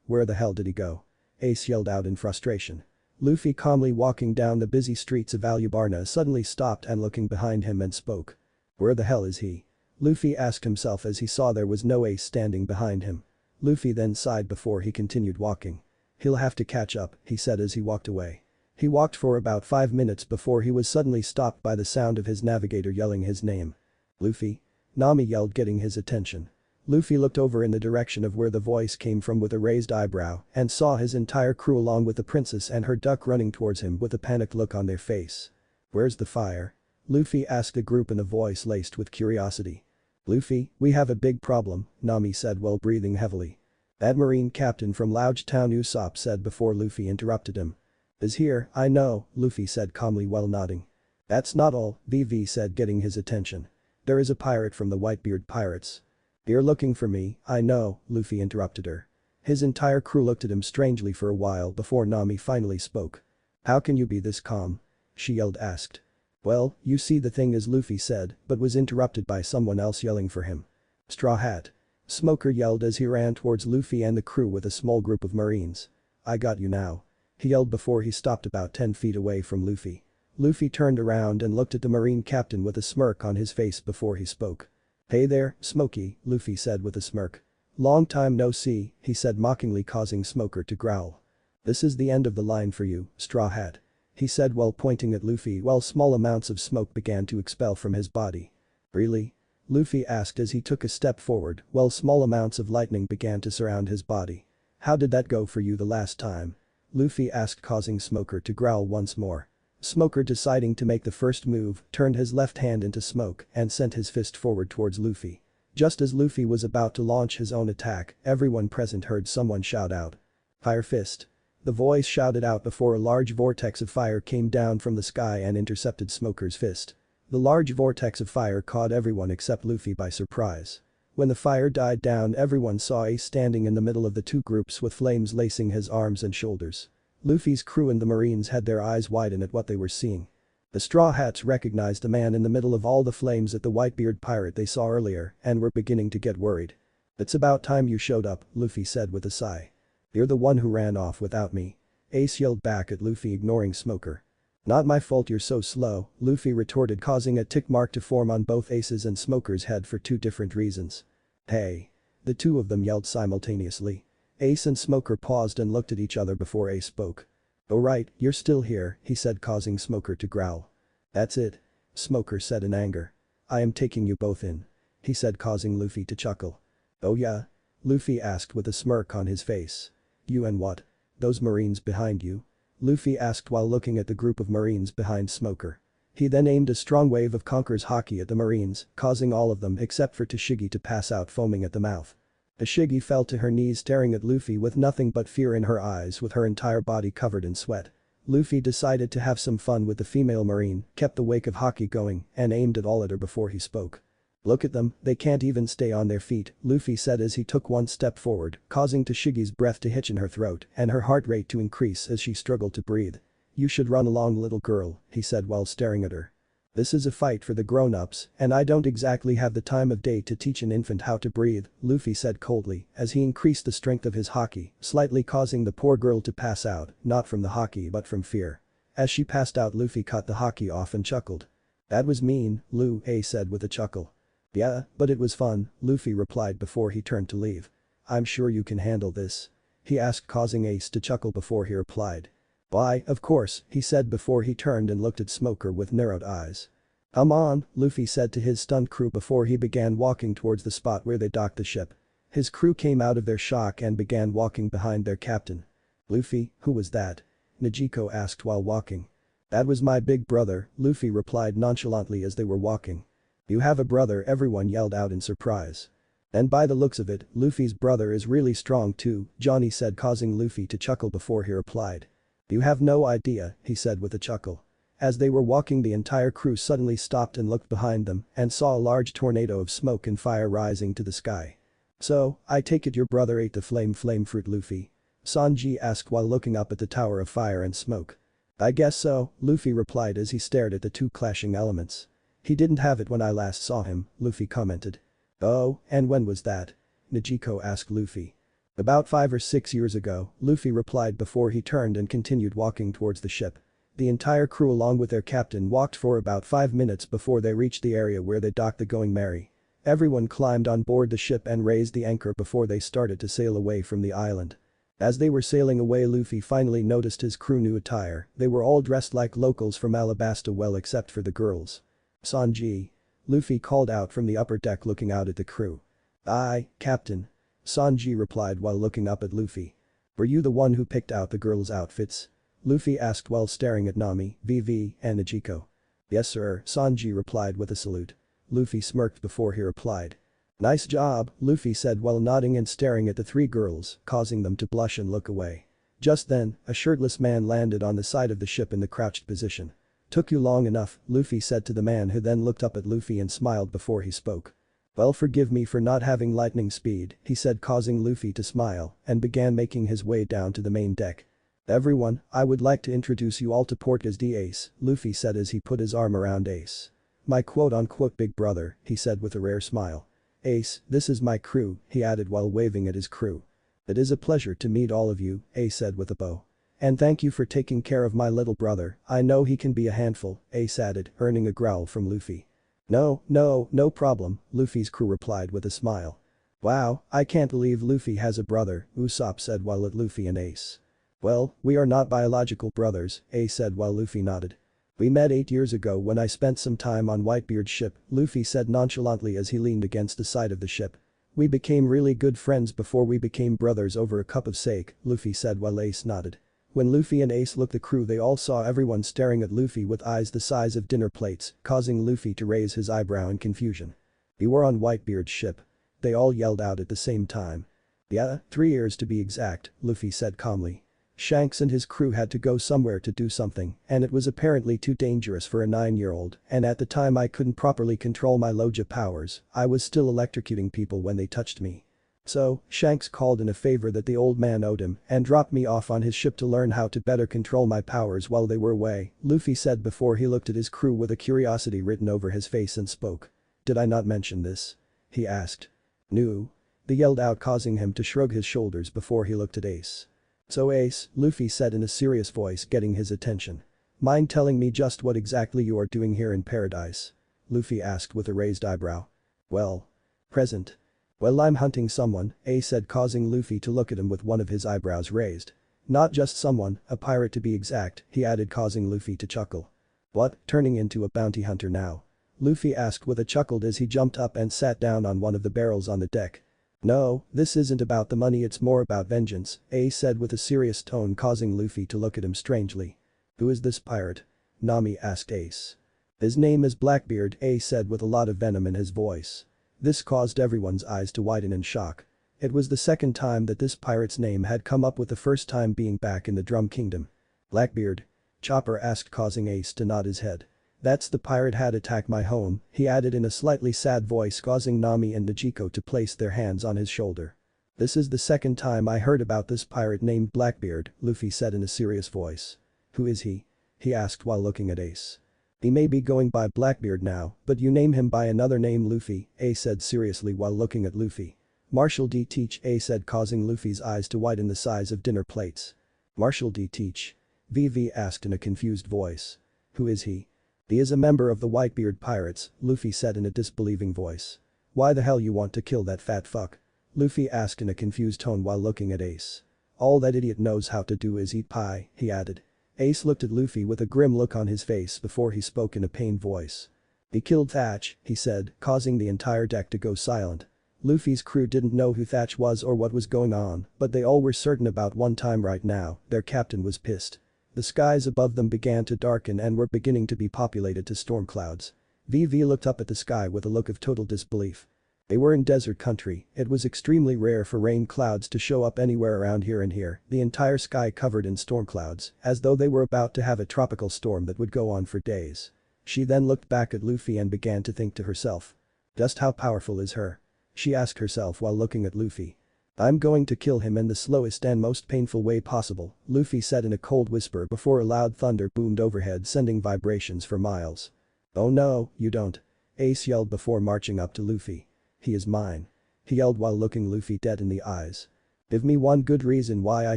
Where the hell did he go?" Ace yelled out in frustration. Luffy, calmly walking down the busy streets of Alabasta, suddenly stopped and looking behind him and spoke. "Where the hell is he?" Luffy asked himself as he saw there was no Ace standing behind him. Luffy then sighed before he continued walking. "He'll have to catch up," he said as he walked away. He walked for about 5 minutes before he was suddenly stopped by the sound of his navigator yelling his name. "Luffy?" Nami yelled, getting his attention. Luffy looked over in the direction of where the voice came from with a raised eyebrow and saw his entire crew along with the princess and her duck running towards him with a panicked look on their face. "Where's the fire?" Luffy asked the group in a voice laced with curiosity. "Luffy, we have a big problem," Nami said while breathing heavily. "That marine captain from Logia Town," Usopp said before Luffy interrupted him. "Is here, I know," Luffy said calmly while nodding. "That's not all," VV said, getting his attention. "There is a pirate from the Whitebeard Pirates." "You're looking for me, I know," Luffy interrupted her. His entire crew looked at him strangely for a while before Nami finally spoke. "How can you be this calm?" she asked. "Well, you see the thing is," Luffy said, but was interrupted by someone else yelling for him. "Straw Hat!" Smoker yelled as he ran towards Luffy and the crew with a small group of marines. "I got you now," he yelled before he stopped about 10 feet away from Luffy. Luffy turned around and looked at the marine captain with a smirk on his face before he spoke. "Hey there, Smokey," Luffy said with a smirk. "Long time no see," he said mockingly, causing Smoker to growl. "This is the end of the line for you, Straw Hat," he said while pointing at Luffy while small amounts of smoke began to expel from his body. "Really?" Luffy asked as he took a step forward while small amounts of lightning began to surround his body. "How did that go for you the last time?" Luffy asked, causing Smoker to growl once more. Smoker, deciding to make the first move, turned his left hand into smoke and sent his fist forward towards Luffy. Just as Luffy was about to launch his own attack, everyone present heard someone shout out. "Fire fist!" The voice shouted out before a large vortex of fire came down from the sky and intercepted Smoker's fist. The large vortex of fire caught everyone except Luffy by surprise. When the fire died down, everyone saw Ace standing in the middle of the two groups with flames lacing his arms and shoulders. Luffy's crew and the marines had their eyes widen at what they were seeing. The Straw Hats recognized the man in the middle of all the flames at the Whitebeard pirate they saw earlier and were beginning to get worried. "It's about time you showed up," Luffy said with a sigh. "You're the one who ran off without me," Ace yelled back at Luffy, ignoring Smoker. "Not my fault you're so slow," Luffy retorted, causing a tick mark to form on both Ace's and Smoker's head for 2 different reasons. "Hey!" The two of them yelled simultaneously. Ace and Smoker paused and looked at each other before Ace spoke. "Oh right, you're still here," he said, causing Smoker to growl. "That's it," Smoker said in anger. "I am taking you both in," he said, causing Luffy to chuckle. "Oh yeah?" Luffy asked with a smirk on his face. "You and what? Those marines behind you?" Luffy asked while looking at the group of marines behind Smoker. He then aimed a strong wave of Conqueror's Haki at the marines, causing all of them except for Tashigi to pass out foaming at the mouth. Tashigi fell to her knees staring at Luffy with nothing but fear in her eyes, with her entire body covered in sweat. Luffy decided to have some fun with the female marine, kept the wake of Haki going, and aimed it all at her before he spoke. "Look at them, they can't even stay on their feet," Luffy said as he took one step forward, causing Tashigi's breath to hitch in her throat and her heart rate to increase as she struggled to breathe. "You should run along, little girl," he said while staring at her. "This is a fight for the grown-ups, and I don't exactly have the time of day to teach an infant how to breathe," Luffy said coldly as he increased the strength of his Haki, slightly causing the poor girl to pass out, not from the Haki but from fear. As she passed out, Luffy cut the Haki off and chuckled. "That was mean, Lu," said with a chuckle. "Yeah, but it was fun," Luffy replied before he turned to leave. "I'm sure you can handle this?" he asked, causing Ace to chuckle before he replied. "Why, of course," he said before he turned and looked at Smoker with narrowed eyes. "Come on," Luffy said to his stunned crew before he began walking towards the spot where they docked the ship. His crew came out of their shock and began walking behind their captain. "Luffy, who was that?" Niko asked while walking. "That was my big brother," Luffy replied nonchalantly as they were walking. "You have a brother?" everyone yelled out in surprise. "And by the looks of it, Luffy's brother is really strong too," Johnny said, causing Luffy to chuckle before he replied. "You have no idea," he said with a chuckle. As they were walking, the entire crew suddenly stopped and looked behind them and saw a large tornado of smoke and fire rising to the sky. "So, I take it your brother ate the flame fruit, Luffy?" Sanji asked while looking up at the tower of fire and smoke. "I guess so," Luffy replied as he stared at the two clashing elements. "He didn't have it when I last saw him," Luffy commented. "Oh, and when was that?" Niko asked Luffy. "About 5 or 6 years ago," Luffy replied before he turned and continued walking towards the ship. The entire crew along with their captain walked for about 5 minutes before they reached the area where they docked the Going Merry. Everyone climbed on board the ship and raised the anchor before they started to sail away from the island. As they were sailing away, Luffy finally noticed his crew new attire. They were all dressed like locals from Alabasta, well except for the girls. "Sanji," Luffy called out from the upper deck looking out at the crew. "Aye, Captain," Sanji replied while looking up at Luffy. "Were you the one who picked out the girls' outfits?" Luffy asked while staring at Nami, Vivi, and Niko. "Yes sir," Sanji replied with a salute. Luffy smirked before he replied. "Nice job," Luffy said while nodding and staring at the three girls, causing them to blush and look away. Just then, a shirtless man landed on the side of the ship in the crouched position. "Took you long enough," Luffy said to the man, who then looked up at Luffy and smiled before he spoke. "Well, forgive me for not having lightning speed," he said, causing Luffy to smile, and began making his way down to the main deck. "Everyone, I would like to introduce you all to Portgas the Ace," Luffy said as he put his arm around Ace. "My quote-unquote big brother," he said with a rare smile. "Ace, this is my crew," he added while waving at his crew. "It is a pleasure to meet all of you," Ace said with a bow. "And thank you for taking care of my little brother, I know he can be a handful," Ace added, earning a growl from Luffy. No problem," Luffy's crew replied with a smile. "Wow, I can't believe Luffy has a brother," Usopp said while at Luffy and Ace. "Well, we are not biological brothers," Ace said while Luffy nodded. "We met 8 years ago when I spent some time on Whitebeard's ship," Luffy said nonchalantly as he leaned against the side of the ship. "We became really good friends before we became brothers over a cup of sake," Luffy said while Ace nodded. When Luffy and Ace looked at the crew, they all saw everyone staring at Luffy with eyes the size of dinner plates, causing Luffy to raise his eyebrow in confusion. "You were on Whitebeard's ship?" they all yelled out at the same time. "Yeah, 3 years to be exact," Luffy said calmly. "Shanks and his crew had to go somewhere to do something, and it was apparently too dangerous for a 9-year-old, and at the time I couldn't properly control my Logia powers, I was still electrocuting people when they touched me. So, Shanks called in a favor that the old man owed him and dropped me off on his ship to learn how to better control my powers while they were away," Luffy said before he looked at his crew with a curiosity written over his face and spoke. "Did I not mention this?" he asked. "No." They yelled out, causing him to shrug his shoulders before he looked at Ace. "So Ace," Luffy said in a serious voice, getting his attention. "Mind telling me just what exactly you are doing here in paradise?" Luffy asked with a raised eyebrow. "Well. Present. Well, I'm hunting someone," Ace said, causing Luffy to look at him with one of his eyebrows raised. "Not just someone, a pirate to be exact," he added, causing Luffy to chuckle. "What, turning into a bounty hunter now?" Luffy asked with a chuckle as he jumped up and sat down on one of the barrels on the deck. "No, this isn't about the money, it's more about vengeance," Ace said with a serious tone, causing Luffy to look at him strangely. "Who is this pirate?" Nami asked Ace. "His name is Blackbeard," Ace said with a lot of venom in his voice. This caused everyone's eyes to widen in shock. It was the second time that this pirate's name had come up, with the first time being back in the Drum Kingdom. "Blackbeard?" Chopper asked, causing Ace to nod his head. "That's the pirate had attacked my home," he added in a slightly sad voice, causing Nami and Niko to place their hands on his shoulder. "This is the second time I heard about this pirate named Blackbeard," Luffy said in a serious voice. "Who is he?" he asked while looking at Ace. "He may be going by Blackbeard now, but you name him by another name, Luffy," Ace said seriously while looking at Luffy. "Marshal D. Teach," Ace said, causing Luffy's eyes to widen the size of dinner plates. "Marshal D. Teach?" Vivi asked in a confused voice. "Who is he?" "He is a member of the Whitebeard Pirates," Luffy said in a disbelieving voice. "Why the hell you want to kill that fat fuck?" Luffy asked in a confused tone while looking at Ace. "All that idiot knows how to do is eat pie," he added. Ace looked at Luffy with a grim look on his face before he spoke in a pained voice. "He killed Thatch," he said, causing the entire deck to go silent. Luffy's crew didn't know who Thatch was or what was going on, but they all were certain about one time right now, their captain was pissed. The skies above them began to darken and were beginning to be populated to storm clouds. Vivi looked up at the sky with a look of total disbelief. They were in desert country, it was extremely rare for rain clouds to show up anywhere around here and here, the entire sky covered in storm clouds, as though they were about to have a tropical storm that would go on for days. She then looked back at Luffy and began to think to herself. Just how powerful is her? She asked herself while looking at Luffy. I'm going to kill him in the slowest and most painful way possible, Luffy said in a cold whisper before a loud thunder boomed overhead sending vibrations for miles. Oh no, you don't. Ace yelled before marching up to Luffy. He is mine. He yelled while looking Luffy dead in the eyes. Give me one good reason why I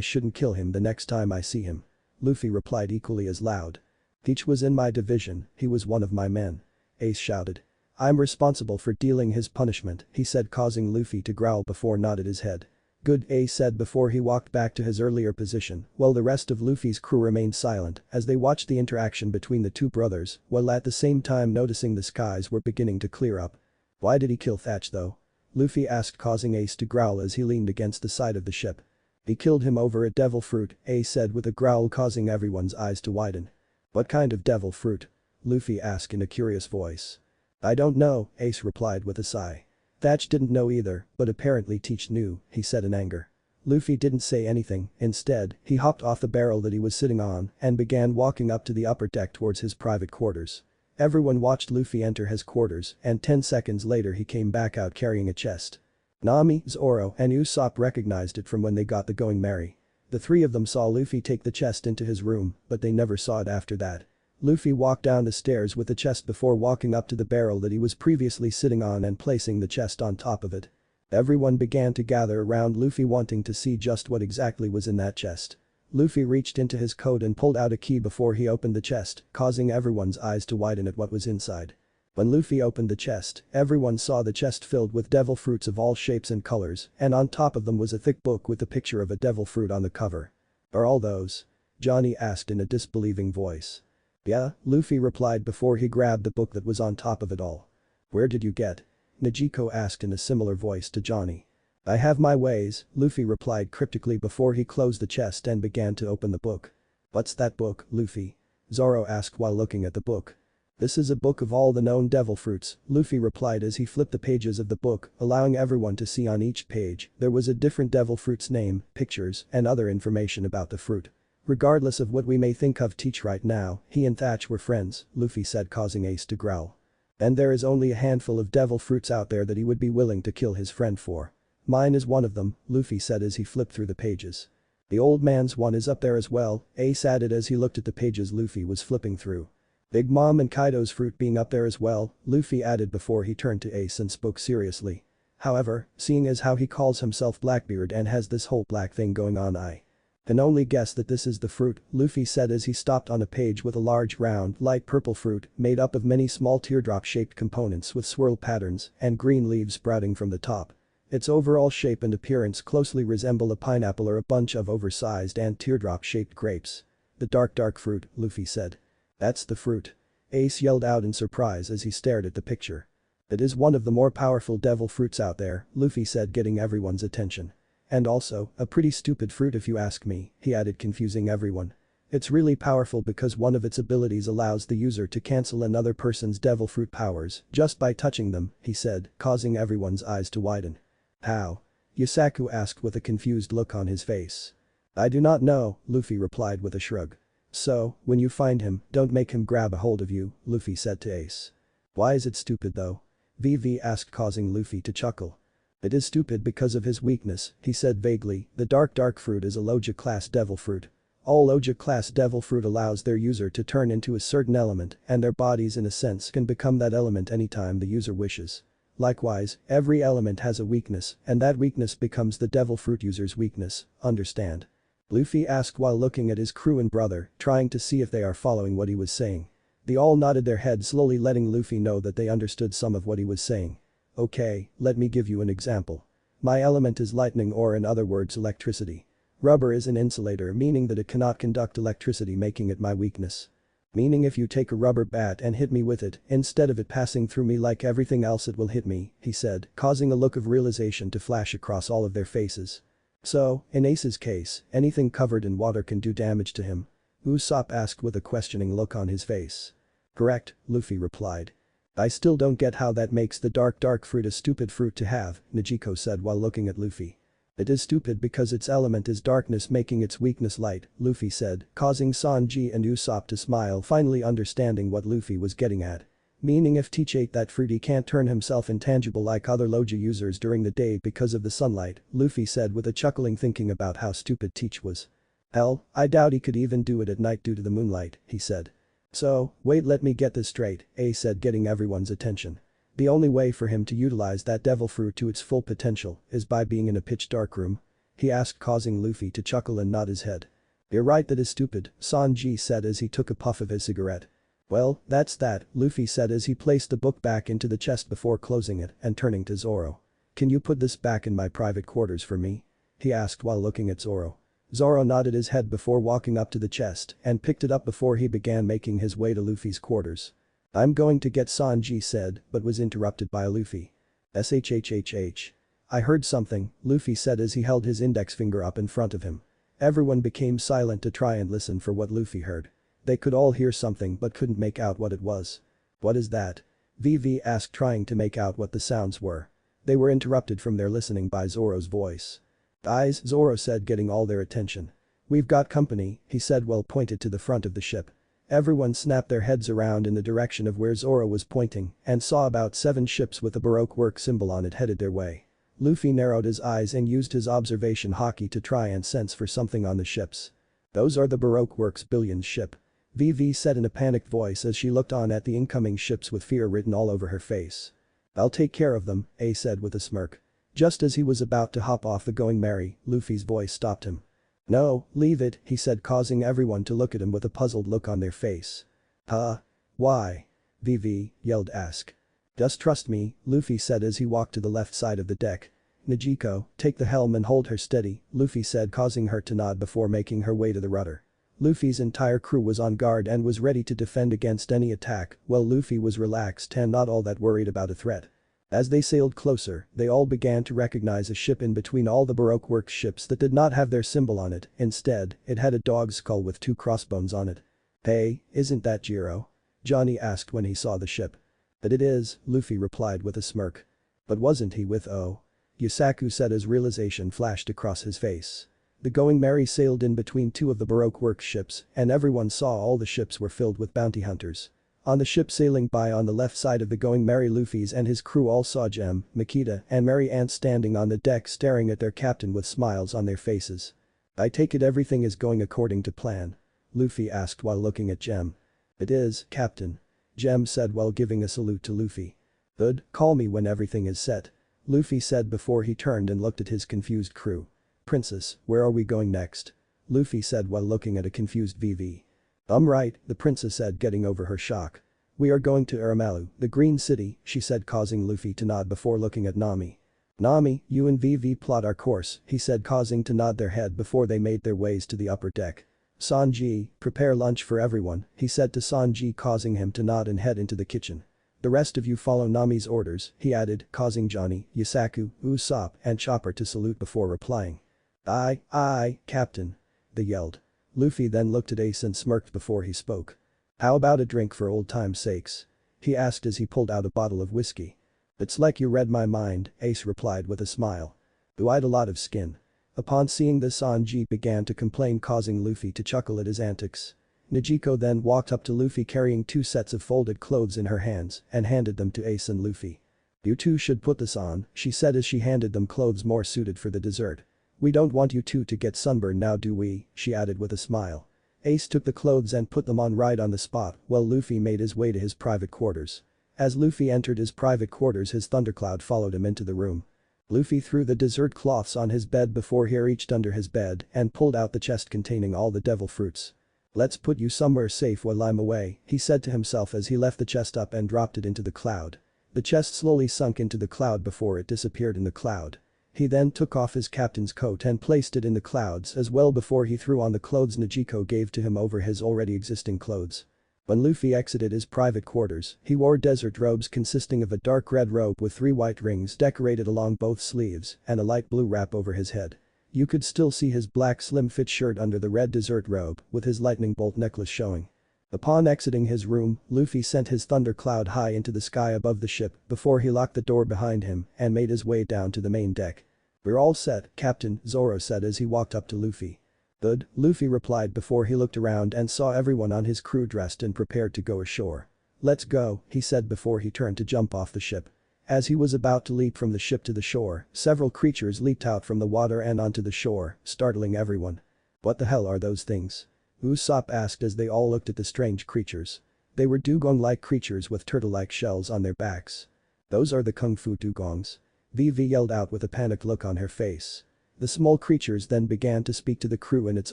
shouldn't kill him the next time I see him. Luffy replied equally as loud. Peach was in my division, he was one of my men. Ace shouted. I'm responsible for dealing his punishment, he said causing Luffy to growl before nodded his head. Good, Ace said before he walked back to his earlier position while the rest of Luffy's crew remained silent as they watched the interaction between the two brothers while at the same time noticing the skies were beginning to clear up. Why did he kill Thatch though? Luffy asked causing Ace to growl as he leaned against the side of the ship. He killed him over a devil fruit, Ace said with a growl causing everyone's eyes to widen. What kind of devil fruit? Luffy asked in a curious voice. I don't know, Ace replied with a sigh. Thatch didn't know either, but apparently Teach knew, he said in anger. Luffy didn't say anything, instead, he hopped off the barrel that he was sitting on and began walking up to the upper deck towards his private quarters. Everyone watched Luffy enter his quarters and 10 seconds later he came back out carrying a chest. Nami, Zoro and Usopp recognized it from when they got the going merry. The three of them saw Luffy take the chest into his room, but they never saw it after that. Luffy walked down the stairs with the chest before walking up to the barrel that he was previously sitting on and placing the chest on top of it. Everyone began to gather around Luffy wanting to see just what exactly was in that chest. Luffy reached into his coat and pulled out a key before he opened the chest, causing everyone's eyes to widen at what was inside. When Luffy opened the chest, everyone saw the chest filled with devil fruits of all shapes and colors, and on top of them was a thick book with a picture of a devil fruit on the cover. Are all those? Johnny asked in a disbelieving voice. Yeah, Luffy replied before he grabbed the book that was on top of it all. Where did you get? Nijiko asked in a similar voice to Johnny. I have my ways, Luffy replied cryptically before he closed the chest and began to open the book. What's that book, Luffy? Zoro asked while looking at the book. This is a book of all the known devil fruits, Luffy replied as he flipped the pages of the book, allowing everyone to see on each page there was a different devil fruit's name, pictures, and other information about the fruit. Regardless of what we may think of Teach right now, he and Thatch were friends, Luffy said causing Ace to growl. And there is only a handful of devil fruits out there that he would be willing to kill his friend for. Mine is one of them, Luffy said as he flipped through the pages. The old man's one is up there as well, Ace added as he looked at the pages Luffy was flipping through. Big Mom and Kaido's fruit being up there as well, Luffy added before he turned to Ace and spoke seriously. However, seeing as how he calls himself Blackbeard and has this whole black thing going on, I can only guess that this is the fruit, Luffy said as he stopped on a page with a large round, light purple fruit made up of many small teardrop-shaped components with swirl patterns and green leaves sprouting from the top. Its overall shape and appearance closely resemble a pineapple or a bunch of oversized and teardrop-shaped grapes. The dark fruit, Luffy said. That's the fruit. Ace yelled out in surprise as he stared at the picture. It is one of the more powerful devil fruits out there, Luffy said getting everyone's attention. And also, a pretty stupid fruit if you ask me, he added confusing everyone. It's really powerful because one of its abilities allows the user to cancel another person's devil fruit powers just by touching them, he said, causing everyone's eyes to widen. How? Yusaku asked with a confused look on his face. I do not know, Luffy replied with a shrug. So, when you find him, don't make him grab a hold of you, Luffy said to Ace. Why is it stupid though? VV asked causing Luffy to chuckle. It is stupid because of his weakness, he said vaguely, the dark fruit is a Logia class devil fruit. All Logia class devil fruit allows their user to turn into a certain element and their bodies in a sense can become that element anytime the user wishes. Likewise, every element has a weakness and that weakness becomes the devil fruit user's weakness, understand? Luffy asked while looking at his crew and brother, trying to see if they are following what he was saying. They all nodded their heads slowly letting Luffy know that they understood some of what he was saying. Okay, let me give you an example. My element is lightning or in other words electricity. Rubber is an insulator meaning that it cannot conduct electricity making it my weakness. Meaning if you take a rubber bat and hit me with it, instead of it passing through me like everything else it will hit me, he said, causing a look of realization to flash across all of their faces. So, in Ace's case, anything covered in water can do damage to him? Usopp asked with a questioning look on his face. Correct, Luffy replied. I still don't get how that makes the dark fruit a stupid fruit to have, Niko said while looking at Luffy. It is stupid because its element is darkness making its weakness light, Luffy said, causing Sanji and Usopp to smile, finally understanding what Luffy was getting at. Meaning if Teach ate that fruit he can't turn himself intangible like other Logia users during the day because of the sunlight, Luffy said with a chuckling, thinking about how stupid Teach was. Hell, I doubt he could even do it at night due to the moonlight, he said. So, wait, let me get this straight, Ace said, getting everyone's attention. The only way for him to utilize that devil fruit to its full potential is by being in a pitch dark room? He asked, causing Luffy to chuckle and nod his head. You're right, that is stupid, Sanji said as he took a puff of his cigarette. Well, that's that, Luffy said as he placed the book back into the chest before closing it and turning to Zoro. Can you put this back in my private quarters for me? He asked while looking at Zoro. Zoro nodded his head before walking up to the chest and picked it up before he began making his way to Luffy's quarters. I'm going to get, Sanji said, but was interrupted by Luffy. Shhhh. I heard something, Luffy said as he held his index finger up in front of him. Everyone became silent to try and listen for what Luffy heard. They could all hear something but couldn't make out what it was. What is that? VV asked, trying to make out what the sounds were. They were interrupted from their listening by Zoro's voice. Guys, Zoro said, getting all their attention. We've got company, he said while pointed to the front of the ship. Everyone snapped their heads around in the direction of where Zoro was pointing and saw about 7 ships with a Baroque Works symbol on it headed their way. Luffy narrowed his eyes and used his observation Haki to try and sense for something on the ships. Those are the Baroque Works Billions ship. VV said in a panicked voice as she looked on at the incoming ships with fear written all over her face. I'll take care of them, A said with a smirk. Just as he was about to hop off the Going Merry, Luffy's voice stopped him. No, leave it, he said, causing everyone to look at him with a puzzled look on their face. Huh? Why? VV yelled, ask. Just trust me, Luffy said as he walked to the left side of the deck. Nijiko, take the helm and hold her steady, Luffy said, causing her to nod before making her way to the rudder. Luffy's entire crew was on guard and was ready to defend against any attack, while Luffy was relaxed and not all that worried about a threat. As they sailed closer, they all began to recognize a ship in between all the Baroque Works ships that did not have their symbol on it. Instead, it had a dog's skull with 2 crossbones on it. Hey, isn't that Jiro? Johnny asked when he saw the ship. But it is, Luffy replied with a smirk. But wasn't he with O? Yusaku said as realization flashed across his face. The Going Merry sailed in between 2 of the Baroque Works ships and everyone saw all the ships were filled with bounty hunters. On the ship sailing by on the left side of the Going Merry, Luffy's and his crew all saw Gem, Makita and Mary Ant standing on the deck staring at their captain with smiles on their faces. I take it everything is going according to plan? Luffy asked while looking at Gem. It is, Captain. Gem said while giving a salute to Luffy. Good, call me when everything is set. Luffy said before he turned and looked at his confused crew. Princess, where are we going next? Luffy said while looking at a confused VV. Right, the princess said, getting over her shock. We are going to Irimalu, the Green City, she said, causing Luffy to nod before looking at Nami. Nami, you and VV plot our course, he said, causing to nod their head before they made their ways to the upper deck. Sanji, prepare lunch for everyone, he said to Sanji, causing him to nod and head into the kitchen. The rest of you follow Nami's orders, he added, causing Johnny, Yusaku, Usopp and Chopper to salute before replying. Aye, Captain. They yelled. Luffy then looked at Ace and smirked before he spoke. How about a drink for old time's sakes? He asked as he pulled out a bottle of whiskey. It's like you read my mind, Ace replied with a smile. I'd a lot of skin. Upon seeing this, Sanji began to complain, causing Luffy to chuckle at his antics. Nijiko then walked up to Luffy carrying 2 sets of folded clothes in her hands and handed them to Ace and Luffy. You 2 should put this on, she said as she handed them clothes more suited for the dessert. We don't want you 2 to get sunburned now, do we? She added with a smile. Ace took the clothes and put them on right on the spot while Luffy made his way to his private quarters. As Luffy entered his private quarters, his thundercloud followed him into the room. Luffy threw the dessert cloths on his bed before he reached under his bed and pulled out the chest containing all the devil fruits. Let's put you somewhere safe while I'm away, he said to himself as he left the chest up and dropped it into the cloud. The chest slowly sunk into the cloud before it disappeared in the cloud. He then took off his captain's coat and placed it in the clouds as well before he threw on the clothes Nijiko gave to him over his already existing clothes. When Luffy exited his private quarters, he wore desert robes consisting of a dark red robe with 3 white rings decorated along both sleeves and a light blue wrap over his head. You could still see his black slim fit shirt under the red desert robe with his lightning bolt necklace showing. Upon exiting his room, Luffy sent his thundercloud high into the sky above the ship before he locked the door behind him and made his way down to the main deck. "We're all set, Captain," Zoro said as he walked up to Luffy. "Good," Luffy replied before he looked around and saw everyone on his crew dressed and prepared to go ashore. "Let's go," he said before he turned to jump off the ship. As he was about to leap from the ship to the shore, several creatures leaped out from the water and onto the shore, startling everyone. "What the hell are those things?" Usopp asked as they all looked at the strange creatures. They were dugong-like creatures with turtle-like shells on their backs. "Those are the kung fu dugongs," Vivi yelled out with a panicked look on her face. The small creatures then began to speak to the crew in its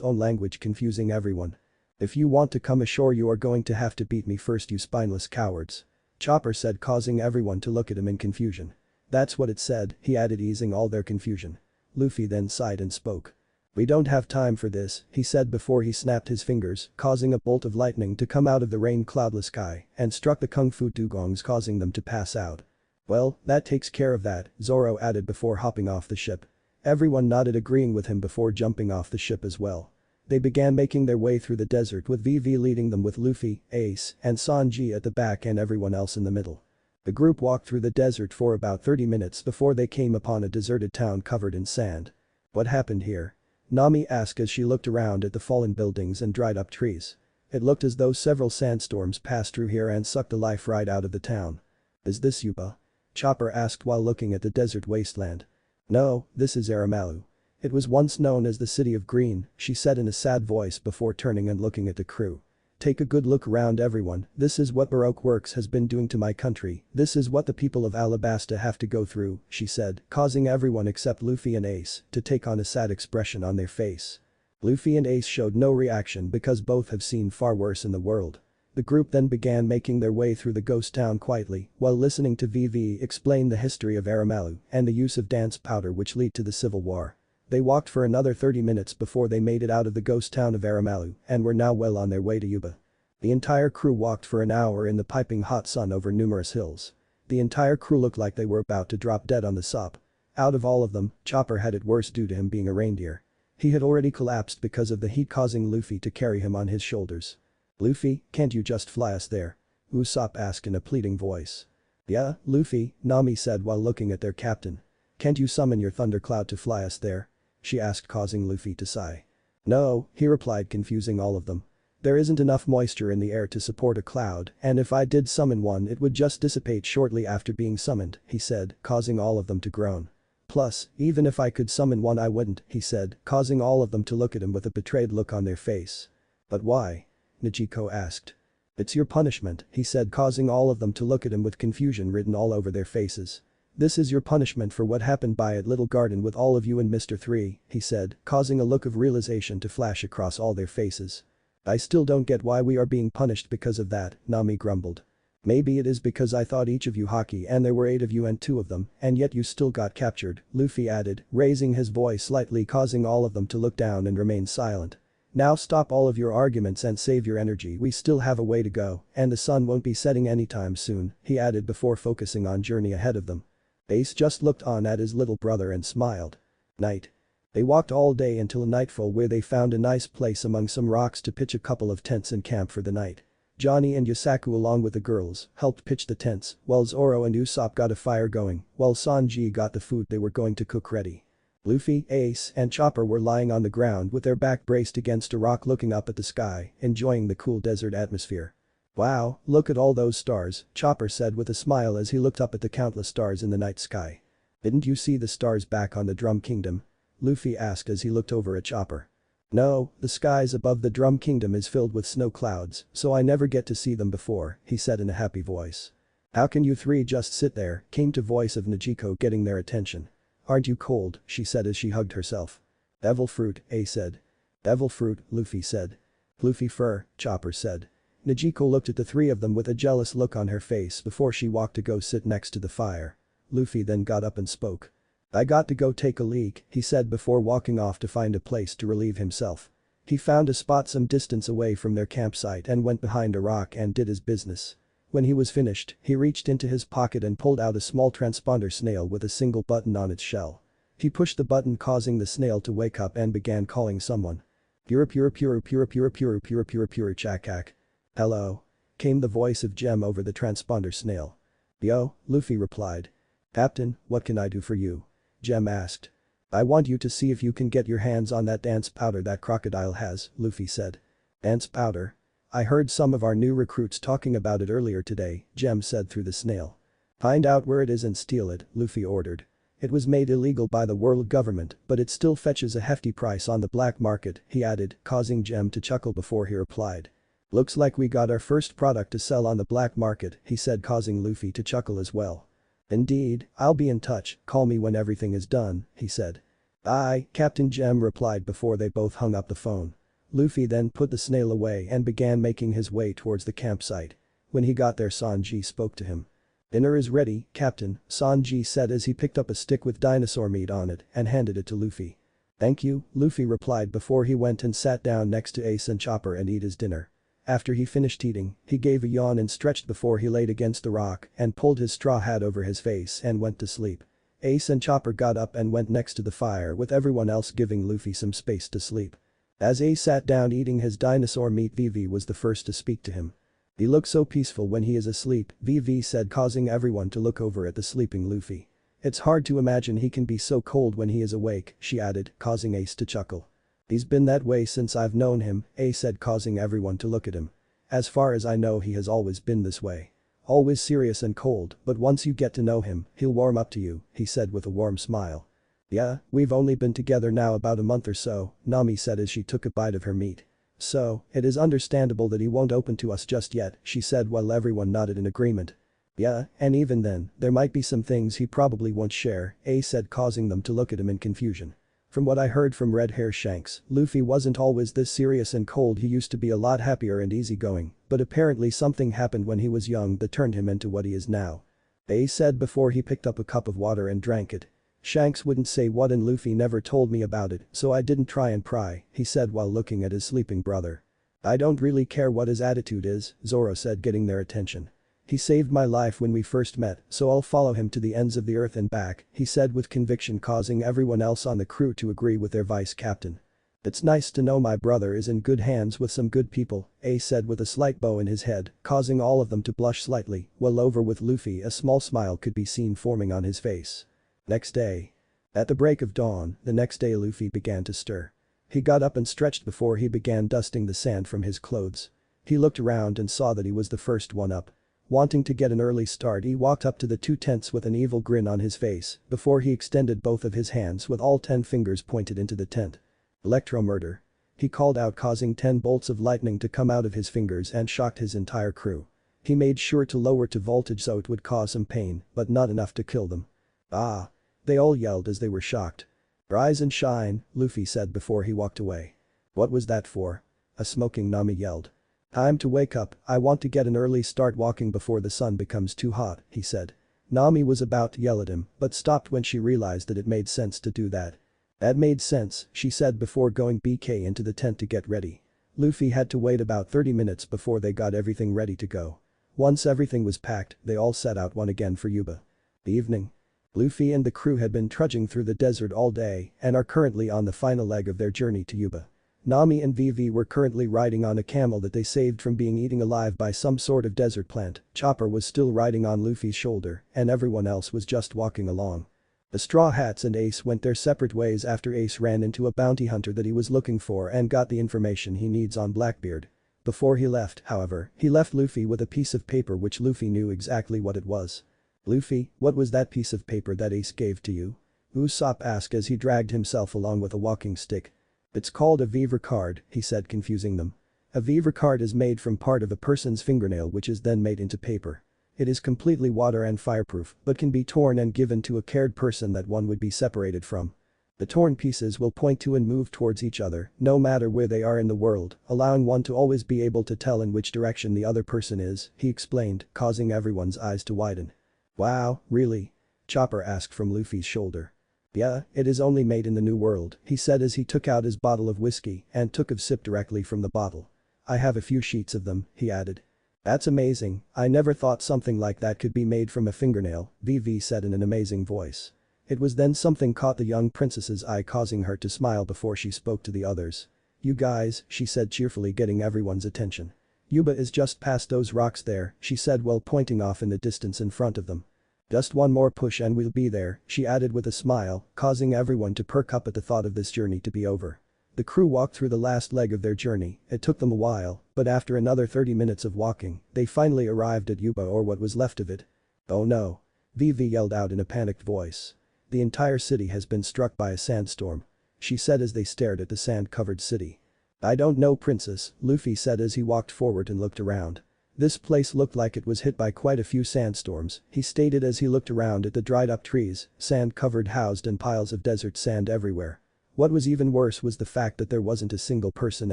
own language, confusing everyone. "If you want to come ashore you are going to have to beat me first, you spineless cowards," Chopper said, causing everyone to look at him in confusion. "That's what it said," he added, easing all their confusion. Luffy then sighed and spoke. "We don't have time for this," he said before he snapped his fingers, causing a bolt of lightning to come out of the rain-cloudless sky and struck the kung fu dugongs, causing them to pass out. "Well, that takes care of that," Zoro added before hopping off the ship. Everyone nodded, agreeing with him before jumping off the ship as well. They began making their way through the desert with Vivi leading them with Luffy, Ace, and Sanji at the back and everyone else in the middle. The group walked through the desert for about 30 minutes before they came upon a deserted town covered in sand. "What happened here?" Nami asked as she looked around at the fallen buildings and dried up trees. It looked as though several sandstorms passed through here and sucked the life right out of the town. "Is this Yuba?" Chopper asked while looking at the desert wasteland. "No, this is Aramalu. It was once known as the City of Green," she said in a sad voice before turning and looking at the crew. "Take a good look around, everyone. This is what Baroque Works has been doing to my country. This is what the people of Alabasta have to go through," she said, causing everyone except Luffy and Ace to take on a sad expression on their face. Luffy and Ace showed no reaction because both have seen far worse in the world. The group then began making their way through the ghost town quietly while listening to Vivi explain the history of Aramalu and the use of dance powder which led to the civil war. They walked for another 30 minutes before they made it out of the ghost town of Aramalu and were now well on their way to Yuba. The entire crew walked for an hour in the piping hot sun over numerous hills. The entire crew looked like they were about to drop dead on the sop. Out of all of them, Chopper had it worse due to him being a reindeer. He had already collapsed because of the heat, causing Luffy to carry him on his shoulders. "Luffy, can't you just fly us there?" Usopp asked in a pleading voice. "Yeah, Luffy," Nami said while looking at their captain. "Can't you summon your thundercloud to fly us there?" she asked, causing Luffy to sigh. "No," he replied, confusing all of them. "There isn't enough moisture in the air to support a cloud, and if I did summon one it would just dissipate shortly after being summoned," he said, causing all of them to groan. "Plus, even if I could summon one I wouldn't," he said, causing all of them to look at him with a betrayed look on their face. "But why?" Niko asked. "It's your punishment," he said, causing all of them to look at him with confusion written all over their faces. "This is your punishment for what happened by at Little Garden with all of you and Mr. 3, he said, causing a look of realization to flash across all their faces. "I still don't get why we are being punished because of that," Nami grumbled. "Maybe it is because I thought each of you Haki and there were 8 of you and 2 of them, and yet you still got captured," Luffy added, raising his voice slightly, causing all of them to look down and remain silent. "Now stop all of your arguments and save your energy, we still have a way to go, and the sun won't be setting anytime soon," he added before focusing on journey ahead of them. Ace just looked on at his little brother and smiled. Night. They walked all day until nightfall, where they found a nice place among some rocks to pitch a couple of tents and camp for the night. Johnny and Yusaku along with the girls helped pitch the tents while Zoro and Usopp got a fire going while Sanji got the food they were going to cook ready. Luffy, Ace, and Chopper were lying on the ground with their back braced against a rock looking up at the sky, enjoying the cool desert atmosphere. "Wow, look at all those stars," Chopper said with a smile as he looked up at the countless stars in the night sky. "Didn't you see the stars back on the Drum Kingdom?" Luffy asked as he looked over at Chopper. "No, the skies above the Drum Kingdom is filled with snow clouds, so I never get to see them before," he said in a happy voice. "How can you 3 just sit there?" came to voice of Niko, getting their attention. "Aren't you cold?" she said as she hugged herself. "Devil fruit," Ace said. "Devil fruit," Luffy said. "Luffy fur," Chopper said. Niko looked at the 3 of them with a jealous look on her face before she walked to go sit next to the fire. Luffy then got up and spoke. "I got to go take a leak," he said before walking off to find a place to relieve himself. He found a spot some distance away from their campsite and went behind a rock and did his business. When he was finished, he reached into his pocket and pulled out a small transponder snail with a single button on its shell. He pushed the button, causing the snail to wake up and began calling someone. "Pura pura pura pura pura pura pura pura pura chakak." Hello. Came the voice of Jem over the transponder snail. Yo, Luffy replied. Captain, what can I do for you? Jem asked. I want you to see if you can get your hands on that dance powder that Crocodile has, Luffy said. Dance powder? I heard some of our new recruits talking about it earlier today, Jem said through the snail. Find out where it is and steal it, Luffy ordered. It was made illegal by the world government, but it still fetches a hefty price on the black market, he added, causing Jem to chuckle before he replied. Looks like we got our first product to sell on the black market, he said, causing Luffy to chuckle as well. Indeed, I'll be in touch, call me when everything is done, he said. Aye, Captain Jem replied before they both hung up the phone. Luffy then put the snail away and began making his way towards the campsite. When he got there, Sanji spoke to him. Dinner is ready, Captain, Sanji said as he picked up a stick with dinosaur meat on it and handed it to Luffy. Thank you, Luffy replied before he went and sat down next to Ace and Chopper and ate his dinner. After he finished eating, he gave a yawn and stretched before he laid against the rock and pulled his straw hat over his face and went to sleep. Ace and Chopper got up and went next to the fire with everyone else giving Luffy some space to sleep. As Ace sat down eating his dinosaur meat, Vivi was the first to speak to him. He looks so peaceful when he is asleep, Vivi said, causing everyone to look over at the sleeping Luffy. It's hard to imagine he can be so cold when he is awake, she added, causing Ace to chuckle. He's been that way since I've known him, Ace said, causing everyone to look at him. As far as I know, he has always been this way. Always serious and cold, but once you get to know him, he'll warm up to you, he said with a warm smile. Yeah, we've only been together now about a month or so, Nami said as she took a bite of her meat. So, it is understandable that he won't open to us just yet, she said while everyone nodded in agreement. Yeah, and even then, there might be some things he probably won't share, Ace said, causing them to look at him in confusion. From what I heard from Red Hair Shanks, Luffy wasn't always this serious and cold. He used to be a lot happier and easygoing, but apparently something happened when he was young that turned him into what he is now. Ace said before he picked up a cup of water and drank it. Shanks wouldn't say what and Luffy never told me about it, so I didn't try and pry, he said while looking at his sleeping brother. I don't really care what his attitude is, Zoro said, getting their attention. He saved my life when we first met, so I'll follow him to the ends of the earth and back, he said with conviction, causing everyone else on the crew to agree with their vice captain. It's nice to know my brother is in good hands with some good people, Ace said with a slight bow in his head, causing all of them to blush slightly, while over with Luffy a small smile could be seen forming on his face. Next day. At the break of dawn, the next day Luffy began to stir. He got up and stretched before he began dusting the sand from his clothes. He looked around and saw that he was the first one up. Wanting to get an early start, he walked up to the two tents with an evil grin on his face before he extended both of his hands with all 10 fingers pointed into the tent. Electro murder. He called out, causing 10 bolts of lightning to come out of his fingers and shocked his entire crew. He made sure to lower to voltage so it would cause some pain, but not enough to kill them. Ah! They all yelled as they were shocked. Rise and shine, Luffy said before he walked away. What was that for? A smoking Nami yelled. Time to wake up, I want to get an early start walking before the sun becomes too hot, he said. Nami was about to yell at him, but stopped when she realized that it made sense to do that. That made sense, she said before going BK into the tent to get ready. Luffy had to wait about 30 minutes before they got everything ready to go. Once everything was packed, they all set out once again for Yuba. The evening. Luffy and the crew had been trudging through the desert all day and are currently on the final leg of their journey to Yuba. Nami and Vivi were currently riding on a camel that they saved from being eaten alive by some sort of desert plant. Chopper was still riding on Luffy's shoulder and everyone else was just walking along. The Straw Hats and Ace went their separate ways after Ace ran into a bounty hunter that he was looking for and got the information he needs on Blackbeard. Before he left, however, he left Luffy with a piece of paper which Luffy knew exactly what it was. Luffy, what was that piece of paper that Ace gave to you? Usopp asked as he dragged himself along with a walking stick. It's called a Vivre card, he said, confusing them. A Vivre card is made from part of a person's fingernail which is then made into paper. It is completely water and fireproof but can be torn and given to a cared person that one would be separated from. The torn pieces will point to and move towards each other, no matter where they are in the world, allowing one to always be able to tell in which direction the other person is, he explained, causing everyone's eyes to widen. Wow, really? Chopper asked from Luffy's shoulder. Yeah, it is only made in the New World, he said as he took out his bottle of whiskey and took a sip directly from the bottle. I have a few sheets of them, he added. That's amazing, I never thought something like that could be made from a fingernail, Vivi said in an amazing voice. It was then something caught the young princess's eye, causing her to smile before she spoke to the others. You guys, she said cheerfully, getting everyone's attention. Yuba is just past those rocks there, she said while pointing off in the distance in front of them. Just one more push and we'll be there, she added with a smile, causing everyone to perk up at the thought of this journey to be over. The crew walked through the last leg of their journey, it took them a while, but after another 30 minutes of walking, they finally arrived at Yuba or what was left of it. Oh no. Vivi yelled out in a panicked voice. The entire city has been struck by a sandstorm. She said as they stared at the sand-covered city. I don't know, Princess, Luffy said as he walked forward and looked around. This place looked like it was hit by quite a few sandstorms, he stated as he looked around at the dried-up trees, sand-covered housed and piles of desert sand everywhere. What was even worse was the fact that there wasn't a single person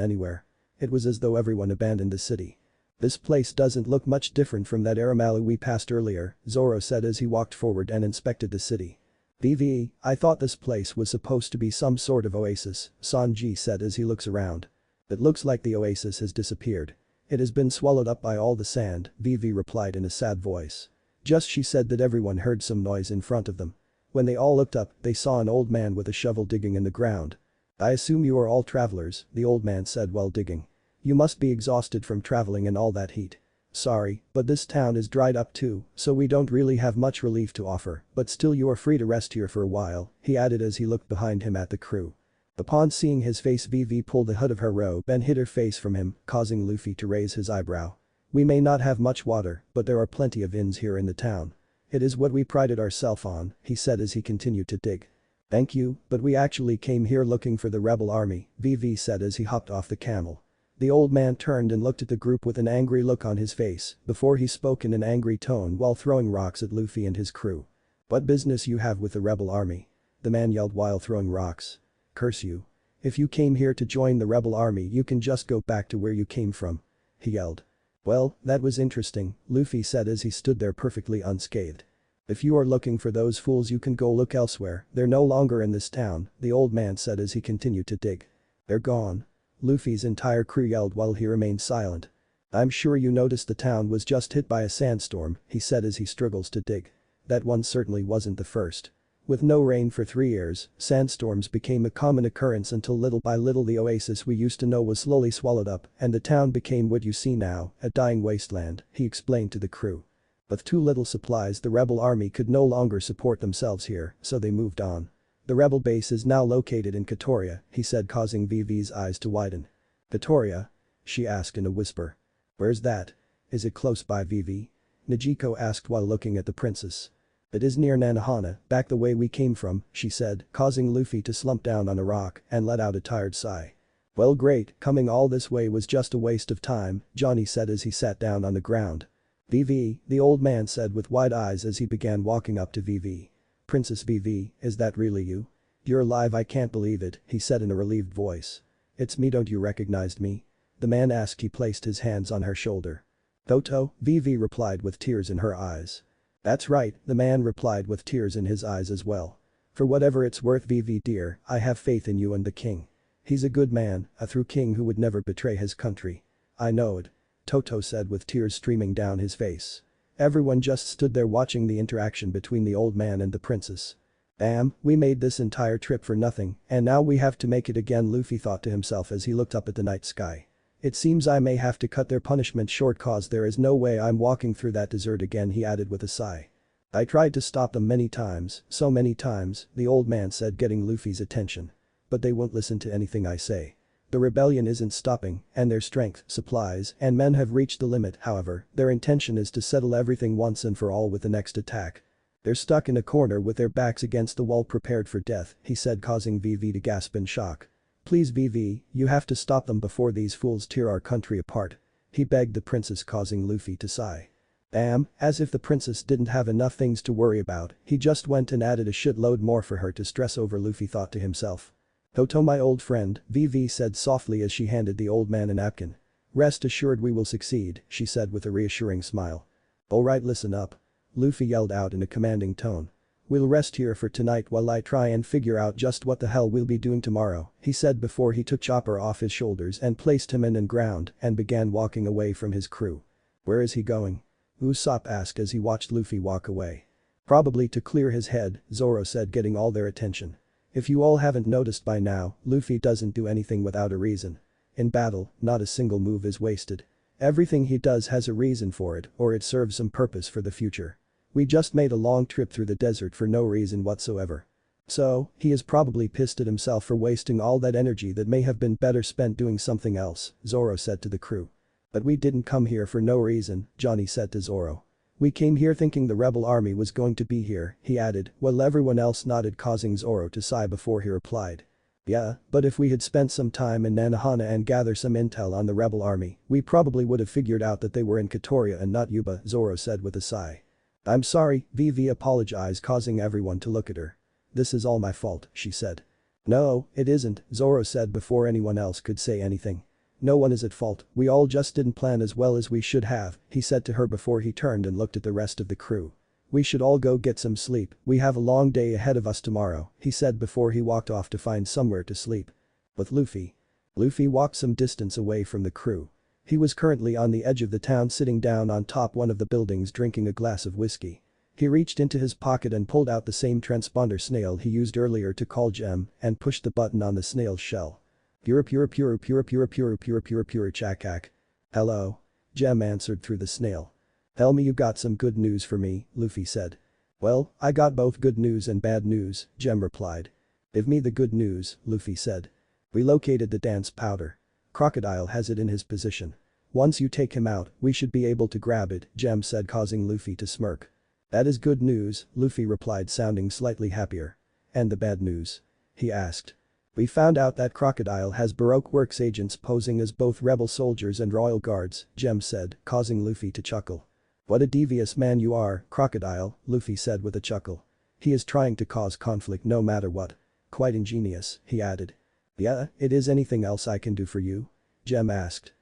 anywhere. It was as though everyone abandoned the city. This place doesn't look much different from that Aramalu we passed earlier, Zoro said as he walked forward and inspected the city. VV, I thought this place was supposed to be some sort of oasis, Sanji said as he looks around. It looks like the oasis has disappeared. It has been swallowed up by all the sand, Vivi replied in a sad voice. Just she said that everyone heard some noise in front of them. When they all looked up, they saw an old man with a shovel digging in the ground. I assume you are all travelers, the old man said while digging. You must be exhausted from traveling in all that heat. Sorry, but this town is dried up too, so we don't really have much relief to offer, but still you are free to rest here for a while, he added as he looked behind him at the crew. Upon seeing his face, Vivi pulled the hood of her robe and hid her face from him, causing Luffy to raise his eyebrow. We may not have much water, but there are plenty of inns here in the town. It is what we prided ourselves on, he said as he continued to dig. Thank you, but we actually came here looking for the rebel army, Vivi said as he hopped off the camel. The old man turned and looked at the group with an angry look on his face before he spoke in an angry tone while throwing rocks at Luffy and his crew. What business you have with the rebel army? The man yelled while throwing rocks. Curse you. If you came here to join the rebel army you can just go back to where you came from. He yelled. Well, that was interesting, Luffy said as he stood there perfectly unscathed. If you are looking for those fools you can go look elsewhere, they're no longer in this town, the old man said as he continued to dig. They're gone. Luffy's entire crew yelled while he remained silent. I'm sure you noticed the town was just hit by a sandstorm, he said as he struggles to dig. That one certainly wasn't the first. With no rain for 3 years, sandstorms became a common occurrence until little by little the oasis we used to know was slowly swallowed up and the town became what you see now, a dying wasteland, he explained to the crew. With too little supplies the rebel army could no longer support themselves here, so they moved on. The rebel base is now located in Katoria, he said causing Vivi's eyes to widen. Katoria? She asked in a whisper. Where's that? Is it close by Vivi? Nijiko asked while looking at the princess. It is near Nanohana, back the way we came from, she said, causing Luffy to slump down on a rock and let out a tired sigh. Well great, coming all this way was just a waste of time, Johnny said as he sat down on the ground. Vivi, the old man said with wide eyes as he began walking up to Vivi. Princess Vivi, is that really you? You're alive, I can't believe it, he said in a relieved voice. It's me, don't you recognize me? The man asked. He placed his hands on her shoulder. Toto, Vivi replied with tears in her eyes. That's right, the man replied with tears in his eyes as well. For whatever it's worth Vivi dear, I have faith in you and the king. He's a good man, a true king who would never betray his country. I know it. Toto said with tears streaming down his face. Everyone just stood there watching the interaction between the old man and the princess. Damn, we made this entire trip for nothing, and now we have to make it again, Luffy thought to himself as he looked up at the night sky. It seems I may have to cut their punishment short cause there is no way I'm walking through that desert again, he added with a sigh. I tried to stop them many times, so many times, the old man said getting Luffy's attention. But they won't listen to anything I say. The rebellion isn't stopping, and their strength, supplies, and men have reached the limit, however, their intention is to settle everything once and for all with the next attack. They're stuck in a corner with their backs against the wall prepared for death, he said causing Vivi to gasp in shock. Please Vivi, you have to stop them before these fools tear our country apart. He begged the princess causing Luffy to sigh. Damn, as if the princess didn't have enough things to worry about, he just went and added a shitload more for her to stress over, Luffy thought to himself. Toto my old friend, Vivi said softly as she handed the old man a napkin. Rest assured we will succeed, she said with a reassuring smile. Alright, listen up. Luffy yelled out in a commanding tone. We'll rest here for tonight while I try and figure out just what the hell we'll be doing tomorrow, he said before he took Chopper off his shoulders and placed him in the ground and began walking away from his crew. Where is he going? Usopp asked as he watched Luffy walk away. Probably to clear his head, Zoro said getting all their attention. If you all haven't noticed by now, Luffy doesn't do anything without a reason. In battle, not a single move is wasted. Everything he does has a reason for it, or it serves some purpose for the future. We just made a long trip through the desert for no reason whatsoever. So, he is probably pissed at himself for wasting all that energy that may have been better spent doing something else, Zoro said to the crew. But we didn't come here for no reason, Johnny said to Zoro. We came here thinking the rebel army was going to be here, he added, while everyone else nodded, causing Zoro to sigh before he replied. Yeah, but if we had spent some time in Nanohana and gather some intel on the rebel army, we probably would have figured out that they were in Katoria and not Yuba, Zoro said with a sigh. I'm sorry, Vivi apologized, causing everyone to look at her. This is all my fault, she said. No, it isn't, Zoro said before anyone else could say anything. No one is at fault, we all just didn't plan as well as we should have, he said to her before he turned and looked at the rest of the crew. We should all go get some sleep, we have a long day ahead of us tomorrow, he said before he walked off to find somewhere to sleep. With Luffy. Luffy walked some distance away from the crew. He was currently on the edge of the town sitting down on top one of the buildings drinking a glass of whiskey. He reached into his pocket and pulled out the same transponder snail he used earlier to call Gem and pushed the button on the snail's shell. Pure chakak. Hello. Gem answered through the snail. Tell me you got some good news for me, Luffy said. Well, I got both good news and bad news, Gem replied. Give me the good news, Luffy said. We located the dance powder. Crocodile has it in his position. Once you take him out, we should be able to grab it, Gem said, causing Luffy to smirk. That is good news, Luffy replied, sounding slightly happier. And the bad news? He asked. We found out that Crocodile has Baroque Works agents posing as both rebel soldiers and royal guards, Gem said, causing Luffy to chuckle. What a devious man you are, Crocodile, Luffy said with a chuckle. He is trying to cause conflict no matter what. Quite ingenious, he added. Yeah, it is. Anything else I can do for you? Gem asked.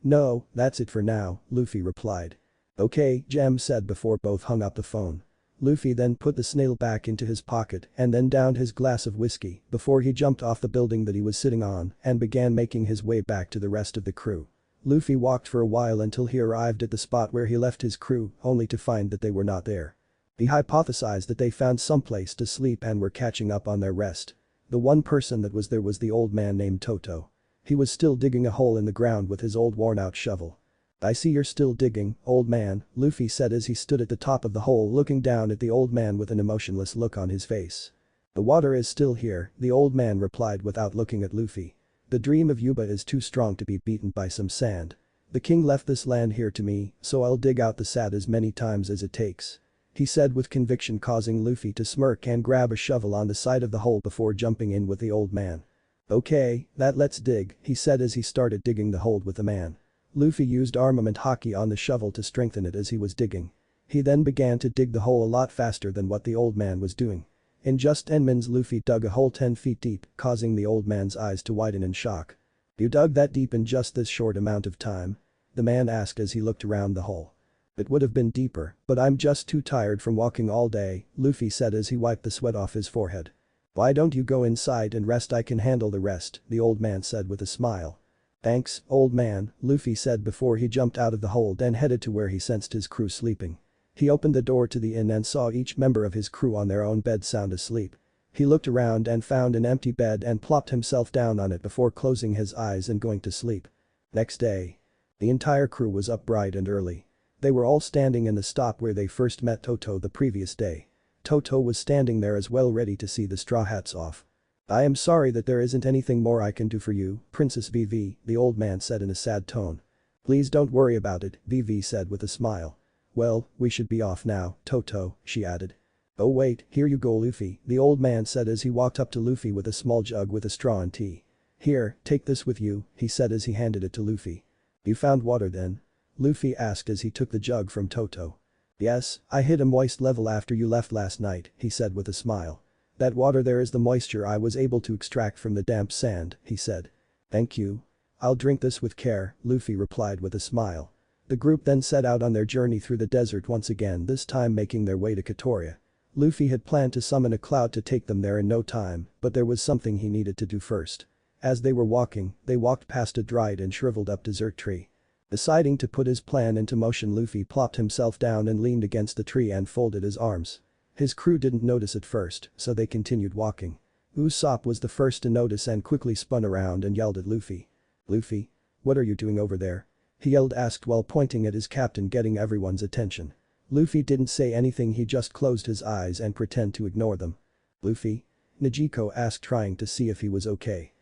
No, that's it for now, Luffy replied. Okay, Gem said before both hung up the phone. Luffy then put the snail back into his pocket and then downed his glass of whiskey before he jumped off the building that he was sitting on and began making his way back to the rest of the crew. Luffy walked for a while until he arrived at the spot where he left his crew, only to find that they were not there. He hypothesized that they found someplace to sleep and were catching up on their rest. The one person that was there was the old man named Toto. He was still digging a hole in the ground with his old worn-out shovel. I see you're still digging, old man, Luffy said as he stood at the top of the hole looking down at the old man with an emotionless look on his face. The water is still here, the old man replied without looking at Luffy. The dream of Yuba is too strong to be beaten by some sand. The king left this land here to me, so I'll dig out the sand as many times as it takes. He said with conviction, causing Luffy to smirk and grab a shovel on the side of the hole before jumping in with the old man. Okay, let's dig, he said as he started digging the hole with the man. Luffy used Armament Haki on the shovel to strengthen it as he was digging. He then began to dig the hole a lot faster than what the old man was doing. In just 10 minutes Luffy dug a hole 10 feet deep, causing the old man's eyes to widen in shock. You dug that deep in just this short amount of time? The man asked as he looked around the hole. It would have been deeper, but I'm just too tired from walking all day, Luffy said as he wiped the sweat off his forehead. Why don't you go inside and rest? I can handle the rest, the old man said with a smile. Thanks, old man, Luffy said before he jumped out of the hole and headed to where he sensed his crew sleeping. He opened the door to the inn and saw each member of his crew on their own bed sound asleep. He looked around and found an empty bed and plopped himself down on it before closing his eyes and going to sleep. Next day. The entire crew was up bright and early. They were all standing in the stop where they first met Toto the previous day. Toto was standing there as well, ready to see the straw hats off. I am sorry that there isn't anything more I can do for you, Princess Vivi, the old man said in a sad tone. Please don't worry about it, Vivi said with a smile. Well, we should be off now, Toto, she added. Oh wait, here you go Luffy, the old man said as he walked up to Luffy with a small jug with a straw and tea. Here, take this with you, he said as he handed it to Luffy. You found water then? Luffy asked as he took the jug from Toto. Yes, I hit a moist level after you left last night, he said with a smile. That water there is the moisture I was able to extract from the damp sand, he said. Thank you. I'll drink this with care, Luffy replied with a smile. The group then set out on their journey through the desert once again, this time making their way to Katoria. Luffy had planned to summon a cloud to take them there in no time, but there was something he needed to do first. As they were walking, they walked past a dried and shriveled up desert tree. Deciding to put his plan into motion, Luffy plopped himself down and leaned against the tree and folded his arms. His crew didn't notice at first, so they continued walking. Usopp was the first to notice and quickly spun around and yelled at Luffy. Luffy? What are you doing over there? he yelled asked while pointing at his captain getting everyone's attention. Luffy didn't say anything he just closed his eyes and pretend to ignore them. Luffy? Niko asked trying to see if he was okay.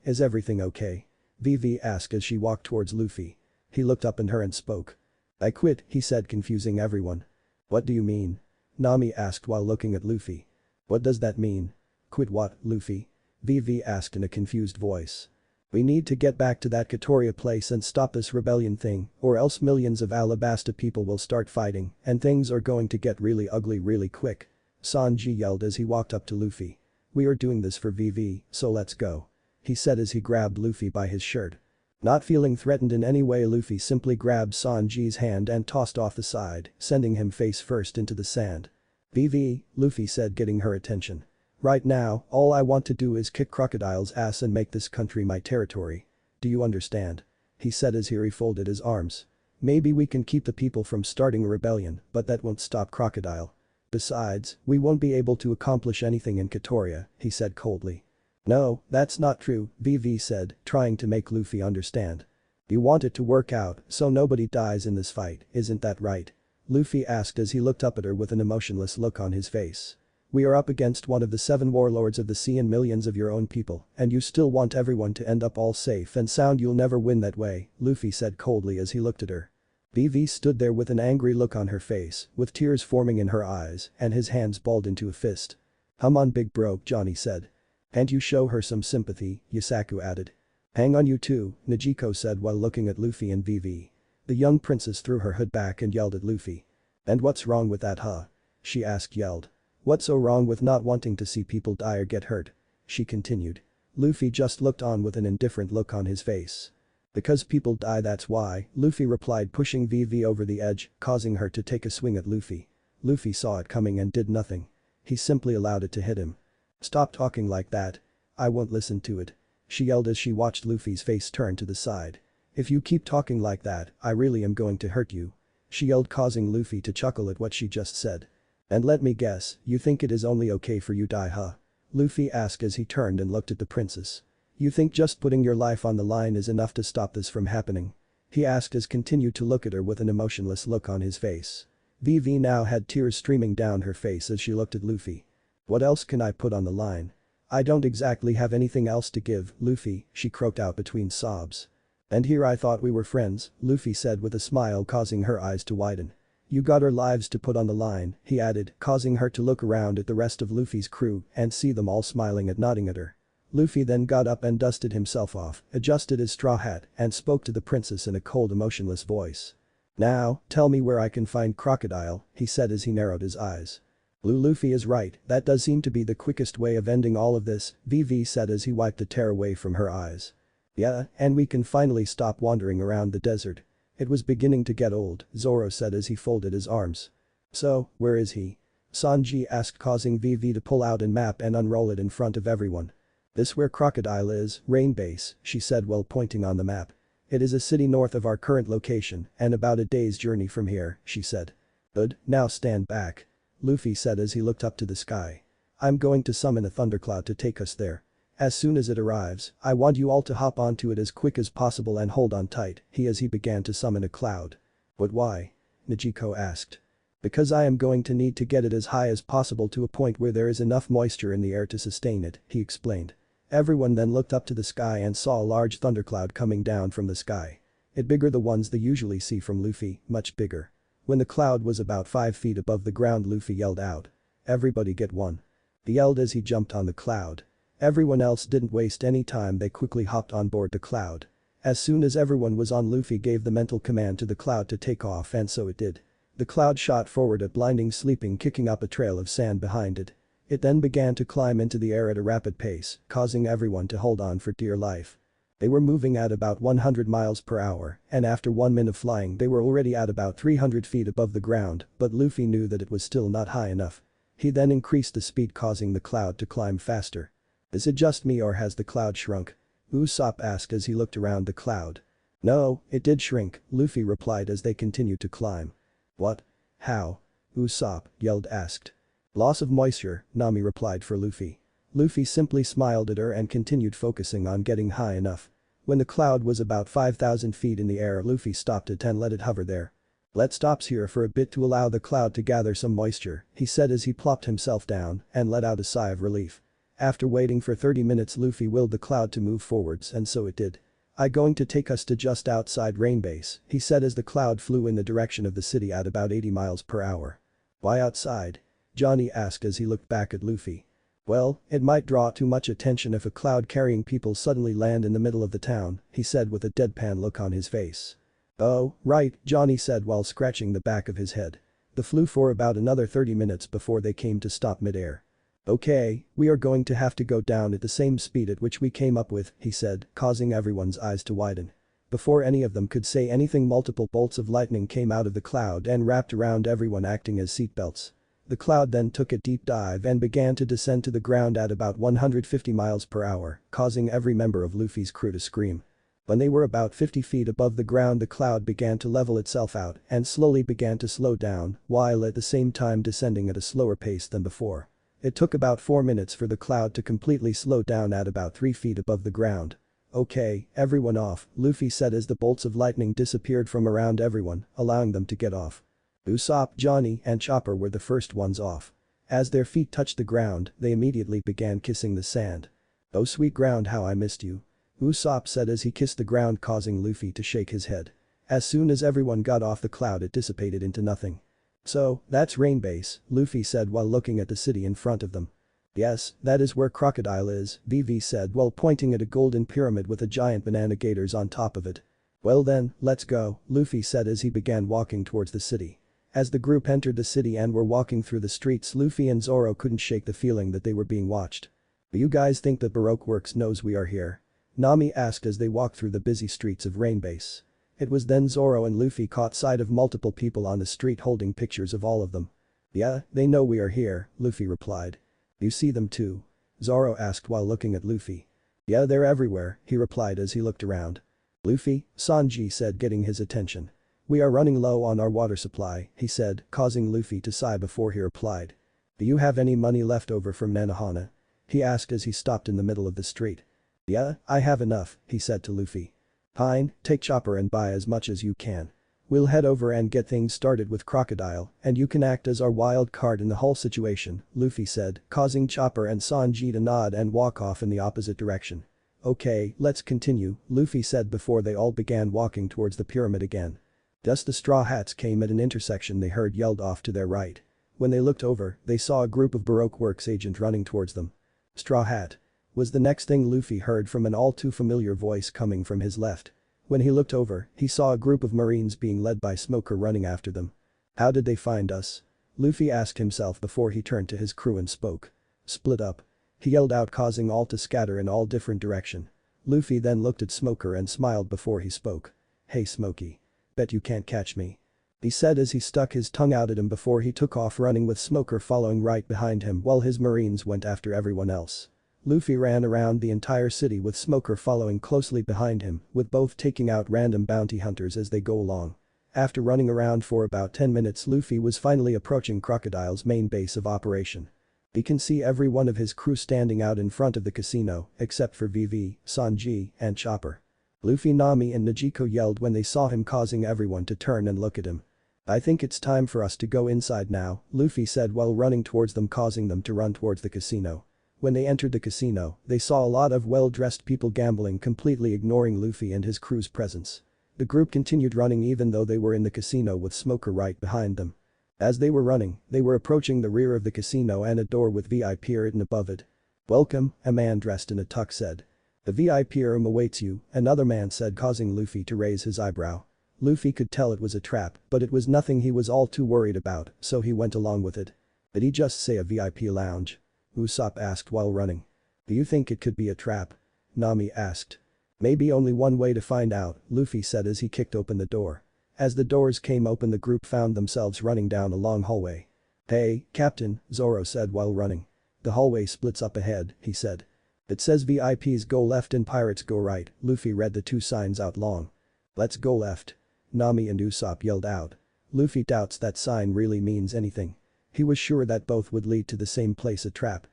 Is everything okay? Vivi asked as she walked towards Luffy. He looked up at her and spoke. I quit, he said confusing everyone. What do you mean? Nami asked while looking at Luffy. What does that mean? Quit what, Luffy? Vivi asked in a confused voice. We need to get back to that Katoria place and stop this rebellion thing, or else millions of Alabasta people will start fighting, and things are going to get really ugly really quick. Sanji yelled as he walked up to Luffy. We are doing this for Vivi, so let's go. He said as he grabbed Luffy by his shirt. Not feeling threatened in any way, Luffy simply grabbed Sanji's hand and tossed off the side, sending him face first into the sand. Vivi, Luffy said getting her attention. Right now, all I want to do is kick Crocodile's ass and make this country my territory. Do you understand? He said as he refolded his arms. Maybe we can keep the people from starting a rebellion, but that won't stop Crocodile. Besides, we won't be able to accomplish anything in Katoria, he said coldly. No, that's not true, Vivi said, trying to make Luffy understand. You want it to work out, so nobody dies in this fight, isn't that right? Luffy asked as he looked up at her with an emotionless look on his face. We are up against one of the 7 warlords of the sea and millions of your own people, and you still want everyone to end up all safe and sound. You'll never win that way, Luffy said coldly as he looked at her. Vivi stood there with an angry look on her face, with tears forming in her eyes, and his hands balled into a fist. Come on big bro, Johnny said. And you show her some sympathy, Yusaku added. Hang on you too, Niko said while looking at Luffy and Vivi. The young princess threw her hood back and yelled at Luffy. And what's wrong with that huh? She yelled. What's so wrong with not wanting to see people die or get hurt? She continued. Luffy just looked on with an indifferent look on his face. Because people die, that's why, Luffy replied, pushing Vivi over the edge, causing her to take a swing at Luffy. Luffy saw it coming and did nothing. He simply allowed it to hit him. Stop talking like that. I won't listen to it. She yelled as she watched Luffy's face turn to the side. If you keep talking like that, I really am going to hurt you. She yelled, causing Luffy to chuckle at what she just said. And let me guess, you think it is only okay for you die huh? Luffy asked as he turned and looked at the princess. You think just putting your life on the line is enough to stop this from happening? He asked as continued to look at her with an emotionless look on his face. Vivi now had tears streaming down her face as she looked at Luffy. What else can I put on the line? I don't exactly have anything else to give, Luffy, she croaked out between sobs. And here I thought we were friends, Luffy said with a smile causing her eyes to widen. You got our lives to put on the line, he added, causing her to look around at the rest of Luffy's crew and see them all smiling and nodding at her. Luffy then got up and dusted himself off, adjusted his straw hat, and spoke to the princess in a cold, emotionless voice. Now, tell me where I can find Crocodile, he said as he narrowed his eyes. Luffy is right, that does seem to be the quickest way of ending all of this, Vivi said as he wiped the tear away from her eyes. Yeah, and we can finally stop wandering around the desert. It was beginning to get old, Zoro said as he folded his arms. So, where is he? Sanji asked, causing Vivi to pull out a map and unroll it in front of everyone. This where Crocodile is, Rain Base, she said while pointing on the map. It is a city north of our current location and about a day's journey from here, she said. Good, now stand back. Luffy said as he looked up to the sky. I'm going to summon a thundercloud to take us there. As soon as it arrives, I want you all to hop onto it as quick as possible and hold on tight, as he began to summon a cloud. But why? Niko asked. Because I am going to need to get it as high as possible to a point where there is enough moisture in the air to sustain it, he explained. Everyone then looked up to the sky and saw a large thundercloud coming down from the sky. It bigger the ones they usually see from Luffy, much bigger. When the cloud was about 5 feet above the ground, Luffy yelled out. Everybody get one. He yelled as he jumped on the cloud. Everyone else didn't waste any time, they quickly hopped on board the cloud. As soon as everyone was on, Luffy gave the mental command to the cloud to take off, and so it did. The cloud shot forward at blinding sleeping, kicking up a trail of sand behind it. It then began to climb into the air at a rapid pace, causing everyone to hold on for dear life. They were moving at about 100 miles per hour, and after 1 minute of flying they were already at about 300 feet above the ground, but Luffy knew that it was still not high enough. He then increased the speed, causing the cloud to climb faster. Is it just me or has the cloud shrunk? Usopp asked as he looked around the cloud. No, it did shrink, Luffy replied as they continued to climb. What? How? Usopp asked. Loss of moisture, Nami replied for Luffy. Luffy simply smiled at her and continued focusing on getting high enough. When the cloud was about 5,000 feet in the air, Luffy stopped it and let it hover there. "Let's stop here for a bit to allow the cloud to gather some moisture," he said as he plopped himself down and let out a sigh of relief. After waiting for 30 minutes, Luffy willed the cloud to move forwards, and so it did. "I going to take us to just outside Rain Base," he said as the cloud flew in the direction of the city at about 80 miles per hour. "Why outside?" Johnny asked as he looked back at Luffy. "Well, it might draw too much attention if a cloud carrying people suddenly land in the middle of the town," he said with a deadpan look on his face. "Oh, right," Johnny said while scratching the back of his head. They flew for about another 30 minutes before they came to stop mid-air. "Okay, we are going to have to go down at the same speed at which we came up with," he said, causing everyone's eyes to widen. Before any of them could say anything, multiple bolts of lightning came out of the cloud and wrapped around everyone, acting as seatbelts. The cloud then took a deep dive and began to descend to the ground at about 150 miles per hour, causing every member of Luffy's crew to scream. When they were about 50 feet above the ground, the cloud began to level itself out and slowly began to slow down, while at the same time descending at a slower pace than before. It took about 4 minutes for the cloud to completely slow down at about 3 feet above the ground. "Okay, everyone off," Luffy said as the bolts of lightning disappeared from around everyone, allowing them to get off. Usopp, Johnny, and Chopper were the first ones off. As their feet touched the ground, they immediately began kissing the sand. "Oh sweet ground, how I missed you," Usopp said as he kissed the ground, causing Luffy to shake his head. As soon as everyone got off the cloud, it dissipated into nothing. "So, that's Rain Base," Luffy said while looking at the city in front of them. "Yes, that is where Crocodile is," Vivi said while pointing at a golden pyramid with a giant banana gators on top of it. "Well then, let's go," Luffy said as he began walking towards the city. As the group entered the city and were walking through the streets, Luffy and Zoro couldn't shake the feeling that they were being watched. "Do you guys think that Baroque Works knows we are here?" Nami asked as they walked through the busy streets of Rain Base. It was then Zoro and Luffy caught sight of multiple people on the street holding pictures of all of them. "Yeah, they know we are here," Luffy replied. "You see them too?" Zoro asked while looking at Luffy. "Yeah, they're everywhere," he replied as he looked around. "Luffy," Sanji said, getting his attention. "We are running low on our water supply," he said, causing Luffy to sigh before he replied. "Do you have any money left over from Nanohana?" he asked as he stopped in the middle of the street. "Yeah, I have enough," he said to Luffy. "Fine, take Chopper and buy as much as you can. We'll head over and get things started with Crocodile, and you can act as our wild card in the whole situation," Luffy said, causing Chopper and Sanji to nod and walk off in the opposite direction. "Okay, let's continue," Luffy said before they all began walking towards the pyramid again. Just the Straw Hats came at an intersection they heard yelled off to their right. When they looked over, they saw a group of Baroque Works agents running towards them. "Straw Hat," was the next thing Luffy heard from an all too familiar voice coming from his left. When he looked over, he saw a group of Marines being led by Smoker running after them. "How did they find us?" Luffy asked himself before he turned to his crew and spoke. "Split up," he yelled out, causing all to scatter in all different direction. Luffy then looked at Smoker and smiled before he spoke. "Hey Smokey. Bet you can't catch me," he said as he stuck his tongue out at him before he took off running with Smoker following right behind him while his Marines went after everyone else. Luffy ran around the entire city with Smoker following closely behind him, with both taking out random bounty hunters as they go along. After running around for about 10 minutes, Luffy was finally approaching Crocodile's main base of operation. He can see every one of his crew standing out in front of the casino, except for Vivi, Sanji, and Chopper. Luffy, Nami and Niko yelled when they saw him, causing everyone to turn and look at him. "I think it's time for us to go inside now," Luffy said while running towards them, causing them to run towards the casino. When they entered the casino, they saw a lot of well-dressed people gambling, completely ignoring Luffy and his crew's presence. The group continued running even though they were in the casino with Smoker right behind them. As they were running, they were approaching the rear of the casino and a door with VIP written above it. "Welcome," a man dressed in a tux said. "The VIP room awaits you," another man said, causing Luffy to raise his eyebrow. Luffy could tell it was a trap, but it was nothing he was all too worried about, so he went along with it. "Did he just say a VIP lounge?" Usopp asked while running. "Do you think it could be a trap?" Nami asked. "Maybe only one way to find out," Luffy said as he kicked open the door. As the doors came open, the group found themselves running down a long hallway. "Hey, Captain," Zoro said while running. "The hallway splits up ahead," he said. "It says VIPs go left and pirates go right," Luffy read the two signs out long. "Let's go left," Nami and Usopp yelled out. Luffy doubts that sign really means anything. He was sure that both would lead to the same place, a trap.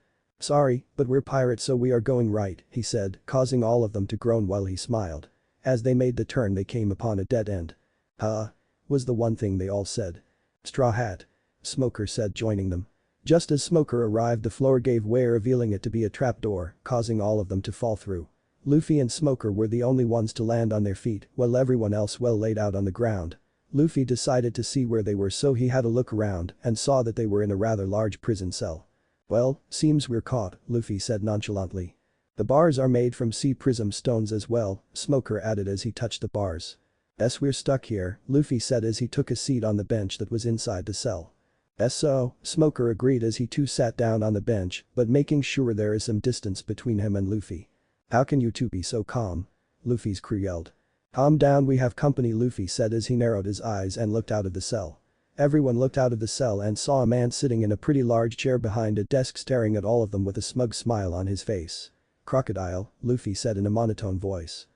Sorry, but we're pirates so we are going right, he said, causing all of them to groan while he smiled. As they made the turn they came upon a dead end. Huh? Was the one thing they all said. Straw Hat. Smoker said, joining them. Just as Smoker arrived the floor gave way, revealing it to be a trapdoor, causing all of them to fall through. Luffy and Smoker were the only ones to land on their feet, while everyone else well laid out on the ground. Luffy decided to see where they were so he had a look around and saw that they were in a rather large prison cell. Well, seems we're caught, Luffy said nonchalantly. The bars are made from sea prism stones as well, Smoker added as he touched the bars. Yes, we're stuck here, Luffy said as he took a seat on the bench that was inside the cell. Yes so, Smoker agreed as he too sat down on the bench, but making sure there is some distance between him and Luffy. How can you two be so calm? Luffy's crew yelled. Calm down, we have company, Luffy said as he narrowed his eyes and looked out of the cell. Everyone looked out of the cell and saw a man sitting in a pretty large chair behind a desk staring at all of them with a smug smile on his face. Crocodile, Luffy said in a monotone voice.